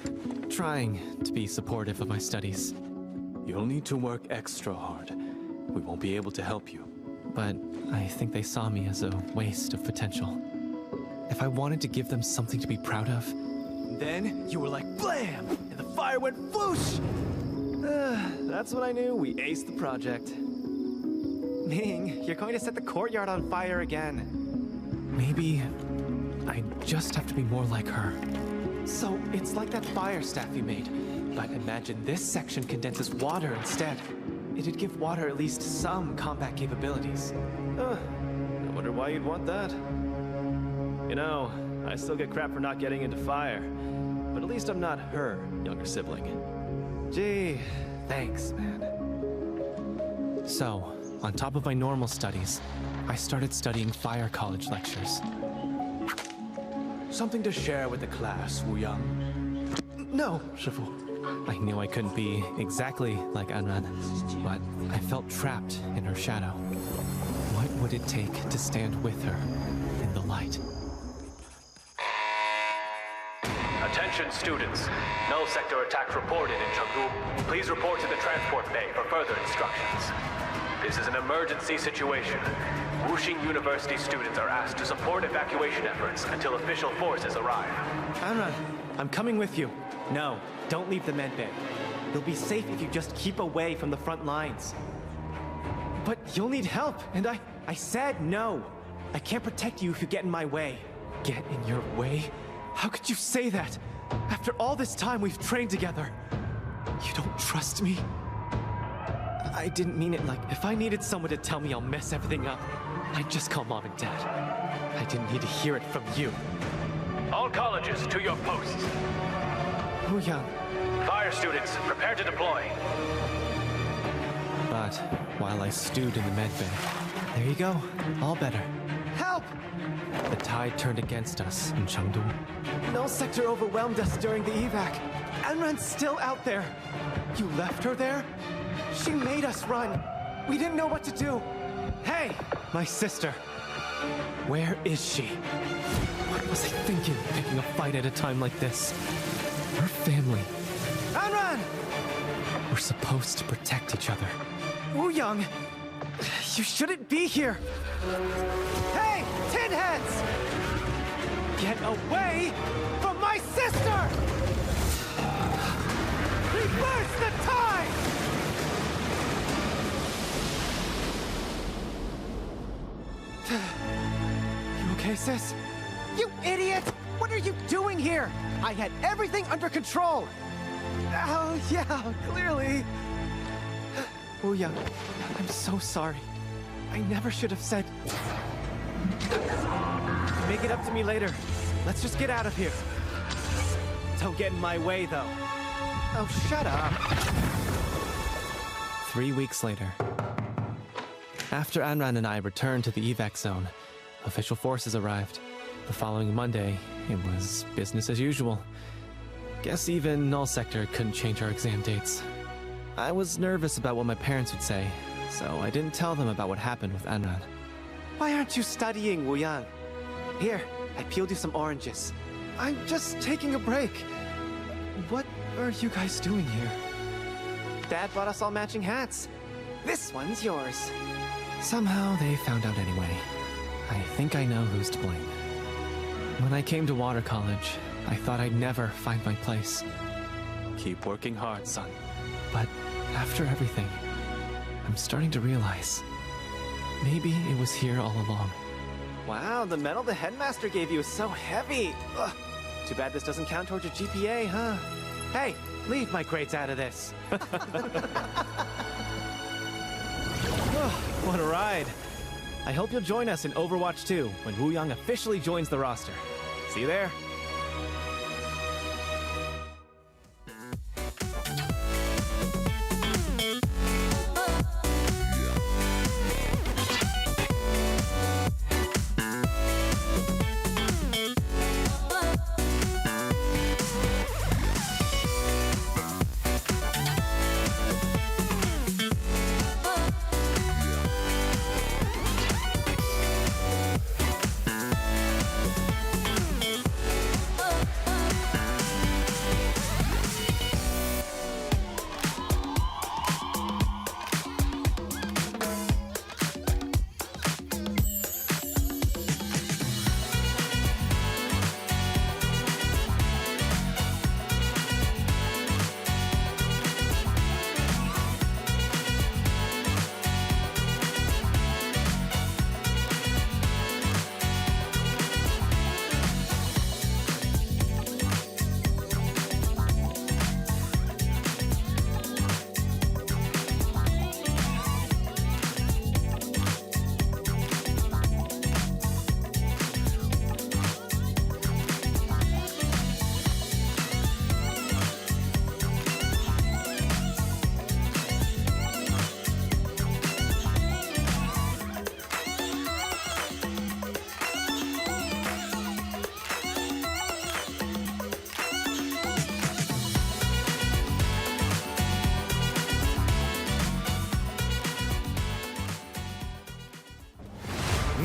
S16: trying to be supportive of my studies.
S18: You'll need to work extra hard. We won't be able to help you.
S16: But I think they saw me as a waste of potential. If I wanted to give them something to be proud of...
S17: Then you were like blam! And the fire went whoosh!
S16: That's when I knew we aced the project.
S17: Ming, you're going to set the courtyard on fire again.
S16: Maybe I just have to be more like her.
S17: So it's like that fire staff you made.
S16: But imagine this section condenses water instead. It'd give water at least some combat capabilities.
S18: I wonder why you'd want that. You know, I still get crap for not getting into fire. But at least I'm not her younger sibling.
S16: Gee, thanks, man. So, on top of my normal studies, I started studying Fire College lectures.
S18: Something to share with the class, Wu Yang.
S16: No, Shifu. I knew I couldn't be exactly like Anran, but I felt trapped in her shadow. What would it take to stand with her in the light?
S19: Attention students. Null sector attack reported in Chengdu. Please report to the transport bay for further instructions. This is an emergency situation. Wuxing University students are asked to support evacuation efforts until official forces arrive.
S17: Anran, I'm coming with you. No, don't leave the med bay. You'll be safe if you just keep away from the front lines. But you'll need help, and I said no. I can't protect you if you get in my way. Get in your way? How could you say that? After all this time we've trained together. You don't trust me? I didn't mean it like if I needed someone to tell me I'll mess everything up, I'd just call Mom and Dad. I didn't need to hear it from you.
S19: All colleges to your posts.
S17: Wuyang.
S19: Fire students, prepare to deploy.
S16: But while I stewed in the medbay, there you go, all better.
S17: Help!
S16: The tide turned against us in Chengdu.
S17: Null sector overwhelmed us during the evac. Anran's still out there. You left her there? She made us run. We didn't know what to do. Hey, my sister. Where is she? What was I thinking, picking a fight at a time like this? Her family. Anran! We're supposed to protect each other. Wuyang, you shouldn't be here. Hey, tin heads! Get away from my sister! Reverse the tide! You okay, sis? You idiot! What are you doing here? I had everything under control! Oh, yeah, clearly. Wuyang, I'm so sorry. I never should have said... Make it up to me later. Let's just get out of here. Don't get in my way, though. Oh, shut up.
S16: 3 weeks later, after Anran and I returned to the evac zone, official forces arrived. The following Monday, it was business as usual. Guess even Null Sector couldn't change our exam dates. I was nervous about what my parents would say, so I didn't tell them about what happened with Anran.
S17: Why aren't you studying, Wuyang? Here, I peeled you some oranges. I'm just taking a break. What are you guys doing here? Dad bought us all matching hats. This one's yours.
S16: Somehow they found out anyway. I think I know who's to blame. When I came to Water College, I thought I'd never find my place.
S17: Keep working hard, son.
S16: But after everything, I'm starting to realize maybe it was here all along.
S17: Wow, the medal the headmaster gave you is so heavy. Ugh. Too bad this doesn't count towards your GPA, huh? Hey, leave my grades out of this. What a ride. I hope you'll join us in Overwatch 2 when Wuyang officially joins the roster. See you there.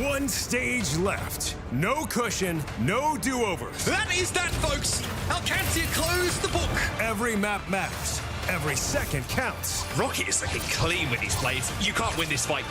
S20: One stage left. No cushion, no do-overs.
S15: That is that, folks! Alcancia closed the book!
S20: Every map matters. Every second counts.
S5: Rocket is looking clean with his plays. You can't win this fight.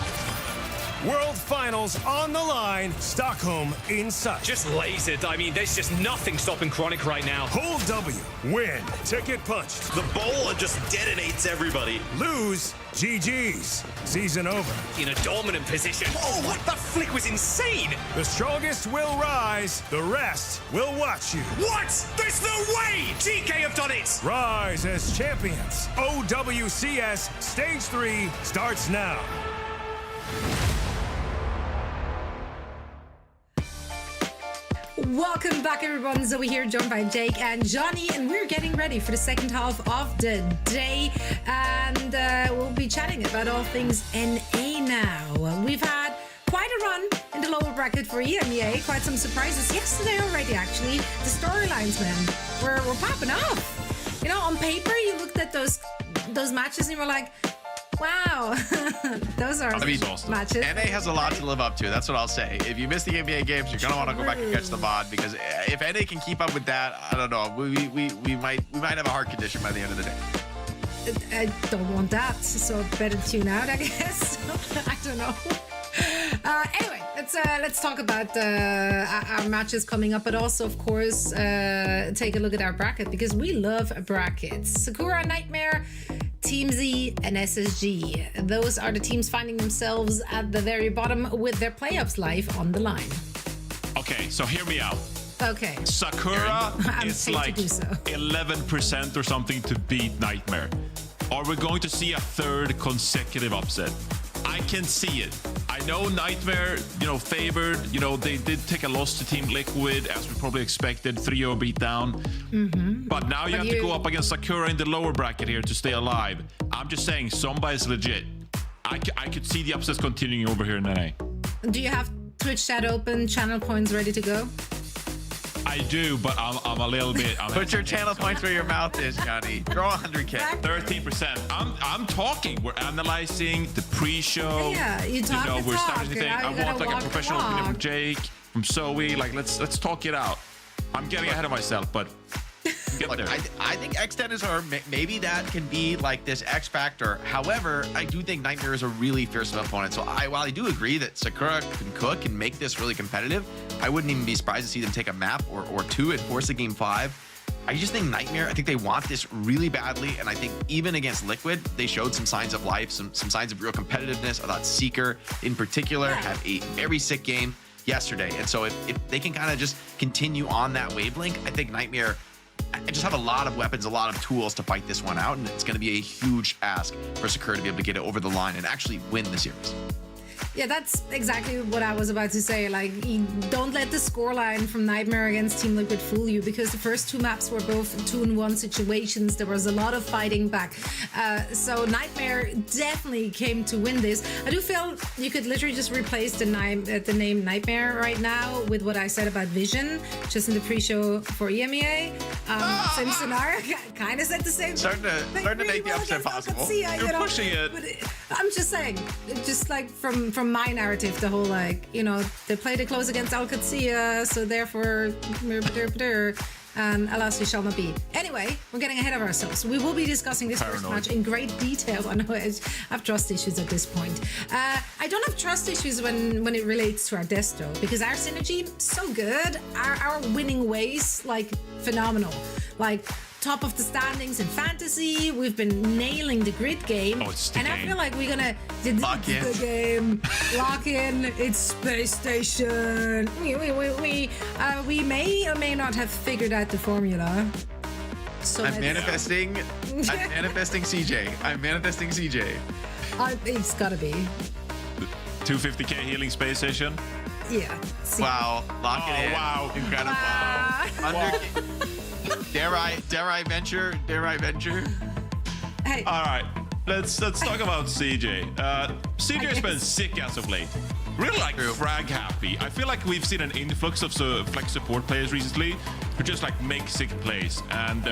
S20: World Finals on the line, Stockholm in sight.
S21: Just lays it. I mean, there's just nothing stopping Chronic right now.
S20: Hold W, win, ticket punched.
S5: The bowl just detonates everybody.
S20: Lose, GG's. Season over.
S21: In a dominant position. Oh, what? That flick was insane.
S20: The strongest will rise, the rest will watch you.
S21: What? There's no way! GK have done it!
S20: Rise as champions. OWCS Stage 3 starts now.
S2: Welcome back, everyone. Zoe here, joined by Jake and Johnny, and we're getting ready for the second half of the day, and we'll be chatting about all things NA now. We've had quite a run in the lower bracket for EMEA, quite some surprises yesterday already, actually. The storylines, man, were popping off. You know, on paper, you looked at those matches and you were like, wow, those are matches.
S1: NA has a lot to live up to. That's what I'll say. If you miss the NBA games, you're gonna want to go back and catch the VOD, because if NA can keep up with that, I don't know. We might have a heart condition by the end of the day.
S2: I don't want that, so better tune out, I guess. I don't know. Anyway, let's talk about our matches coming up, but also, of course, take a look at our bracket, because we love brackets. Sakura, Nightmare, Team Z, and SSG. Those are the teams finding themselves at the very bottom with their playoffs life on the line.
S3: Okay, so hear me out.
S2: Okay.
S3: Sakura is like 11% or something to beat Nightmare. Are we going to see a third consecutive upset? I can see it. I know Nightmare, favored. They did take a loss to Team Liquid, as we probably expected, 3-0 beatdown. But now you have to go up against Sakura in the lower bracket here to stay alive. I'm just saying, Somba is legit. I could see the upsets continuing over here in NA.
S2: Do you have Twitch chat open, channel points ready to go?
S3: I do, but I'm a little bit.
S1: Put your channel points where your mouth is, Johnny. Throw 100K.
S3: 13%. I'm talking. We're analyzing the pre-show.
S2: Yeah, you talk.
S3: We're starting to think. I want like a professional opinion from Jake, from Zoe. Like let's talk it out. I'm getting ahead of myself, but get there.
S1: I think X10 is her. Maybe that can be like this X factor. However, I do think Nightmare is a really fearsome opponent. So while I do agree that Sakura can cook and make this really competitive, I wouldn't even be surprised to see them take a map or two and force a game 5. I just think Nightmare, I think they want this really badly. And I think even against Liquid, they showed some signs of life, some signs of real competitiveness. I thought Seeker in particular had a very sick game yesterday. And so if they can kind of just continue on that wavelength, I think Nightmare just have a lot of weapons, a lot of tools to fight this one out. And it's going to be a huge ask for Sakura to be able to get it over the line and actually win the series.
S2: Yeah, that's exactly what I was about to say. Like, don't let the scoreline from Nightmare against Team Liquid fool you, because the first two maps were both 2-1 situations. There was a lot of fighting back. So Nightmare definitely came to win this. I do feel you could literally just replace the name Nightmare right now with what I said about Vision, just in the pre-show for EMEA. Same scenario, kind of said the same.
S1: Starting to make the upset possible.
S3: You're pushing it.
S2: But I'm just saying, just like from my narrative, the whole they played it close against Alcatia, so therefore alas, we shall not be. Anyway, we're getting ahead of ourselves. We will be discussing this first match in great detail. I know I have trust issues at this point. I don't have trust issues when it relates to our desto, because our synergy so good, our winning ways like phenomenal, like top of the standings in fantasy. We've been nailing the grid game, and I feel like we're gonna lock in. It's Space Station. We may or may not have figured out the formula. So
S1: I'm manifesting CJ. I'm manifesting CJ.
S2: It's gotta be
S3: 250k healing space station.
S2: Yeah.
S1: Wow. Lock it in.
S3: Wow.
S1: Incredible. Dare I venture?
S2: Hey.
S3: All right. Let's talk about CJ. CJ's been sick as of late. Really frag happy. I feel like we've seen an influx of flex support players recently. who just like make sick plays. And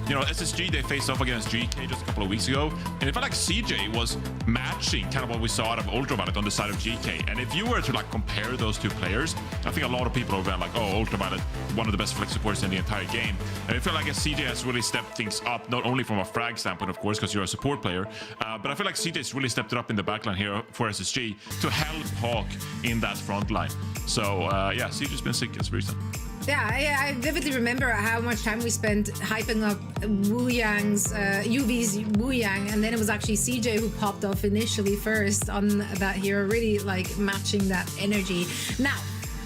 S3: you know, SSG, they faced off against GK just a couple of weeks ago, and it felt like CJ was matching kind of what we saw out of Ultraviolet on the side of GK. And if you were to like compare those two players, I think a lot of people are like, oh, Ultraviolet, one of the best flex supports in the entire game. And I feel like CJ has really stepped things up, not only from a frag standpoint, of course, because you're a support player, but I feel like CJ's really stepped it up in the backline here for SSG to help Hawk in that front line. So yeah, CJ's been sick as recent.
S2: Yeah, I vividly remember how much time we spent hyping up Wu Yang's, UV's Wu Yang, and then it was actually CJ who popped off initially first on that hero, really like matching that energy. Now,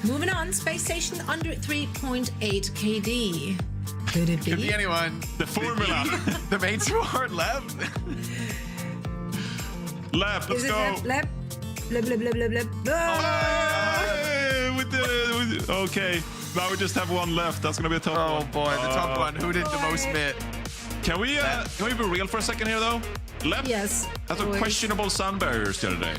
S2: moving on, Space Station under 3.8 KD. Could it be?
S1: Could be anyone.
S3: The formula.
S1: The main support left.
S3: Left, let's go.
S2: Left. Blah, blah, blah, blah, blah.
S3: Oh! Okay, now we just have one left. That's gonna be a tough one.
S1: Oh boy, the top one. Who did the most mid?
S3: Can we be real for a second here though? Left.
S2: Yes.
S3: Has some questionable sun barriers the other day.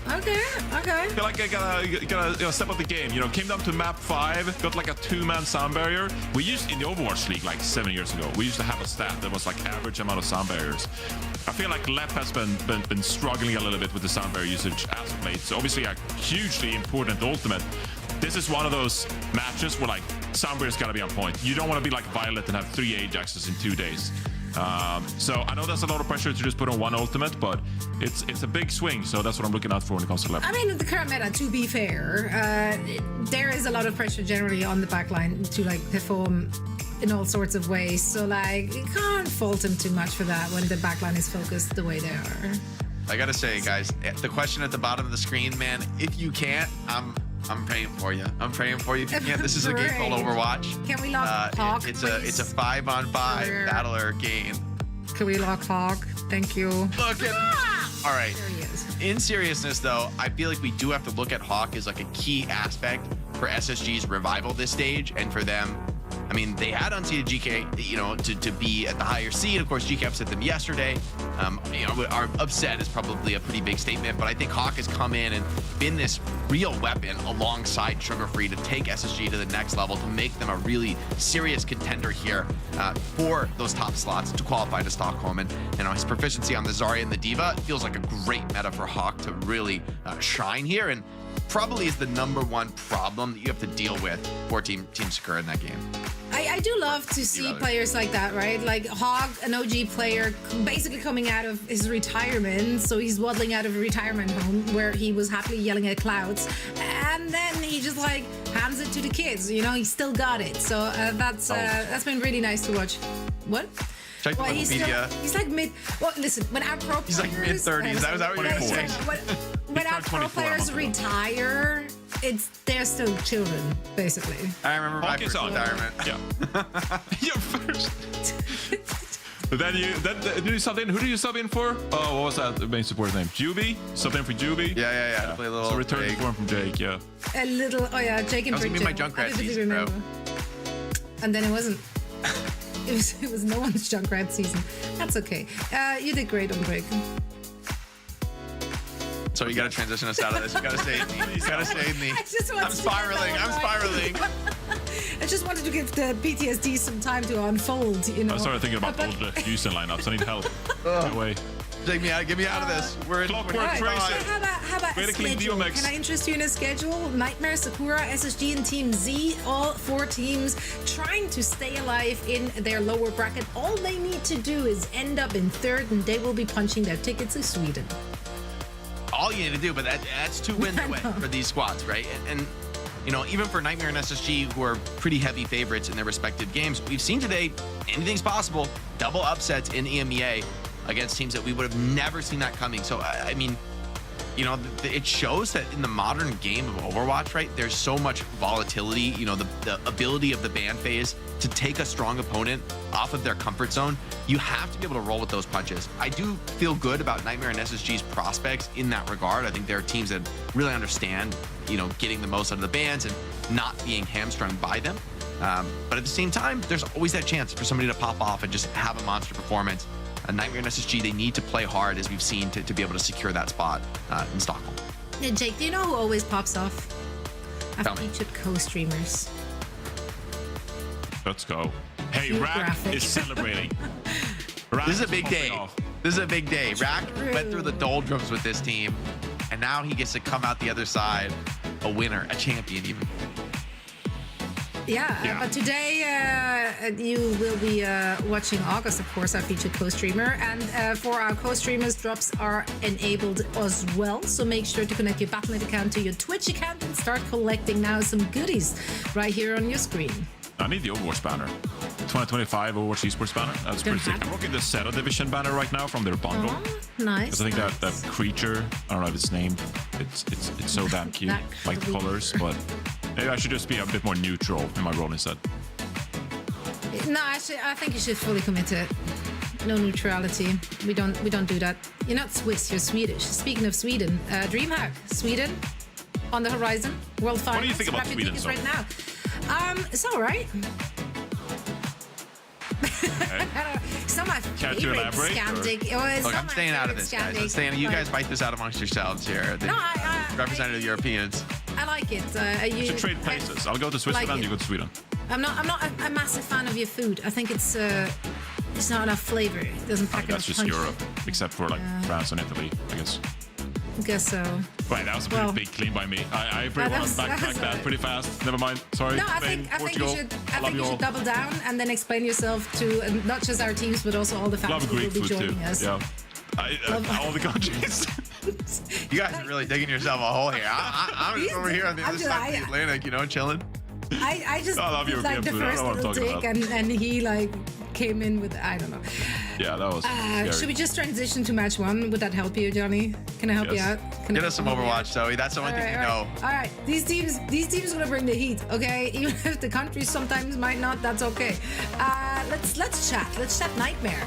S2: Okay.
S3: I feel like I gotta step up the game. You know, came down to map 5, got like a 2-man sound barrier. We used in the Overwatch League like 7 years ago. We used to have a stat that was like average amount of sound barriers. I feel like Lep has been struggling a little bit with the sound barrier usage as of late. So obviously a hugely important ultimate. This is one of those matches where like sound barrier's gotta be on point. You don't want to be like Violet and have 3 Ajaxes in 2 days. So I know that's a lot of pressure to just put on one ultimate, but it's a big swing, so that's what I'm looking out for when it comes to Lep.
S2: I mean, the current meta, to be fair, there is a lot of pressure generally on the backline to like perform in all sorts of ways. So like, you can't fault him too much for that when the backline is focused the way they are.
S1: I gotta say, guys, the question at the bottom of the screen, man, if you can't, I'm praying for you. I'm praying for you. If you can't, this is a game called Overwatch.
S2: Can we lock Hawk,
S1: it's a 5-on-5 battler game.
S2: Can we lock Hawk? Thank you.
S1: Look at. All right.
S2: There he is.
S1: In seriousness, though, I feel like we do have to look at Hawk as like a key aspect for SSG's revival this stage, and for them. I mean, they had unseeded GK, you know, to be at the higher seed. Of course, GK upset them yesterday. You know, our upset is probably a pretty big statement, but I think Hawk has come in and been this real weapon alongside Sugar Free to take SSG to the next level, to make them a really serious contender here for those top slots to qualify to Stockholm. And you know, his proficiency on the Zarya and the D.Va feels like a great meta for Hawk to really shine here, and probably is the #1 problem that you have to deal with for Team Sakura in that game.
S2: I do love to see players like that, right? Like Hog, an OG player, basically coming out of his retirement. So he's waddling out of a retirement home where he was happily yelling at clouds. And then he just like hands it to the kids, you know, he still got it. So that's been really nice to watch. What?
S1: Check the Wikipedia.
S2: He's like mid. Well, listen, when our pro players.
S1: He's like mid-30s. That was what you were saying.
S2: When our pro players retire, they're still children, basically.
S1: I remember my first retirement.
S3: Yeah. Your first. Then you sub in. Who do you sub in for? Oh, what was that main support's name? Juby? Sub in for Juby?
S1: Yeah. Play a little.
S3: So return the form from Jake. Yeah.
S2: A little. Oh yeah, Jake and
S1: Bridget. That was gonna be my Junkrat season, bro.
S2: And then it wasn't. It was no one's Junkrat season. That's okay. You did great on break.
S1: So you gotta transition us out of this. You gotta save me. You gotta save me. I'm spiraling.
S2: I just wanted to give the PTSD some time to unfold, you know.
S3: I started thinking about old Houston lineups. I need help. No way.
S1: Take me out. Get me out of this. We're in
S3: Clockwork Tracer.
S2: How about a schedule? Can I interest you in a schedule? Nightmare, Sakura, SSG, and Team Z, all 4 teams trying to stay alive in their lower bracket. All they need to do is end up in 3rd, and they will be punching their tickets to Sweden.
S1: All you need to do, but that's 2 wins away for these squads, right? And you know, even for Nightmare and SSG, who are pretty heavy favorites in their respective games, we've seen today anything's possible. Double upsets in EMEA against teams that we would have never seen that coming. So I mean, you know, it shows that in the modern game of Overwatch, right, there's so much volatility, you know, the ability of the ban phase to take a strong opponent off of their comfort zone. You have to be able to roll with those punches. I do feel good about Nightmare and SSG's prospects in that regard. I think there are teams that really understand, you know, getting the most out of the bans and not being hamstrung by them. But at the same time, there's always that chance for somebody to pop off and just have a monster performance. Nightmare and SSG, they need to play hard, as we've seen, to be able to secure that spot in Stockholm.
S2: Yeah, Jake, do you know who always pops off? Our featured co-streamers.
S3: Let's go. Hey,
S2: Cute
S3: Rack
S2: graphic.
S3: is celebrating.
S1: This is a big day. This is a big day. Rack went through the doldrums with this team, and now he gets to come out the other side a winner, a champion even.
S2: Yeah, but today you will be watching August, of course, our featured co-streamer. And for our co-streamers, drops are enabled as well. So make sure to connect your Battle.net account to your Twitch account and start collecting now some goodies right here on your screen.
S3: I need the Overwatch banner. 2025 Overwatch Esports banner. That's pretty sick. I'm rocking the Zeta Division banner right now from their bundle.
S2: Oh, nice.
S3: Because I think that creature, I don't know if it's named, it's so damn cute. Like the colors, but maybe I should just be a bit more neutral in my role instead.
S2: No, I think you should fully commit to it. No neutrality. We don't do that. You're not Swiss. You're Swedish. Speaking of Sweden, DreamHack, Sweden, on the horizon. World Finals.
S3: What do you think about Sweden,
S2: tickets right now? It's all right.
S3: Okay.
S2: It's not my
S3: Care to
S2: favorite
S3: elaborate,
S2: Scandic.
S1: Look, I'm staying out of this, guys. I'm staying. You guys fight this out amongst yourselves here. The representative Europeans.
S2: I like it.
S3: You should trade places. I'll go to Switzerland, you go to Sweden.
S2: I'm not a massive fan of your food. I think it's not enough flavor. It doesn't pack enough
S3: That's just
S2: punch.
S3: Europe, except for like France and Italy, I guess.
S2: I guess so.
S3: Right, that was a pretty big clean by me. I pretty want to backtrack that pretty fast. Never mind. Sorry.
S2: No, I
S3: Spain,
S2: think
S3: Portugal.
S2: you should double down and then explain yourself to not just our teams but also all the fans
S3: Love
S2: who will
S3: Greek
S2: be
S3: food
S2: joining
S3: too.
S2: us.
S3: Yeah. All the countries.
S1: You guys are really digging yourself a hole here. I'm just over here on the other side of the Atlantic, you know, chilling.
S2: I just
S3: I love European
S2: like the
S3: food. I
S2: first
S3: don't know what I'm
S2: little
S3: talking
S2: dig and he like came in with I don't know.
S3: Yeah, that was scary.
S2: Should we just transition to match one? Would that help you, Johnny? Can I help you out?
S1: Get us some Overwatch, Zoe. That's the only thing you know.
S2: All right, these teams gonna bring the heat, okay? Even if the countries sometimes might not, that's okay. Let's chat. Let's chat Nightmare,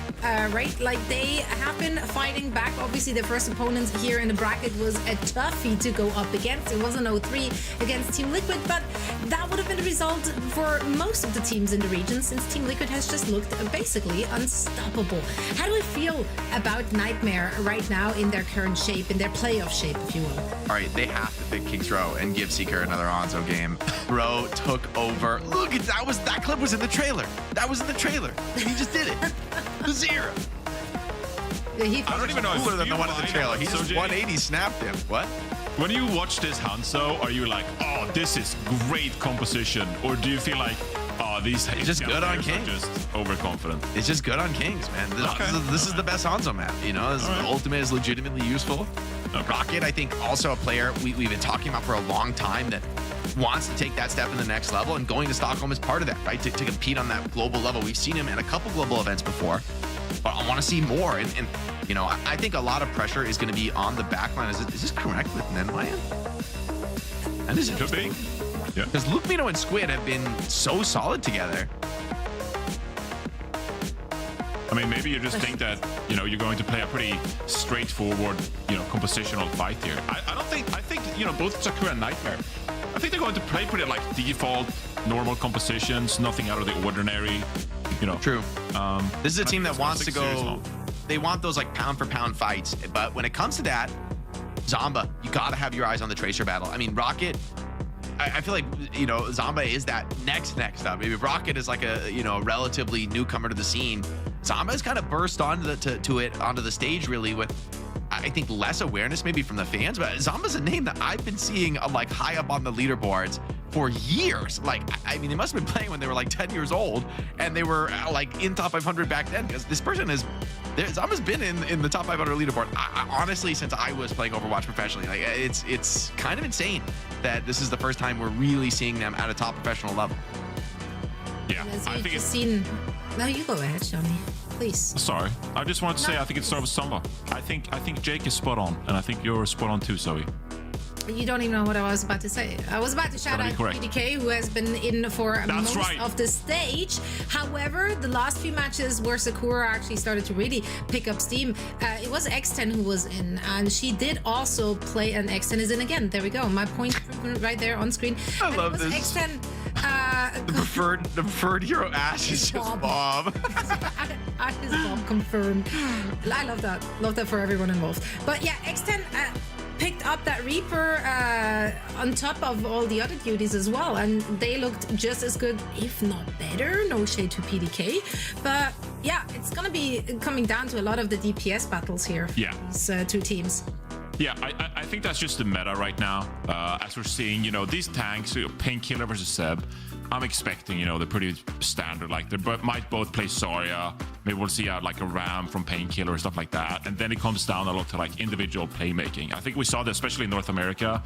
S2: right? Like they have been fighting back. Obviously, their first opponent here in the bracket was a toughie to go up against. It was an 0-3 against Team Liquid, but that would have been the result for most of the teams in the region, since Team Liquid has just looked basically unstoppable. How do we feel about Nightmare right now in their current shape, in their playoff shape, if you will?
S1: All right, they have to pick Kings Row and give Seeker another Onzo game. Bro took over. Look, that clip was in the trailer. That was in the trailer. He just did it. The zero.
S2: I
S1: don't even know. Cooler than the one in the trailer. He just 180 snapped him. What?
S3: When you watch this Hanzo, are you like, oh, this is great composition, or do you feel like, oh, these
S1: it's just good on Kings.
S3: Just overconfident?
S1: It's just good on Kings, man. This is the best Hanzo map. You know, the ultimate is legitimately useful. Rocket, I think, also a player we've been talking about for a long time that wants to take that step in the next level, and going to Stockholm is part of that, right? To compete on that global level. We've seen him at a couple global events before, but I want to see more. And you know, I think a lot of pressure is going to be on the backline. Is this correct with Nenwayan? That is interesting.
S3: Yeah.
S1: Because Luke Mino and Squid have been so solid together.
S3: I mean, maybe you just think that, you know, you're going to play a pretty straightforward, you know, compositional fight here. I think, you know, both Sakura and Nightmare, I think they're going to play pretty like default, normal compositions, nothing out of the ordinary, you know.
S1: True. This is a team that wants to go, they want those like pound for pound fights. But when it comes to that, Zomba, you got to have your eyes on the Tracer battle. I mean, Rocket, I feel like, you know, Zomba is that next up. Maybe Rocket is like a, you know, relatively newcomer to the scene. Zomba has kind of burst onto the stage really with, I think, less awareness maybe from the fans, but Zomba's a name that I've been seeing like high up on the leaderboards for years. Like, I mean, they must have been playing when they were like 10 years old, and they were like in top 500 back then, because this person Zomba's been in the top 500 leaderboard. I honestly, since I was playing Overwatch professionally, like it's kind of insane that this is the first time we're really seeing them at a top professional level.
S3: Yeah, I think it's
S2: No, you go ahead, Johnny. Please.
S3: Sorry, I just wanted to say I think it started with Samba. I think Jake is spot on, and I think you're spot on too, Zoe.
S2: You don't even know what I was about to say. I was about to shout out PDK, who has been in for most of the stage. However, the last few matches where Sakura actually started to really pick up steam, it was X10 who was in, and she did also play, and X10 is in again. There we go. My point right there on screen.
S1: I love this.
S2: X10.
S1: The preferred hero Ash is just Bob.
S2: Ash is Bob confirmed. I love that. Love that for everyone involved. But yeah, X10 picked up that Reaper on top of all the other duties as well, and they looked just as good, if not better. No shade to PDK, but yeah, it's gonna be coming down to a lot of the DPS battles here for these two teams.
S3: Yeah, I think that's just the meta right now. As we're seeing, you know, these tanks, Painkiller versus Seb, I'm expecting, you know, they're pretty standard. Like, they might both play Zarya. Maybe we'll see like a Ram from Painkiller or stuff like that. And then it comes down a lot to like individual playmaking. I think we saw that, especially in North America,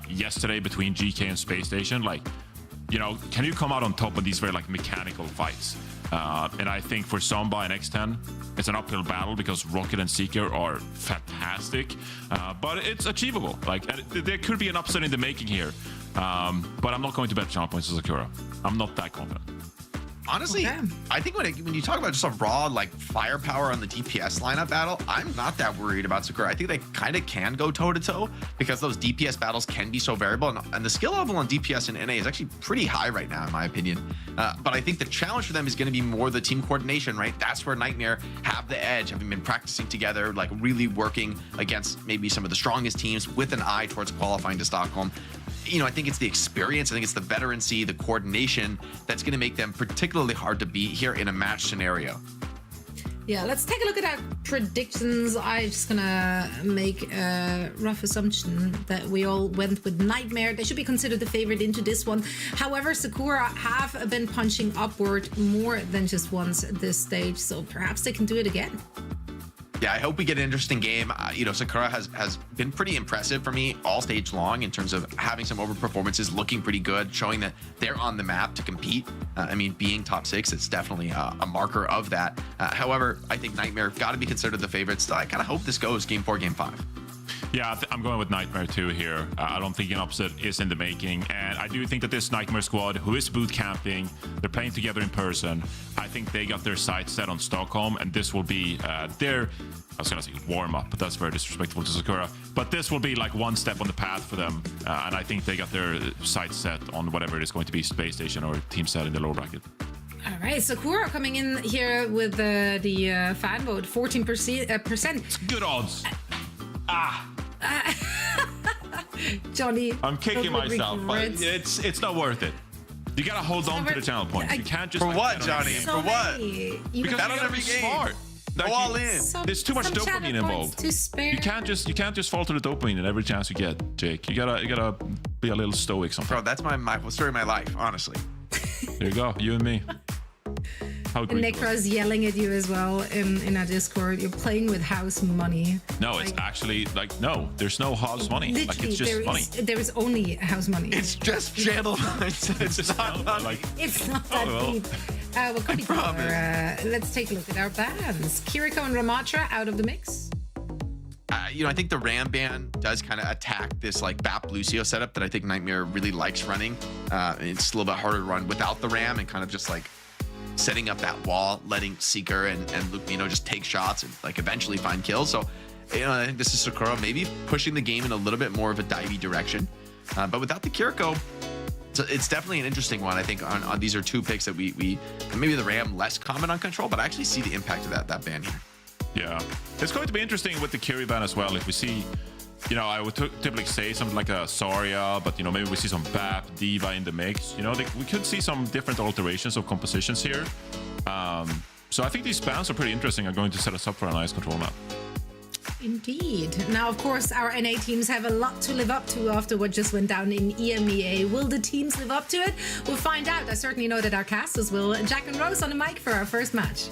S3: yesterday between GK and Space Station. Like, you know, can you come out on top of these very like mechanical fights? And I think for Zomba and X10, it's an uphill battle because Rocket and Seeker are fantastic, but it's achievable. Like, there could be an upset in the making here, but I'm not going to bet channel points to Sakura. I'm not that confident.
S1: Honestly, I think when you talk about just a raw like firepower on the DPS lineup battle, I'm not that worried about Sakura. I think they kind of can go toe to toe because those DPS battles can be so variable, and the skill level on DPS and NA is actually pretty high right now, in my opinion. But I think the challenge for them is going to be more the team coordination, right? That's where Nightmare have the edge, having been practicing together, like really working against maybe some of the strongest teams with an eye towards qualifying to Stockholm. You know, I think it's the experience, I think it's the veterancy, the coordination that's going to make them particularly hard to beat here in a match scenario.
S2: Yeah, let's take a look at our predictions. I'm just gonna make a rough assumption that we all went with Nightmare. They should be considered the favorite into this one. However, Sakura have been punching upward more than just once at this stage, so perhaps they can do it again.
S1: Yeah, I hope we get an interesting game. You know, Sakura has been pretty impressive for me all stage long in terms of having some over performances, looking pretty good, showing that they're on the map to compete. I mean, being top 6, it's definitely a marker of that. However, I think Nightmare got to be considered the favorites. So I kind of hope this goes game 4, game 5.
S3: Yeah, I'm going with Nightmare too here. I don't think an upset is in the making, and I do think that this Nightmare squad, who is boot camping, they're playing together in person. I think they got their sights set on Stockholm, and this will be their, I was gonna say warm up, but that's very disrespectful to Sakura. But this will be like one step on the path for them, and I think they got their sights set on whatever it is going to be, Space Station or Team Set in the lower bracket.
S2: All right, Sakura coming in here with the fan vote, 14%.
S3: Good odds.
S2: Johnny,
S3: I'm kicking myself, but it's not worth it. You gotta hold on to the channel points. You can't just
S1: for what, Johnny? For what?
S3: Because you gotta be smart.
S1: Go all in.
S3: There's too much dopamine involved. You can't just fall to the dopamine in every chance you get, Jake. You gotta be a little stoic sometimes.
S1: Bro, that's my story of my life, honestly.
S3: There you go, you and me.
S2: And Necro's yelling at you as well in our Discord. You're playing with house money.
S3: No, it's actually like, no, there's no house money.
S2: Literally,
S3: like, it's just money.
S2: There is only house money.
S1: It's just channel.
S3: It's not like,
S2: it's not that deep. What could be cooler? Let's take a look at our bans. Kiriko and Ramatra out of the mix.
S1: You know, I think the Ram ban does kind of attack this like BAP Lucio setup that I think Nightmare really likes running. It's a little bit harder to run without the Ram and kind of just like setting up that wall, letting Seeker and Lupino just take shots and like eventually find kills. So, you know, I think this is Sakura maybe pushing the game in a little bit more of a divey direction. But without the Kiriko, so it's definitely an interesting one. I think on these are two picks that we maybe the Ram less common on control, but I actually see the impact of that ban here.
S3: Yeah, it's going to be interesting with the Kiri ban as well. If we see, you know, I would typically say something like a Zarya, but, you know, maybe we see some BAP, D.Va in the mix. You know, we could see some different alterations of compositions here. So I think these bans are pretty interesting and going to set us up for a nice control map.
S2: Indeed. Now, of course, our NA teams have a lot to live up to after what just went down in EMEA. Will the teams live up to it? We'll find out. I certainly know that our casters will. Jack and Rose on the mic for our first match.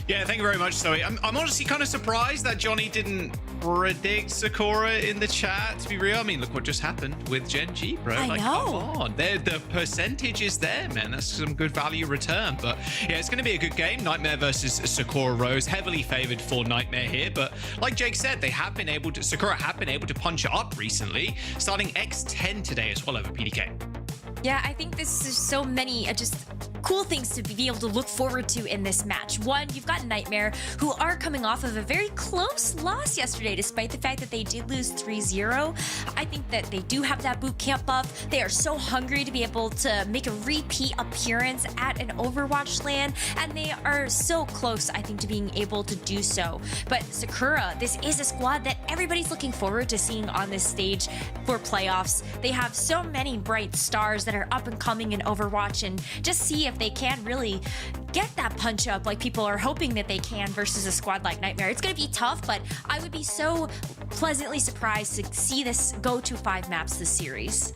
S11: Yeah, thank you very much, Zoe. I'm honestly kind of surprised that Johnny didn't predict Sakura in the chat, to be real. I mean, look what just happened with Gen G, bro.
S22: I know.
S11: Come on. The percentage is there, man. That's some good value return. But yeah, it's going to be a good game. Nightmare versus Sakura Rose. Heavily favored for Nightmare here. But like Jake said, Sakura have been able to punch it up recently, starting X10 today as well over PDK.
S22: Yeah, I think this is so many
S14: cool things to be able to look forward to in this match. One, you've got Nightmare, who are coming off of a very close loss yesterday, despite the fact that they did lose 3-0. I think that they do have that boot camp buff. They are so hungry to be able to make a repeat appearance at an Overwatch LAN, and they are so close, I think, to being able to do so. But Sakura, this is a squad that everybody's looking forward to seeing on this stage for playoffs. They have so many bright stars that are up and coming in Overwatch, and just see if they can really get that punch up like people are hoping that they can versus a squad like Nightmare. It's going to be tough, but I would be so pleasantly surprised to see this go to 5 maps this series.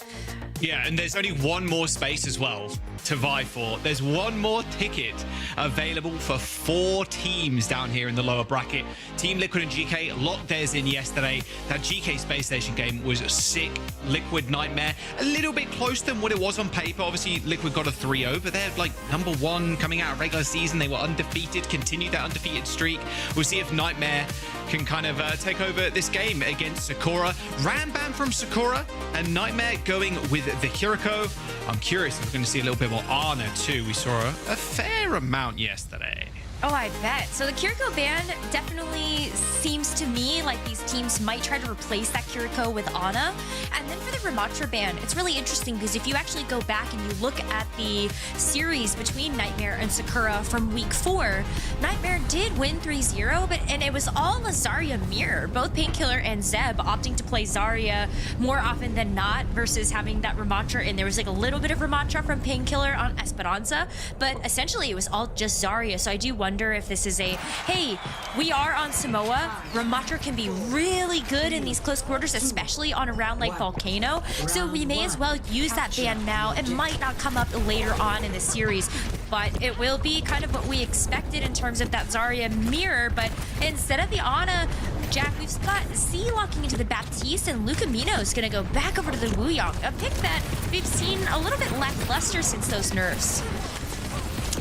S11: Yeah, and there's only one more space as well to vie for. There's one more ticket available for 4 teams down here in the lower bracket. Team Liquid and GK locked theirs in yesterday. That GK Space Station game was sick. Liquid Nightmare, a little bit closer than what it was on paper. Obviously, Liquid got a 3-0, but they're like #1 coming out of regular season. They were undefeated, continued that undefeated streak. We'll see if Nightmare can kind of take over this game against Sakura. Ram Bam from Sakura and Nightmare going with the Kiriko. I'm curious if we're going to see a little bit more Ana too. We saw a fair amount yesterday.
S14: Oh, I bet. So the Kiriko ban definitely seems to me like these teams might try to replace that Kiriko with Ana. And then for the Ramatra ban, it's really interesting because if you actually go back and you look at the series between Nightmare and Sakura from week 4, Nightmare did win 3-0, and it was all a Zarya mirror. Both Painkiller and Zeb opting to play Zarya more often than not versus having that Ramatra, and there was like a little bit of Ramatra from Painkiller on Esperanza, but essentially it was all just Zarya. So I do wonder if this is a, hey, we are on Samoa. Ramatra can be really good in these close quarters, especially on a round like Volcano. So we may as well use that ban now. It might not come up later on in the series, but it will be kind of what we expected in terms of that Zarya mirror. But instead of the Ana, Jack, we've got Z locking into the Baptiste, and Lucamino is going to go back over to the Wuyong, a pick that we've seen a little bit lackluster since those nerfs.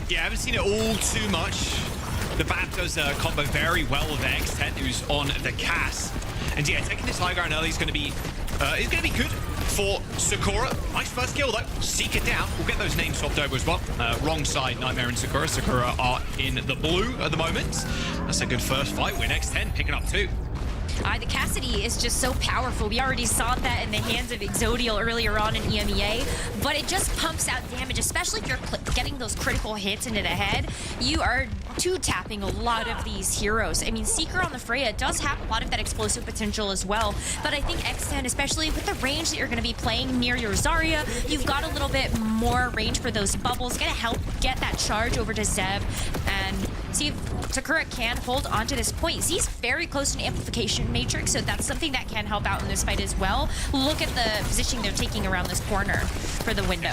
S11: Yeah, I haven't seen it all too much. The Bat does a combo very well with the X10, who's on the Cass. And yeah, taking this high ground early is going to be good for Sakura. Nice first kill though. Seeker down. We'll get those names swapped over as well. Wrong side, Nightmare and Sakura. Sakura are in the blue at the moment. That's a good first fight win. X10 picking up 2.
S14: The Cassidy is just so powerful. We already saw that in the hands of Exodial earlier on in EMEA, but it just pumps out damage, especially if you're getting those critical hits into the head. You are two-tapping a lot of these heroes. I mean, Seeker on the Freya does have a lot of that explosive potential as well, but I think X10, especially with the range that you're going to be playing near your Zarya, you've got a little bit more range for those bubbles. Going to help get that charge over to Zeb and see if Sakura can hold on to this point. Z's very close to an amplification matrix, so that's something that can help out in this fight as well. Look at the positioning they're taking around this corner for the window.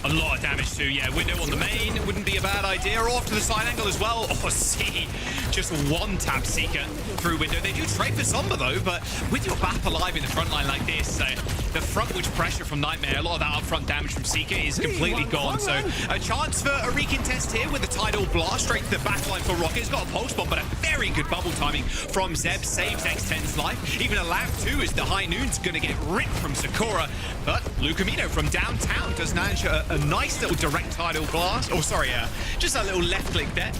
S11: A lot of damage too, yeah. Window on the main wouldn't be a bad idea. Or off to the side angle as well. Oh, see, just one tap Seeker through window. They do trade for Zomba though, but with your BAP alive in the front line like this, the frontwards pressure from Nightmare, a lot of that upfront damage from Seeker is completely gone. So a chance for a recontest here with the Tidal Blast straight to the back line for Rocket. He's got a pulse bomb, but a very good bubble timing from Zeb. Saves X10's life. Even a lab too, as the High Noon's going to get ripped from Sakura. But Lucamino from downtown does manage a nice little direct Tidal Blast. Oh, sorry, just a little left click there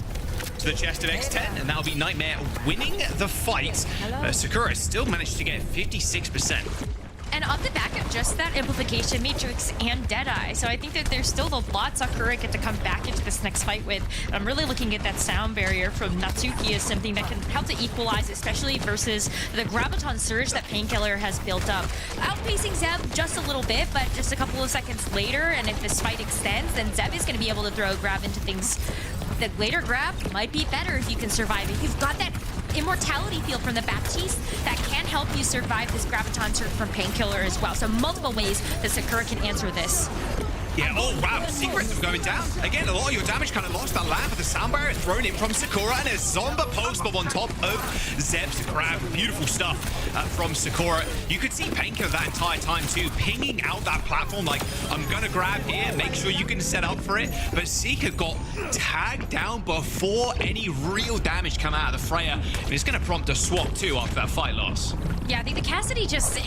S11: to the chest of X10, and that'll be Nightmare winning the fight. Sakura still managed to get 56%.
S14: And on the back of just that amplification matrix and Deadeye, so I think that there's still a lot Sakura get to come back into this next fight with. I'm really looking at that sound barrier from Natsuki as something that can help to equalize, especially versus the Graviton Surge that Painkiller has built up. Outpacing Zeb just a little bit, but just a couple of seconds later, and if this fight extends, then Zeb is going to be able to throw a grab into things. The later grab might be better if you can survive it. You've got that immortality field from the Baptiste that can help you survive this Graviton Surge from Painkiller as well. So multiple ways that Sakura can answer this.
S11: Yeah, oh wow, Secrets are going down. Again, a lot of your damage kind of lost that land, but the sound barrier thrown in from Sakura, and a Zomba post bomb on top of Zeb's grab. Beautiful stuff from Sakura. You could see Painkiller that entire time too, pinging out that platform like, I'm gonna grab here, make sure you can set up for it. But Seeker got tagged down before any real damage came out of the Freya, and it's gonna prompt a swap too after that fight loss.
S14: Yeah, I think the Cassidy just...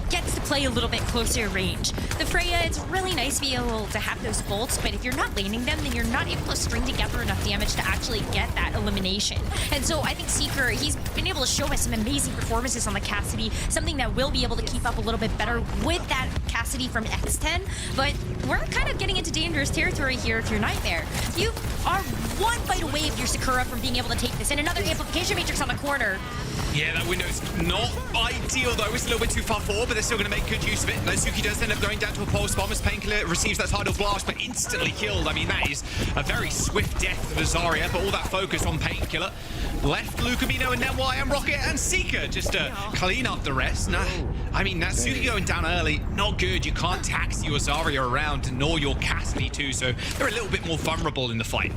S14: gets to play a little bit closer range. The Freya, it's really nice to be able to have those bolts, but if you're not laning them, then you're not able to string together enough damage to actually get that elimination. And so I think Seeker, he's been able to show us some amazing performances on the Cassidy, something that will be able to keep up a little bit better with that Cassidy from X10, but we're kind of getting into dangerous territory here if you're Nightmare. You are one fight away of your Sakura from being able to take this, and another amplification matrix on the corner.
S11: Yeah, that window's not ideal, though. It's a little bit too far forward, but they're still going to make good use of it. Nozuki does end up going down to a pulse bomb as Painkiller receives that tidal blast, but instantly killed. I mean, that is a very swift death for the Zarya, but all that focus on Painkiller. Left Lucamino and Nemwai and Rocket and Seeker just to clean up the rest. Nah, I mean, Natsuki going down early, not good. You can't tax your Zarya around, nor your Cassidy too, so they're a little bit more vulnerable in the fight.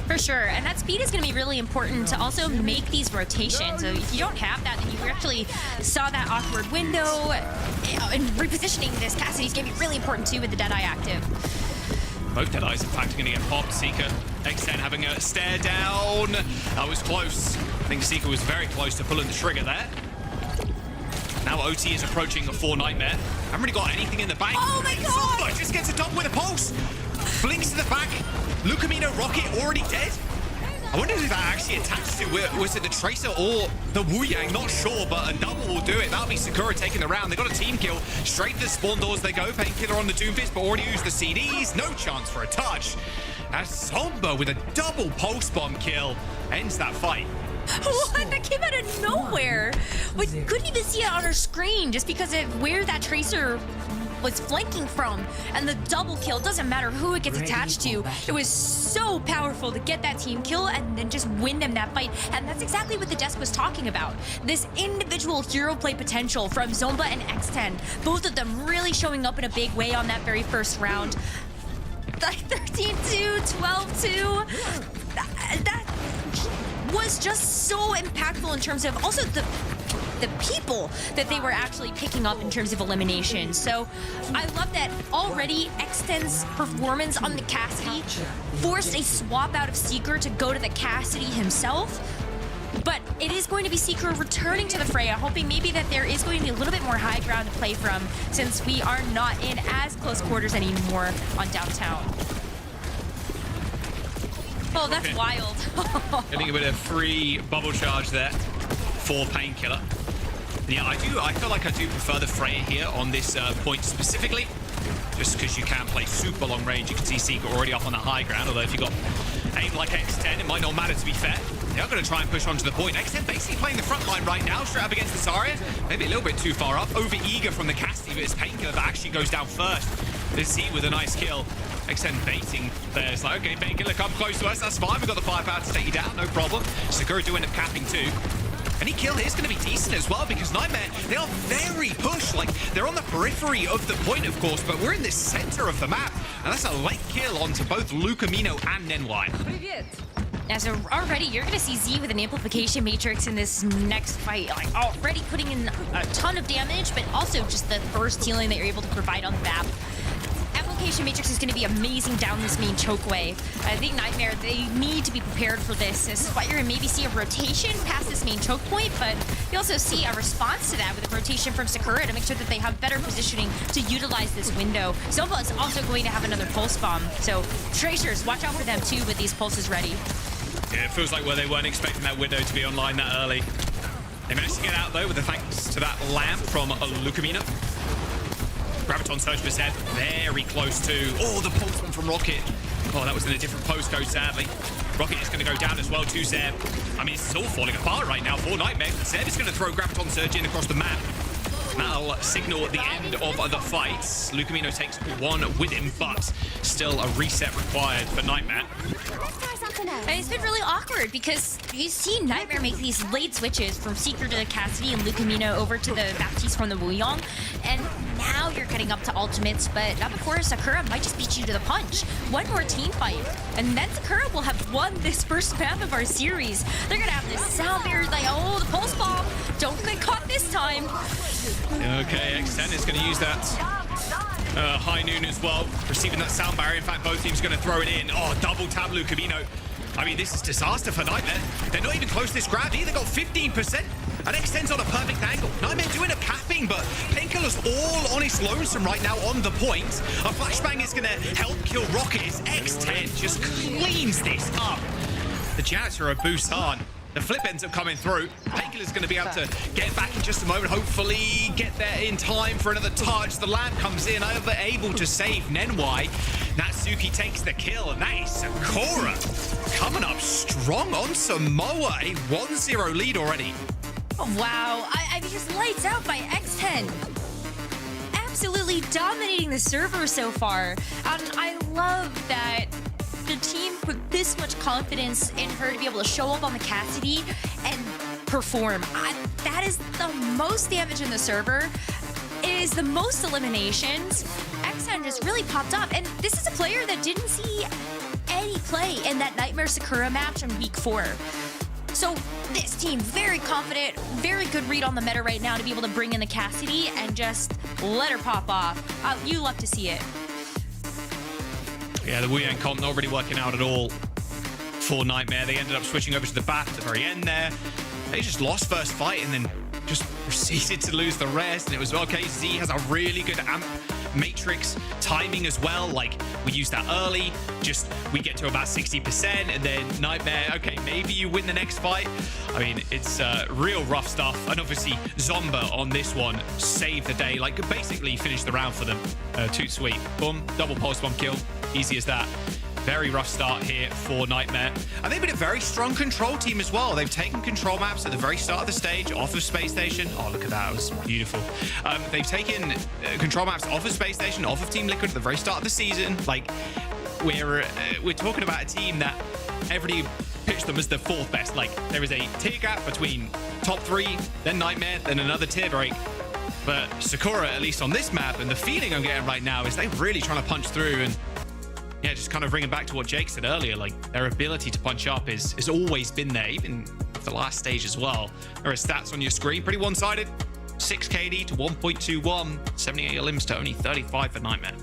S14: For sure, and that speed is going to be really important to also make these rotations. So if you don't have that, then you actually saw that awkward window, and repositioning this Cassidy's going to be really important too with the Deadeye active.
S11: Both Deadeyes, in fact, are going to get popped. Seeker, X10 having a stare down. That was close. I think Seeker was very close to pulling the trigger there. Now OT is approaching the 4 Nightmare. Haven't really got anything in the bank.
S14: Oh my god!
S11: Zomba just gets a dump with a pulse. Blinks to the back. Lucamino Rocket already dead. I wonder if that actually attached to, was it the Tracer or the Wu Yang? Not sure, but a double will do it. That'll be Sakura taking the round. They got a team kill. Straight to the spawn doors they go. Painkiller on the Doomfist, but already used the CDs. No chance for a touch. As Zomba with a double pulse bomb kill ends that fight.
S14: What? That came out of nowhere. We couldn't even see it on our screen just because of where that Tracer was flanking from, and the double kill, doesn't matter who it gets attached to. It was so powerful to get that team kill and then just win them that fight, and that's exactly what the desk was talking about. This individual hero play potential from Zomba and X10, both of them really showing up in a big way on that very first round. Like 13-2, 12-2, that was just so impactful in terms of also the people that they were actually picking up in terms of elimination. So I love that already X10's performance on the Cassidy forced a swap out of Seeker to go to the Cassidy himself. But it is going to be Seeker returning to the Freya, hoping maybe that there is going to be a little bit more high ground to play from since we are not in as close quarters anymore on downtown. Oh, that's wild.
S11: Getting a bit of free bubble charge there for Painkiller. Yeah, I feel like I do prefer the Freya here on this point specifically, just because you can play super long range. You can see Seeker already up on the high ground, although if you got aim like X10, it might not matter, to be fair. They are going to try and push onto the point. X10 basically playing the front line right now, straight up against the Zarya. Maybe a little bit too far up. Over eager from the Cassidy, but it's Painkiller that actually goes down first. This Z with a nice kill. X10 baiting there. It's like, okay, Painkiller, come close to us. That's fine. We've got the firepower to take you down. No problem. Sakura do end up capping too. Any kill here is going to be decent as well because Nightmare, they are very pushed. Like, they're on the periphery of the point, of course, but we're in the center of the map. And that's a late kill onto both Lucamino and Nenwai.
S14: Yeah, so already you're going to see Z with an amplification matrix in this next fight. Like, already putting in a ton of damage, but also just the burst healing that you're able to provide on the map. Amplification matrix is going to be amazing down this main chokeway. I think Nightmare, they need to be prepared for this. This is why you're going to maybe see a rotation past this main choke point, but you also see a response to that with a rotation from Sakura to make sure that they have better positioning to utilize this window. Zomba is also going to have another pulse bomb, so Tracers, watch out for them too with these pulses ready.
S11: Yeah, it feels like they weren't expecting that window to be online that early. They managed to get out though with the thanks to that lamp from Lucamino. Graviton Surge for Zeb, very close to... Oh, the pulse one from Rocket. Oh, that was in a different postcode, sadly. Rocket is going to go down as well to Zeb. I mean, it's all falling apart right now for Nightmare. Zeb is going to throw Graviton Surge in across the map. That'll signal the end of the fight. Lucamino takes one with him, but still a reset required for Nightmare.
S14: And it's been really awkward because you see Nightmare make these late switches from Seeker to the Cassidy and Lucamino over to the Baptiste from the Wuyong, and now you're getting up to ultimates, but not before Sakura might just beat you to the punch. One more team fight, and then Sakura will have won this first map of our series. They're gonna have this sound barrier like, oh, the pulse bomb, don't get caught this time.
S11: Okay, X10 is going to use that high noon as well, receiving that sound barrier. In fact, both teams are going to throw it in. Oh, double tab Lucamino. I mean, this is disaster for Nightmare. They're not even close to this grab either. Got 15%. And X10's on a perfect angle. Nightmare do end up capping fighting, but Painkiller's all on his lonesome right now on the point. A flashbang is going to help kill Rocket as X10 just cleans this up. The Janitor of Busan. The flip ends up coming through. Painkiller's going to be able to get back in just a moment. Hopefully get there in time for another touch. The lamp comes in, able to save Nenwai. Natsuki takes the kill, and that is Sakura coming up strong on Samoa. A 1-0 lead already.
S14: Oh, wow. I mean, just lights out by X10. Absolutely dominating the server so far. And I love that the team put this much confidence in her to be able to show up on the Cassidy and perform. That is the most damage in the server. It is the most eliminations. X10 just really popped up. And this is a player that didn't see any play in that Nightmare Sakura match in week 4. So this team, very confident, very good read on the meta right now to be able to bring in the Cassidy and just let her pop off. You love to see it.
S11: Yeah, the Wuyang comp not really working out at all for Nightmare. They ended up switching over to the BAF at the very end there. They just lost first fight and then just proceeded to lose the rest. And it was, okay, Z has a really good amp matrix timing as well. Like, we used that early, just we get to about 60% and then Nightmare, okay, maybe you win the next fight. I mean, it's real rough stuff. And obviously Zomba on this one saved the day, like basically finished the round for them. Too sweet. Boom, double pulse bomb kill, easy as that. Very rough start here for Nightmare. And they've been a very strong control team as well. They've taken control maps at the very start of the stage off of Space Station. Oh, look at that. It was beautiful. They've taken control maps off of Space Station, off of Team Liquid at the very start of the season. Like, we're talking about a team that everybody pitched them as the 4th best. Like, there is a tier gap between top 3, then Nightmare, then another tier break. But Sakura, at least on this map, and the feeling I'm getting right now is they're really trying to punch through. And yeah, just kind of bringing back to what Jake said earlier, like their ability to punch up has always been there, even the last stage as well. There are stats on your screen, pretty one-sided. 6 KD to 1.21, 78 limbs to only 35 for Nightmare.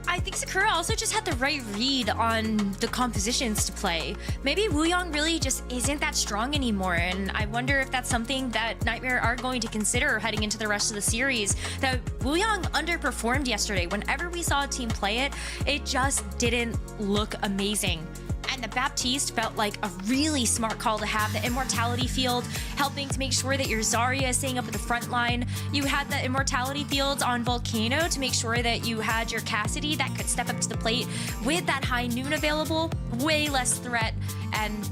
S14: I think Sakura also just had the right read on the compositions to play. Maybe Wuyang really just isn't that strong anymore, and I wonder if that's something that Nightmare are going to consider heading into the rest of the series. That Wuyang underperformed yesterday. Whenever we saw a team play it, it just didn't look amazing. And the Baptiste felt like a really smart call to have. The Immortality field helping to make sure that your Zarya is staying up at the front line. You had the Immortality fields on Volcano to make sure that you had your Cassidy that could step up to the plate with that High Noon available. Way less threat and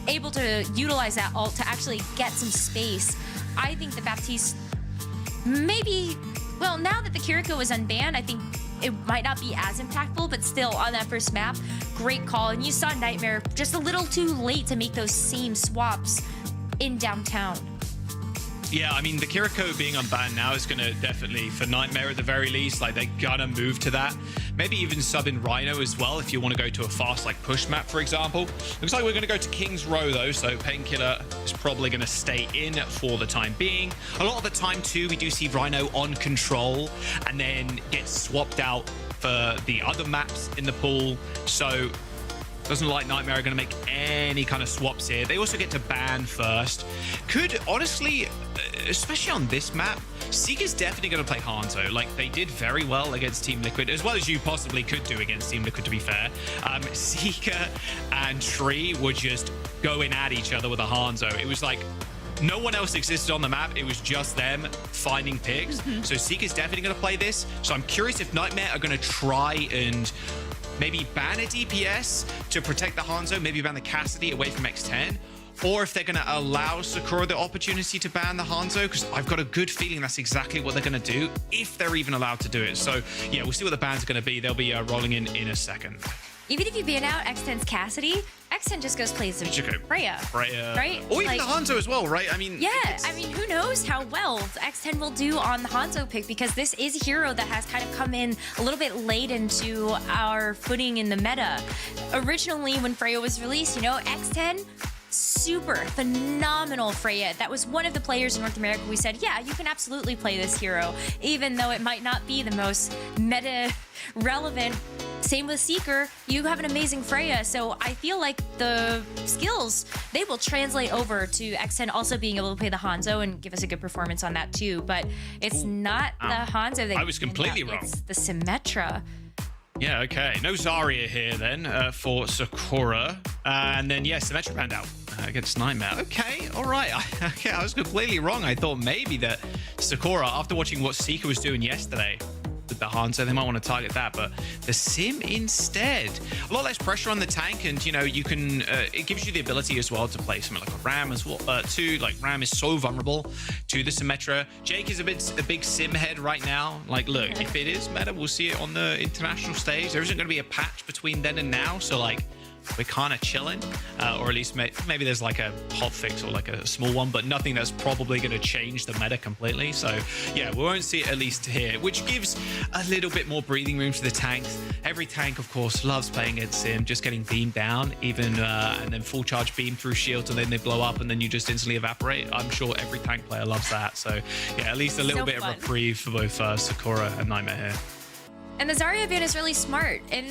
S14: able to utilize that ult to actually get some space. I think the Baptiste maybe, well, now that the Kiriko is unbanned, I think it might not be as impactful, but still on that first map, great call. And you saw Nightmare just a little too late to make those same swaps in downtown.
S11: Yeah, I mean, the Kiriko being unbanned now is going to definitely, for Nightmare at the very least, like, they're going to move to that. Maybe even sub in Rhino as well if you want to go to a fast, like, push map, for example. Looks like we're going to go to King's Row, though, so Painkiller is probably going to stay in for the time being. A lot of the time, too, we do see Rhino on control and then get swapped out for the other maps in the pool. So doesn't look like Nightmare are going to make any kind of swaps here. They also get to ban first. Could, honestly, especially on this map, Seeker's definitely going to play Hanzo. Like, they did very well against Team Liquid, as well as you possibly could do against Team Liquid, to be fair. Seeker and Tree were just going at each other with a Hanzo. It was like no one else existed on the map. It was just them finding picks. So Seeker's definitely going to play this. So I'm curious if Nightmare are going to try and maybe ban a DPS to protect the Hanzo, maybe ban the Cassidy away from X10, or if they're going to allow Sakura the opportunity to ban the Hanzo, because I've got a good feeling that's exactly what they're going to do, if they're even allowed to do it. So yeah, we'll see what the bans are going to be. They'll be rolling in a second.
S14: Even if you ban out X10's Cassidy, X10 just goes plays Freya. Right?
S11: Or even
S14: like,
S11: the Hanzo as well, right? I mean,
S14: yeah, I mean, who knows how well X10 will do on the Hanzo pick, because this is a hero that has kind of come in a little bit late into our footing in the meta. Originally, when Freya was released, you know, X10, super phenomenal Freya. That was one of the players in North America we said, yeah, you can absolutely play this hero, even though it might not be the most meta relevant Same with Seeker, you have an amazing Freya, so I feel like the skills, they will translate over to X10 also being able to play the Hanzo and give us a good performance on that too, but it's not the Hanzo that
S11: I was completely wrong.
S14: It's the Symmetra.
S11: Yeah, okay. No Zarya here then for Sakura. And then, yeah, Symmetra panned out against Nightmare. Okay, all right. Okay, I was completely wrong. I thought maybe that Sakura, after watching what Seeker was doing yesterday with the Hanzo, they might want to target that, but the Sim instead. A lot less pressure on the tank, and, you know, you can, it gives you the ability as well to play something like a Ram as well, too. Like, Ram is so vulnerable to the Symmetra. Jake is a big Sim head right now. Like, look, if it is meta, we'll see it on the international stage. There isn't going to be a patch between then and now, so, like, we're kind of chilling, or at least maybe there's like a hot fix or like a small one, but nothing that's probably going to change the meta completely. So yeah, we won't see it at least here, which gives a little bit more breathing room to the tanks. Every tank, of course, loves playing against Sim, just getting beamed down, even and then full charge beam through shields, and then they blow up, and then you just instantly evaporate. I'm sure every tank player loves that. So yeah, at least a little bit of reprieve for both Sakura and Nightmare here.
S14: And the Zarya ban is really smart, and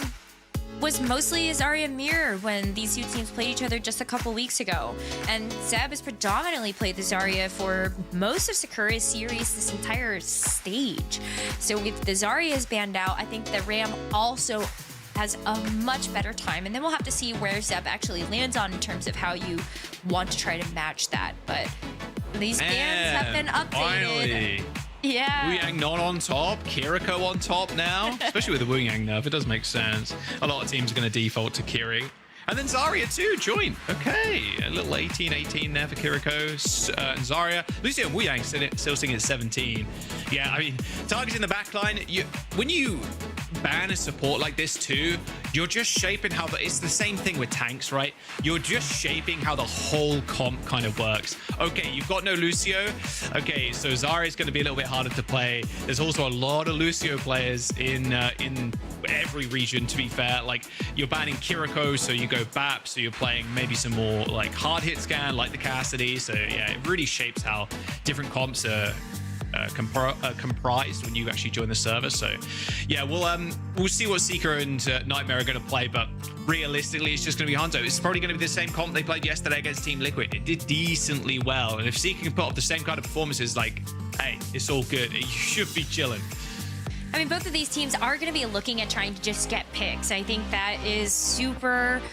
S14: was mostly a Zarya mirror when these two teams played each other just a couple weeks ago. And Zeb has predominantly played the Zarya for most of Sakura's series this entire stage. So with the Zarya's banned out, I think the Ram also has a much better time. And then we'll have to see where Zeb actually lands on in terms of how you want to try to match that. But these bans have been updated.
S11: Finally.
S14: Yeah.
S11: Wu Yang not on top, Kiriko on top now, especially with the Wu Yang nerf. It does make sense. A lot of teams are going to default to Kiri. And then Zarya too, joint. Okay, a little 18-18 there for Kiriko and Zarya. Lucio and Wu Yang still sitting at 17. Yeah, I mean, targets in the backline, when you ban a support like this too, you're just shaping how it's the same thing with tanks, right? You're just shaping how the whole comp kind of works. Okay, you've got no Lucio. Okay, so Zarya is going to be a little bit harder to play. There's also a lot of Lucio players in every region, to be fair. Like, you're banning Kiriko, so you go BAP, so you're playing maybe some more like hard hit scan like the Cassidy. So yeah, it really shapes how different comps are comprised when you actually join the server. So yeah, we'll see what Seeker and Nightmare are going to play, but realistically it's just going to be Hanzo. It's probably going to be the same comp they played yesterday against Team Liquid. It did decently well, and if Seeker can put up the same kind of performances, like, hey, it's all good. You should be chilling.
S14: I mean, both of these teams are going to be looking at trying to just get picks. I think that is super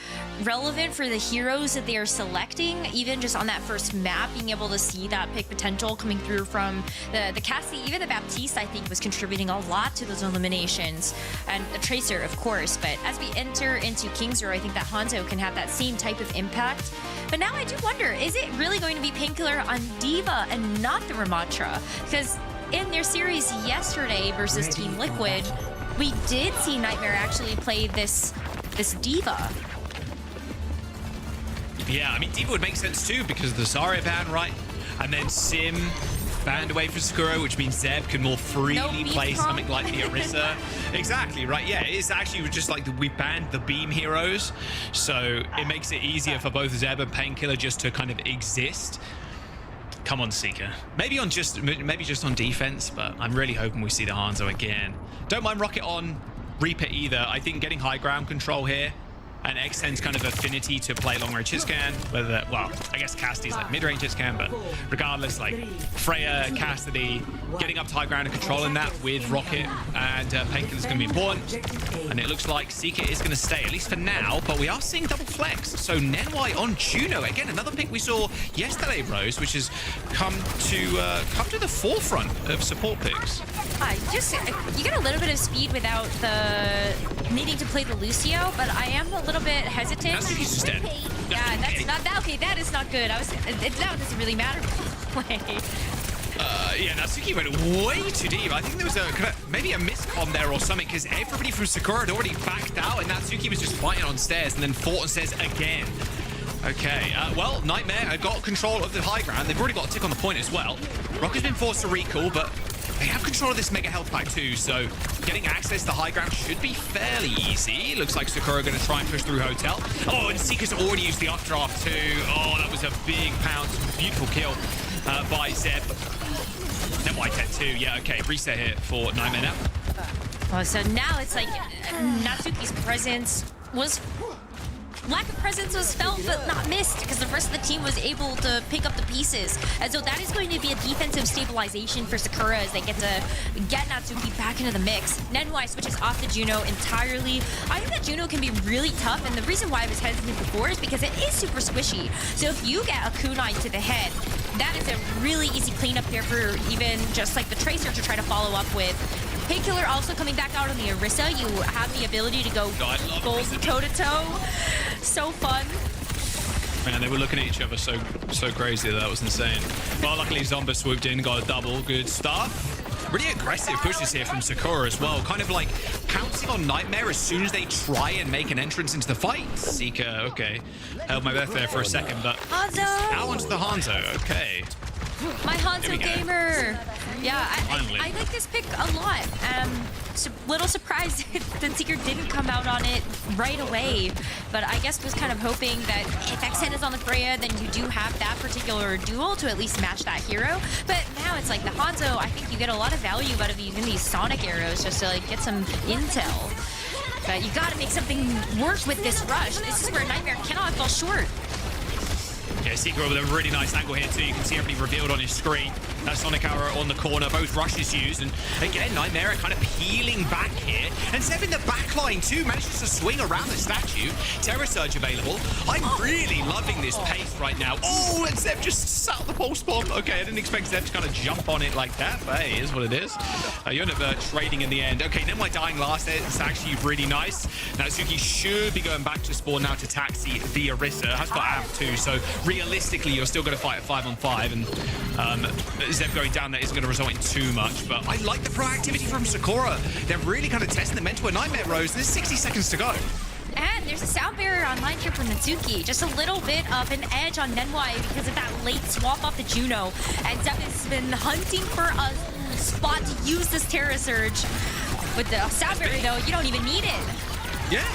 S14: relevant for the heroes that they are selecting. Even just on that first map, being able to see that pick potential coming through from the Cassie, even the Baptiste, I think, was contributing a lot to those eliminations. And the Tracer, of course. But as we enter into King's Row, I think that Hanzo can have that same type of impact. But now I do wonder, is it really going to be Painkiller on D.Va and not the Ramatra? Because in their series yesterday versus Team Liquid, we did see Nightmare actually play this D.Va.
S11: Yeah, I mean, D.Va would make sense too because of the Zarya ban, right? And then Sim banned away from Sakura, which means Zeb can more freely play something like the Orisa. Exactly, right? Yeah, it's actually just like we banned the beam heroes, so it makes it easier for both Zeb and Painkiller just to kind of exist. Come on, Seeker. Maybe just on defense, but I'm really hoping we see the Hanzo again. Don't mind Rocket on Reaper either. I think getting high ground control here and X10's kind of affinity to play long-range hit scan, whether, well, I guess Cassidy's like mid-range hit scan, but regardless, like Freya, Cassidy, getting up to high ground and controlling that with Rocket and Painkiller's going to be important. And it looks like Seeker is going to stay, at least for now, but we are seeing double flex. So Nenwai on Juno, again, another pick we saw yesterday, Rose, which has come to the forefront of support picks.
S14: You get a little bit of speed without the needing to play the Lucio, but I am a little bit hesitant.
S11: That's because he's dead.
S14: Yeah, that's not that. Okay, that is not good. Now it doesn't really matter.
S11: Yeah, Natsuki went way too deep. I think there was maybe a miscom there or something, because everybody from Sakura had already backed out, and Natsuki was just fighting on stairs and then fought on stairs again. Okay, well, Nightmare got control of the high ground. They've already got a tick on the point as well. Rocket's been forced to recall, but they have control of this mega health pack too, so getting access to high ground should be fairly easy. Looks like Sakura going to try and push through Hotel. Oh, and Seeker's already used the updraft too. Oh, that was a big pounce. Beautiful kill by Zeb. Then Whitehead too. Yeah, okay. Reset here for Nightmare now.
S14: Oh, so now it's like Natsuki's presence was... Lack of presence was felt but not missed because the rest of the team was able to pick up the pieces. And so that is going to be a defensive stabilization for Sakura as they get to get Natsuki back into the mix. Nenwai switches off the Juno entirely. I think that Juno can be really tough, and the reason why I was hesitant before is because it is super squishy. So if you get a kunai to the head, that is a really easy cleanup here for even just like the Tracer to try to follow up with. Painkiller also coming back out on the Orisa. You have the ability to go full toe-to-toe. So fun.
S11: Man, they were looking at each other so crazy. That was insane. Well, luckily Zomba swooped in, got a double. Good stuff. Really aggressive pushes here from Sakura as well. Kind of like pouncing on Nightmare as soon as they try and make an entrance into the fight. Seeker, okay. Held my breath there for a second, but
S14: Hanzo!
S11: Now onto the Hanzo, okay.
S14: My Hanzo gamer! Yeah, I like this pick a lot. Little surprised that Seeker didn't come out on it right away, but I guess was kind of hoping that if XN is on the Freya, then you do have that particular duel to at least match that hero. But now it's like the Hanzo, I think you get a lot of value out of using these Sonic arrows just to like get some intel. But you gotta make something work with this rush. This is where Nightmare cannot fall short.
S11: Yeah, Seeker with a really nice angle here too. You can see everything revealed on his screen. That Sonic arrow on the corner, both rushes used. And again, Nightmare kind of peeling back here. And Zeb in the back line too, manages to swing around the statue. Terror Surge available. I'm really loving this pace right now. Oh, and Zeb just sat on the pulse bomb. Okay, I didn't expect Zeb to kind of jump on it like that, but hey, it is what it is. You end up trading in the end. Okay, Nenwai dying last there. It's actually really nice. Natsuki should be going back to spawn now to taxi the Orisa. Has got amp too, so realistically, you're still going to fight at 5-on-5, and Zeb going down there isn't going to result in too much. But I like the proactivity from Sakura. They're really kind of testing the mental Nightmare Rose. There's 60 seconds to go.
S14: And there's a sound barrier online here from Natsuki. Just a little bit of an edge on Nenwai because of that late swap off the Juno. And Zeb has been hunting for a spot to use this Terra Surge. With the sound barrier, though, you don't even need it.
S11: Yeah.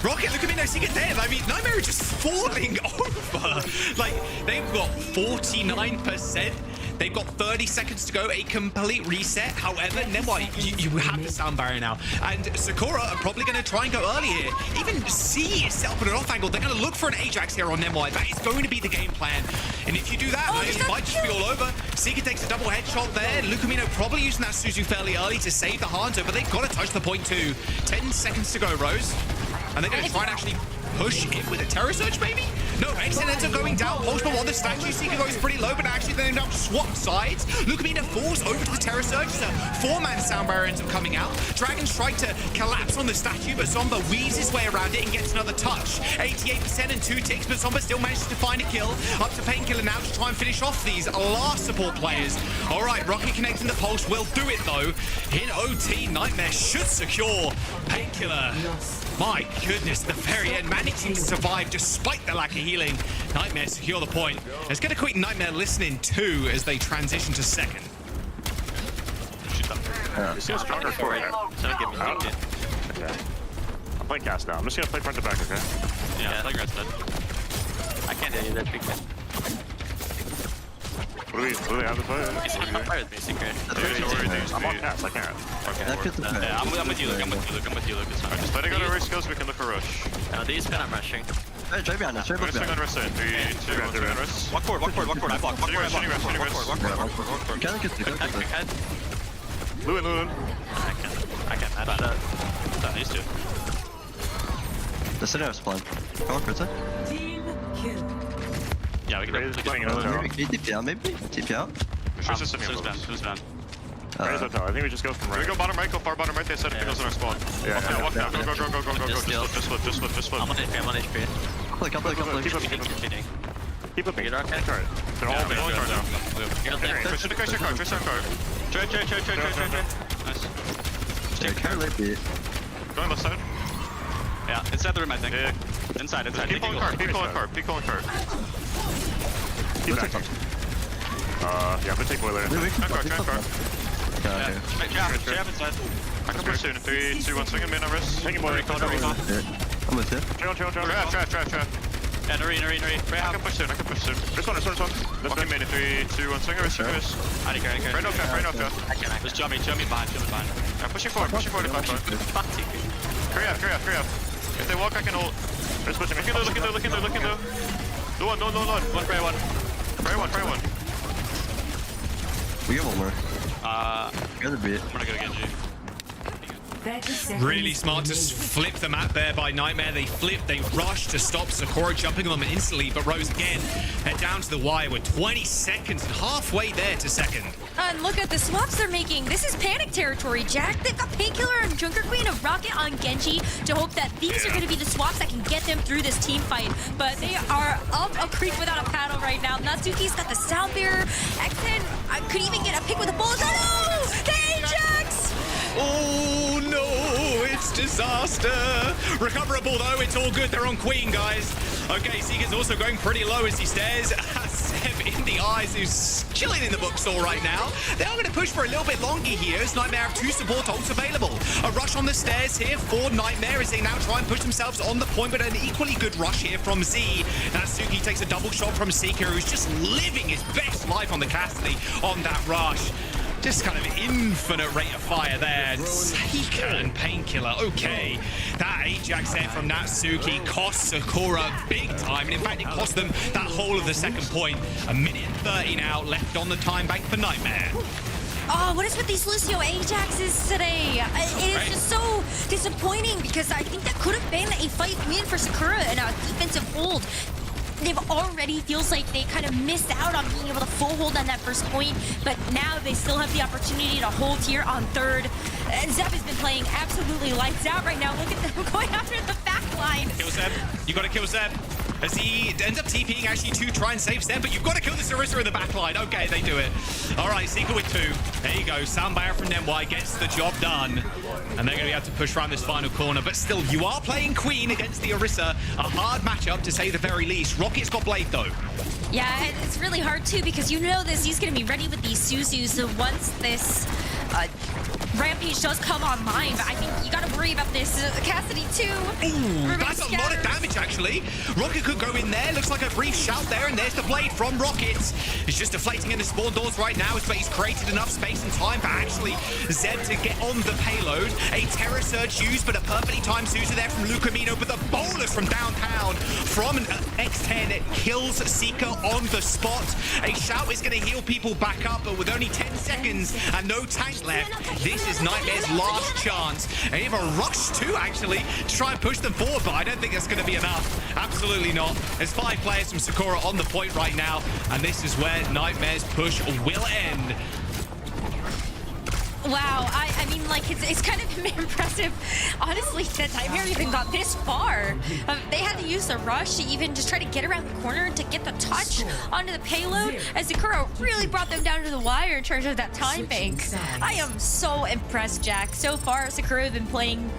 S11: Rocket, look at me, no Seeker dead. I mean, Nightmare is just falling over. Like, they've got 49%. They've got 30 seconds to go, a complete reset. However, Nenwai, you have the sound barrier now. And Sakura are probably going to try and go early here. Even C is set up at an off angle. They're going to look for an Ajax here on Nenwai. That is going to be the game plan. And if you do that, it might just be all over. Seeker takes a double headshot there. Lucamino probably using that Suzu fairly early to save the Hanzo, but they've got to touch the point too. 10 seconds to go, Rose. And they're going to try and actually push it with a Terror Surge, maybe? No, XN ends up going down. Postman on the statue. Seeker goes pretty low, but actually they end up swap sides. Lucamina falls over to the Terror Surge. So 4-man sound barrier ends up coming out. Dragons try to collapse on the statue, but Zomba weaves his way around it and gets another touch. 88% and 2 ticks, but Zomba still manages to find a kill. Up to Painkiller now to try and finish off these last support players. All right, Rocket connecting the pulse will do it though. In OT, Nightmare should secure Painkiller. My goodness, the very end, managing to survive despite the lack of healing. Nightmare secure the point. It's going to quick Nightmare listening too as they transition to second.
S10: You see a stronger for it. Okay. I'm playing cast now. I'm just going to play front to back, okay?
S8: Yeah, I think that's dead. I can't hear you that big man.
S10: What do we have to play?
S8: He's on fire with me, Secret.
S10: I'm on cast, I can't. Okay.
S8: Yeah, I'm with you, Luke. I'm with you, Luke. It's fine.
S10: Just let it go to race skills, we can look for rush.
S8: These kind of rushing.
S10: Hey, drive behind us. We're going to swing on rest in. 3, 2, 1, 2, rest.
S8: Walk forward. I block. Walk forward.
S10: Can I get the Lewin.
S8: I can't match that. Not used to.
S9: The center is spawn. Come on, Fritza.
S10: Team
S9: kill.
S8: Yeah, we can
S9: maybe TP out, maybe? TP out?
S8: Who's down?
S10: I think we just go from right. We go bottom right, go far bottom right, they set up pickles in our spawn. Yeah, walk down, go. Just flip.
S8: I'm on HP.
S9: Click.
S10: Keep flipping. They're all card now. Trace our card. Trade. Nice.
S9: Take care, maybe.
S10: Going left side.
S8: Yeah, inside the room, I think.
S10: Yeah.
S8: Inside.
S10: Keep pulling card. Keep calling card. Keep backing. Yeah, I'm gonna take boiler. Card.
S8: Jab inside.
S10: I can push soon. 3, 2, 1, swing him in on wrist. Taking boiler.
S9: I'm with you.
S10: Trap.
S4: Yeah, no re. I can push soon. This one. Let's go main in 3, 2, 1. Swing over.
S7: I didn't care.
S4: Right no fair.
S7: Just jump me behind.
S4: Yeah, pushing forward if I can. Hurry up. If they walk, I can ult. Let's push him. Look into. Do one.
S7: One spray one.
S4: Spray one.
S9: We have one more.
S4: Gotta be it.
S7: I'm gonna go Genji.
S11: Really smart to flip the map there by Nightmare. They rush to stop Sakura jumping on them instantly, but Rose again head down to the wire. We're 20 seconds and halfway there to second.
S14: And look at the swaps they're making. This is panic territory, Jack. They've got Painkiller and Junker Queen, a Rocket on Genji to hope that these are going to be the swaps that can get them through this team fight. But they are up a creek without a paddle right now. Natsuki's got the Sound Bearer. X10 could even get a pick with a bullet. Oh, no! The Ajax!
S11: Oh no, it's disaster. Recoverable though, it's all good. They're on Queen, guys. Okay, Seeker's also going pretty low as he stares at Seb in the eyes, who's chilling in the bookstore right now. They are going to push for a little bit longer here as Nightmare have 2 support ults available. A rush on the stairs here for Nightmare as they now try and push themselves on the point, but an equally good rush here from Z. Natsuki takes a double shot from Seeker, who's just living his best life on the Cassidy on that rush. Just kind of infinite rate of fire there. Seeker and Painkiller. Okay, that Ajax there from Natsuki cost Sakura big time. And in fact, it cost them that whole of the second point. 1:30 now left on the time bank for Nightmare.
S14: Oh, what is with these Lucio Ajaxes today? It is just so disappointing because I think that could have been a fight win for Sakura in a defensive hold. They've already feels like they kind of missed out on being able to full hold on that first point, but now they still have the opportunity to hold here on third. And Zeb has been playing absolutely lights out right now. Look at them going after the back line.
S11: Kill Zeb. You gotta kill Zeb. As he ends up TPing actually to try and save Zeb, but you've got to kill the Sarissa in the back line. Okay, they do it. All right, Seeker with 2. There you go. Soundbar from NY gets the job done. And they're going to be able to push around this final corner. But still, you are playing Queen against the Orisa. A hard matchup, to say the very least. Rocket's got Blade, though.
S14: Yeah, it's really hard, too, because you know this. He's going to be ready with these Suzus. So once this Rampage does come online, but I think you got to worry about this. Cassidy, too.
S11: Ooh, that's a lot of damage, actually. Rocket could go in there. Looks like a brief shout there, and there's the Blade from Rocket. He's just deflating in the spawn doors right now, but he's created enough space and time for actually Zeb to get on the payload. A Terror Surge used, but a perfectly timed Suzu there from Lucamino, but the bonus from downtown from an X10 kills Seeker on the spot. A shout is going to heal people back up, but with only 10 seconds and no tank left, this is Nightmare's last chance. And even a rush too, actually, to try and push them forward, but I don't think that's going to be enough. Absolutely not. There's 5 players from Sakura on the point right now, and this is where Nightmare's push will end.
S14: Wow, I mean, like, it's kind of impressive, honestly, that Nightmare even got this far. They had to use the rush to even just try to get around the corner to get the touch onto the payload, as Sakura really brought them down to the wire in terms of that time bank. I am so impressed, Jack. So far, Sakura has been playing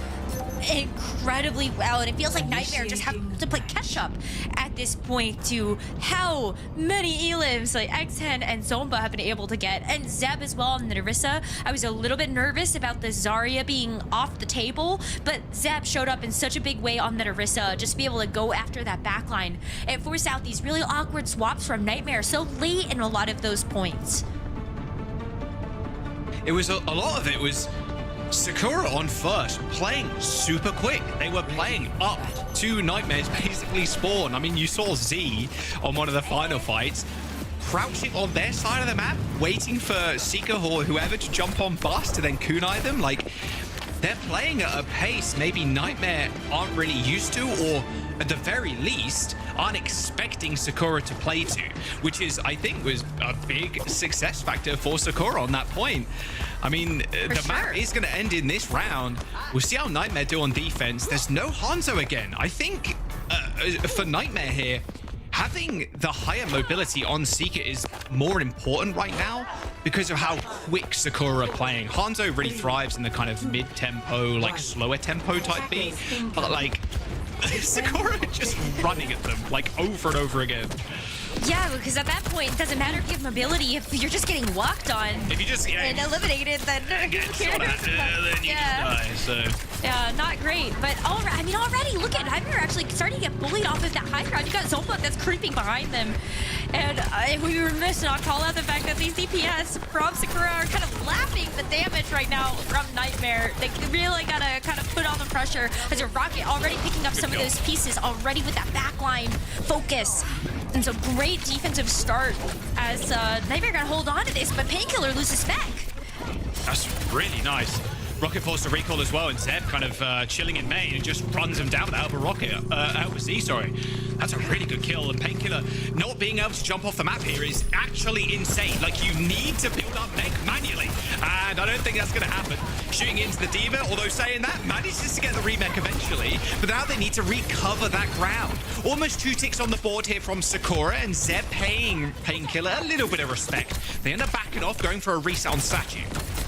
S14: incredibly well, and it feels like Nightmare just have to play catch up at this point to how many elims like X10 and Zomba have been able to get, and Zeb as well on the Narissa. I was a little bit nervous about the Zarya being off the table, but Zeb showed up in such a big way on the Narissa just to be able to go after that backline. It forced out these really awkward swaps from Nightmare so late in a lot of those points.
S11: It was a lot of it was Sakura on first, playing super quick. They were playing up to Nightmare's basically spawn. I mean, you saw Z on one of the final fights, crouching on their side of the map, waiting for Seeker or whoever to jump on bust to then kunai them. Like, they're playing at a pace maybe Nightmare aren't really used to, or at the very least aren't expecting Sakura to play to, which is, I think, was a big success factor for Sakura on that point. I mean, the map is going to end in this round. We'll see how Nightmare do on defense. There's no Hanzo again. I think for Nightmare here, having the higher mobility on Seeker is more important right now because of how quick Sakura are playing. Hanzo really thrives in the kind of mid-tempo, like slower tempo type beat, but like Sakura just running at them like over and over again.
S14: Yeah, because at that point, it doesn't matter if you have mobility. If you're just getting walked on
S11: If you just
S14: and eliminated, then
S11: then you just die. So
S14: yeah, not great. But already look at Nightmare actually starting to get bullied off of that high ground. You got Zomba that's creeping behind them, and we were remiss not call out the fact that these DPS from Sakura are kind of laughing the damage right now from Nightmare. They really gotta kind of put on the pressure as a Rocket already picking up some of those pieces already with that backline focus. And so great defensive start as Nightmare gotta hold on to this, but Painkiller loses back.
S11: that's really nice. Rocket forced a recall as well, and Zeb kind of chilling in main and just runs him down with Alpha Rocket, Alpha Z, sorry. That's a really good kill, and Painkiller not being able to jump off the map here is actually insane. Like, you need to build up mech manually, and I don't think that's gonna happen. Shooting into the D.Va, although saying that, manages to get the remech eventually, but now they need to recover that ground. Almost 2 ticks on the board here from Sakura, and Zeb paying Painkiller a little bit of respect. They end up backing off, going for a reset on Statue.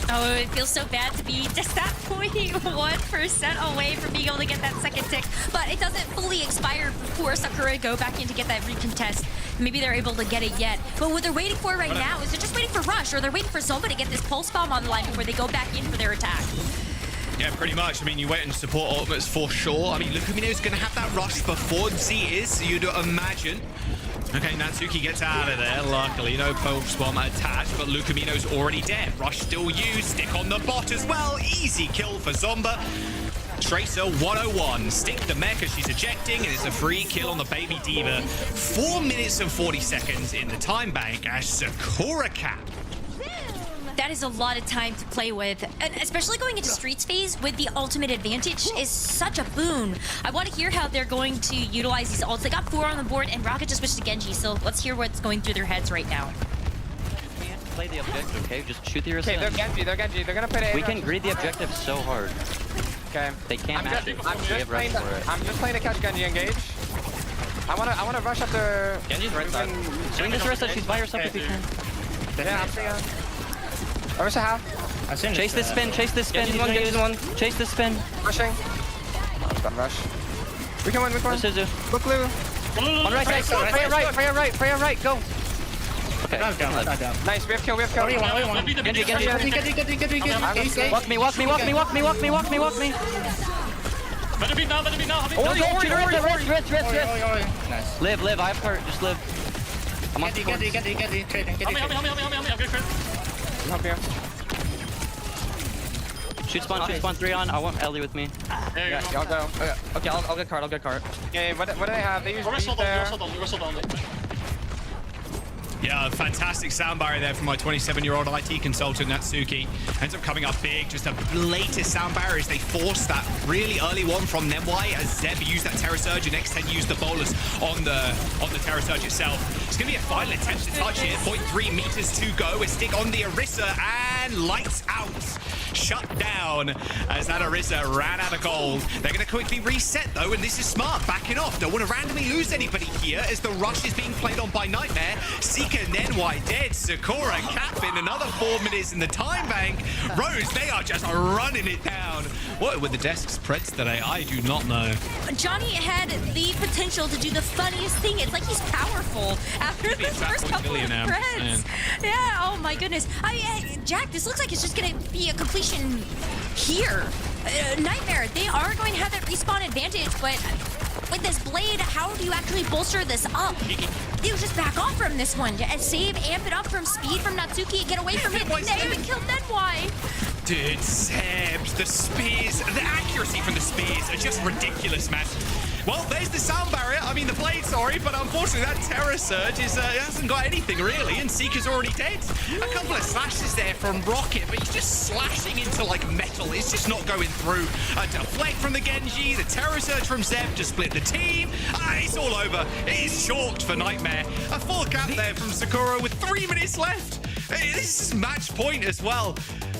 S14: Oh, it feels so bad to be just that 0.1% away from being able to get that second tick, but it doesn't fully expire before Sakura go back in to get that recontest. Maybe they're able to get it yet, but what they're waiting for right now is they're just waiting for Rush, or they're waiting for Zomba to get this pulse bomb on the line before they go back in for their attack.
S11: Yeah, pretty much. I mean, you wait and support ultimates for sure. I mean, Lucamino's going to have that rush before Z is, so you'd imagine. Okay, Natsuki gets out of there, luckily. No pulse bomb attached, but Lucamino's already dead. Rush still used, stick on the bot as well. Easy kill for Zomba. Tracer 101, stick the mech as she's ejecting, and it's a free kill on the baby D.Va. 4 minutes and 40 seconds in the time bank as Sakura cap.
S14: That is a lot of time to play with, and especially going into Streets phase with the ultimate advantage is such a boon. I want to hear how they're going to utilize these ults. They got 4 on the board, and Rocket just switched to Genji, so let's hear what's going through their heads right now.
S8: We have to play the objective, okay? Just shoot the ascent.
S6: Okay, they're Genji. They're gonna put it.
S8: We can greed the objective so hard.
S6: Okay.
S8: They can't match it.
S6: I'm just playing to catch Genji engage. I wanna rush up the.
S8: Genji's right side. Swing this Orisa. She's by herself if you can.
S6: Yeah, I'm seeing her. Orisa half.
S8: Chase this spin. Chase this spin.
S6: Genji's one.
S8: Chase this spin.
S6: Rushing. Oh, it's got rush. We can win. We can win.
S8: Suzu.
S6: Look, Lou.
S8: On right side.
S6: Freya right. Go.
S8: Okay.
S6: Down. Nice. We have kill.
S8: Genji. Walk me.
S4: Better be now.
S8: Nice. Live. I have cart. Just live. I'm on the court.
S4: Help me.
S6: I'm up here.
S8: Shoot spawn 3 on. I want Ellie with me.
S6: Yeah, y'all go.
S8: Okay, I'll get cart.
S6: Okay, what do they have? They use there.
S11: Yeah, fantastic sound barrier there from my 27-year-old IT consultant, Natsuki. Ends up coming up big, just a latest sound barrier as they force that really early one from Nemwai as Zeb used that Terror Surge and X10 used the bolus on the Terror Surge itself. It's going to be a final attempt to touch here. 0.3 meters to go. A stick on the Orisa and lights out. Shut down as that Orisa ran out of gold. They're going to quickly reset though, and this is smart. Backing off. Don't want to randomly lose anybody here as the rush is being played on by Nightmare. Seeker Nenwai dead. Sakura capping another 4 minutes in the time bank. Rose, they are just running it down. What were the desk spreads today? I do not know.
S14: Johnny had the potential to do the funniest thing. It's like he's powerful after the first couple of spreads. Yeah, oh my goodness. Jack, this looks like it's just going to be a completion here. Nightmare, they are going to have that respawn advantage, but with this blade, how do you actually bolster this up? You just back off from this one and save, amp it up from speed from Natsuki, get away from it. They even killed Nenwai.
S11: Dude, Sebs, the spears, the accuracy from the spears are just ridiculous, man. Well, there's the sound barrier. I mean, the blade, sorry, but unfortunately that Terror Surge hasn't got anything really, and Seeker's already dead. A couple of slashes there from Rocket, but he's just slashing into like metal. It's just not going through. A deflect from the Genji, the Terror Surge from Zeb to split the team. It's all over. It is chalked for Nightmare. A full cap there from Sakura with 3 minutes left. This is match point as well.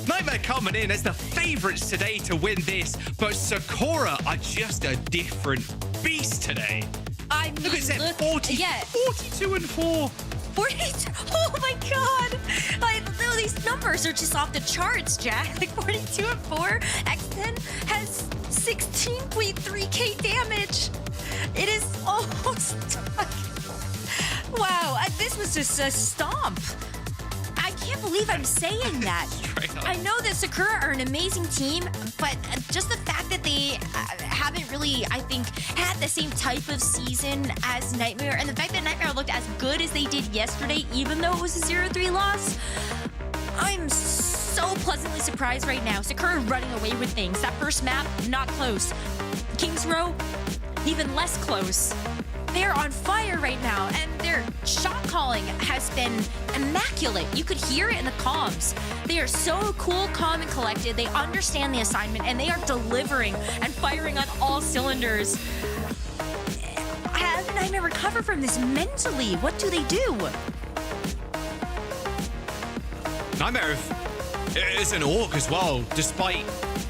S11: Nightmare coming in as the favorites today to win this, but Sakura are just a different beast today.
S14: I mean,
S11: look at Zeb, 42 and 4.
S14: 42. Oh my god! These numbers are just off the charts, Jack. Like 42 and 4. X10 has 16.3k damage. It is almost Wow, this was just a stomp. I can't believe I'm saying that. I know that Sakura are an amazing team, but just the fact that they haven't really, I think, had the same type of season as Nightmare, and the fact that Nightmare looked as good as they did yesterday, even though it was a 0-3 loss, I'm so pleasantly surprised right now. Sakura running away with things. That first map, not close. King's Row, even less close. They're on fire right now, and their shot calling has been immaculate. You could hear it in the comms. They are so cool, calm, and collected. They understand the assignment, and they are delivering and firing on all cylinders. How did Nightmare recover from this mentally? What do they do?
S11: Nightmare is an org as well, despite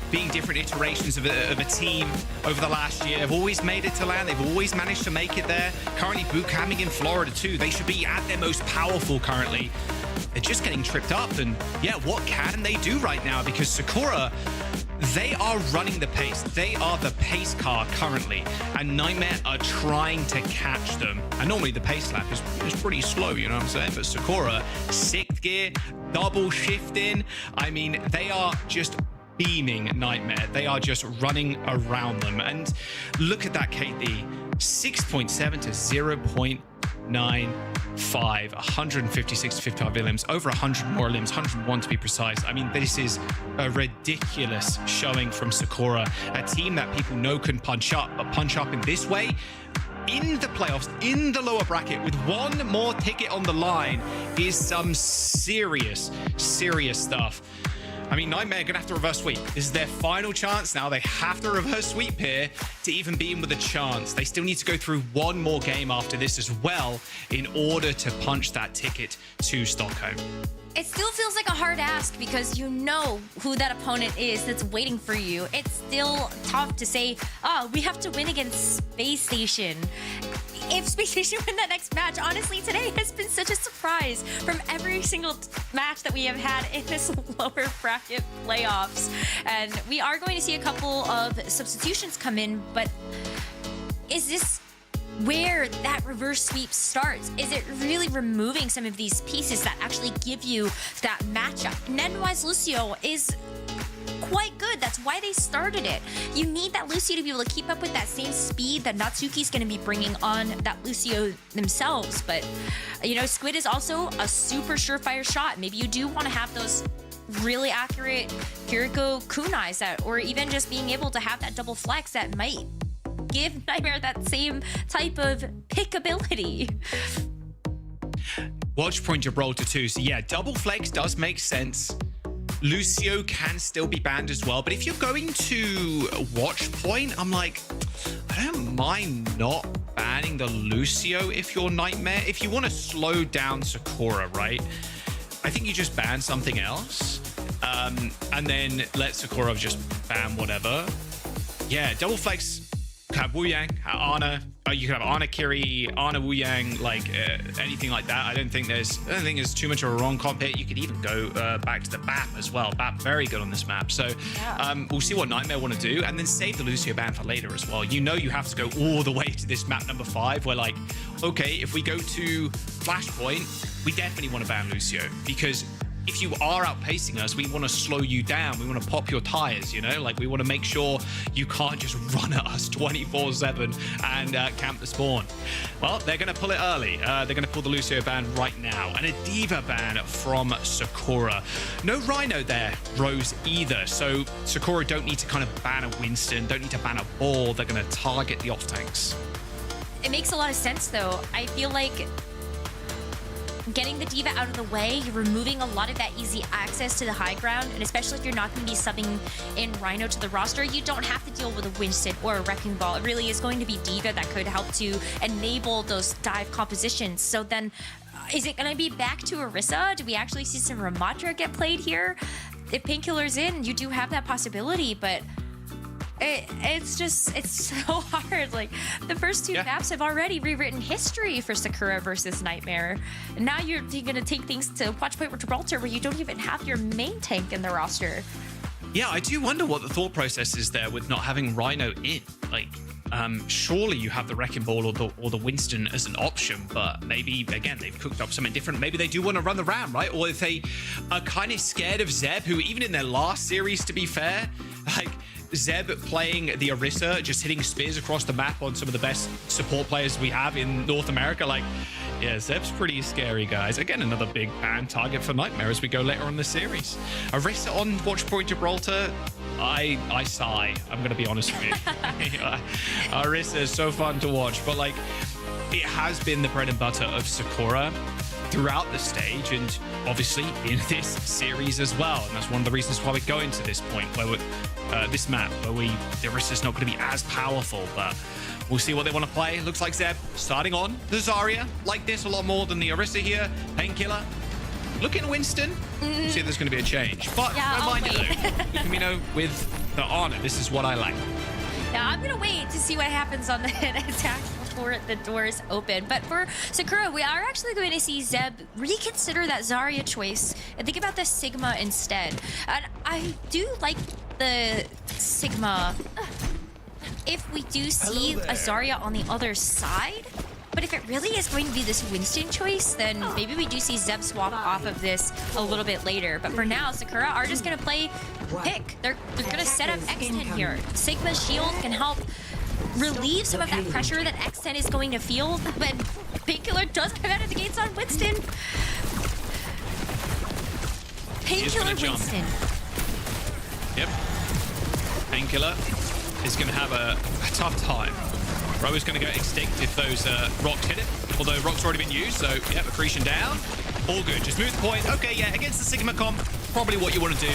S11: being different iterations of a team over the last year. Have always made it to land. They've always managed to make it there. Currently boot camping in Florida too. They should be at their most powerful currently. They're just getting tripped up. And yeah, what can they do right now? Because Sakura, they are running the pace. They are the pace car currently. And Nightmare are trying to catch them. And normally the pace lap is pretty slow, you know what I'm saying? But Sakura, 6th gear, double shifting. I mean, they are just beaming Nightmare. They are just running around them. And look at that KD. 6.7 to 0.95. 156 to 55 limbs. Over 100 more limbs. 101 to be precise. I mean, this is a ridiculous showing from Sakura. A team that people know can punch up, but punch up in this way in the playoffs, in the lower bracket, with one more ticket on the line is some serious, serious stuff. I mean, Nightmare are going to have to reverse sweep. This is their final chance now. They have to reverse sweep here to even be in with a chance. They still need to go through one more game after this as well in order to punch that ticket to Stockholm.
S14: It still feels like a hard ask because you know who that opponent is that's waiting for you. It's still tough to say, oh, we have to win against Space Station. If Space Station win that next match, honestly, today has been such a surprise from every single match that we have had in this lower bracket playoffs. And we are going to see a couple of substitutions come in, but is this where that reverse sweep starts? Is it really removing some of these pieces that actually give you that matchup? Ned-wise Lucio is quite good. That's why they started it. You need that Lucio to be able to keep up with that same speed that Natsuki's going to be bringing on that Lucio themselves. But, you know, Squid is also a super surefire shot. Maybe you do want to have those really accurate Kiriko kunais that, or even just being able to have that double flex that might give Nightmare that same type of pick ability.
S11: Watch point Gibraltar too. So yeah, double flex does make sense. Lucio can still be banned as well, but if you're going to watch point, I'm like, I don't mind not banning the Lucio if you're Nightmare. If you want to slow down Sakura, right? I think you just ban something else, and then let Sakura just ban whatever. Yeah, double flex. Have Wu Yang, Ana. You could have Ana Kiri, Ana Wu Yang, like anything like that. I don't think there's too much of a wrong comp here. You could even go back to the BAP as well. BAP very good on this map. So we'll see what Nightmare want to do, and then save the Lucio ban for later as well. You know you have to go all the way to this map number 5, where like, okay, if we go to Flashpoint, we definitely want to ban Lucio, because if you are outpacing us, we want to slow you down. We want to pop your tires, you know? Like, we want to make sure you can't just run at us 24/7 and camp the spawn. Well, they're going to pull it early. They're going to pull the Lucio ban right now. And a D.Va ban from Sakura. No Rhino there, Rose, either. So Sakura don't need to kind of ban a Winston, don't need to ban a Ball. They're going to target the off-tanks.
S14: It makes a lot of sense, though. I feel like getting the D.Va out of the way, you're removing a lot of that easy access to the high ground, and especially if you're not going to be subbing in Rhino to the roster, you don't have to deal with a Winston or a Wrecking Ball. It really is going to be D.Va that could help to enable those dive compositions. So then, is it going to be back to Orisa? Do we actually see some Ramatra get played here? If Painkiller's in, you do have that possibility, but it's so hard. Like, the first two maps have already rewritten history for Sakura versus Nightmare. And now you're going to take things to Watch Point with Gibraltar, where you don't even have your main tank in the roster.
S11: Yeah, I do wonder what the thought process is there with not having Rhino in. Like, surely you have the Wrecking Ball or the Winston as an option, but maybe, again, they've cooked up something different. Maybe they do want to run the Ram, right? Or if they are kind of scared of Zeb, who even in their last series, to be fair, like, Zeb playing the Orisa, just hitting spears across the map on some of the best support players we have in North America. Like, yeah, Zeb's pretty scary, guys. Again, another big ban target for Nightmare as we go later on in the series. Orisa on Watch Point Gibraltar, I sigh. I'm going to be honest with you. Orisa is so fun to watch, but like, it has been the bread and butter of Sakura throughout the stage, and obviously in this series as well. And that's one of the reasons why we're going to this point where we're this map where the Orisa's not going to be as powerful, but we'll see what they want to play. Looks like Zeb starting on the Zarya, like this a lot more than the Orisa here. Painkiller. Looking Winston. See if there's going to be a change. But
S14: yeah,
S11: don't mind it though. Camino with the honor. This is what I like.
S14: Yeah, I'm gonna wait to see what happens on the attack before the doors open. But for Sakura, we are actually going to see Zeb reconsider that Zarya choice and think about the Sigma instead. And I do like the Sigma if we do see a Zarya on the other side. But if it really is going to be this Winston choice, then maybe we do see Zeb swap off of this a little bit later. But for now, Sakura are just going to play pick. They're going to set up X10 here. Sigma's shield can help relieve some of that pressure that X10 is going to feel. But Painkiller does come out of the gates on Winston. Painkiller Winston.
S11: Yep. Painkiller is going to have a tough time. Ro is going to go extinct if those rocks hit it. Although rocks already been used, so yeah, accretion down. All good. Just move the point. Okay, yeah, against the Sigma comp, probably what you want to do.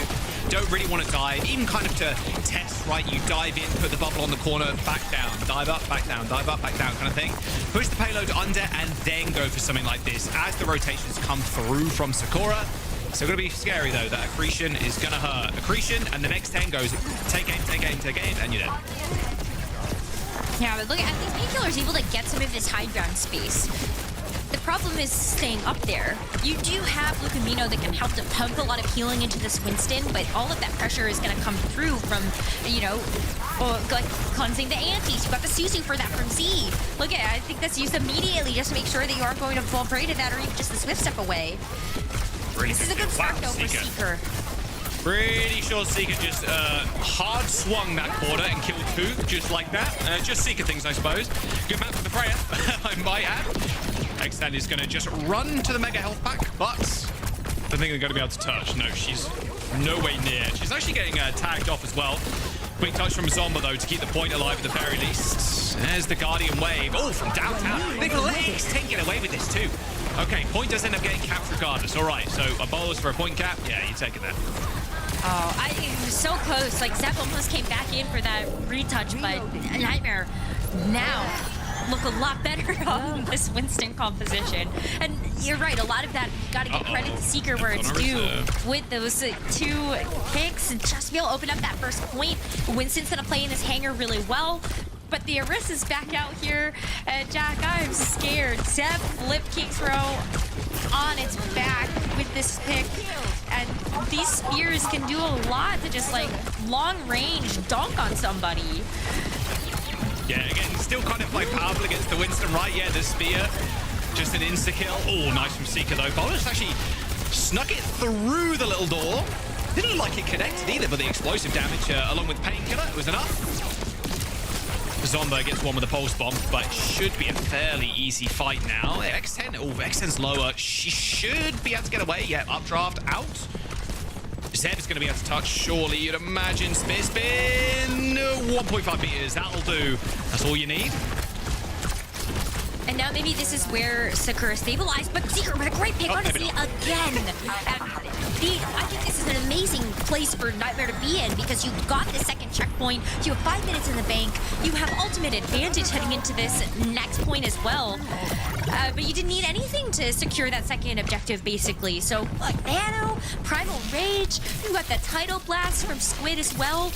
S11: Don't really want to dive. Even kind of to test, right? You dive in, put the bubble on the corner, back down, dive up, back down, dive up, back down kind of thing. Push the payload under and then go for something like this as the rotations come through from Sakura. So going to be scary though. That accretion is going to hurt. Accretion, and the next 10 goes, take aim, take aim, take aim, and you're dead.
S14: Yeah, but look at least Painkiller is able to get some of this high ground space. The problem is staying up there. You do have Lucamino that can help to pump a lot of healing into this Winston, but all of that pressure is going to come through from, you know, like cleansing the antis. You got the Suzu for that from Z. Look at it. I think that's used immediately just to make sure that you aren't going to fall prey to that or even just the Swift step away.
S11: Really
S14: this is a good start though for Seeker.
S11: Pretty sure Seeker just hard swung that quarter and killed two, just like that. Just Seeker things, I suppose. Good map for the Freya, I might add. X10 is going to just run to the Mega Health Pack, but I don't think they're going to be able to touch. No, she's no way near. She's actually getting tagged off as well. Quick touch from Zomba, though, to keep the point alive at the very least. There's the Guardian Wave. Oh, from downtown. They've let X10 get away with this, too. Okay, point does end up getting capped regardless. All right, so a bolus for a point cap. Yeah, you're taking that.
S14: Oh, it was so close. Like, Zeb almost came back in for that retouch, but Nightmare now look a lot better on this Winston composition. And you're right, a lot of that, got to give credit to Seeker where it's due with those two kicks and just be able to open up that first point. Winston's going to play in this hangar really well. But the Orisa's back out here, and Jack, I'm scared. Zeb flip kicks Row on its back with this pick, and these spears can do a lot to just like long range dunk on somebody.
S11: Yeah, again, still kind of like powerful against the Winston, right? Yeah, the spear, just an insta-kill. Oh, nice from Seeker though. Bolus actually snuck it through the little door. Didn't look like it connected either, but the explosive damage along with Painkiller was enough. Zomba gets one with a pulse bomb, but should be a fairly easy fight now. X10, oh, X10's lower. She should be able to get away. Yeah, updraft out. Zeb is going to be able to touch, surely, you'd imagine. Spear spin, 1.5 meters, that'll do. That's all you need.
S14: And now maybe this is where Sakura stabilized, but Seeker with a great pick on Z again. I think this is an amazing place for Nightmare to be in because you've got the second checkpoint, you have 5 minutes in the bank, you have ultimate advantage heading into this next point as well. But you didn't need anything to secure that second objective, basically. So, like, Nano, Primal Rage, you got that Tidal Blast from Squid as well.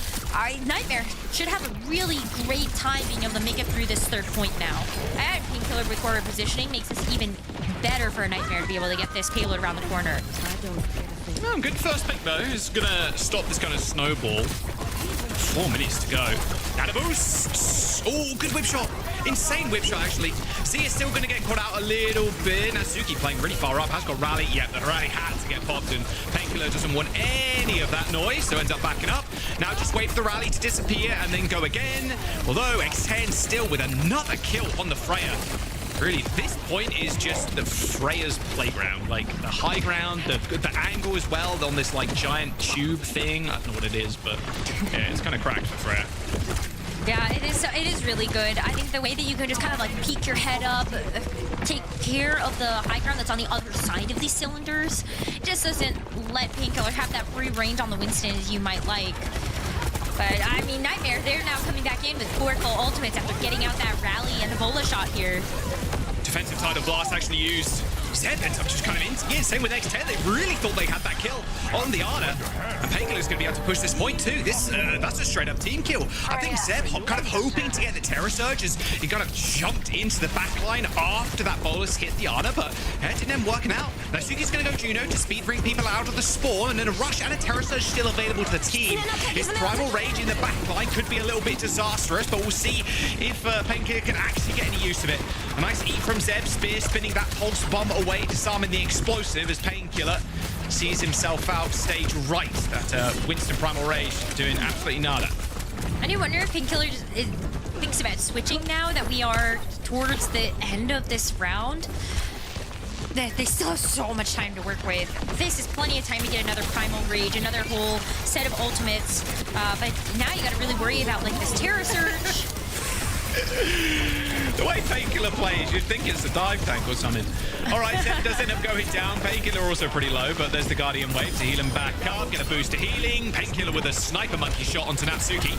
S14: Nightmare should have a really great time being able to make it through this third point now. And Painkiller with forward positioning makes this even better for a Nightmare to be able to get this payload around the corner.
S11: Good first pick, though. It's going to stop this kind of snowball 4 minutes to go. And a boost. Oh, good whip shot. Insane whip shot, actually. Z is still going to get caught out a little bit. Natsuki playing really far up. Has got Rally. Yeah, the Rally had to get popped, and Painkiller doesn't want any of that noise, so ends up backing up. Now just wait for the Rally to disappear and then go again. Although X10 still with another kill on the Freya. Really, this point is just the Freya's playground. Like, the high ground, the angle as well on this, like, giant tube thing. I don't know what it is, but yeah, it's kind of cracked for Freya.
S14: Yeah, it is really good. I think the way that you can just kind of like peek your head up, take care of the high ground that's on the other side of these cylinders, just doesn't let Painkiller have that free range on the Winston as you might like. But I mean, Nightmare, they're now coming back in with 4 full ultimates after getting out that Rally and the Bola shot here.
S11: Defensive Tidal Blast actually used. Zed ends up just kind of in. Yeah, same with X10. They really thought they had that kill on the Ana. And Painkiller's going to be able to push this point too. That's a straight up team kill. I think Zeb kind of hoping to get the Terror Surge as he kind of jumped into the back line after that bolus hit the Ana, but it didn't end working out. Now Suki's going to go Juno to speed bring people out of the spawn, and then a rush and a Terror Surge still available to the team. His Primal Rage in the back line could be a little bit disastrous, but we'll see if Painkiller can actually get any use of it. A nice eat from Zeb, spear spinning that pulse bomb away, disarming the explosive as Painkiller sees himself out stage right. That Winston Primal Rage doing absolutely nada.
S14: I do wonder if Painkiller thinks about switching now that we are towards the end of this round. They still have so much time to work with. This is plenty of time to get another Primal Rage, another whole set of ultimates. But now you got to really worry about like this Terror Surge.
S11: The way Painkiller plays, you'd think it's a dive tank or something. All right, Zeb does end up going down. Painkiller also pretty low, but there's the Guardian Wave to heal him back up. Get a boost to healing. Painkiller with a Sniper Monkey shot onto Natsuki.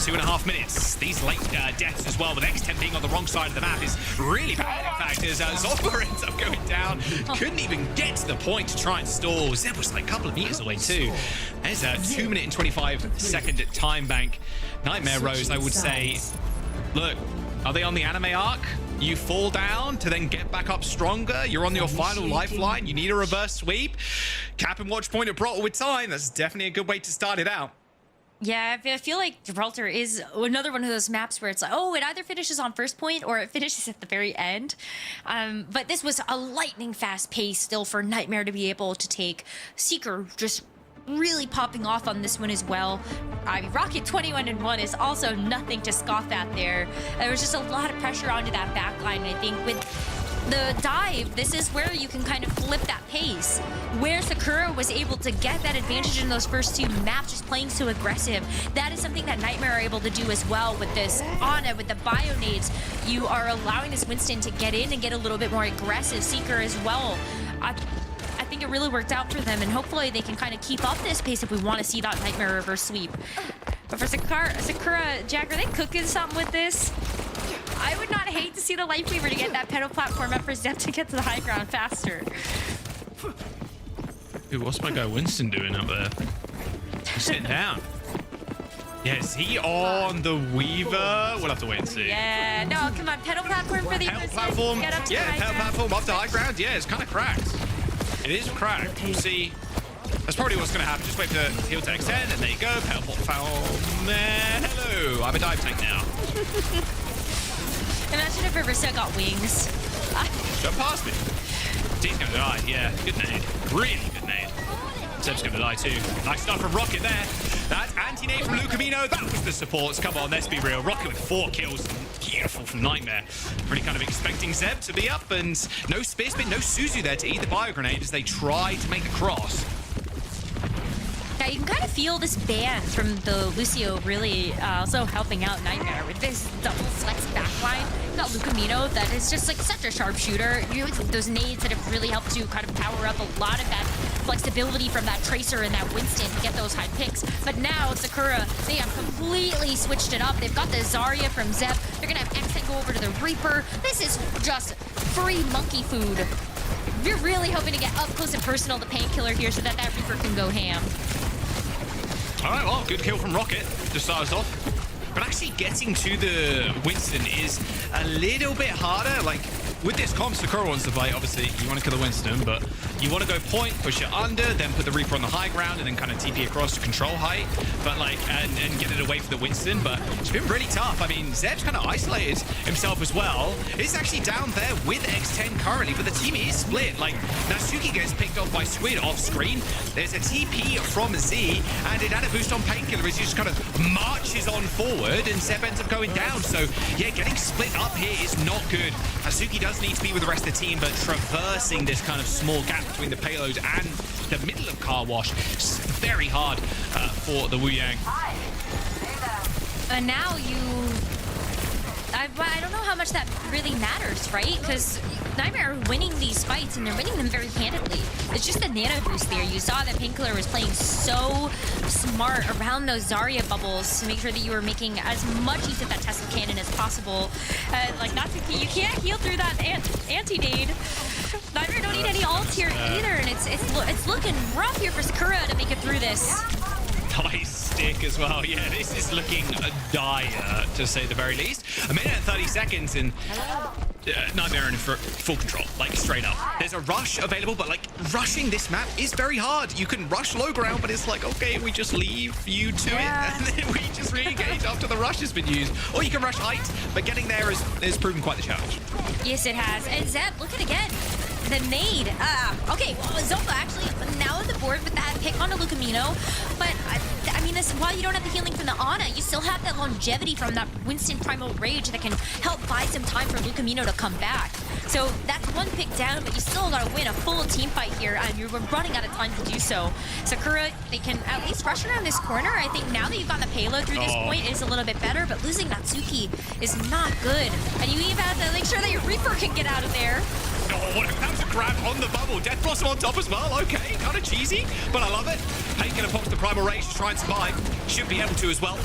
S11: 2.5 minutes. These late deaths as well, with X10 being on the wrong side of the map, is really bad. In fact, as Zoffer ends up going down, couldn't even get to the point to try and stall. Zeb was like a couple of meters away too. There's a 2 minute and 25 second time bank. Nightmare Rose, I would say. Look, are they on the anime arc? You fall down to then get back up stronger. You're on your final lifeline. You need a reverse sweep. Cap and watch point Gibraltar with time. That's definitely a good way to start it out.
S14: Yeah, I feel like Gibraltar is another one of those maps where it's like, oh, it either finishes on first point or it finishes at the very end. But this was a lightning fast pace still for Nightmare to be able to take. Seeker just really popping off on this one as well. I mean, Rocket 21-1 is also nothing to scoff at there. There was just a lot of pressure onto that backline. I think with the dive, this is where you can kind of flip that pace. Where Sakura was able to get that advantage in those first 2 maps, just playing so aggressive. That is something that Nightmare are able to do as well with this Ana, with the Bionades. You are allowing this Winston to get in and get a little bit more aggressive. Seeker as well. I think it really worked out for them, and hopefully they can kind of keep up this pace if we want to see that Nightmare reverse sweep. But for Sakura, Jack, are they cooking something with this? I would not hate to see the Light Weaver to get that pedal platform up for Zeb to get to the high ground faster.
S11: Dude, what's my guy Winston doing up there? He's sitting down. Yeah, is he on the Weaver? We'll have to wait and see.
S14: Yeah, no, come on, pedal platform for the
S11: pedal platform.
S14: Get up to
S11: yeah, pedal platform up to high ground. Yeah, it's kind of cracked. It is cracked. We'll see. That's probably what's going to happen. Just wait for heal to extend, and there you go. Pedal platform. And hello, I'm a dive tank now.
S14: Imagine if Riverset got wings.
S11: Jump past me. He's going to die. Yeah, good nade. Really good nade. Seb's going to die too. Nice stuff from Rocket there. That's anti-nade from Lucamino. That was the supports. Come on, let's be real. Rocket with 4 kills. Beautiful from Nightmare. Really kind of expecting Zeb to be up, and no spear spin, no Suzu there to eat the bio grenade as they try to make the cross.
S14: Yeah, you can kind of feel this ban from the Lucio really also helping out Nightmare with this double flex backline. You got Lucamino that is just like such a sharpshooter. You know, those nades that have really helped you kind of power up a lot of that flexibility from that Tracer and that Winston to get those high picks. But now Sakura, they have completely switched it up. They've got the Zarya from Zeb. They're gonna have X10 go over to the Reaper. This is just free monkey food. You're really hoping to get up close and personal to Painkiller here so that that Reaper can go ham.
S11: All right, well, good kill from Rocket to start us off. But actually getting to the Winston is a little bit harder. Like, with this comp Sakura wants to play, obviously, you want to kill the Winston, but you want to go point, push it under, then put the Reaper on the high ground, and then kind of TP across to control height, but like, and get it away from the Winston. But it's been really tough. I mean, Zeb's kind of isolated himself as well. He's actually down there with X10 currently, but the team is split. Like, Natsuki gets picked off by Squid off screen. There's a TP from Z, and it had a boost on Painkiller as he just kind of marches on forward, and Zeb ends up going down. So, yeah, getting split up here is not good. Natsuki does need to be with the rest of the team, but traversing this kind of small gap between the payload and the middle of Car Wash is very hard for the Wu Yang.
S14: And now I don't know how much that really matters, right? Because Nightmare are winning these fights, and they're winning them very handedly. It's just the nano boost there. You saw that Painkiller was playing so smart around those Zarya bubbles to make sure that you were making as much use of that Tesla cannon as possible. Like, Natsuki, you can't heal through that anti-nade. Nightmare don't need any ults here either, and it's looking rough here for Sakura to make it through this.
S11: Nice stick as well. Yeah, this is looking dire, to say the very least. A minute and 30 seconds, and Nightmare in full control, like straight up. There's a rush available, but like rushing this map is very hard. You can rush low ground, but it's like, okay, we just leave you to it, and then we just re-engage after the rush has been used. Or you can rush height, but getting there is proven quite the challenge.
S14: Yes, it has. And Zeb, look at it again. The nade. Okay, well, Zopa actually now on the board with that pick on a Lucamino. But, I mean, while you don't have the healing from the Ana, you still have that longevity from that Winston Primal Rage that can help buy some time for Lucamino to come back. So that's one pick down, but you still gotta win a full team fight here, and you're running out of time to do so. Sakura, they can at least rush around this corner. I think now that you've gotten the payload through this point, it's a little bit better, but losing Natsuki is not good. And you even have to make sure that your Reaper can get out of there.
S11: Oh, that was a grab on the bubble. Death Blossom on top as well. Okay, kind of cheesy, but I love it. Painkiller pops the Primal Rage to try and survive. Should be able to as well.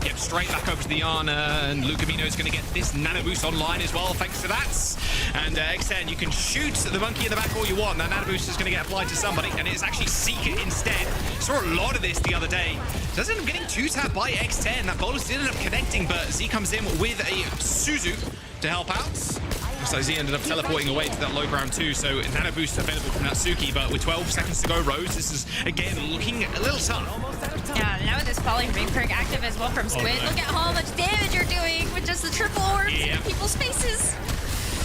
S11: Yep, straight back over to the Ana, and Lucamino is going to get this nano boost online as well, thanks to that. And X10, you can shoot the monkey in the back all you want. That nano boost is going to get applied to somebody, and it's actually Seeker instead. Saw a lot of this the other day. Doesn't end up getting two-tapped by X10. That bolus did end up connecting, but Z comes in with a Suzu to help out. So Z ended up teleporting away to that low ground too, so nano boost available from Natsuki, but with 12 seconds to go, Rose, this is again looking a little tough.
S14: Yeah, now with this Falling Ring perk active as well from Squid, look at how much damage you're doing with just the triple orbs in people's faces.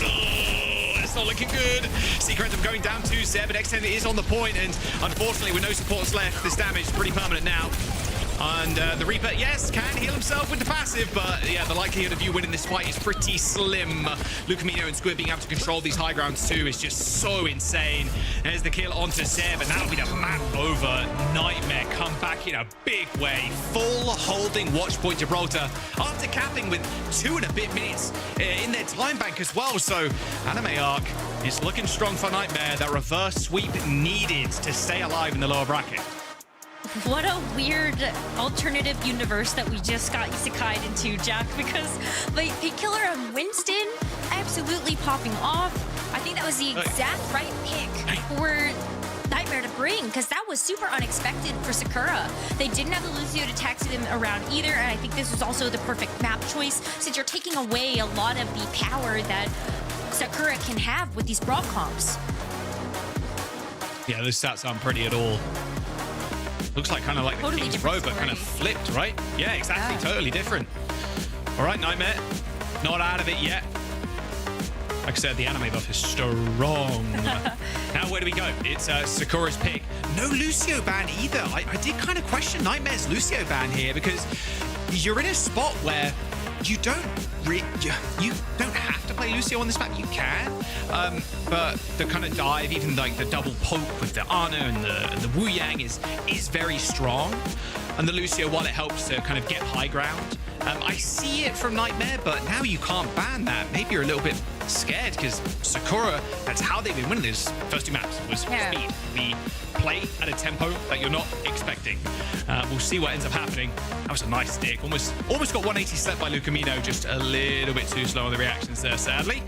S11: It's not looking good. Seeker ends up going down to Zeb, but X10 is on the point, and unfortunately with no supports left, this damage is pretty permanent now. And the Reaper, yes, can heal himself with the passive, but yeah, the likelihood of you winning this fight is pretty slim. Lucamino and Squid being able to control these high grounds too is just so insane. There's the kill onto Zeb, and that'll be the map over. Nightmare come back in a big way. Full holding watch point Gibraltar after capping with 2 and a bit minutes in their time bank as well. So Anime Arc is looking strong for Nightmare. That reverse sweep needed to stay alive in the lower bracket.
S14: What a weird alternative universe that we just got isekai'd into, Jack, because like Painkiller and Winston absolutely popping off. I think that was the exact right pick for Nightmare to bring, because that was super unexpected for Sakura. They didn't have the Lucio to taxi them around either, and I think this was also the perfect map choice, since you're taking away a lot of the power that Sakura can have with these brawl comps.
S11: Yeah, those stats aren't pretty at all. Looks like kind of like the King's Row, but kind of flipped, right? Yeah, exactly. Yeah. Totally different. All right, Nightmare. Not out of it yet. Like I said, the anime buff is strong. Now, where do we go? It's Sakura's pick. No Lucio ban either. I did kind of question Nightmare's Lucio ban here, because you're in a spot where you don't have to play Lucio on this map. You can, but the kind of dive, even like the double poke with the Ana and the Wu Yang is very strong. And the Lucio, while it helps to kind of get high ground, I see it from Nightmare, but now you can't ban that. Maybe you're a little bit scared, because Sakura, that's how they've been winning these first 2 maps, was speed. We play at a tempo that you're not expecting. We'll see what ends up happening. That was a nice stick. Almost got 180 slept by Lucamino, just a little bit too slow on the reactions there, sadly.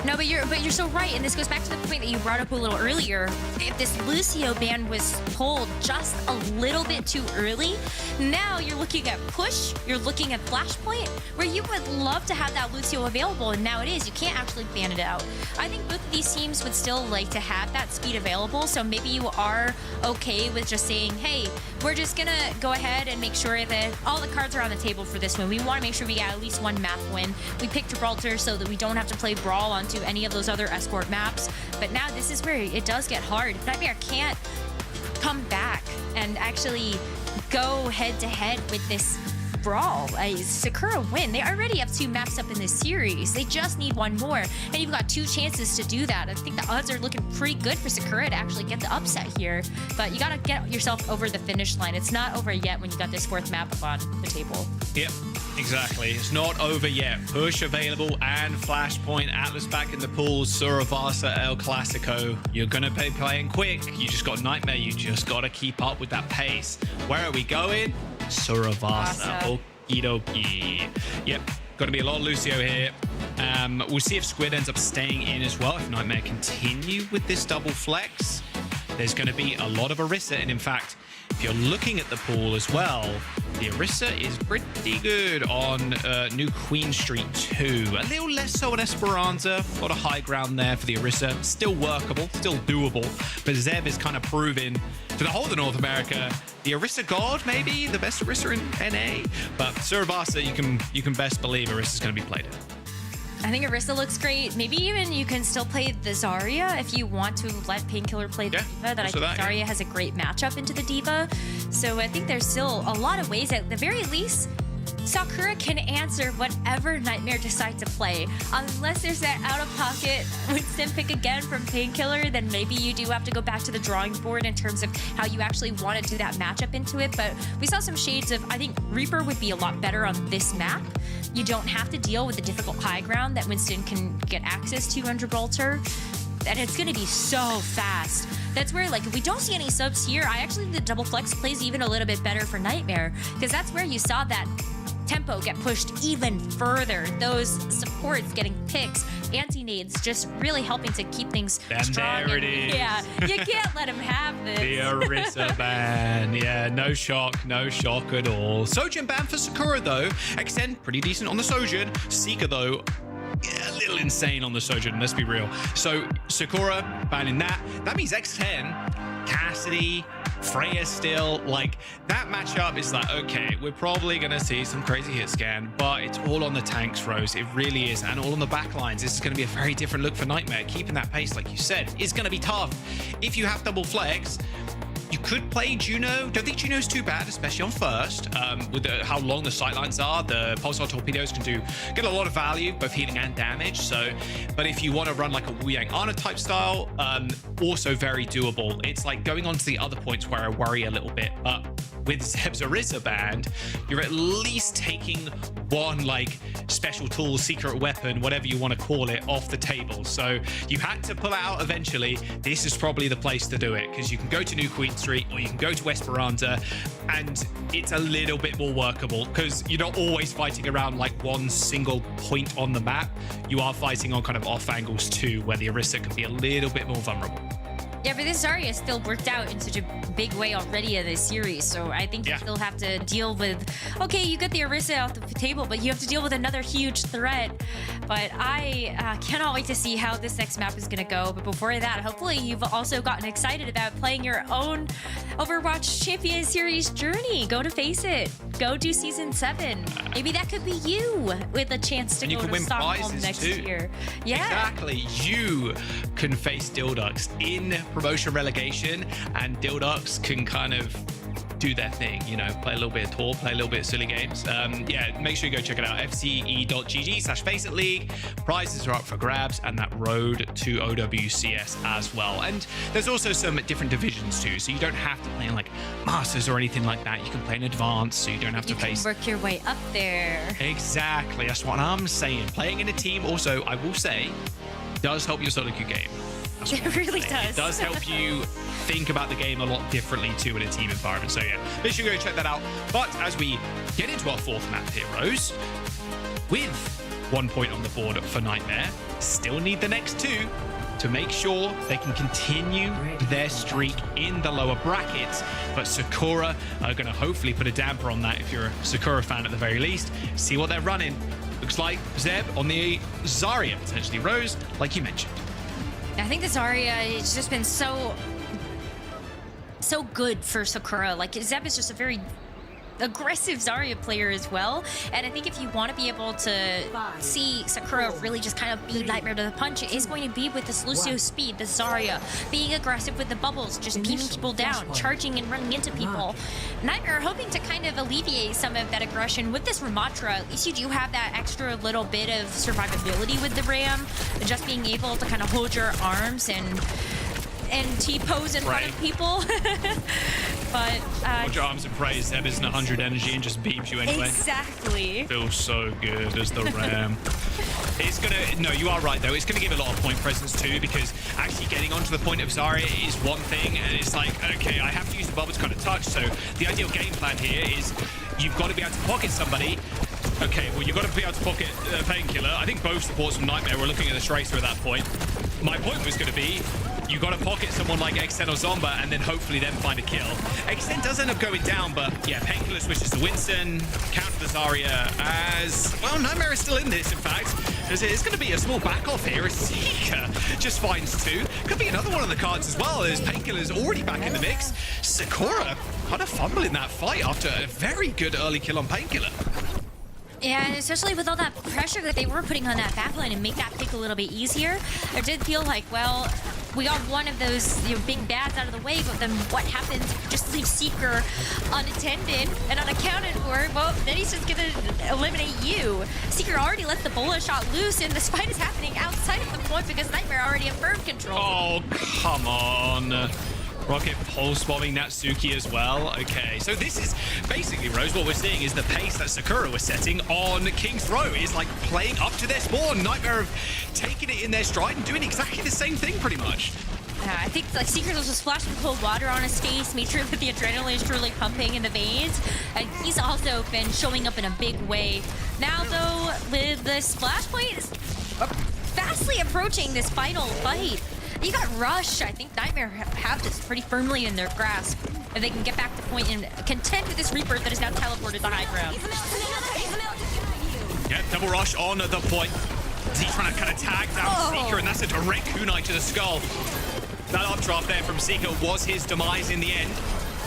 S14: No, but you're so right, and this goes back to the point that you brought up a little earlier. If this Lucio ban was pulled just a little bit too early, now now you're looking at push, you're looking at flashpoint, where you would love to have that Lucio available, and now it is. You can't actually ban it out. I think both of these teams would still like to have that speed available, so maybe you are okay with just saying, hey, we're just gonna go ahead and make sure that all the cards are on the table for this one. We want to make sure we get at least one map win. We picked Gibraltar so that we don't have to play Brawl onto any of those other escort maps, but now this is where it does get hard. Nightmare can't come back and actually go head-to-head with this Brawl. Sakura win. They already have 2 maps up in this series. They just need one more, and you've got 2 chances to do that. I think the odds are looking pretty good for Sakura to actually get the upset here, but you gotta get yourself over the finish line. It's not over yet when you got this 4th map up on the table.
S11: Yep, exactly. It's not over yet. Push available and Flashpoint. Atlas back in the pool. Suravasa El Clasico. You're going to be playing quick. You just got Nightmare. You just got to keep up with that pace. Where are we going? Suravasa. Okie dokie. Yep, got to be a lot of Lucio here. We'll see if Squid ends up staying in as well. If Nightmare continue with this double flex, there's going to be a lot of Orisa. And in fact, if you're looking at the pool as well, the Orisa is pretty good on New Queen Street 2. A little less so on Esperanza. A lot of high ground there for the Orisa. Still workable, still doable. But Zeb is kind of proving to the whole of North America, the Orisa god, maybe the best Orisa in NA. But Suravasa, you can best believe Orisa's going to be played in.
S14: I think Orisa looks great. Maybe even you can still play the Zarya if you want to let Painkiller play the Diva. I think Zarya has a great matchup into the Diva. So I think there's still a lot of ways. At the very least, Sakura can answer whatever Nightmare decides to play. Unless there's that out-of-pocket Winston pick again from Painkiller, then maybe you do have to go back to the drawing board in terms of how you actually want to do that matchup into it. But we saw some shades of, I think Reaper would be a lot better on this map. You don't have to deal with the difficult high ground that Winston can get access to on Gibraltar. And it's going to be so fast. That's where, like, if we don't see any subs here, I actually think the double flex plays even a little bit better for Nightmare, because that's where you saw that tempo get pushed even further. Those supports getting picks, anti-nades, just really helping to keep things strong.
S11: There it is.
S14: Yeah, you can't let him have this.
S11: The Orisa ban. Yeah, no shock at all. Sojin ban for Sakura, though. Extend, pretty decent on the Sojin. Seeker, though, yeah, a little insane on the Sojin, let's be real. So Sakura banning that. That means X10, Cassidy, Freya still. Like, that matchup is like, okay, we're probably going to see some crazy hit scan, but it's all on the tanks, Rose. It really is. And all on the back lines. This is going to be a very different look for Nightmare. Keeping that pace, like you said, is going to be tough. If you have double flex, you could play Juno. Don't think Juno's too bad, especially on first. With how long the sightlines are, the pulsar torpedoes can get a lot of value, both healing and damage. So, but if you want to run like a Wu Yang Ana type style, also very doable. It's like going on to the other points where I worry a little bit. But with Zeb's Orisa banned, you're at least taking one like special tool, secret weapon, whatever you want to call it, off the table. So you had to pull it out eventually. This is probably the place to do it, because you can go to New Queen Street or you can go to Esperanza, and it's a little bit more workable because you're not always fighting around like one single point on the map. You are fighting on kind of off angles too, where the Orisa can be a little bit more vulnerable.
S14: Yeah, but this Zarya still worked out in such a big way already in this series, so I think you still have to deal with, okay, you get the Orisa off the table, but you have to deal with another huge threat. But I cannot wait to see how this next map is going to go. But before that, hopefully you've also gotten excited about playing your own Overwatch Champion Series journey. Go to FACEIT. Go do Season 7. Maybe that could be you with a chance to go to Stockholm next year. Yeah.
S11: Exactly. You can face Dildux in promotion relegation, and Dildux can kind of do their thing, you know, play a little bit of tour, play a little bit of silly games. Yeah, make sure you go check it out. fce.gg/FACEIT League. Prizes are up for grabs, and that road to OWCS as well. And there's also some different divisions too, so you don't have to play in like Masters or anything like that. You can play in Advanced, so you don't have to face.
S14: Work your way up there.
S11: Exactly, that's what I'm saying. Playing in a team also, I will say, does help your solo queue game.
S14: It really does.
S11: It does help you think about the game a lot differently too in a team environment. So yeah, make sure you go check that out. But as we get into our fourth map here, Rose, with 1 point on the board for Nightmare, still need the next two to make sure they can continue their streak in the lower brackets. But Sakura are going to hopefully put a damper on that if you're a Sakura fan at the very least. See what they're running. Looks like Zeb on the Zarya, potentially Rose, like you mentioned.
S14: I think the Zarya has just been so good for Sakura. Like, Zeb is just a very aggressive Zarya player as well, and I think if you want to be able to see Sakura really just kind of be Nightmare to the punch, it is going to be with this Lucio speed, the Zarya, being aggressive with the bubbles, just beating people down, charging and running into people. Nightmare hoping to kind of alleviate some of that aggression with this Ramatra. At least you do have that extra little bit of survivability with the Ram, just being able to kind of hold your arms and T-pose in front of people. But
S11: hold your arms and praise. Zeb isn't 100 energy and just beams you anyway.
S14: Exactly.
S11: Feels so good as the Ram. It's gonna, no, you are right though. It's gonna give a lot of point presence too, because actually getting onto the point of Zarya is one thing, and it's like, okay, I have to use the bubble to kind of touch. So the ideal game plan here is you've got to be able to pocket somebody. Okay, well, you've got to be able to pocket Painkiller. I think both supports from Nightmare were looking at the Tracer at that point. My point was going to be, you got to pocket someone like Exen or Zomba and then hopefully then find a kill. Exen does end up going down, but yeah, Painkiller switches to Winston, counter the Zarya as, well, Nightmare is still in this, in fact. It's going to be a small back off here as Seeker just finds two. Could be another one of the cards as well, as Painkiller's already back in the mix. Sakura kind of fumbling that fight after a very good early kill on Painkiller.
S14: Yeah, and especially with all that pressure that they were putting on that backline and make that pick a little bit easier, it did feel like, well, we got one of those big bads out of the way, but then what happens? Just leave Seeker unattended and unaccounted for. Well, then he's just gonna eliminate you. Seeker already let the bullet shot loose, and this fight is happening outside of the point because Nightmare already affirmed control.
S11: Oh, come on. Rocket pulse bombing Natsuki as well. Okay, so this is basically, Rose, what we're seeing is the pace that Sakura was setting on King's Row is like playing up to their spawn. Nightmare have taken it in their stride and doing exactly the same thing pretty much.
S14: Yeah, I think like Seeker was just splashing cold water on his face, made sure that the adrenaline is truly pumping in the veins, and he's also been showing up in a big way. Now though, with the splash point, fastly approaching this final fight. You got Rush. I think Nightmare have this pretty firmly in their grasp. If they can get back to point and contend with this Reaper that is now teleported to high ground.
S11: Yeah, double Rush on the point. He's trying to kind of tag down Seeker, and that's a direct kunai to the skull. That updraft there from Seeker was his demise in the end.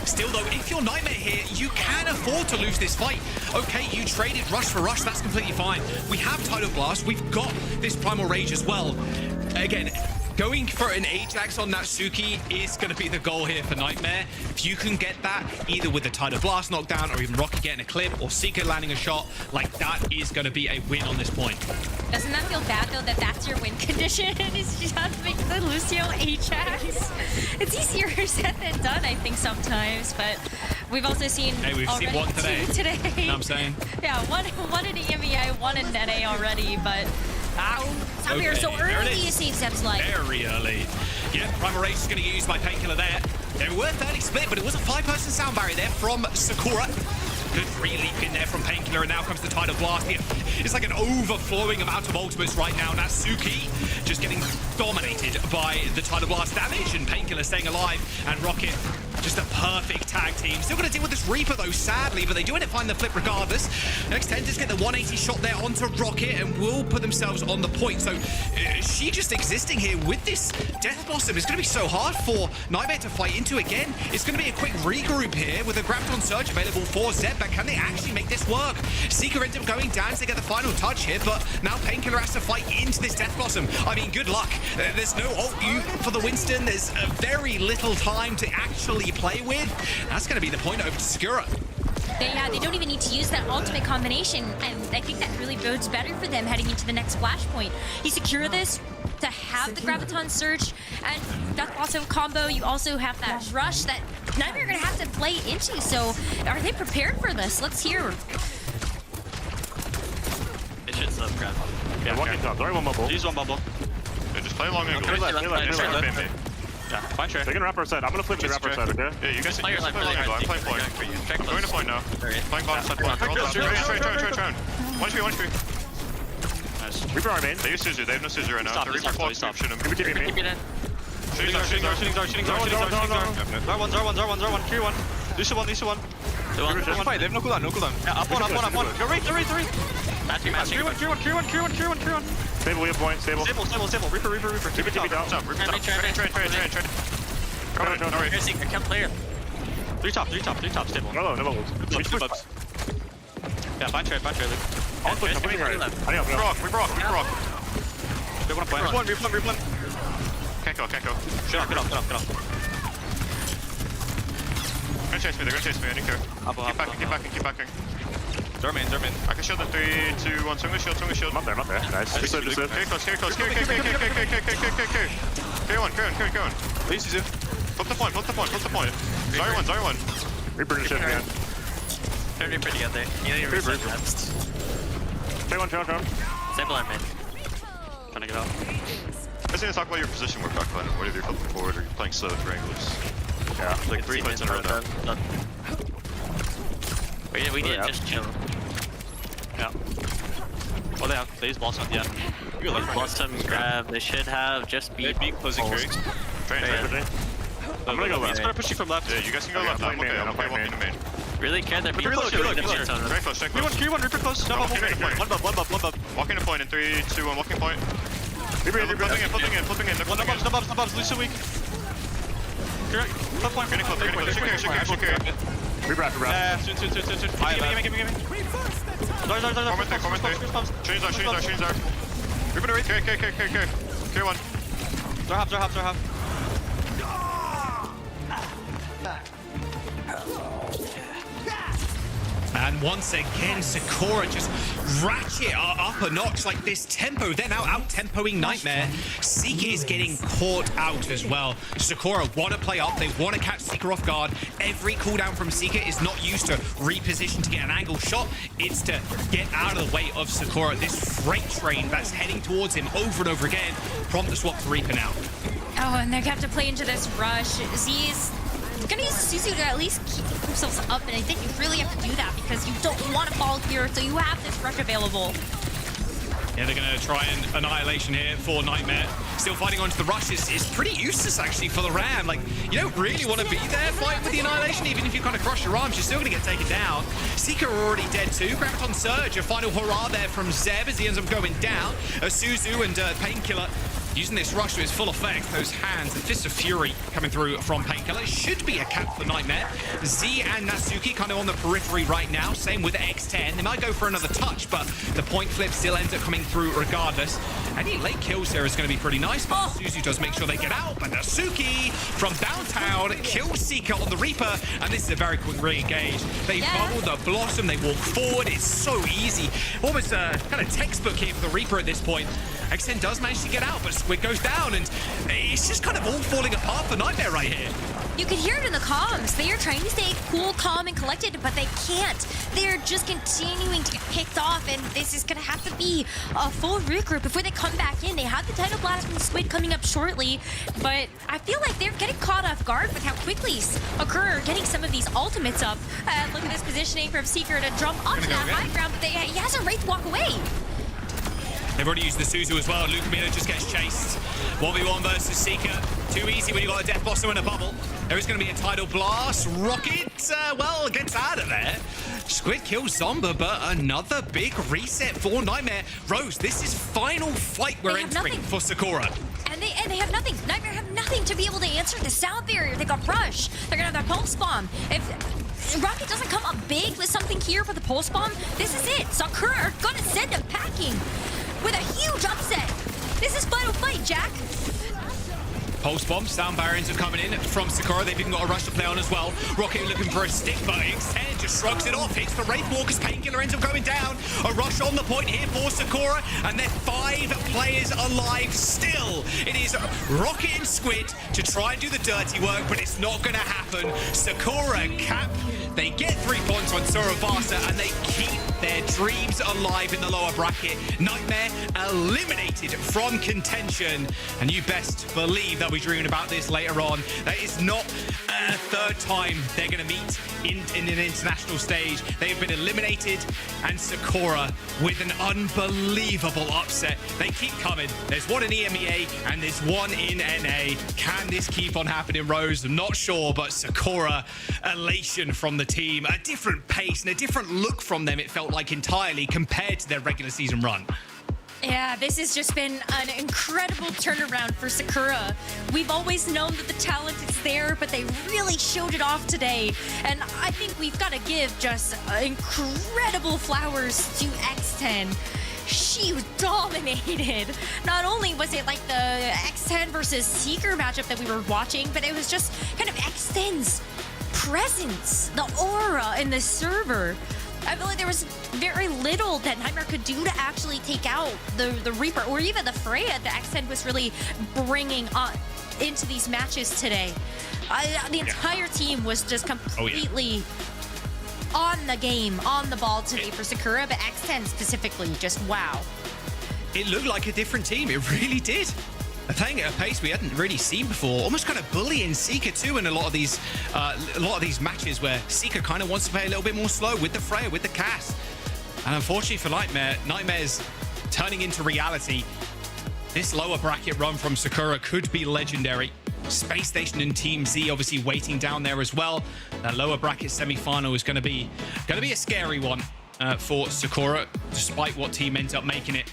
S11: Still though, if you're Nightmare here, you can afford to lose this fight. Okay, you traded Rush for Rush, that's completely fine. We have Tidal Blast, we've got this Primal Rage as well. Again, going for an Ajax on Natsuki is going to be the goal here for Nightmare. If you can get that, either with the Tidal Blast knockdown or even Rocket getting a clip or Seeker landing a shot, like that is going to be a win on this point.
S14: Doesn't that feel bad though that that's your win condition? Is just make the Lucio Ajax? It's easier said than done, I think, sometimes, but we've also seen
S11: we've seen one today.
S14: Two today.
S11: You know what I'm saying?
S14: Yeah, one in EMEA, one in NA already, but out here so early to save Zeb's life.
S11: Very early. Yeah, Primal Rage is going to get used by Painkiller there. They were fairly split, but it was a 5-person sound barrier there from Sakura. Good re-leap in there from Painkiller, and now comes the Tidal Blast. It's like an overflowing amount of ultimates right now. Natsuki just getting dominated by the Tidal Blast damage, and Painkiller staying alive, and Rocket just a perfect tag team. Still going to deal with this Reaper though, sadly, but they do end up finding the flip regardless. Next 10 just get the 180 shot there onto Rocket and will put themselves on the point. So she just existing here with this Death Blossom is going to be so hard for Nightmare to fight into again. It's going to be a quick regroup here with a Graviton Surge available for Zeb, but can they actually make this work? Seeker ends up going down to get the final touch here, but now Painkiller has to fight into this Death Blossom. I mean, good luck. There's no ult for the Winston. There's very little time to actually play with. That's going to be the point over to Sakura.
S14: They don't even need to use that ultimate combination, and I think that really bodes better for them heading into the next flashpoint. You secure this to have the Graviton Surge and Death Blossom combo. You also have that Rush that Nightmare are going to have to play into, so are they prepared for this? Let's hear.
S4: It should sub grab.
S10: Yeah, walking top. Sorry, one bubble.
S4: Use one bubble.
S10: Yeah, just play long and go.
S4: Yeah, fine, sure.
S10: They're gonna wrap our side. I'm gonna flip the wrap our side, okay? Yeah, you guys play long and go. I'm playing point. I'm going to point now. Playing bottom side point. Turn. 1 HP.
S4: Nice. Reaper our main. They use Suzu. They have no Suzu right now. The Reaper clock. Shoot him. Reaper TP me. Shooting Zar. Zar1. Q1. Lucio 1. Fight. They have no cooldown. Yeah, up one. Go Wraith. Q1. Stable, we have point. Stable. Reaper. Reaper TP down. Reaper top. Train. Alright.
S8: I can't play it.
S4: 3 top, stable. No bubbles. Yeah, find trade, Luke. I'm putting right. We broke. They want to play. Replan. Can't go. Get off. They're gonna chase me, I don't care. Keep backing. They're main. I can shield them 3, 2, 1. Swing the shield. I'm up there. Nice. Here close. Carry one. Please, Suzu. Flip the point. Zar1. Reaper to shift again.
S8: They're Reaper together. You know you're Reaper.
S4: Train.
S8: Stable our mid. Trying to get out.
S4: I just need to talk about your position work, Backline. Whether you're flipping forward or you're playing slow with Wranglers. Yeah, like 3 fights in a row now.
S8: We need to just chill.
S4: Yeah. Oh, they use Blossom, yeah.
S8: You like Blossom, grab. They should have just beat
S4: closing carry. Train. I'm gonna go left. He's gonna push you from left. Yeah, you guys can go left. I'm okay walking to main.
S8: Really care that people
S4: Reload. Very close. Q1, Reaper close. Double point. One buff. Walking to point in 3, 2, 1. Walking point. Reaper, flipping in. No bubs. Lucio weak. Flip point. Getting close. Shoot carry. Reaper after Brad. Soon. Give me. Zar. Shooting Zar. Reaper to Wraith. Carry 1. Zar hop.
S11: And once again, Sakura just ratchet up a notch like this tempo. They're now out-tempoing Nightmare. Seeker is getting caught out as well. Sakura want to play up. They want to catch Seeker off guard. Every cooldown from Seeker is not used to reposition to get an angle shot. It's to get out of the way of Sakura. This freight train that's heading towards him over and over again. Prompt the swap to Reaper now.
S14: Oh, and they have to play into this rush. Z's gonna use Suzu to at least keep themselves up, and I think you really have to do that because you don't want to fall here, so you have this rush available.
S11: Yeah, they're going to try an annihilation here for Nightmare. Still fighting onto the rush is pretty useless, actually, for the Ram. Like, you don't really want to be there fighting with the annihilation. Even if you kind of crush your arms, you're still going to get taken down. Seeker already dead too. Graviton Surge, a final hurrah there from Zeb as he ends up going down. Suzu and Painkiller using this rush to its full effect. Those hands, the Fist of Fury coming through from Painkiller. It should be a cap for Nightmare. Z and Natsuki kind of on the periphery right now. Same with X10. They might go for another touch, but the point flip still ends up coming through regardless. Any late kills here is going to be pretty nice, but Suzu does make sure they get out. But Natsuki from downtown kills Seeker on the Reaper, and this is a very quick re-engage. They bubble the Blossom, they walk forward. It's so easy. Almost a kind of textbook here for the Reaper at this point. X10 does manage to get out, but Squid goes down, and it's just kind of all falling apart for Nightmare right here.
S14: You can hear it in the comms. They are trying to stay cool, calm, and collected, but they can't. They're just continuing to get picked off, and this is going to have to be a full regroup before they come back in. They have the Tidal Blast from Squid coming up shortly, but I feel like they're getting caught off guard with how quickly Occur getting some of these ultimates up. Look at this positioning from Seeker to jump up to that high ground, but he has a Wraith walk away.
S11: They've already used the Suzu as well. Luke Miller just gets chased. 1v1 versus Seeker. Too easy when you got a Death Blossom in a bubble. There is going to be a Tidal Blast. Rocket, well, gets out of there. Squid kills Zomba, but another big reset for Nightmare. Rose, this is final fight we're entering for Sakura.
S14: And they have nothing. Nightmare have nothing to be able to answer the sound barrier. They got Rush. They're going to have that Pulse Bomb. If Rocket doesn't come up big with something here for the Pulse Bomb, this is it. Sakura are going to send him packing with a huge upset. This is final fight, Jack.
S11: Pulse Bomb, sound barriers are coming in from Sakura. They've even got a rush to play on as well. Rocket looking for a stick, but X10 just shrugs it off. Hits the Wraith Walker's Painkiller, ends up going down. A rush on the point here for Sakura, and they're 5 players alive still. It is Rocket and Squid to try and do the dirty work, but it's not going to happen. Sakura cap. They get 3 points on Suravasa, and they keep their dreams alive in the lower bracket. Nightmare eliminated from contention, and you best believe they'll be dreaming about this later on. That is not a third time they're going to meet in an international stage. They've been eliminated, and Sakura with an unbelievable upset. They keep coming. There's one in EMEA and there's one in NA. Can this keep on happening, Rose? I'm not sure, but Sakura, elation from the team. A different pace and a different look from them, it felt like, entirely compared to their regular season run.
S14: Yeah, this has just been an incredible turnaround for Sakura. We've always known that the talent is there, but they really showed it off today. And I think we've got to give just incredible flowers to X10. She dominated. Not only was it like the X10 versus Seeker matchup that we were watching, but it was just kind of X10's presence, the aura in the server. I feel like there was very little that Nightmare could do to actually take out the Reaper or even the Freya that X10 was really bringing into these matches today. The entire team was just completely on the game, on the ball today for Sakura, but X10 specifically, just wow.
S11: It looked like a different team. It really did. They're playing at a pace we hadn't really seen before, almost kind of bullying Seeker too in a lot of these matches where Seeker kind of wants to play a little bit more slow with the Freya, with the cast. And unfortunately for Nightmare's turning into reality. This lower bracket run from Sakura could be legendary. Space Station and Team Z obviously waiting down there as well. That lower bracket semi-final is going to be a scary one for Sakura, despite what team ends up making it.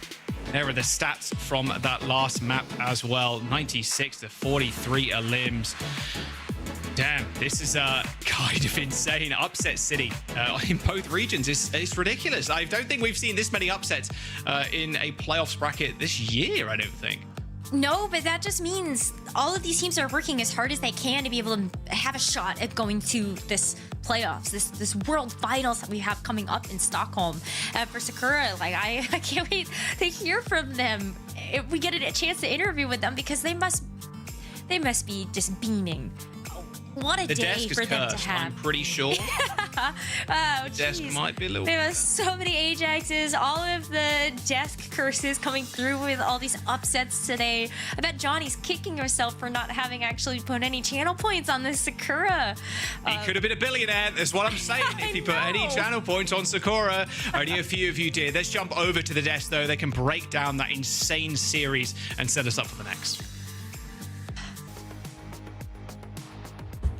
S11: There are the stats from that last map as well. 96 to 43 limbs. Damn, this is kind of insane. Upset city in both regions. It's ridiculous. I don't think we've seen this many upsets in a playoffs bracket this year, I don't think.
S14: No, but that just means all of these teams are working as hard as they can to be able to have a shot at going to this playoffs, this world finals that we have coming up in Stockholm. For Sakura, like I can't wait to hear from them if we get a chance to interview with them, because they must be just beaming. What a day for them to have.
S11: I'm pretty sure.
S14: Oh,
S11: desk might be a little...
S14: There was so many Ajaxes, all of the desk curses coming through with all these upsets today. I bet Johnny's kicking himself for not having actually put any channel points on this Sakura.
S11: He could have been a billionaire. That's what I'm saying. If he put any channel points on Sakura, only a few of you did. Let's jump over to the desk, though. They can break down that insane series and set us up for the next.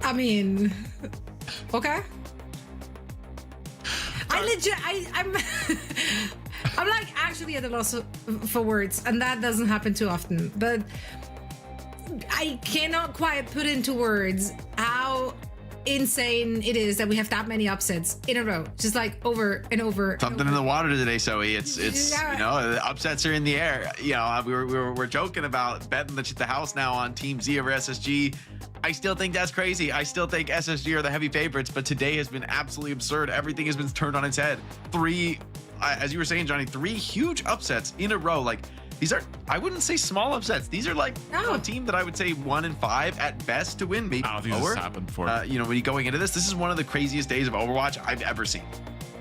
S2: I mean, okay. I'm like actually at a loss for words, and that doesn't happen too often. But I cannot quite put into words how insane it is that we have that many upsets in a row, just like over and over.
S1: Something in the water today, Zoe. It's you know, the upsets are in the air. You know, we're joking about betting the house now on Team Z over SSG. I still think that's crazy. I still think SSG are the heavy favorites, but today has been absolutely absurd. Everything has been turned on its head. As you were saying, Johnny, 3 huge upsets in a row. Like, these are, I wouldn't say small upsets. These are like a team that I would say 1 and 5 at best to win. Maybe
S3: I don't think this has happened before.
S1: You know, when you're going into this is one of the craziest days of Overwatch I've ever seen.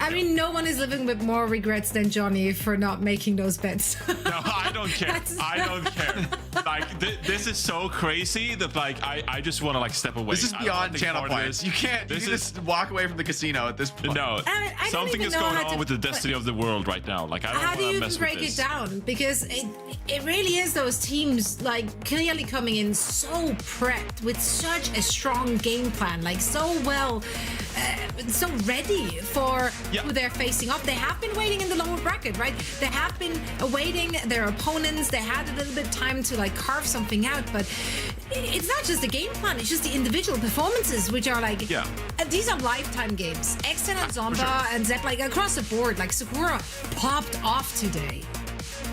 S2: I mean, no one is living with more regrets than Johnny for not making those bets.
S3: No, I don't care. I don't care. Like, this is so crazy that, like, I just want to, like, step away.
S1: This is beyond channel points. You can't just walk away from the casino at this point.
S3: No, something is going on with the destiny of the world right now. Like, I don't want to mess with this.
S2: How do you break it down? Because it really is those teams, like, clearly coming in so prepped with such a strong game plan, like, so well, so ready for who they're facing off. They have been waiting in the lower bracket, right? They have been awaiting their opponents. They had a little bit of time to like carve something out, but it's not just the game plan, it's just the individual performances, which are like, these are lifetime games. X10 and Zomba and Zeb, like across the board, like Sakura popped off today.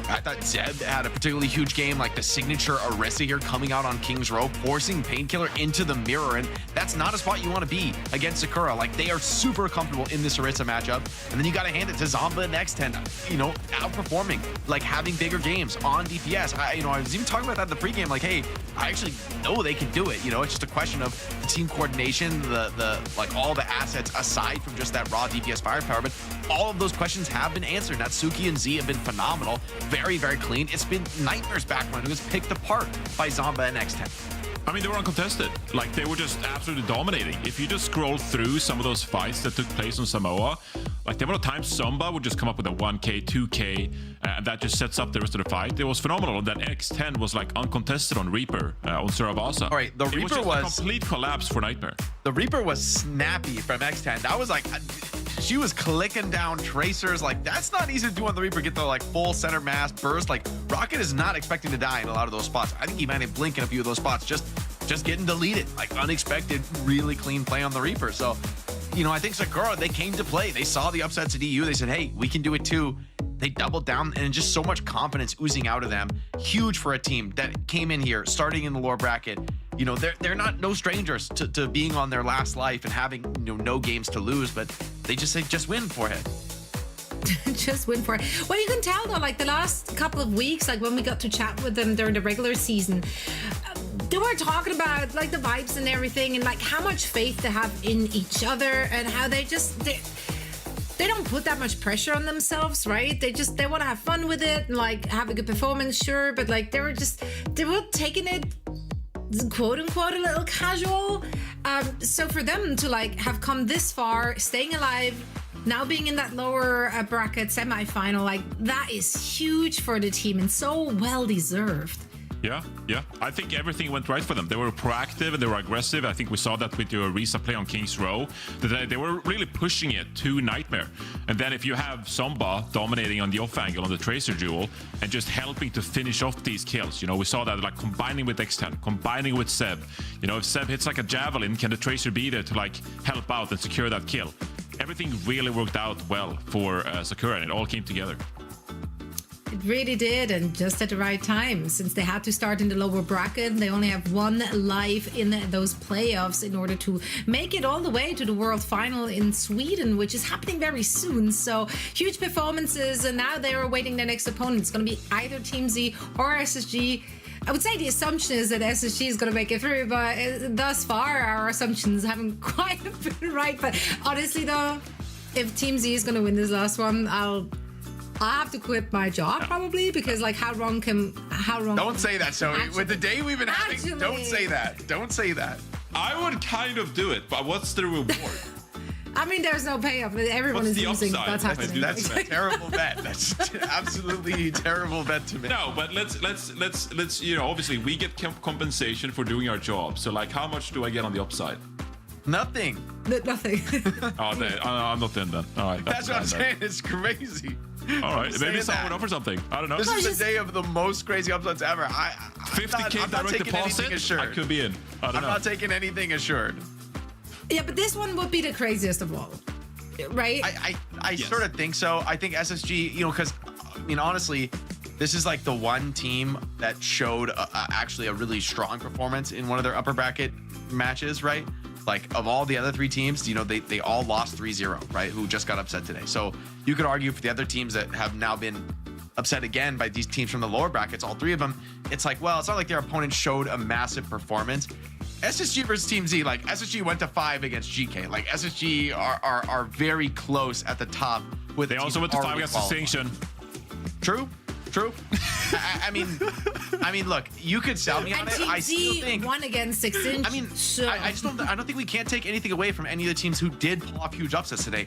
S1: I thought Zeb had a particularly huge game, like the signature Orisa here coming out on King's Row, forcing Painkiller into the mirror, and that's not a spot you want to be against Sakura. Like, they are super comfortable in this Orisa matchup, and then you got to hand it to Zomba and X10, you know, outperforming, like having bigger games on DPS. I was even talking about that in the pregame, like, hey, I actually know they can do it. You know, it's just a question of the team coordination, the like all the assets aside from just that raw DPS firepower, but all of those questions have been answered. Natsuki and Z have been phenomenal. Very, very clean. It's been Nightmare's backline who was picked apart by Zomba and X10.
S3: I mean, they were uncontested. Like, they were just absolutely dominating. If you just scroll through some of those fights that took place on Samoa, like the amount of times Somba would just come up with a 1K, 2K, and that just sets up the rest of the fight. It was phenomenal. And that X10 was like uncontested on Reaper, on Suravasa.
S1: All right, the Reaper
S3: was just
S1: was
S3: a complete collapse for Nightmare.
S1: The Reaper was snappy from X10. That was like, she was clicking down tracers. Like, that's not easy to do on the Reaper. Get the like full center mass burst. Like, Rocket is not expecting to die in a lot of those spots. I think he might have blinked in a few of those spots. Just getting deleted. Like, unexpected, really clean play on the Reaper. So, you know, I think Sakura, they came to play. They saw the upsets at EU. They said, hey, we can do it too. They doubled down, and just so much confidence oozing out of them. Huge for a team that came in here, starting in the lower bracket. You know, they're not no strangers to being on their last life and having, you know, no games to lose, but they just say, just win for it.
S2: Just win for it. Well, you can tell though, like the last couple of weeks, like when we got to chat with them during the regular season, they were talking about like the vibes and everything, and like how much faith they have in each other, and how they don't put that much pressure on themselves, right? They want to have fun with it and like have a good performance, sure, but like they were taking it quote unquote a little casual. So for them to like have come this far, staying alive, now being in that lower bracket semi-final, like that is huge for the team and so well deserved.
S3: Yeah. I think everything went right for them. They were proactive and they were aggressive. I think we saw that with your Risa play on King's Row. They were really pushing it to Nightmare. And then if you have Somba dominating on the off angle on the Tracer duel and just helping to finish off these kills, you know, we saw that like combining with X10, combining with Seb. You know, if Seb hits like a javelin, can the Tracer be there to like help out and secure that kill? Everything really worked out well for Sakura, and it all came together.
S2: It really did, and just at the right time, since they had to start in the lower bracket. They only have one life in those playoffs in order to make it all the way to the World Final in Sweden, which is happening very soon. So huge performances, and now they're awaiting their next opponent. It's going to be either Team Z or SSG. I would say the assumption is that SSG is going to make it through, but thus far our assumptions haven't quite been right. But honestly though, if Team Z is going to win this last one, I'll have to quit my job probably, because like how wrong?
S1: Don't say that, Zoe. With the day we've been having, don't say that. Don't say that.
S3: I would kind of do it, but what's the reward?
S2: I mean, there's no payoff. Everyone is losing. That's happening.
S1: That's a terrible bet. That's absolutely terrible bet to me.
S3: No, but let's you know, obviously we get compensation for doing our job. So like, how much do I get on the upside?
S1: Nothing.
S2: Nothing.
S3: I'm not in then. All right.
S1: That's what I'm saying. It's crazy.
S3: All right, maybe someone would offer something. I don't know.
S1: This is the day of the most crazy upsets ever.
S3: 50K direct deposit. I could be in. I'm
S1: not taking anything assured.
S2: Yeah, but this one would be the craziest of all, right?
S1: I sort of think so. I think SSG, you know, because I mean, honestly, this is like the one team that showed actually a really strong performance in one of their upper bracket matches, right? Like of all the other three teams, you know, they all lost 3-0, right? Who just got upset today. So you could argue for the other teams that have now been upset again by these teams from the lower brackets, all three of them, it's like, well, it's not like their opponent showed a massive performance. SSG versus Team Z, like SSG went to 5 against GK. Like SSG are very close at the top. With
S3: they also went to 5 against Distinction.
S1: True. I mean, look, you could sell me on it. I still think
S2: 1 against Distinction.
S1: I mean, I don't think we can't take anything away from any of the teams who did pull off huge upsets today.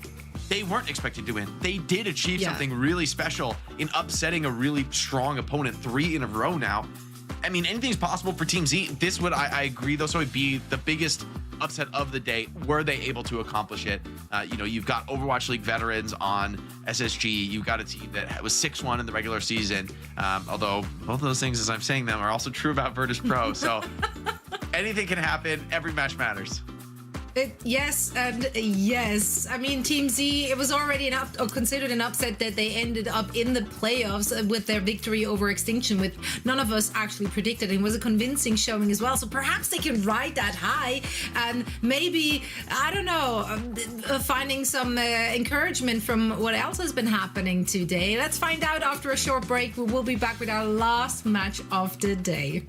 S1: They weren't expecting to win. They did achieve something really special in upsetting a really strong opponent 3 in a row now. I mean, anything's possible for Team Z. This would, I agree, though, so it'd be the biggest upset of the day. Were they able to accomplish it? You know, you've got Overwatch League veterans on SSG. You've got a team that was 6-1 in the regular season. Although both of those things, as I'm saying them, are also true about Virtus Pro. So anything can happen. Every match matters.
S2: Yes and yes. I mean, Team Z, it was already considered an upset that they ended up in the playoffs with their victory over Extinction, which none of us actually predicted. It was a convincing showing as well. So perhaps they can ride that high and maybe, I don't know, finding some encouragement from what else has been happening today. Let's find out after a short break. We will be back with our last match of the day.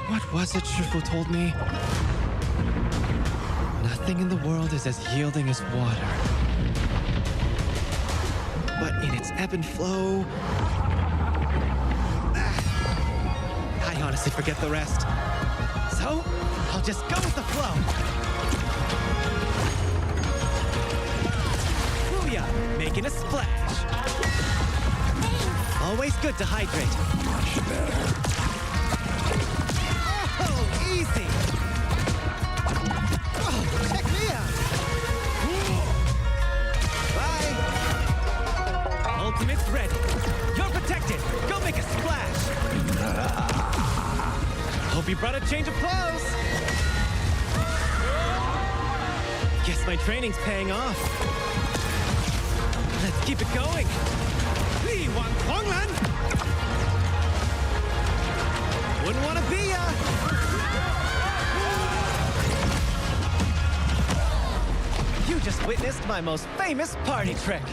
S16: What was it Shifu told me? Nothing in the world is as yielding as water.
S17: but in its ebb and flow. I honestly forget the rest. So, I'll just go with the flow. Booyah! Making a splash. Always good to hydrate. Much better. Oh, easy! Oh, check me out! Bye! Ultimate's ready. You're protected. Go make a splash. Hope you brought a change of clothes. Guess my training's paying off. Let's keep it going. Lee Wang Kwanglan! Wouldn't want to be ya! You just witnessed my most famous party trick.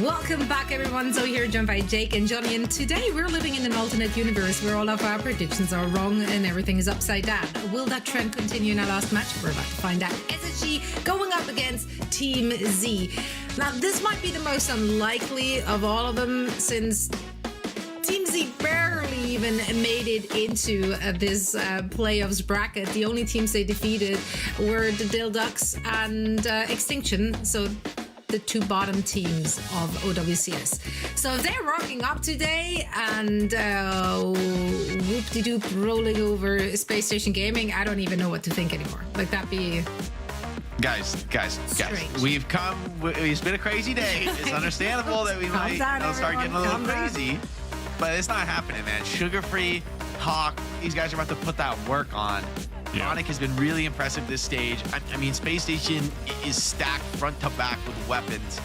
S2: Welcome back, everyone. So here, joined by Jake and Johnny, and today we're living in an alternate universe where all of our predictions are wrong and everything is upside down. Will that trend continue in our last match? We're about to find out. SSG going up against Team Z. Now, this might be the most unlikely of all of them, since Team Z barely even made it into this playoffs bracket. The only teams they defeated were the Dilducks and Extinction, so the two bottom teams of OWCS. So if they're rocking up today and whoop-de-doop rolling over Space Station Gaming, I don't even know what to think anymore. Like, that'd be...
S1: Guys, we've come. It's been a crazy day. It's understandable that we might start getting a little crazy, but it's not happening, man. Sugar Free, Hawk, these guys are about to put that work on. Onyx has been really impressive this stage. I mean, Space Station is stacked front to back with weapons.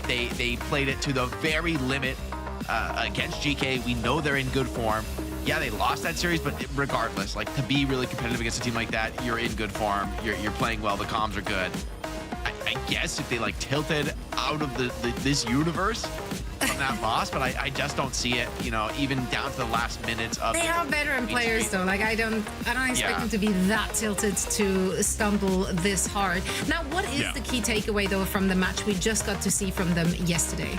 S1: They played it to the very limit against GK. We know they're in good form. Yeah, they lost that series, but regardless, like, to be really competitive against a team like that, you're in good form. You're playing well. The comms are good. I guess if they like tilted out of this universe from that boss, but I just don't see it. You know, even down to the last minutes of.
S2: They are veteran players, though. Like, I don't expect them to be that tilted to stumble this hard. Now, what is the key takeaway though from the match we just got to see from them yesterday?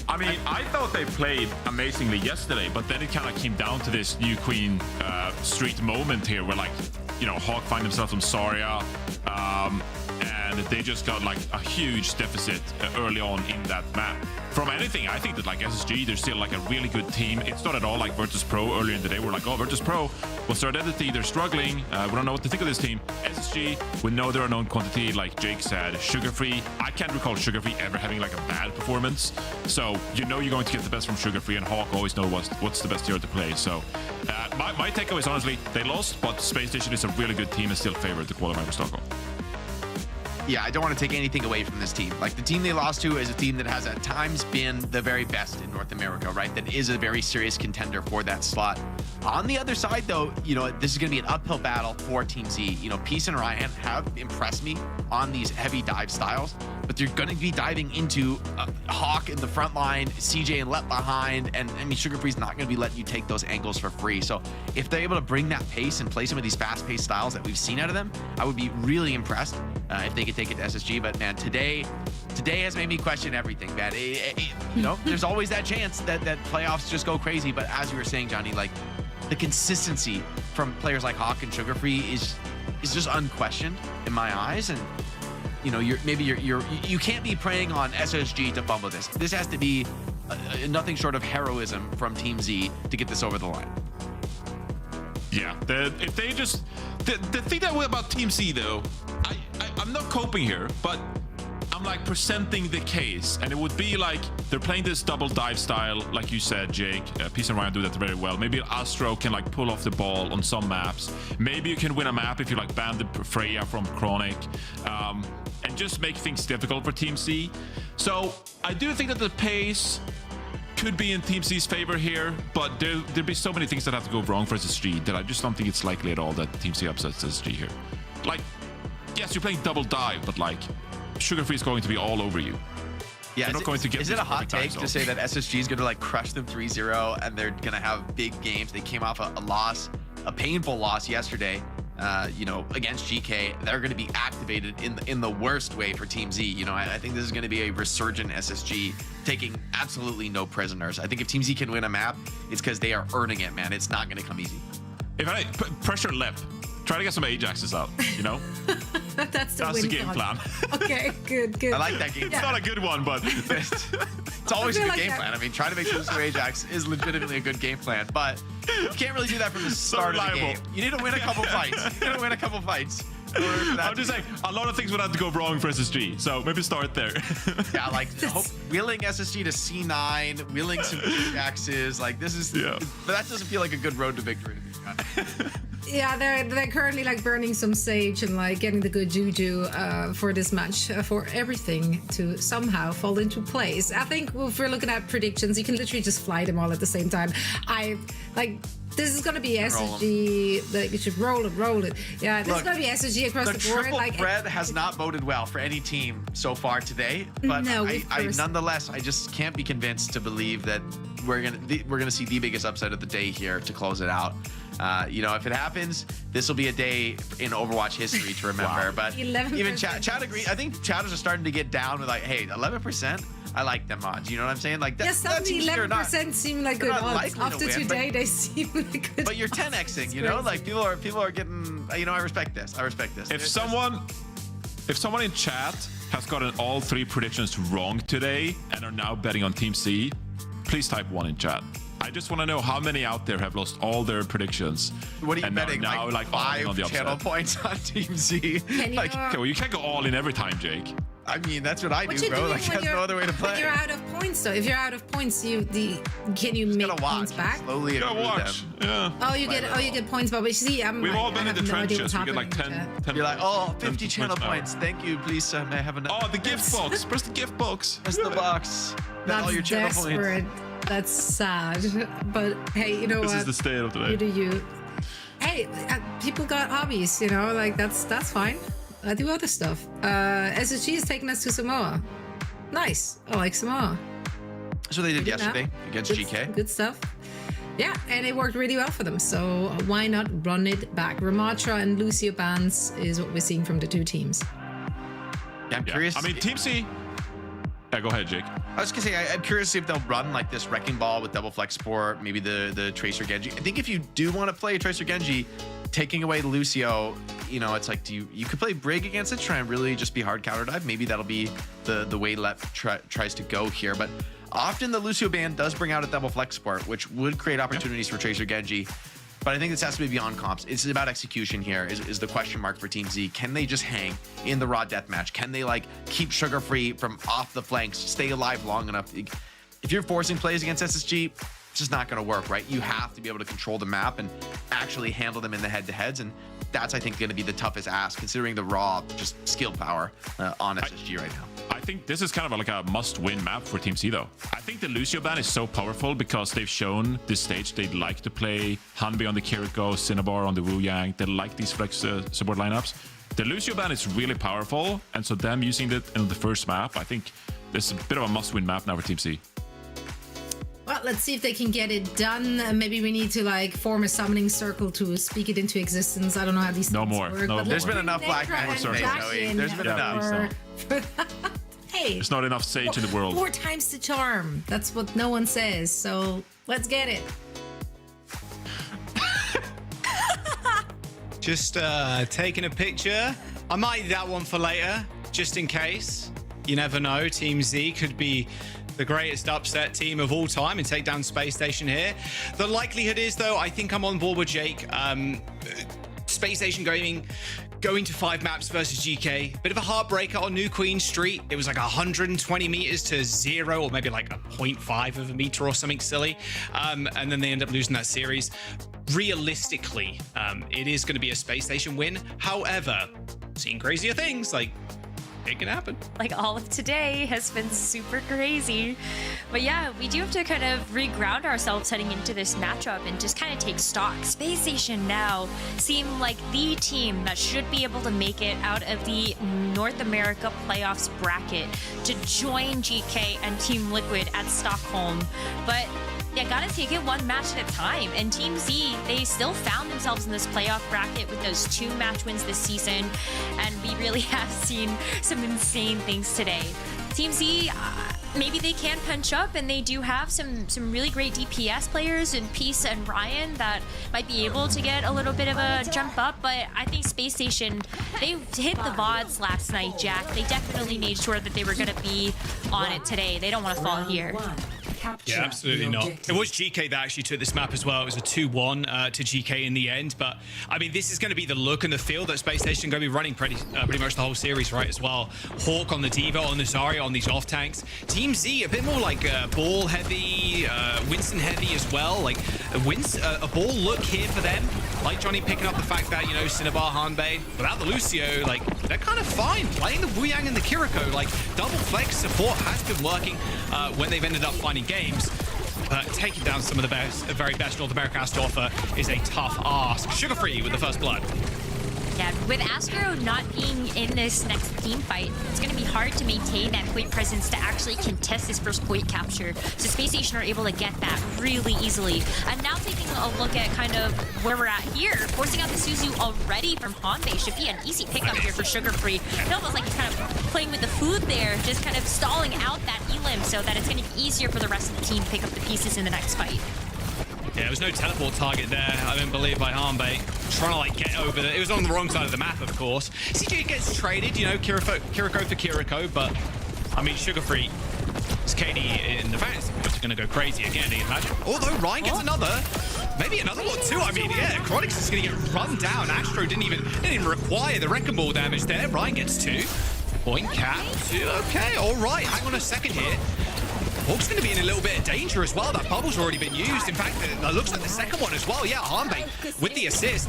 S3: I mean, I thought they played amazingly yesterday, but then it kind of came down to this New Queen Street moment here where, like, you know, Hawk find themselves on Zarya, and they just got like a huge deficit early on in that map. From anything, I think that like SSG, they're still like a really good team. It's not at all like Virtus Pro earlier in the day. We're like, oh, Virtus Pro, what's their identity? They're struggling. We don't know what to think of this team. SSG, we know they're a known quantity, like Jake said. Sugar Free, I can't recall Sugar Free ever having like a bad performance. So you know you're going to get the best from Sugar Free, and Hawk always knows what's the best hero to play. So my takeaway is honestly, they lost, but Space Station is a really good team and still favored to qualify for Stockholm.
S1: yeah, I don't want to take anything away from this team. Like, the team they lost to is a team that has at times been the very best in North America, right? That is a very serious contender for that slot. On the other side, though, you know, this is going to be an uphill battle for Team Z. You know, Peace and Ryan have impressed me on these heavy dive styles, but they're going to be diving into Hawk in the front line, CJ and Let behind, and I mean, Sugarfree's not going to be letting you take those angles for free. So if they're able to bring that pace and play some of these fast-paced styles that we've seen out of them, I would be really impressed if they could take it to SSG. But man, today has made me question everything, man. You know, there's always that chance that playoffs just go crazy. But as you were saying, Johnny, like, the consistency from players like Hawk and Sugarfree is just unquestioned in my eyes. And you know, you can't be preying on SSG to fumble this. This has to be nothing short of heroism from Team Z to get this over the line.
S3: Yeah, if they just the thing that way about Team Z though, I'm not coping here, but I'm like presenting the case, and it would be like they're playing this double dive style, like you said, Jake. Peace and Ryan do that very well. Maybe Astro can like pull off the ball on some maps. Maybe you can win a map if you like ban the Freya from Chronic, and just make things difficult for Team Z. So I do think that the pace could be in Team Z's favor here, but there'd be so many things that have to go wrong for SSG that I just don't think it's likely at all that Team Z upsets SSG here. Like, yes, you're playing double dive, but like, Sugarfree is going to be all over you.
S1: Yeah, is it a hot take to say that SSG is going to like crush them 3-0 and they're going to have big games? They came off a painful loss yesterday, you know, against GK. They're going to be activated in the worst way for Team Z. You know, I think this is going to be a resurgent SSG taking absolutely no prisoners. I think if Team Z can win a map, it's because they are earning it, man. It's not going to come easy.
S3: If I pressure left, try to get some Ajaxes out, you know?
S2: That's
S3: the game plan.
S2: Okay, good.
S1: I like that game plan.
S3: It's not a good one, but
S1: it's always a good game plan. I mean, trying to make sure this Ajax is legitimately a good game plan, but you can't really do that from the start of the game. You need to win a couple fights.
S3: I'm just saying, a lot of things would have to go wrong for SSG, so maybe start there.
S1: Yeah, like willing SSG to C9, willing some Ajaxes, like this is, but that doesn't feel like a good road to victory.
S2: Yeah, they're currently like burning some sage and like getting the good juju for this match, for everything to somehow fall into place. I think if we're looking at predictions, you can literally just fly them all at the same time. This is gonna be SSG. Like, you should roll it. Yeah, this is gonna be SSG across the board.
S1: Triple threat has not boded well for any team so far today. But
S2: no,
S1: I nonetheless, I just can't be convinced to believe that we're gonna see the biggest upset of the day here to close it out. You know, if it happens, this will be a day in Overwatch history to remember. But
S2: 11%.
S1: even Chad agree. I think chatters are starting to get down with like, hey, 11%. I like them odds. You know what I'm saying? Like,
S2: yes, suddenly 11% seem like good odds. After today, they seem like good.
S1: But you're 10xing. You know, like people are getting. You know, I respect this.
S3: If someone in chat has gotten all 3 predictions wrong today and are now betting on Team C, please type 1 in chat. I just want to know how many out there have lost all their predictions.
S1: What are you betting?
S3: Now, like 5
S1: on the channel points on Team Z.
S3: Like, okay, well, you can't go all in every time, Jake.
S1: I mean, that's what I do, bro. Like, there's no other way to play.
S2: When you're out of points, though, if you're out of points, can you make points back?
S1: Slowly
S3: watch. Yeah.
S2: Oh, you get points back. But you see,
S3: we've all been in the trenches. We get like 10.
S1: You're like, oh, 50 channel points. Thank you. Please, sir, may I have another?
S3: Oh, the gift box. Press the gift box.
S1: Press the box. That's all your channel points.
S2: That's sad. But hey, you know what?
S3: This is the state of today.
S2: You do you. Hey, people got hobbies, you know, like that's fine. I do other stuff. SSG is taking us to Samoa. Nice. I like Samoa.
S1: That's what they did yesterday against GK.
S2: Good stuff. Yeah, and it worked really well for them. So why not run it back? Ramatra and Lucio bans is what we're seeing from the 2 teams.
S1: Yeah, I'm curious.
S3: I mean, Team C. Yeah, go ahead, Jake.
S1: I was gonna say, I'm curious to see if they'll run like this Wrecking Ball with double flex support, maybe the Tracer Genji. I think if you do want to play a Tracer Genji, taking away Lucio, you know, it's like, you could play Brig against it, try and really just be hard counter dive. Maybe that'll be the way Lep tries to go here. But often the Lucio ban does bring out a double flex support, which would create opportunities for Tracer Genji. But I think this has to be beyond comps. It's about execution here is the question mark for Team Z. Can they just hang in the raw deathmatch? Can they like keep Sugarfree from off the flanks, stay alive long enough? If you're forcing plays against SSG, it's just not going to work, right? You have to be able to control the map and actually handle them in the head-to-heads. And that's I think going to be the toughest ask, considering the raw just skill power on SSG right now.
S3: I think this is kind of like a must-win map for Team C, though. I think the Lucio ban is so powerful because they've shown this stage they'd like to play Hanbi on the Kiriko, Cinnabar on the Wu Yang. They like these flex support lineups. The Lucio ban is really powerful, and so them using it in the first map, I think this is a bit of a must-win map now for Team C.
S2: Well, let's see if they can get it done. Maybe we need to like form a summoning circle to speak it into existence. I don't know how these things work.
S3: No more.
S1: There's been enough Black Magic today, There's been enough. Hey,
S3: there's not enough Sage in the world.
S2: 4 times the charm. That's what no one says. So let's get it.
S11: Just taking a picture. I might do that one for later, just in case. You never know. Team Z could be the greatest upset team of all time and take down Space Station here. The likelihood is, though, I think I'm on board with Jake. Space Station going to 5 maps versus GK. Bit of a heartbreaker on New Queen Street. It was like 120 meters to 0, or maybe like a 0.5 of a meter or something silly. And then they end up losing that series. Realistically, it is going to be a Space Station win. However, seeing crazier things, like, it can happen.
S14: Like all of today has been super crazy. But yeah, we do have to kind of reground ourselves heading into this matchup and just kind of take stock. Space Station now seem like the team that should be able to make it out of the North America playoffs bracket to join GK and Team Liquid at Stockholm. But yeah, gotta take it one match at a time. And Team Z, they still found themselves in this playoff bracket with those 2 match wins this season. And we really have seen some insane things today. Team Z, maybe they can punch up, and they do have some really great DPS players in Peace and Ryan that might be able to get a little bit of a jump up. But I think Space Station, they hit the VODs last night, Jack. They definitely made sure that they were gonna be on it today. They don't want to fall here.
S11: Yeah, absolutely not. It was GK that actually took this map as well. It was a 2-1 to GK in the end. But, I mean, this is going to be the look and the feel that Space Station going to be running pretty much the whole series, right, as well. Hawk on the D.Va, on the Zarya, on these off-tanks. Team Z, a bit more like ball-heavy, Winston-heavy as well. Like, a ball look here for them. Like Johnny picking up the fact that, you know, Cinnabar, Hanbei, without the Lucio, like, they're kind of fine. Playing the Wu Yang and the Kiriko, like, double flex support has been working when they've ended up finding games. But taking down some of the very best North America has to offer is a tough ask. Sugar Free with the first blood.
S14: Yeah, with Astro not being in this next team fight, it's going to be hard to maintain that point presence to actually contest this first point capture. So Space Station are able to get that really easily. And now taking a look at kind of where we're at here, forcing out the Suzu already from Hanbei should be an easy pickup here for Sugar Free. It almost like he's kind of playing with the food there, just kind of stalling out that elim so that it's going to be easier for the rest of the team to pick up the pieces in the next fight.
S11: Yeah, there was no teleport target there, I don't believe, by Hanbei. Trying to, like, get over there. It was on the wrong side of the map, of course. CJ gets traded, you know, Kiriko for Kiriko, but, I mean, Sugar Free. It's KD in the fans. It's going to go crazy again, do you imagine? Although Ryan gets another. Maybe another one, too. I mean, yeah, Chronix is going to get run down. Astro didn't even require the Wrecking Ball damage there. Ryan gets 2. Point cap, 2. Okay, all right. Hang on a second here. Hawk's going to be in a little bit of danger as well. That bubble's already been used. In fact, it looks like the second one as well. Yeah, Hanbei with the assist.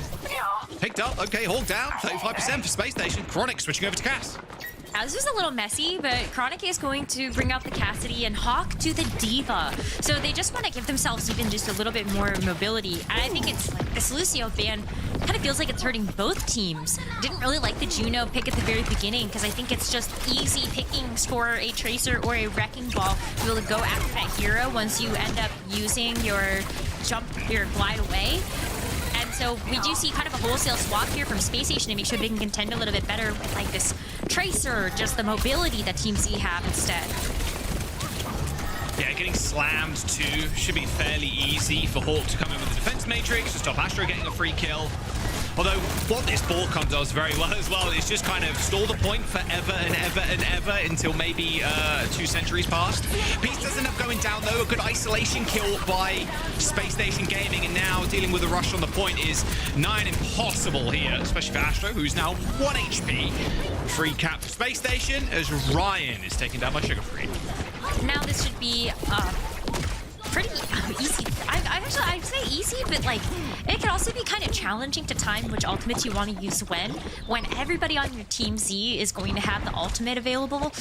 S11: Picked up. Okay, Hawk down. 35% for Space Station. Chronic switching over to Cass.
S14: Now, this is a little messy, but Chronic is going to bring out the Cassidy and Hawk to the D.Va. So they just want to give themselves even just a little bit more mobility. And I think it's like this Lucio ban kind of feels like it's hurting both teams. Didn't really like the Juno pick at the very beginning because I think it's just easy pickings for a Tracer or a Wrecking Ball to be able to go after that hero once you end up using your glide away. And so we do see kind of a wholesale swap here from Space Station to make sure they can contend a little bit better with like this Tracer, just the mobility that Team Z have instead.
S11: Yeah, getting slammed too should be fairly easy for Hawk to come in with the defense matrix to stop Astro getting a free kill. Although what this ball comes does very well as well is just kind of stall the point forever and ever and ever until maybe 2 centuries passed. Peace does end up going down though. A good isolation kill by Space Station Gaming, and now dealing with a rush on the point is nigh impossible here, especially for Astro, who's now 1 HP. Free cap for Space Station as Ryan is taken down by Sugar Free.
S14: Now this should be pretty easy. I'd say easy, but like it can also be kind of challenging to time which ultimates you want to use when everybody on your team Z is going to have the ultimate available.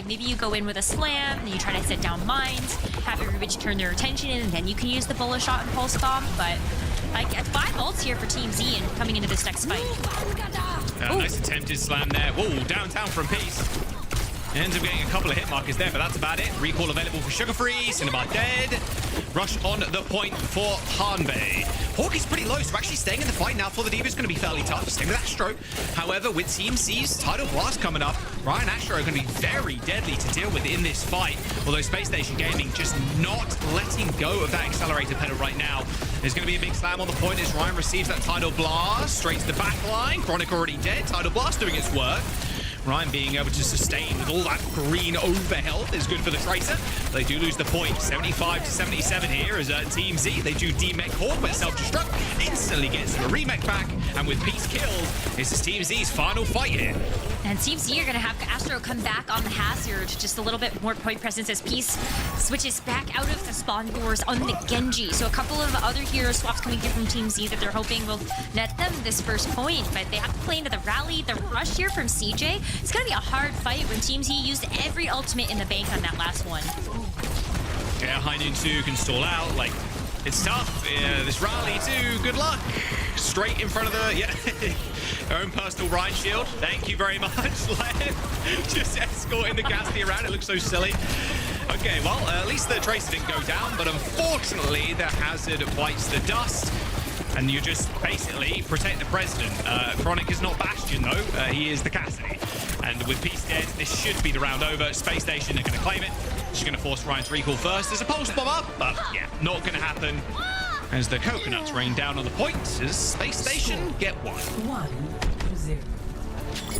S14: Maybe you go in with a slam and you try to set down mines, have everybody turn their attention in, and then you can use the bullet shot and pulse bomb. But like 5 ults here for Team Z and coming into this next fight.
S11: Nice attempted slam there. Whoa, downtown from Peace. Ends up getting a couple of hit markers there, but that's about it. Recall available for Sugar Free. Cinnabar dead. Rush on the point for Hanbei. Hawk is pretty low, so actually staying in the fight now for the D.Va is going to be fairly tough. Same with Astro. However, with Team C's Tidal Blast coming up, Ryan and Astro are going to be very deadly to deal with in this fight. Although Space Station Gaming just not letting go of that accelerator pedal right now. There's going to be a big slam on the point as Ryan receives that Tidal Blast. Straight to the back line. Chronic already dead. Tidal Blast doing its work. Ryan being able to sustain with all that green over health is good for the Tracer. They do lose the point, 75 to 77 here as Team Z. They do demech Hawk, but self-destruct instantly gets a remech back. And with Peace killed, this is Team Z's final fight here.
S14: And Team Z are going to have Astro come back on the hazard. Just a little bit more point presence as Peace switches back out of the spawn doors on the Genji. So a couple of other hero swaps coming through from Team Z that they're hoping will net them this first point. But they have to play into the rally. The rush here from CJ. It's going to be a hard fight when Team Z used every ultimate in the bank on that last one.
S11: Yeah, High Noon 2 can stall out. Like, it's tough. Yeah, this rally too. Good luck. Straight in front of the, our own personal Ryan shield. Thank you very much, Len. Just escorting the Ghastly around. It looks so silly. Okay, well, at least the Tracer didn't go down, but unfortunately, the hazard bites the dust. And you just basically protect the president. Chronic is not Bastion, though. He is the Cassidy. And with Peace dead, this should be the round over. Space Station are going to claim it. She's going to force Ryan's recall first. There's a pulse bomb up, but yeah, not going to happen. As the coconuts rain down on the points, as Space Station get one.
S14: 1-0.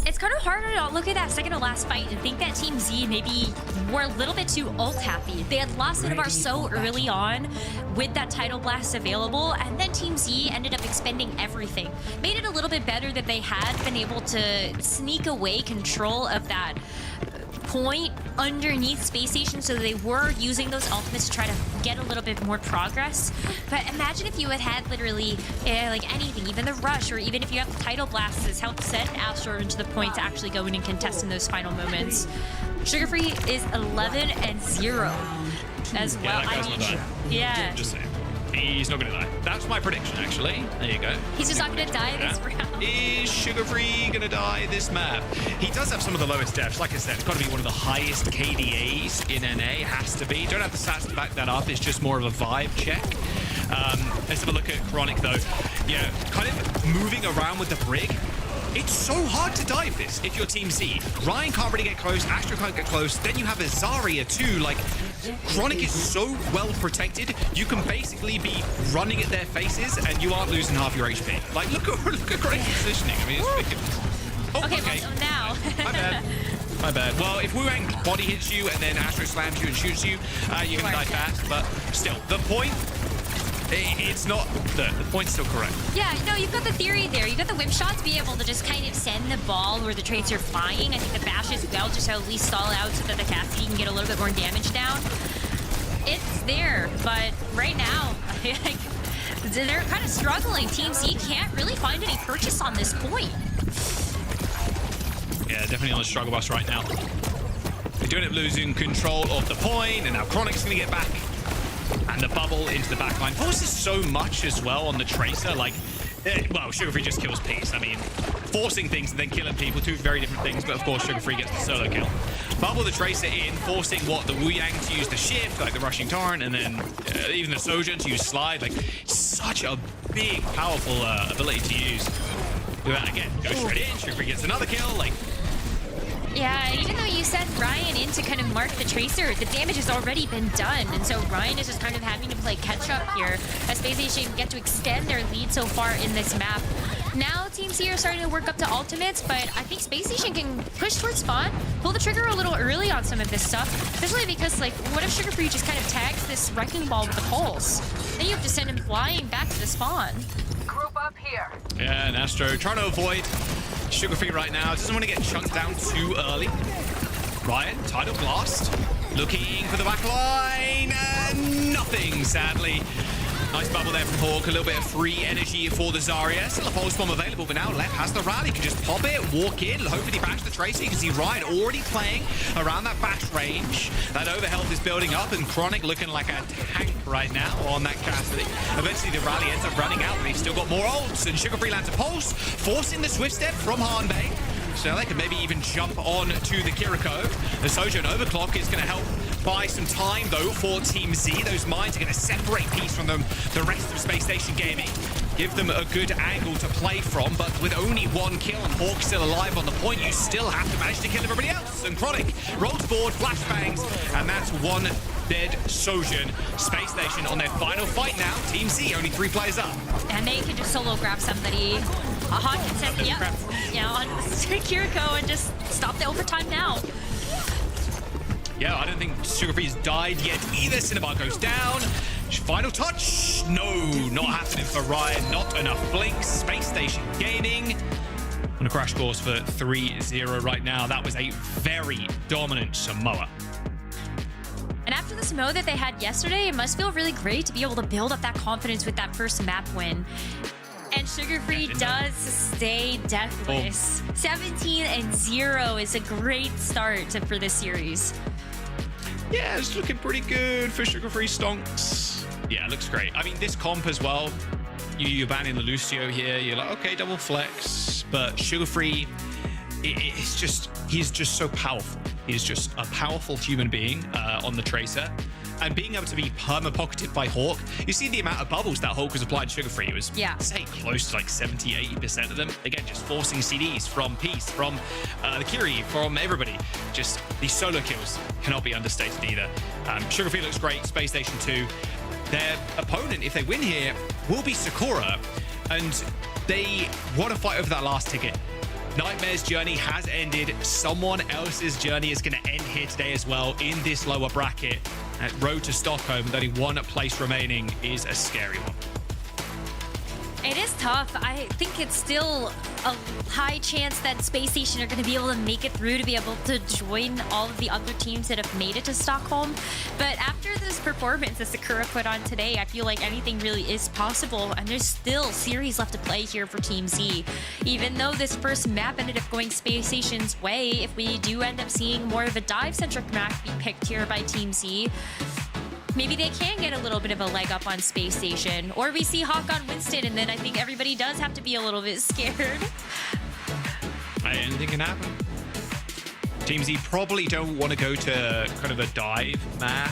S14: It's kind of hard to not look at that second to last fight and think that Team Z maybe were a little bit too ult happy. They had lost Cinnabar so early on with that Tidal Blast available, and then Team Z ended up expending everything. Made it a little bit better that they had been able to sneak away control of that point underneath Space Station, so they were using those ultimates to try to get a little bit more progress. But imagine if you had literally like anything, even the rush, or even if you have the Tidal Blast as help set Astro into the point to actually go in and contest in those final moments. Sugar Free is 11-0 as well. Yeah.
S11: Just saying. He's not going to die. That's my prediction, actually. There you go.
S14: He's just not going to die this round.
S11: Is Sugar Free going to die this map? He does have some of the lowest deaths. Like I said, it's got to be one of the highest KDAs in NA. Has to be. Don't have the stats to back that up. It's just more of a vibe check. Let's have a look at Chronic, though. Yeah, kind of moving around with the brig. It's so hard to dive this if you're Team Z. Ryan can't really get close, Astro can't get close, then you have a Zarya too. Like, Chronic is so well protected, you can basically be running at their faces and you aren't losing half your HP. Like, look at Chronic's positioning. I mean, it's ridiculous. Oh, okay.
S14: Well, so now.
S11: My bad. My bad. Well, if Wu Wang body hits you and then Astro slams you and shoots you, you're going to die fast. But still, the point... It's not, the point's still correct.
S14: Yeah, no, you've got the theory there. You've got the whip shot to be able to just kind of send the ball where the traits are flying. I think the bash as well, just to at least stall out so that the Cassidy can get a little bit more damage down. It's there, but right now, they're kind of struggling. Team Z can't really find any purchase on this point.
S11: Yeah, definitely on the struggle bus right now. They're doing it losing control of the point, and now Chronic's going to get back. And the bubble into the backline forces so much as well on the Tracer. Like, well, Sugar Free just kills Peace. I mean, forcing things and then killing people, two very different things. But of course, Sugar Free gets the solo kill. Bubble the Tracer in, forcing what the Wu Yang to use the shift, like the rushing torrent, and then even the Sojourn to use slide. Like, such a big, powerful ability to use. Look at that again. Goes straight in. Sugar Free gets another kill. Like.
S14: Yeah, even though you sent Ryan in to kind of mark the Tracer, the damage has already been done. And so Ryan is just kind of having to play catch-up here as Space Station get to extend their lead so far in this map. Now Team Z are starting to work up to ultimates, but I think Space Station can push towards spawn, pull the trigger a little early on some of this stuff, especially because, like, what if Sugar Free just kind of tags this Wrecking Ball with the pulse? Then you have to send him flying back to the spawn.
S15: Group up here.
S11: Yeah, and Astro trying to avoid Sugar Free right now. Doesn't want to get chunked down too early. Ryan, Tidal Blast. Looking for the back line, and nothing, sadly. Nice bubble there from Hawk, a little bit of free energy for the Zarya. Still a pulse bomb available, but now Left has the rally. Can just pop it, walk in, hopefully bash the Tracer. You can see Ryan already playing around that bash range. That overhealth is building up, and Chronic looking like a tank right now on that Cassidy. Eventually the rally ends up running out, but they've still got more ults, and Sugar Free lands a pulse, forcing the Swift Step from Hanbei. So they can maybe even jump on to the Kiriko. The Sojourn Overclock is going to help buy some time, though, for Team Z. Those mines are going to separate Peace from them, the rest of Space Station Gaming. Give them a good angle to play from, but with only one kill and Hawk still alive on the point, you still have to manage to kill everybody else. And Chronic rolls forward, flashbangs, and that's one dead Sojourn. Space Station on their final fight now. Team Z, only 3 players up.
S14: And they can just solo grab somebody. Hawk can set, on Kiriko and just stop the overtime now.
S11: Yeah, I don't think Sugar Free's died yet either. Cinnabar goes down. Final touch. No, not happening for Ryan. Not enough blinks. Space Station Gaming on a crash course for 3-0 right now. That was a very dominant Samoa.
S14: And after the Samoa that they had yesterday, it must feel really great to be able to build up that confidence with that first map win. And Sugar Free does stay deathless. 17-0 is a great start for this series.
S11: Yeah, it's looking pretty good for Sugar Free Stonks. Yeah, it looks great. I mean, this comp as well, you're banning the Lucio here. You're like, okay, double flex. But Sugar Free, he's just so powerful. He's just a powerful human being on the Tracer. And being able to be perma-pocketed by Hawk, you see the amount of bubbles that Hawk was applying to Sugar Free. It was, say, close to like 70-80% of them. Again, just forcing CDs from Peace, from the Kiri, from everybody. Just these solo kills cannot be understated either. Sugar Free looks great. Space Station 2. Their opponent, if they win here, will be Sakura. And they want to fight over that last ticket. Nightmare's journey has ended. Someone else's journey is going to end here today as well in this lower bracket. Road to Stockholm with only 1 place remaining is a scary one.
S14: It is tough. I think it's still a high chance that Space Station are going to be able to make it through to be able to join all of the other teams that have made it to Stockholm. But after this performance that Sakura put on today, I feel like anything really is possible. And there's still series left to play here for Team Z. Even though this first map ended up going Space Station's way, if we do end up seeing more of a dive-centric map be picked here by Team Z, maybe they can get a little bit of a leg up on Space Station. Or we see Hawk on Winston, and then I think everybody does have to be a little bit scared.
S11: Anything can happen. Team Z probably don't want to go to kind of a dive map.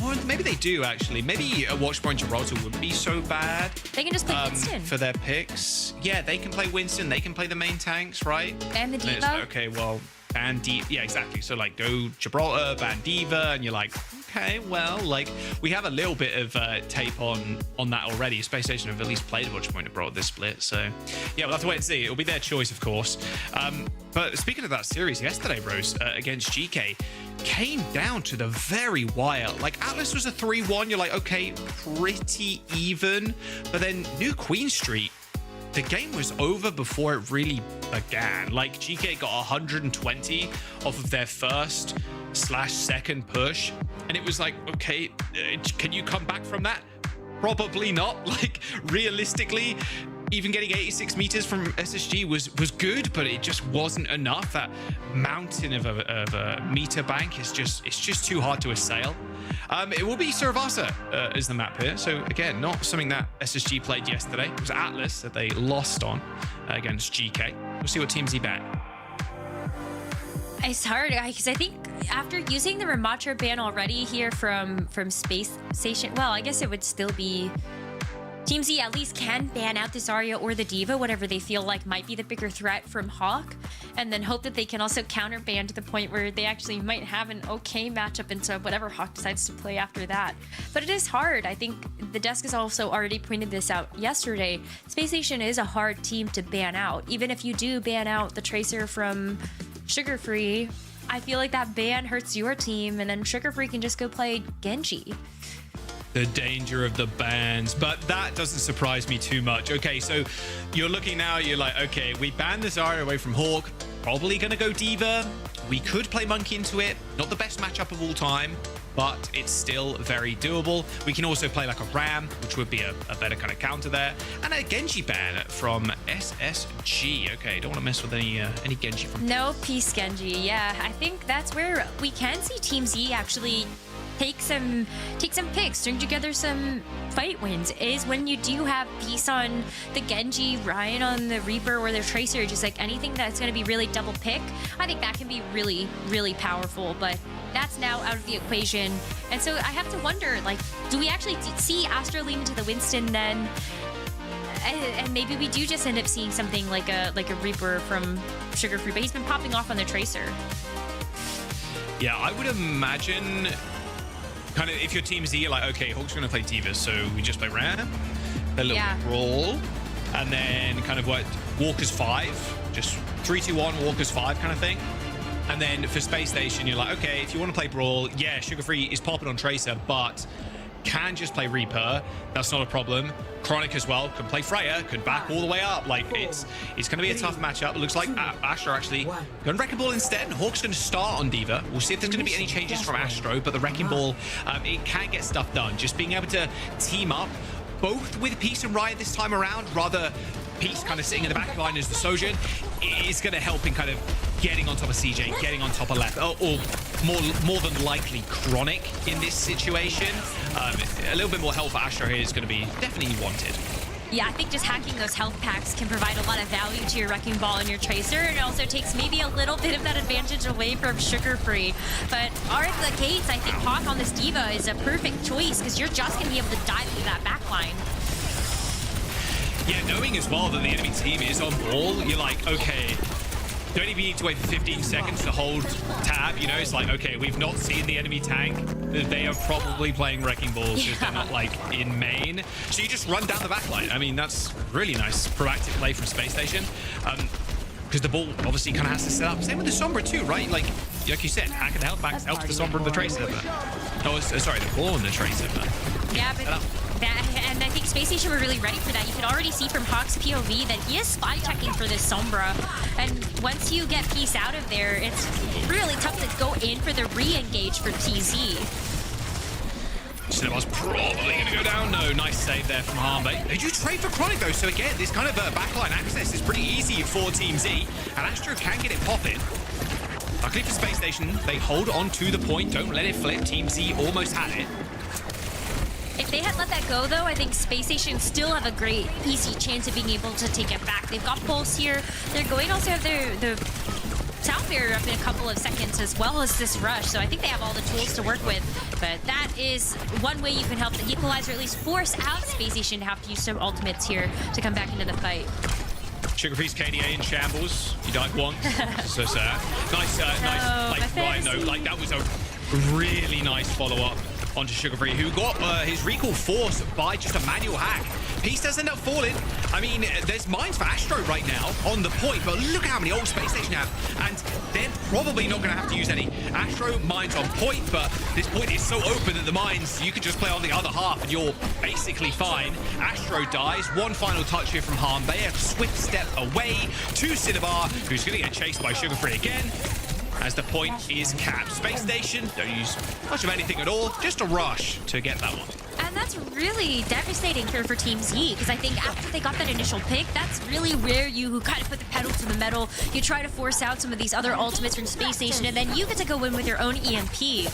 S11: Or maybe they do, actually. Maybe a Watchpoint Gibraltar wouldn't be so bad.
S14: They can just play Winston.
S11: For their picks. Yeah, they can play Winston. They can play the main tanks, right?
S14: And the Diva.
S11: Okay, well, ban Diva. Yeah, exactly. So, like, go Gibraltar, ban Diva, and you're like, okay, well, like, we have a little bit of tape on that already. Space Station have at least played Watchpoint abroad this split, so yeah, we'll have to wait and see. It'll be their choice, of course. But speaking of that series yesterday, Rose, against GK, came down to the very wire. Like, Atlas was a 3-1. You're like, okay, pretty even. But then New Queen Street, the game was over before it really began. Like, GK got 120 off of their first/second push. And it was like, okay, can you come back from that? Probably not. Like, realistically, even getting 86 meters from SSG was good, but it just wasn't enough. That mountain of a meter bank is just too hard to assail. It will be Suravasa as the map here. So again, not something that SSG played yesterday. It was Atlas that they lost on against GK. We'll see what Team Z bet.
S14: It's hard because I think after using the Ramatra ban already here from Space Station, well, I guess it would still be Team Z at least can ban out the Zarya or the Diva, whatever they feel like might be the bigger threat from Hawk, and then hope that they can also counter ban to the point where they actually might have an okay matchup into whatever Hawk decides to play after that. But it is hard. I think the desk has also already pointed this out yesterday. Space Station is a hard team to ban out. Even if you do ban out the Tracer from Sugar Free, I feel like that ban hurts your team, and then Sugar Free can just go play Genji.
S11: The danger of the bans, but that doesn't surprise me too much. Okay, so you're looking now, you're like, okay, we banned the Zarya away from Hawk, probably gonna go Diva. We could play Monkey into it. Not the best matchup of all time, but it's still very doable. We can also play like a Ram, which would be a better kind of counter there. And a Genji ban from SSG. Okay, don't want to mess with any Genji from...
S14: No Peace Genji. Yeah, I think that's where we can see Team Z actually take some picks, string together some fight wins, is when you do have Peace on the Genji, Ryan on the Reaper or the Tracer, just like anything that's going to be really double pick. I think that can be really, really powerful, but that's now out of the equation. And so I have to wonder, like, do we actually see Astro lean into the Winston then? And maybe we do just end up seeing something like a Reaper from Sugar Free, but he's been popping off on the Tracer.
S11: Yeah, I would imagine kind of if your Team Z, you're like, okay, Hawk's going to play D.Va, so we just play Ram, a little Brawl, and then kind of what, Walker's 5, just 3-2-1, Walker's 5 kind of thing. And then for Space Station, you're like, okay, if you want to play Brawl, yeah, Sugar Free is popping on Tracer, but can just play Reaper. That's not a problem. Chronic as well can play Freya, could back all the way up. Like it's going to be a tough matchup. It looks like Astro actually going Wrecking Ball instead. Hawk's going to start on D.Va. We'll see if there's going to be any changes from Astro, but the Wrecking Ball, it can get stuff done. Just being able to team up both with Peace and Riot this time around, rather Peace kind of sitting in the back line as the Sojourn, is going to help in kind of getting on top of CJ, getting on top of Left, or more than likely Chronic in this situation. A little bit more help for Astro here is going to be definitely wanted.
S14: Yeah, I think just hacking those health packs can provide a lot of value to your Wrecking Ball and your Tracer, and it also takes maybe a little bit of that advantage away from Sugar Free. But out of the gates, I think Hawk on this D.Va is a perfect choice, because you're just going to be able to dive through that backline.
S11: Yeah, knowing as well that the enemy team is on ball, you're like, okay, don't even need to wait for 15 seconds to hold tab, you know? It's like, okay, we've not seen the enemy tank. They are probably playing Wrecking Balls because they're not, like, in main. So you just run down the backline. I mean, that's really nice proactive play from Space Station. Because the ball obviously kind of has to set up. Same with the Sombra too, right? Like you said, hacking the health back helps the Sombra and the Tracer. Sorry, the ball and the Tracer.
S14: Yeah, but and I think Space Station were really ready for that. You could already see from Hawk's POV that he is spy checking for this Sombra. And once you get Peace out of there, it's really tough to go in for the re-engage for TZ.
S11: Cinema's probably going to go down. No, nice save there from Harmbay. They do trade for Chronic though, so again, this kind of backline access is pretty easy for Team Z, and Astro can get it popping. Luckily for Space Station, they hold on to the point, don't let it flip. Team Z almost had it.
S14: If they had let that go, though, I think Space Station still have a great, easy chance of being able to take it back. They've got Pulse here. They're going to also have the sound barrier up in a couple of seconds, as well as this rush. So I think they have all the tools to work with. But that is one way you can help the equalizer, at least force out Space Station to have to use some ultimates here to come back into the fight.
S11: Sugar Free's KDA in shambles. He died once. So sad. Nice, like, Ryan, though. Like, that was a really nice follow-up onto Sugar Free, who got his recall forced by just a manual hack. Peace does end up falling. I mean, there's mines for Astro right now on the point, but look at how many old Space Station have, and they're probably not going to have to use any. Astro mines on point, but this point is so open that the mines, you can just play on the other half and you're basically fine. Astro dies. One final touch here from Harmbay, a swift step away to Cinnabar, who's going to get chased by Sugar Free again, as the point is capped. Space Station don't use much of anything at all, just a rush to get that one.
S14: And that's really devastating for Team Z, because I think after they got that initial pick, that's really where you kind of put the pedal to the metal. You try to force out some of these other ultimates from Space Station, and then you get to go in with your own EMP.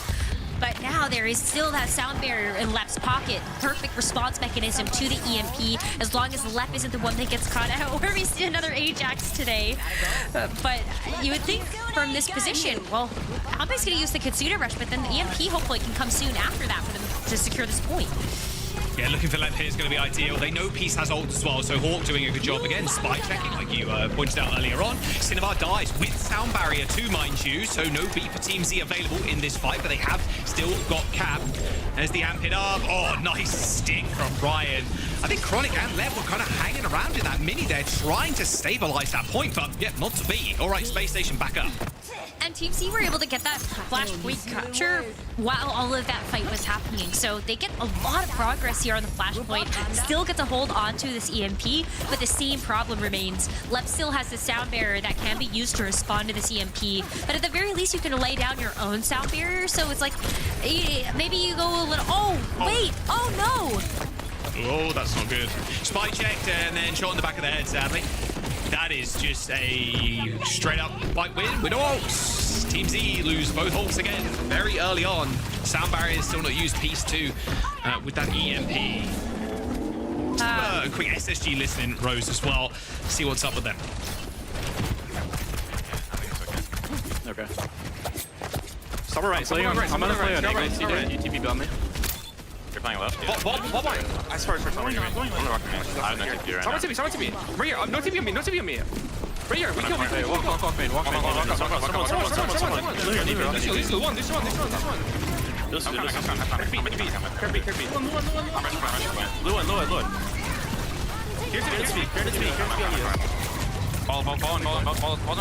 S14: But now there is still that sound barrier in Lep's pocket. Perfect response mechanism to the EMP, as long as Lep isn't the one that gets caught out. Or we see another Ajax today. But you would think from this position, well, Albay's going to use the Katsuna Rush, but then the EMP hopefully can come soon after that for them to secure this point.
S11: Yeah, looking for Lep here is going to be ideal. They know Peace has ult as well, so Hawk doing a good job. Again, spy checking, like you pointed out earlier on. Cinnabar dies with sound barrier too, mind you, so no beat for Team Z available in this fight, but they have still got Cap. There's the amp it up. Oh, nice sting from Ryan. I think Chronic and Lep were kind of hanging around in that mini there, trying to stabilize that point, but yeah, not to be. All right, Space Station back up.
S14: And Team Z were able to get that flashpoint capture while all of that fight was happening, so they get a lot of progress here on the flashpoint. Still gets a hold onto this EMP, but the same problem remains. Lep still has the sound barrier that can be used to respond to this EMP, but at the very least you can lay down your own sound barrier, so it's like, maybe you go a little, oh, wait, oh no!
S11: Oh, that's not good. Spy checked and then shot in the back of the head, sadly. That is just a straight up fight win with ults. Team Z lose both ults again very early on. Sound barrier is still not used. Piece 2 with that EMP. A quick SSG listening, Rose, as well. See what's up with them.
S4: Okay. Somewhere right. So I'm gonna play on A. You TP beyond me. You're playing left.
S6: What? I swear, someone
S4: I'm gonna rock me. I have no TP right now.
S6: Someone TP. Right here. No TP on me. No TP on me. Right here. We kill.
S4: Walk main. Someone.
S6: This one. Blue one. Here's me.
S4: Ball's on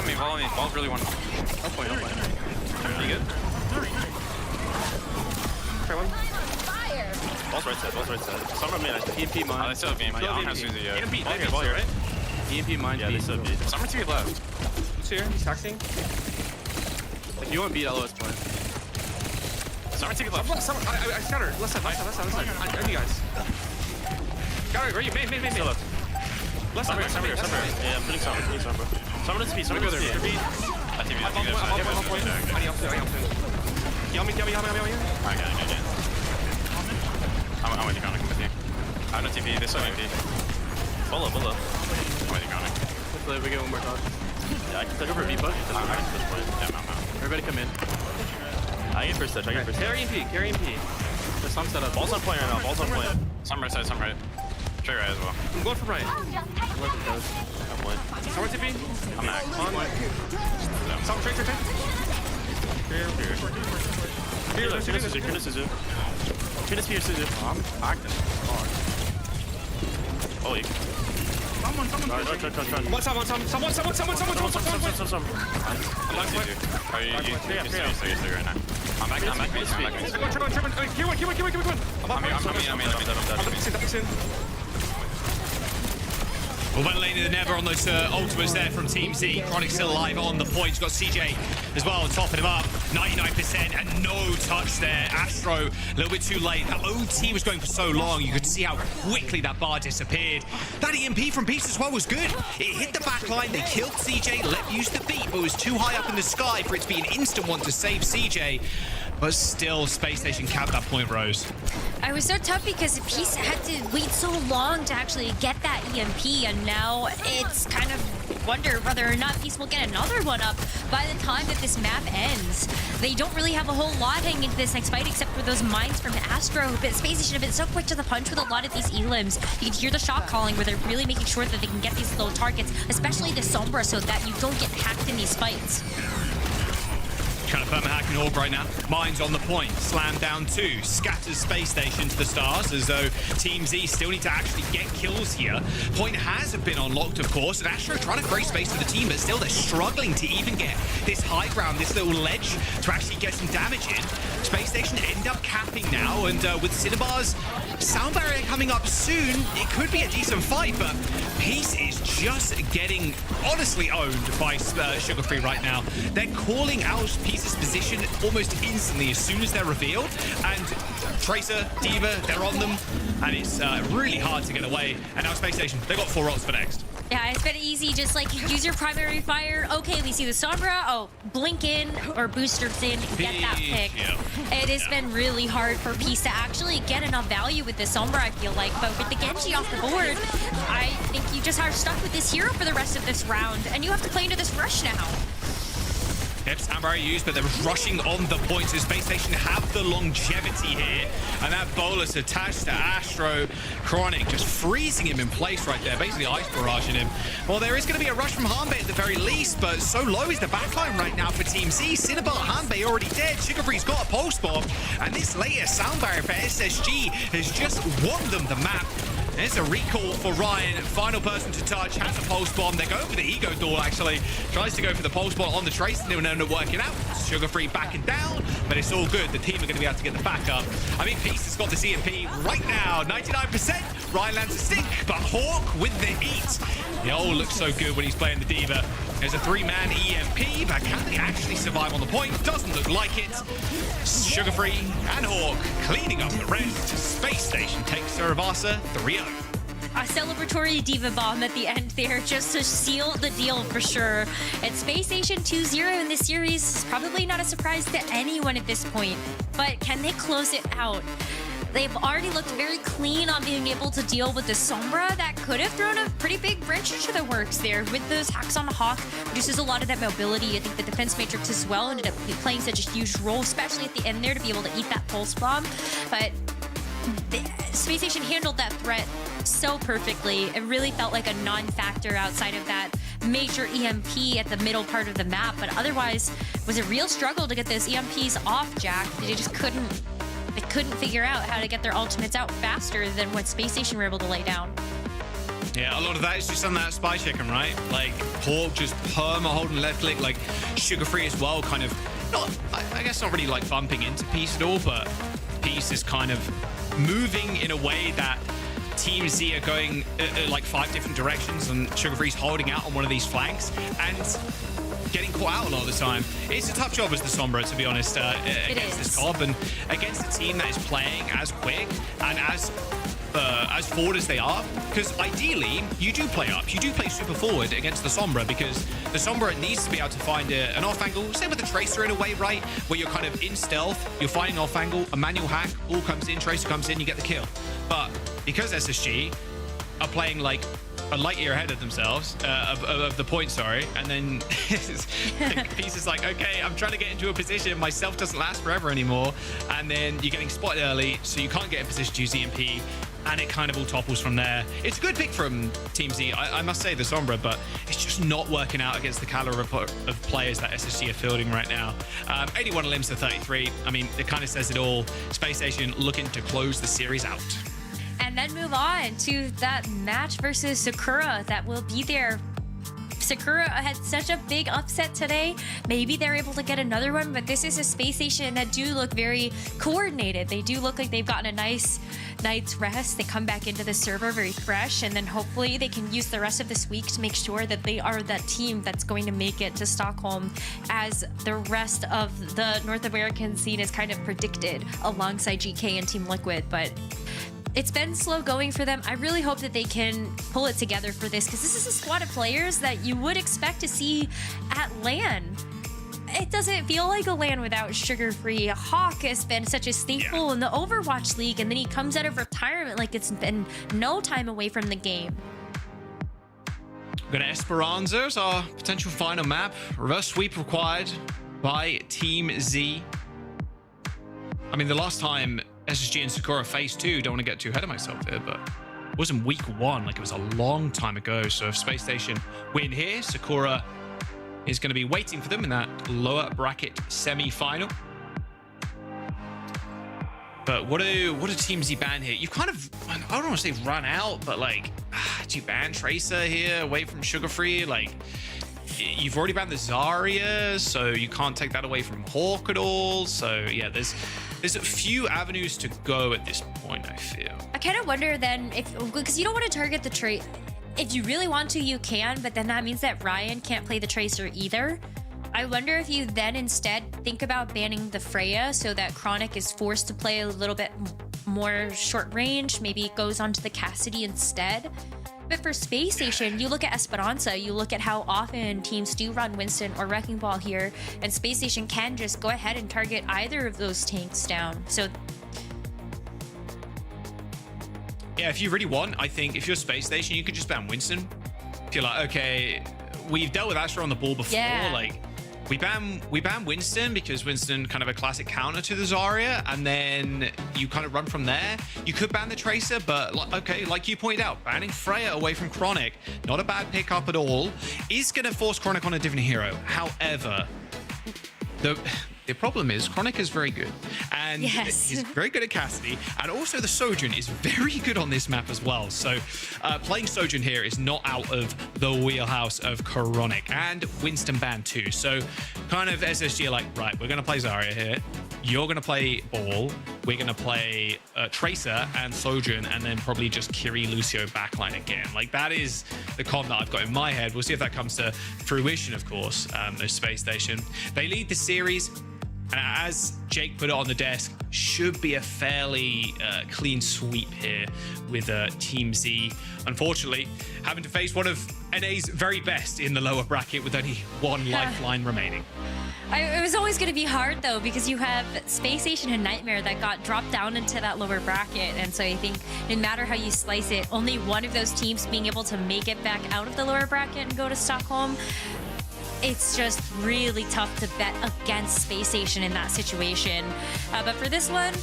S4: me. Ball's really one. No point. You good?
S6: Okay, one.
S4: Ball's right side. Someone made a EMP mine. They still have EMP. I don't have Suzy yet.
S6: EMP, ball here, right? EMP mine.
S4: Yeah, they still have B. Someone to your left.
S6: Who's here? He's taxing.
S4: If you want beat LOS play. Someone take it left.
S6: I scattered. Left side. I need guys. Got it, right? Main.
S4: Still left.
S6: Left side.
S4: Yeah, I'm putting someone, bro. Someone to speed. I TV. I think
S6: I need help. Yummy.
S4: I got it. I'm with you, Connor. I'm with you. I have no TP. This one EMP. Below. I'm with you, Connor.
S6: Hopefully we get one more dog.
S4: Yeah, I can take over a V-Buck. I can push play. Yeah, I'm out.
S6: Everybody come in.
S4: I get first touch.
S6: Carry EMP. There's some set up.
S4: Ball's on point right now. Some right side, some right. Straight right as well.
S6: I'm going for right.
S4: I'm point.
S6: Someone TP.
S4: I'm back.
S6: Someone straight.
S4: Tuna spear, Suzu. I'm acting hard. Holy. Someone. Someone. I'm back to you. Are you right now? I'm back.
S6: Kill one. I'm in.
S11: Well, better lane than ever on those ultimates there from Team Z. Chronic still alive on the point. He's got CJ as well, topping him up. 99% and no touch there. Astro, a little bit too late. That OT was going for so long. You could see how quickly that bar disappeared. That EMP from Peace as well was good. It hit the back line. They killed CJ. Let use the beat, but it was too high up in the sky for it to be an instant one to save CJ. But still, Space Station capped that point, Rose.
S14: I was so tough because Peace had to wait so long to actually get that EMP, and now it's kind of wonder whether or not Peace will get another one up by the time that this map ends. They don't really have a whole lot heading into this next fight except for those mines from Astro, but Space Station have been so quick to the punch with a lot of these elims. You can hear the shot calling where they're really making sure that they can get these little targets, especially the Sombra, so that you don't get hacked in these fights.
S11: Trying to perma-hack an orb right now. Mines on the point. Slam down 2. Scatters Space Station to the stars as though Team Z still need to actually get kills here. Point has been unlocked, of course, and Astro trying to create space for the team, but still they're struggling to even get this high ground, this little ledge to actually get some damage in. Space Station end up capping now, and with Cinnabar's sound barrier coming up soon, it could be a decent fight, but Peace is just getting honestly owned by Sugar Free right now. They're calling out Peace's position almost instantly as soon as they're revealed, and Tracer, D.Va, they're on them, and it's really hard to get away. And now Space Station, they got 4 ults for next.
S14: Yeah, it's been easy, just like use your primary fire. Okay, we see the Sombra. Oh, blink in or boosters in, get that pick.
S11: Yeah.
S14: It has been really hard for Peace to actually get enough value with the Sombra, I feel like. But with the Genji off the board, I think you just are stuck with this hero for the rest of this round, and you have to play into this rush now.
S11: Yep, Samurai used, but they're rushing on the point, so Space Station have the longevity here. And that bolus attached to Astro. Chronic just freezing him in place right there, basically ice barraging him. Well, there is going to be a rush from Hanbei at the very least, but so low is the backline right now for Team Z. Cinnabar, Hanbei already dead. Sugar Free's got a pulse bomb, and this latest sound barrier for SSG has just won them the map. There's a recall for Ryan. Final person to touch. Has a pulse bomb. They're going for the ego duel, actually. Tries to go for the pulse bomb on the trace, and it'll end up working out. Sugar Free backing down, but it's all good. The team are going to be able to get the backup. I mean, Peace has got the EMP right now. 99%. Ryan lands a stick, but Hawk with the heat. They all look so good when he's playing the D.Va. There's a 3-man EMP, but can they actually survive on the point? Doesn't look like it. Sugar Free and Hawk cleaning up the rest. Space Station takes Suravasa 3-0.
S14: A celebratory D.Va bomb at the end there just to seal the deal for sure. It's Space Station 2-0 in this series. It's probably not a surprise to anyone at this point, but can they close it out? They've already looked very clean on being able to deal with the Sombra. That could have thrown a pretty big wrench into the works there with those hacks on Hawk. Reduces a lot of that mobility. I think the defense matrix as well ended up playing such a huge role, especially at the end there, to be able to eat that pulse bomb. But Space Station handled that threat so perfectly. It really felt like a non-factor outside of that major EMP at the middle part of the map. But otherwise, it was a real struggle to get those EMPs off, Jack. They just couldn't figure out how to get their ultimates out faster than what Space Station were able to lay down.
S11: Yeah, a lot of that is just on that spy chicken, right? Like, Hawk just perma holding left click, like Sugar Free as well, kind of not, I guess not really like bumping into Peace at all, but Peace is kind of moving in a way that Team Z are going like 5 different directions, and Sugar Free's holding out on one of these flanks and getting caught out a lot of the time. It's a tough job as the Sombra, to be honest, against this top, and against a team that is playing as quick and as forward as they are, because ideally you do play up, you do play super forward against the Sombra, because the Sombra needs to be able to find an off angle, same with the Tracer in a way, right, where you're kind of in stealth, you're finding off angle, a manual hack, all comes in, Tracer comes in, you get the kill. But because SSG are playing like a light year ahead of themselves, of the point, sorry, and then Peace is like, okay, I'm trying to get into a position, my self doesn't last forever anymore, and then you're getting spotted early, so you can't get in position to use EMP, and it kind of all topples from there. It's a good pick from Team Z, I must say, the Sombra, but it's just not working out against the caliber of players that SSG are fielding right now. 81 limbs to 33. I mean, it kind of says it all. Space Station looking to close the series out.
S14: And then move on to that match versus Sakura that will be there. Sakura had such a big upset today. Maybe they're able to get another one, but this is a Space Station that do look very coordinated. They do look like they've gotten a nice night's rest. They come back into the server very fresh, and then hopefully they can use the rest of this week to make sure that they are that team that's going to make it to Stockholm, as the rest of the North American scene is kind of predicted alongside GK and Team Liquid. But it's been slow going for them. I really hope that they can pull it together for this, because this is a squad of players that you would expect to see at LAN. It doesn't feel like a LAN without Sugar Free. Hawk has been such a staple in the Overwatch League, and then he comes out of retirement like it's been no time away from the game.
S11: We're going to Esperanza as our potential final map. Reverse sweep required by Team Z. I mean, the last time SSG and Sakura phase 2, don't want to get too ahead of myself there, but it wasn't week 1, like it was a long time ago. So if Space Station win here, Sakura is going to be waiting for them in that lower bracket semi-final. But what do Team Z ban here? You've kind of, I don't want to say run out, but like, do you ban Tracer here away from Sugar Free? Like, you've already banned the Zarya, so you can't take that away from Hawk at all. So yeah, there's a few avenues to go at this point, I feel.
S14: I kind of wonder then because you don't want to target the trait. If you really want to, you can, but then that means that Ryan can't play the Tracer either. I wonder if you then instead think about banning the Freya so that Chronic is forced to play a little bit more short range. Maybe it goes onto the Cassidy instead. But for Space Station, you look at Esperanza, you look at how often teams do run Winston or Wrecking Ball here, and Space Station can just go ahead and target either of those tanks down. So
S11: yeah, if you really want, I think if you're Space Station, you could just ban Winston. If you're like, okay, we've dealt with Astra on the ball before, like we ban Winston because Winston kind of a classic counter to the Zarya, and then you kind of run from there. You could ban the Tracer, but okay, like you pointed out, banning Freya away from Chronic, not a bad pickup at all, is going to force Chronic on a different hero. However, The problem is Chronic is very good, and he's very good at Cassidy, and also the Sojourn is very good on this map as well. So playing Sojourn here is not out of the wheelhouse of Chronic, and Winston Ban too. So kind of SSG are like, right, we're going to play Zarya here. You're going to play Ball. We're going to play Tracer and Sojourn, and then probably just Kiri Lucio backline again. Like, that is the con that I've got in my head. We'll see if that comes to fruition, of course, the Space Station. They lead the series, and as Jake put it on the desk, should be a fairly clean sweep here with Team Z. Unfortunately, having to face one of NA's very best in the lower bracket with only one lifeline remaining.
S14: It was always going to be hard, though, because you have Space Station and Nightmare that got dropped down into that lower bracket. And so I think no matter how you slice it, only one of those teams being able to make it back out of the lower bracket and go to Stockholm, it's just really tough to bet against Space Station in that situation. But for this one,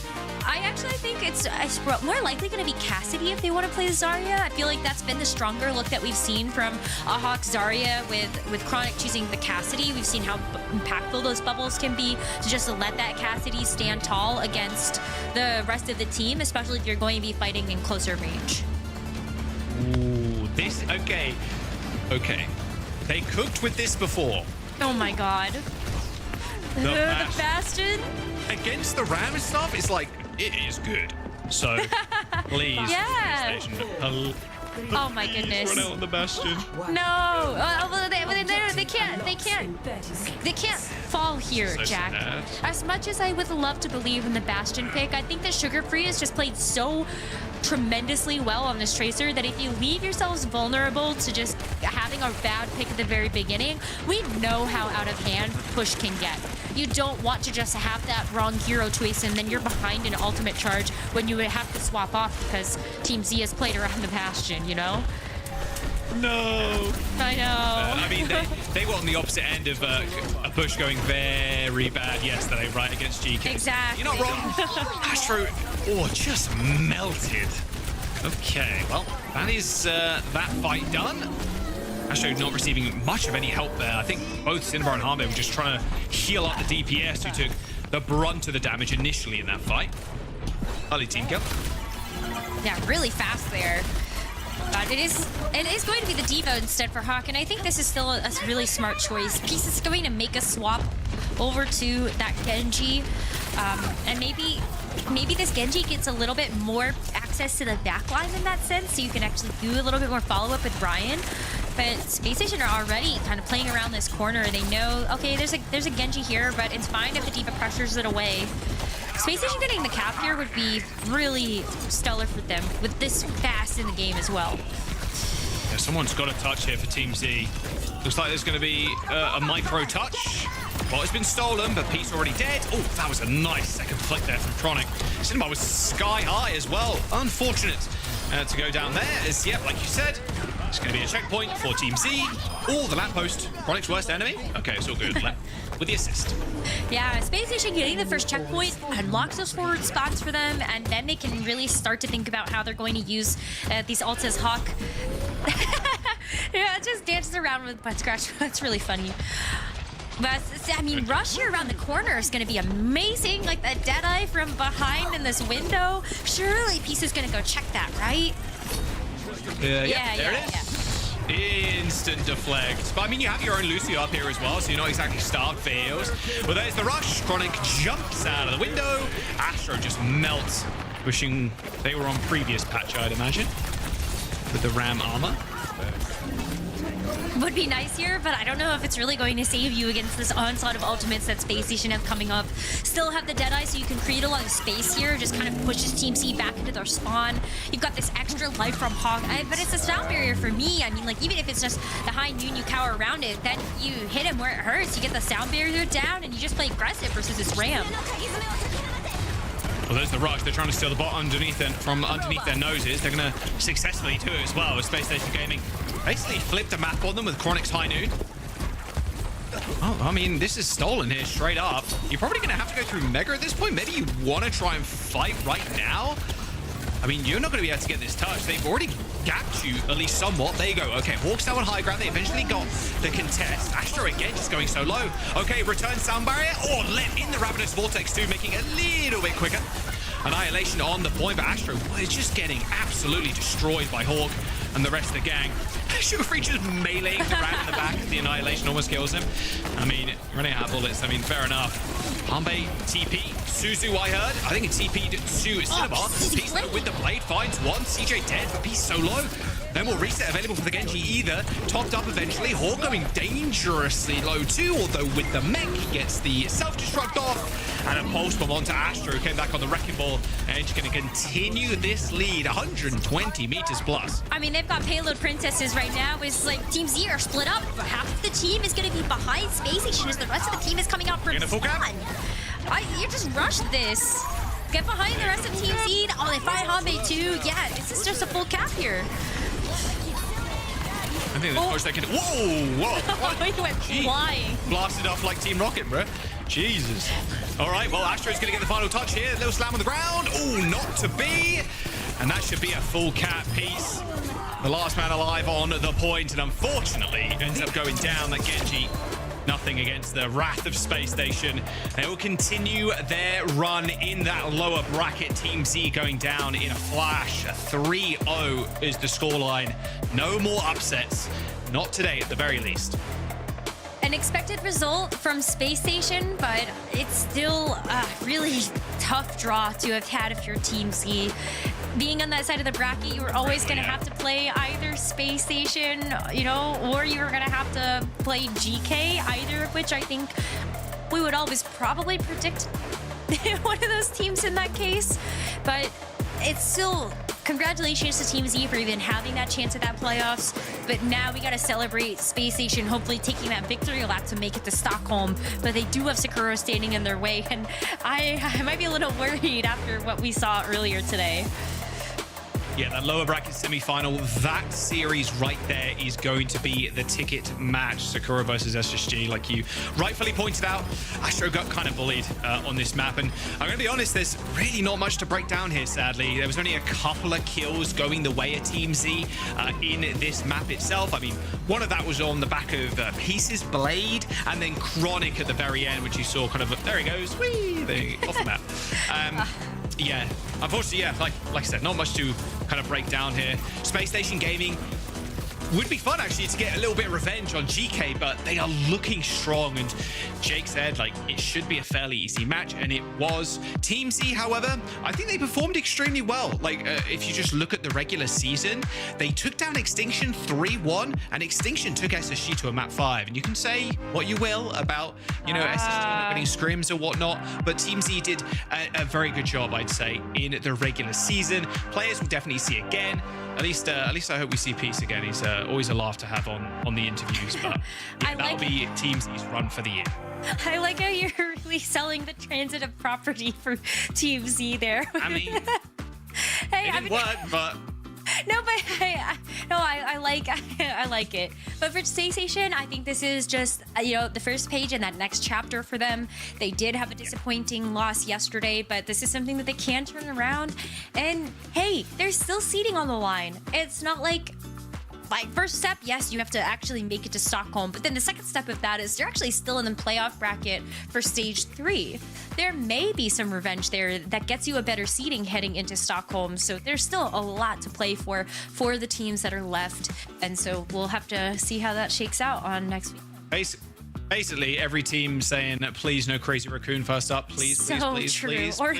S14: I actually think it's more likely going to be Cassidy if they want to play Zarya. I feel like that's been the stronger look that we've seen from Ahawk Zarya with Chronic choosing the Cassidy. We've seen how impactful those bubbles can be to just let that Cassidy stand tall against the rest of the team, especially if you're going to be fighting in closer range.
S11: Ooh, this, okay. They cooked with this before.
S14: Oh my god. The Bastion?
S11: Against the Ram and stuff, it's like, it is good. So, please,
S14: yeah. Oh my goodness.
S11: Run out on the Bastion.
S14: No. They can't fall here,
S11: So
S14: Jack.
S11: sad.
S14: As much as I would love to believe in the Bastion pick, I think that Sugar Free has just played so tremendously well on this Tracer that if you leave yourselves vulnerable to just having a bad pick at the very beginning, we know how out of hand push can get. You don't want to just have that wrong hero choice and then you're behind an ultimate charge when you would have to swap off because Team Z has played around the Bastion, you know?
S11: No.
S14: I know.
S11: I mean, they were on the opposite end of a push going very bad yesterday, right, against GK.
S14: Exactly.
S11: You're not wrong. Astro, just melted. Okay, well, that is that fight done. Astro not receiving much of any help there. I think both Cinnabar and Harmbe were just trying to heal up the DPS who took the brunt of the damage initially in that fight. Early team kill.
S14: Yeah, really fast there. But it is going to be the Devo instead for Hawk, and I think this is still a really smart choice. Peace is going to make a swap over to that Genji, and maybe this Genji gets a little bit more access to the backline in that sense, so you can actually do a little bit more follow-up with Brian. But Space Station are already kind of playing around this corner. They know, okay, there's a Genji here, but it's fine if the Diva pressures it away. Space Station getting the cap here would be really stellar for them with this fast in the game as well.
S11: Yeah, someone's got a touch here for Team Z. Looks like there's going to be a micro touch. Well, it's been stolen, but Pete's already dead. Oh, that was a nice second flick there from Chronic. Cinema was sky high as well. Unfortunate to go down there. As, yeah, like you said, it's going to be a checkpoint for Team Z. Oh, the lamppost. Chronic's worst enemy. Okay, it's all good. With the assist.
S14: Yeah, Space Station getting the first checkpoint unlocks those forward spots for them, and then they can really start to think about how they're going to use these ults as Hawk. Yeah, it just dances around with butt scratch. That's really funny. But, I mean, rush here around the corner is going to be amazing. Like that Deadeye from behind in this window. Surely Peace is going to go check that, right?
S11: There it is. Instant deflect. But I mean, you have your own Lucio up here as well, so you're not exactly starved for heals. Well, there's the rush. Chronic jumps out of the window. Astro just melts. Wishing they were on previous patch, I'd imagine, with the Ram armor.
S14: Would be nice here, but I don't know if it's really going to save you against this onslaught of ultimates that Space Station have coming up. Still have the Deadeye, so you can create a lot of space here. Just kind of pushes Team C back into their spawn. You've got this extra life from Hawk, but it's a sound barrier for me. I mean, like, even if it's just the high noon, you cower around it, then you hit him where it hurts. You get the sound barrier down, and you just play aggressive versus this Ram.
S11: Well, there's the rush. They're trying to steal the bot from underneath their noses. They're going to successfully do it as well with Space Station Gaming. Basically flipped a map on them with Chronic's high noon. Oh, I mean, this is stolen here straight up. You're probably going to have to go through Mega at this point. Maybe you want to try and fight right now. I mean, you're not going to be able to get this touch. They've already gapped you at least somewhat. There you go. Okay, Hawks now on high ground. They eventually got the contest. Astro again just going so low. Okay, return sound barrier. Oh, let in the Ravenous Vortex too, making it a little bit quicker. Annihilation on the point, but Astro is just getting absolutely destroyed by Hawk and the rest of the gang. Sugar-Free just meleeing around in the back. The Annihilation almost kills him. I mean, running out of bullets. I mean, fair enough. Hanbei TP. Suzu, I heard. I think it's TP'd to Cinema. Peace with the blade finds one. CJ dead, but Peace so low. No more reset available for the Genji either. Topped up eventually. Hawk going dangerously low too, although with the mech, he gets the self-destruct off. And a pulse bomb onto Astro, came back on the wrecking ball, and he's going to continue this lead, 120 meters plus.
S14: I mean, they've got payload princesses right now. It's like Team Z are split up. Half of the team is going to be behind Space Station as the rest of the team is coming out from Sun. You just rushed this. Get behind the rest of Team Z. Oh, they find Hanbei too. Yeah, this is just a full cap here.
S11: I think there's much they can. Whoa!
S14: He went flying.
S11: Blasted off like Team Rocket, bro. Jesus. All right, well, Astro's going to get the final touch here. Little slam on the ground. Oh, not to be. And that should be a full cap piece. The last man alive on the point, and unfortunately ends up going down. That Genji, nothing against the wrath of Space Station. They will continue their run in that lower bracket. Team Z going down in a flash. 3-0 is the scoreline. No more upsets. Not today, at the very least.
S14: An expected result from Space Station, but it's still a really tough draw to have had if you're Team Z. Being on that side of the bracket, you were always going to have to play either Space Station, you know, or you were going to have to play GK, either of which I think we would always probably predict one of those teams in that case. But it's still... Congratulations to Team Z for even having that chance at that playoffs. But now we got to celebrate Space Station hopefully taking that victory lap to make it to Stockholm. But they do have Sakura standing in their way. And I might be a little worried after what we saw earlier today.
S11: Yeah, that lower bracket semi-final, that series right there is going to be the ticket match. Sakura versus SSG, like you rightfully pointed out. Astro got kind of bullied on this map, and I'm going to be honest, there's really not much to break down here, sadly. There was only a couple of kills going the way of Team Z in this map itself. I mean, one of that was on the back of Peace's Blade, and then Chronic at the very end, which you saw kind of, there he goes, whee, there, off the map. Yeah, unfortunately, yeah, like I said, not much to kind of break down here. Space Station Gaming would be fun actually to get a little bit of revenge on GK, but they are looking strong, and Jake said like it should be a fairly easy match, and it was. Team Z, however, I think they performed extremely well. Like if you just look at the regular season, they took down Extinction 3-1, and Extinction took SSG to a map 5, and you can say what you will about, you know, SSG not winning scrims or whatnot, but Team Z did a very good job, I'd say, in the regular season. Players will definitely see again. At least I hope we see Peace again. He's always a laugh to have on the interviews, but yeah, that'll be Team Z's run for the year.
S14: I like how you're really selling the transitive property for Team Z there.
S11: I mean,
S14: hey,
S11: it didn't work, but...
S14: No, but I like it. But for Space Station, I think this is just, you know, the first page in that next chapter for them. They did have a disappointing loss yesterday, but this is something that they can turn around. And hey, there's still seeding on the line. It's not like first step, yes, you have to actually make it to Stockholm, but then the second step of that is you're actually still in the playoff bracket for stage 3. There may be some revenge there that gets you a better seeding heading into Stockholm, so there's still a lot to play for the teams that are left, and so we'll have to see how that shakes out on next week.
S11: Basically, every team saying, please, no Crazy Raccoon first up. Please, please.
S14: Or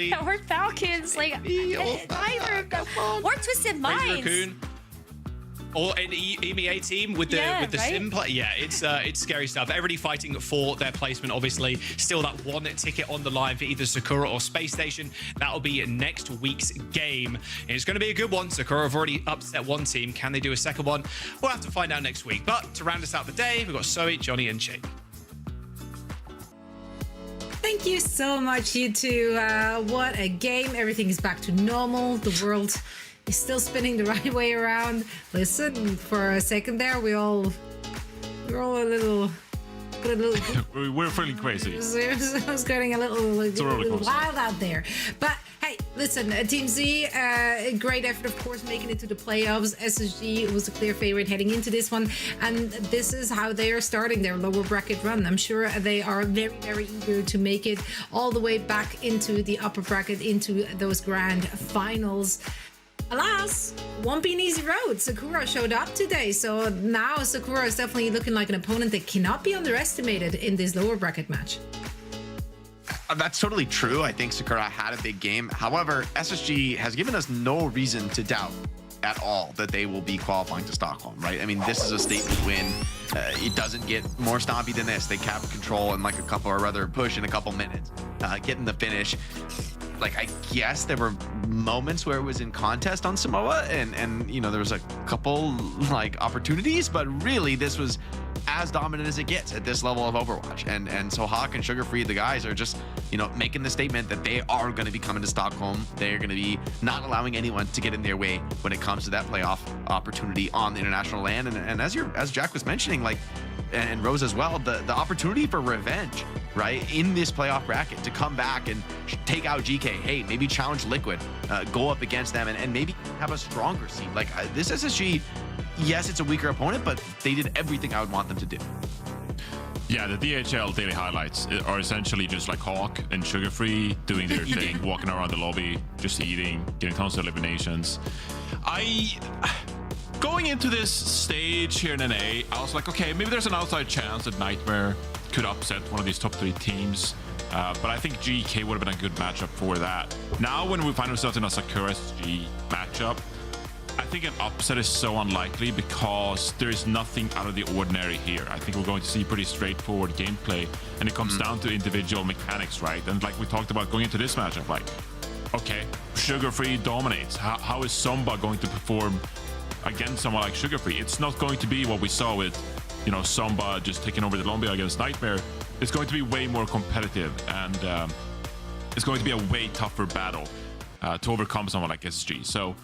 S14: Falcons, like, either of them. Or Twisted Minds.
S11: Crazy Raccoon. Or an EMEA team with the
S14: right?
S11: sim play. Yeah, it's scary stuff. Everybody fighting for their placement, obviously. Still that one ticket on the line for either Sakura or Space Station. That'll be next week's game. And it's going to be a good one. Sakura have already upset one team. Can they do a second one? We'll have to find out next week. But to round us out the day, we've got Zoe, Johnny, and Jake.
S2: Thank you so much, you two. What a game. Everything is back to normal. The world is still spinning the right way around. Listen, for a second there, we're all a little
S3: we're feeling crazy.
S2: I was getting a little wild out there. But hey, listen, Team Z, great effort, of course, making it to the playoffs. SSG was a clear favorite heading into this one, and this is how they are starting their lower bracket run. I'm sure they are very, very eager to make it all the way back into the upper bracket, into those grand finals. Alas, won't be an easy road. Sakura showed up today, so now Sakura is definitely looking like an opponent that cannot be underestimated in this lower bracket match.
S1: That's totally true. I think Sakura had a big game. However, SSG has given us no reason to doubt at all that they will be qualifying to Stockholm, right? I mean, this is a statement win. It doesn't get more stompy than this. They cap control in like a couple, or rather push in a couple minutes, getting the finish. Like, I guess there were moments where it was in contest on Samoa, and you know, there was a couple like opportunities, but really this was as dominant as it gets at this level of Overwatch. And so Hawk and Sugarfree, the guys, are just, you know, making the statement that they are going to be coming to Stockholm. They're going to be not allowing anyone to get in their way when it comes to that playoff opportunity on the international land. And as Jack was mentioning, like, and Rose as well, the opportunity for revenge, right, in this playoff bracket, to come back and take out GK. Hey, maybe challenge Liquid, go up against them, and maybe have a stronger seed. Like, this SSG, yes, it's a weaker opponent, but they did everything I would want them to do.
S3: Yeah, the DHL daily highlights are essentially just like Hawk and Sugarfree doing their thing, walking around the lobby, just eating, getting tons of eliminations. Going into this stage here in NA, I was like, okay, maybe there's an outside chance that Nightmare could upset one of these top 3 teams. But I think GK would have been a good matchup for that. Now, when we find ourselves in a Sakura SG matchup, I think an upset is so unlikely because there is nothing out of the ordinary here. I think we're going to see pretty straightforward gameplay, and it comes down to individual mechanics, right? And like we talked about going into this matchup, like, okay, Sugarfree dominates. How is Somba going to perform against someone like Sugarfree? It's not going to be what we saw with, you know, Somba just taking over the Colombia against Nightmare. It's going to be way more competitive, and it's going to be a way tougher battle to overcome someone like SSG. So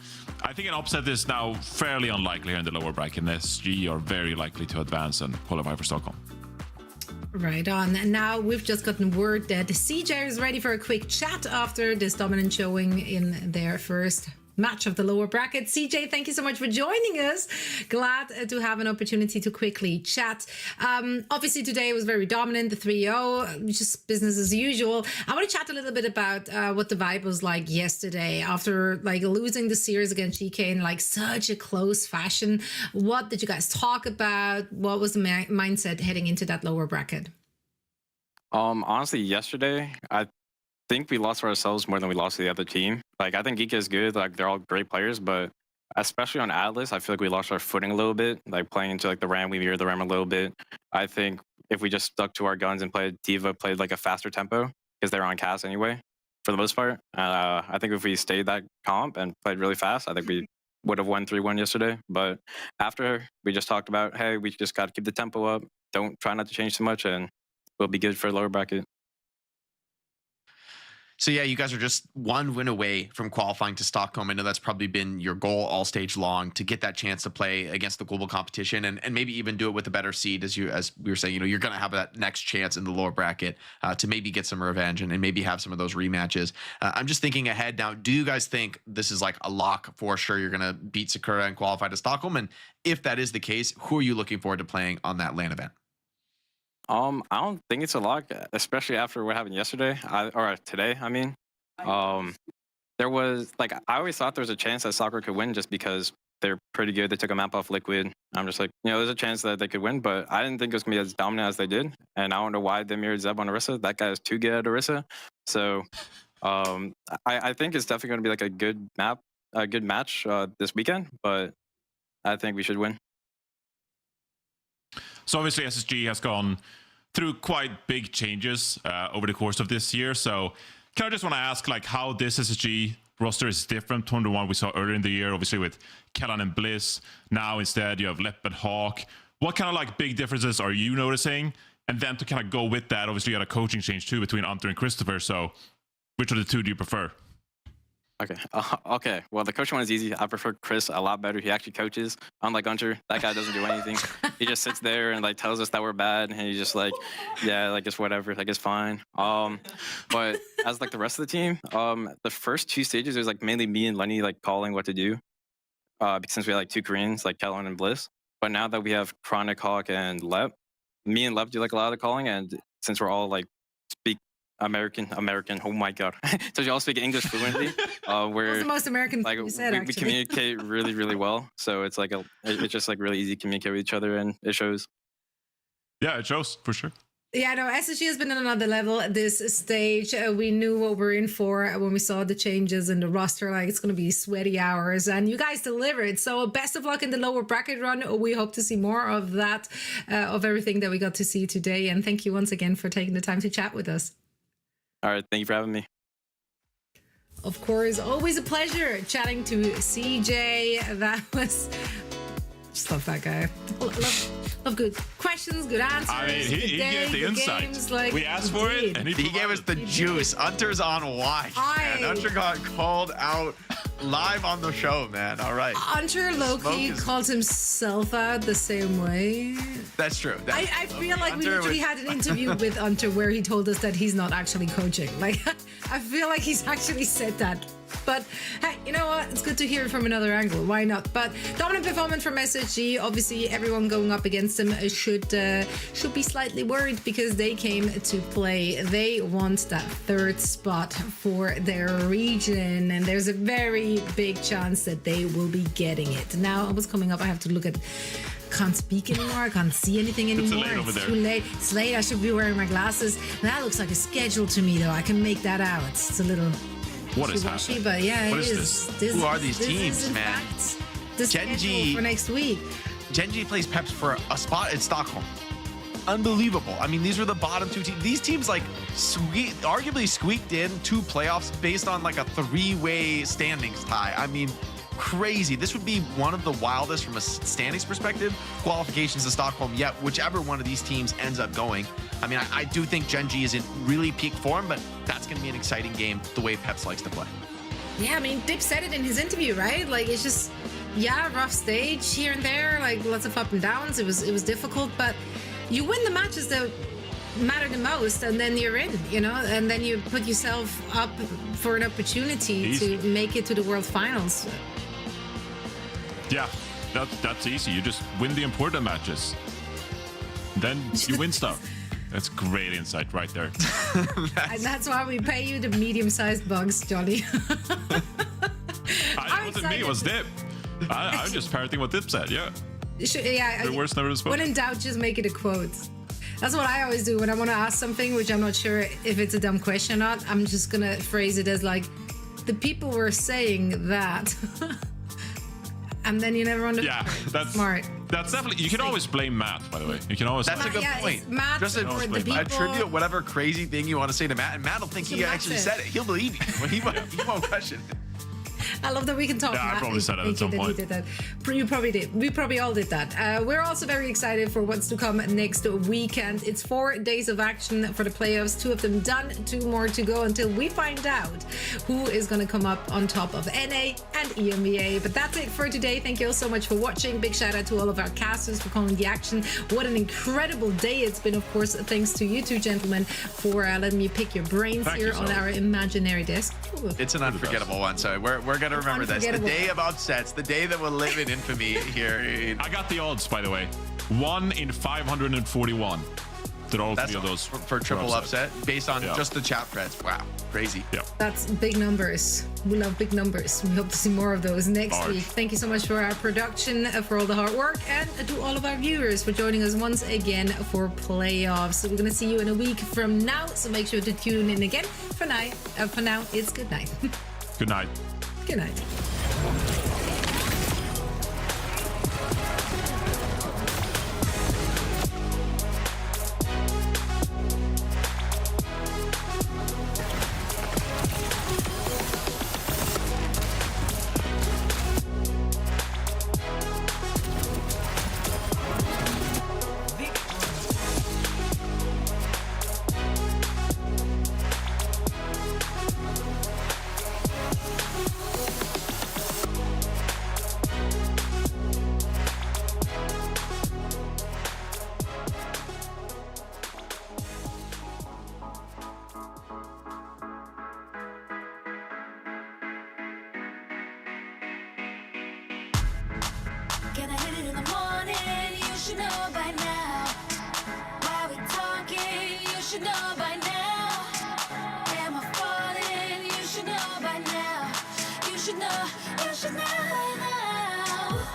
S3: I think an upset is now fairly unlikely here in the lower bracket, and SSG are very likely to advance and qualify for Stockholm.
S2: Right on. And now we've just gotten word that CJ is ready for a quick chat after this dominant showing in their first match of the lower bracket. CJ, thank you so much for joining us. Glad to have an opportunity to quickly chat. Obviously today was very dominant, the 3-0, just business as usual. I want to chat a little bit about what the vibe was like yesterday after like losing the series against GK in like such a close fashion. What did you guys talk about? What was the mindset heading into that lower bracket?
S6: Honestly, yesterday, I think we lost for ourselves more than we lost to the other team. Like, I think Geek is good. Like, they're all great players, but especially on Atlas, I feel like we lost our footing a little bit. Like, playing into like the Ram, we mirrored the Ram a little bit. I think if we just stuck to our guns and played Diva, played like a faster tempo, because they're on cast anyway, for the most part. I think if we stayed that comp and played really fast, I think we would have won 3-1 yesterday. But after, we just talked about, hey, we just got to keep the tempo up. Don't try not to change too much, and we'll be good for lower bracket.
S1: So yeah, you guys are just one win away from qualifying to Stockholm. I know that's probably been your goal all stage long, to get that chance to play against the global competition, and maybe even do it with a better seed. As we were saying, you know, you're going to have that next chance in the lower bracket to maybe get some revenge and maybe have some of those rematches. I'm just thinking ahead now. Do you guys think this is like a lock for sure you're going to beat Sakura and qualify to Stockholm? And if that is the case, who are you looking forward to playing on that LAN event?
S6: I don't think it's a lock, especially after what happened yesterday, or today, I mean. There was, like, I always thought there was a chance that Sakura could win just because they're pretty good. They took a map off Liquid. I'm just like, you know, there's a chance that they could win, but I didn't think it was going to be as dominant as they did. And I don't know why they mirrored Zeb on Orisa. That guy is too good at Orisa. So I think it's definitely going to be like a good match this weekend, but I think we should win.
S3: So obviously SSG has gone through quite big changes over the course of this year. So I just want to ask, like, how this SSG roster is different from the one we saw earlier in the year, obviously with Kellan and Bliss. Now instead you have Lep and Hawk. What kind of like big differences are you noticing? And then to kind of go with that, obviously you had a coaching change too between Hunter and Christopher. So which of the two do you prefer?
S6: Okay. Okay. Well, the coach one is easy. I prefer Chris a lot better. He actually coaches. Unlike Hunter, that guy doesn't do anything. He just sits there and like tells us that we're bad, and he's just like, yeah, like it's whatever, like it's fine. But as like the rest of the team, the first 2 stages, it was like mainly me and Lenny like calling what to do. Since we had like 2 Koreans, like Kellen and Bliss. But now that we have Chronic, Hawk, and Lep, me and Lep do like a lot of the calling, and since we're all like speak American. Oh my god! So you all speak English fluently. We're
S2: the most American
S6: like
S2: you said,
S6: we communicate really well. So it's like it's just like really easy to communicate with each other, and it shows.
S3: Yeah, it shows for sure.
S2: Yeah, no, SSG has been on another level at this stage. We knew what we're in for when we saw the changes in the roster. Like, it's going to be sweaty hours, and you guys delivered. So best of luck in the lower bracket run. We hope to see more of that, of everything that we got to see today. And thank you once again for taking the time to chat with us.
S6: All right, thank you for having me.
S2: Of course, always a pleasure chatting to CJ. That was... Just love that guy. Love good questions, good answers.
S3: I mean, he gave the insight.
S2: Games, like,
S3: we asked for it, and he
S1: gave us the juice. Hunter's on why. And Hunter got called out live on the show, man. All right.
S2: Hunter Loki calls himself out the same way.
S1: That's true.
S2: I feel like we literally had an interview with Hunter where he told us that he's not actually coaching. Like, I feel like he's actually said that. But hey, you know what? It's good to hear it from another angle. Why not? But dominant performance from SSG. Obviously, everyone going up against them should be slightly worried because they came to play. They want that 3rd spot for their region, and there's a very big chance that they will be getting it. Now, what's coming up? I have to look at. Can't speak anymore. I can't see anything anymore. It's too late. It's late. I should be wearing my glasses. That looks like a schedule to me, though. I can make that out. It's a little.
S3: What is happening?
S2: But yeah,
S3: what
S2: it
S3: is
S2: this.
S1: Who are these teams, man?
S2: The Genji for next week.
S1: Genji plays Peps for a spot in Stockholm. Unbelievable. I mean, these were the bottom 2 teams. These teams like arguably squeaked in 2 playoffs based on like a 3-way standings tie. I mean, crazy. This would be one of the wildest from a standings perspective qualifications to Stockholm yet, whichever one of these teams ends up going. I mean, I do think Genji is in really peak form, but that's going to be an exciting game the way Peps likes to play.
S2: Yeah, I mean, Dip said it in his interview, right? Like, it's just, yeah, rough stage here and there, like lots of up and downs. It was difficult, but you win the matches that matter the most, and then you're in, you know, and then you put yourself up for an opportunity to make it to the World Finals.
S3: Yeah, that's easy. You just win the important matches. Then you win stuff. That's great insight right there.
S2: And that's why we pay you the medium-sized bugs, Johnny.
S3: It wasn't me, it was Dip. I'm just parroting what Dip said, yeah.
S2: Yeah.
S3: Worst never
S2: when in doubt, just make it a quote. That's what I always do when I want to ask something, which I'm not sure if it's a dumb question or not. I'm just going to phrase it as like, the people were saying that. And then you never understand.
S3: Yeah, that's smart. That's definitely. You can always blame Matt, by the way. You can always.
S1: That's a good point.
S2: Matt,
S1: just attribute whatever crazy thing you want to say to Matt, and Matt will think he actually said it. He'll believe you. He won't question it.
S2: I love that we can talk.
S3: Yeah, I probably said it at some point.
S2: Did that. You probably did. We probably all did that. We're also very excited for what's to come next weekend. It's 4 days of action for the playoffs. 2 of them done, 2 more to go until we find out who is going to come up on top of NA and EMEA. But that's it for today. Thank you all so much for watching. Big shout out to all of our casters for calling the action. What an incredible day it's been. Of course, thanks to you 2 gentlemen for letting me pick your brains here on our imaginary disc. Ooh.
S1: It's an unforgettable one. So we're going to remember this. The day of upsets, the day that will live in infamy here.
S3: I got the odds, by the way. 1 in 541. Did all 3 of those
S1: for triple upset based on just the chat threads. Wow, crazy.
S3: Yeah,
S2: that's big numbers. We love big numbers. We hope to see more of those next week. Thank you so much for our production, for all the hard work, and to all of our viewers for joining us once again for playoffs. So we're going to see you in a week from now, so make sure to tune in again. For now, it's good night.
S3: Good night.
S2: Good night.
S13: to know.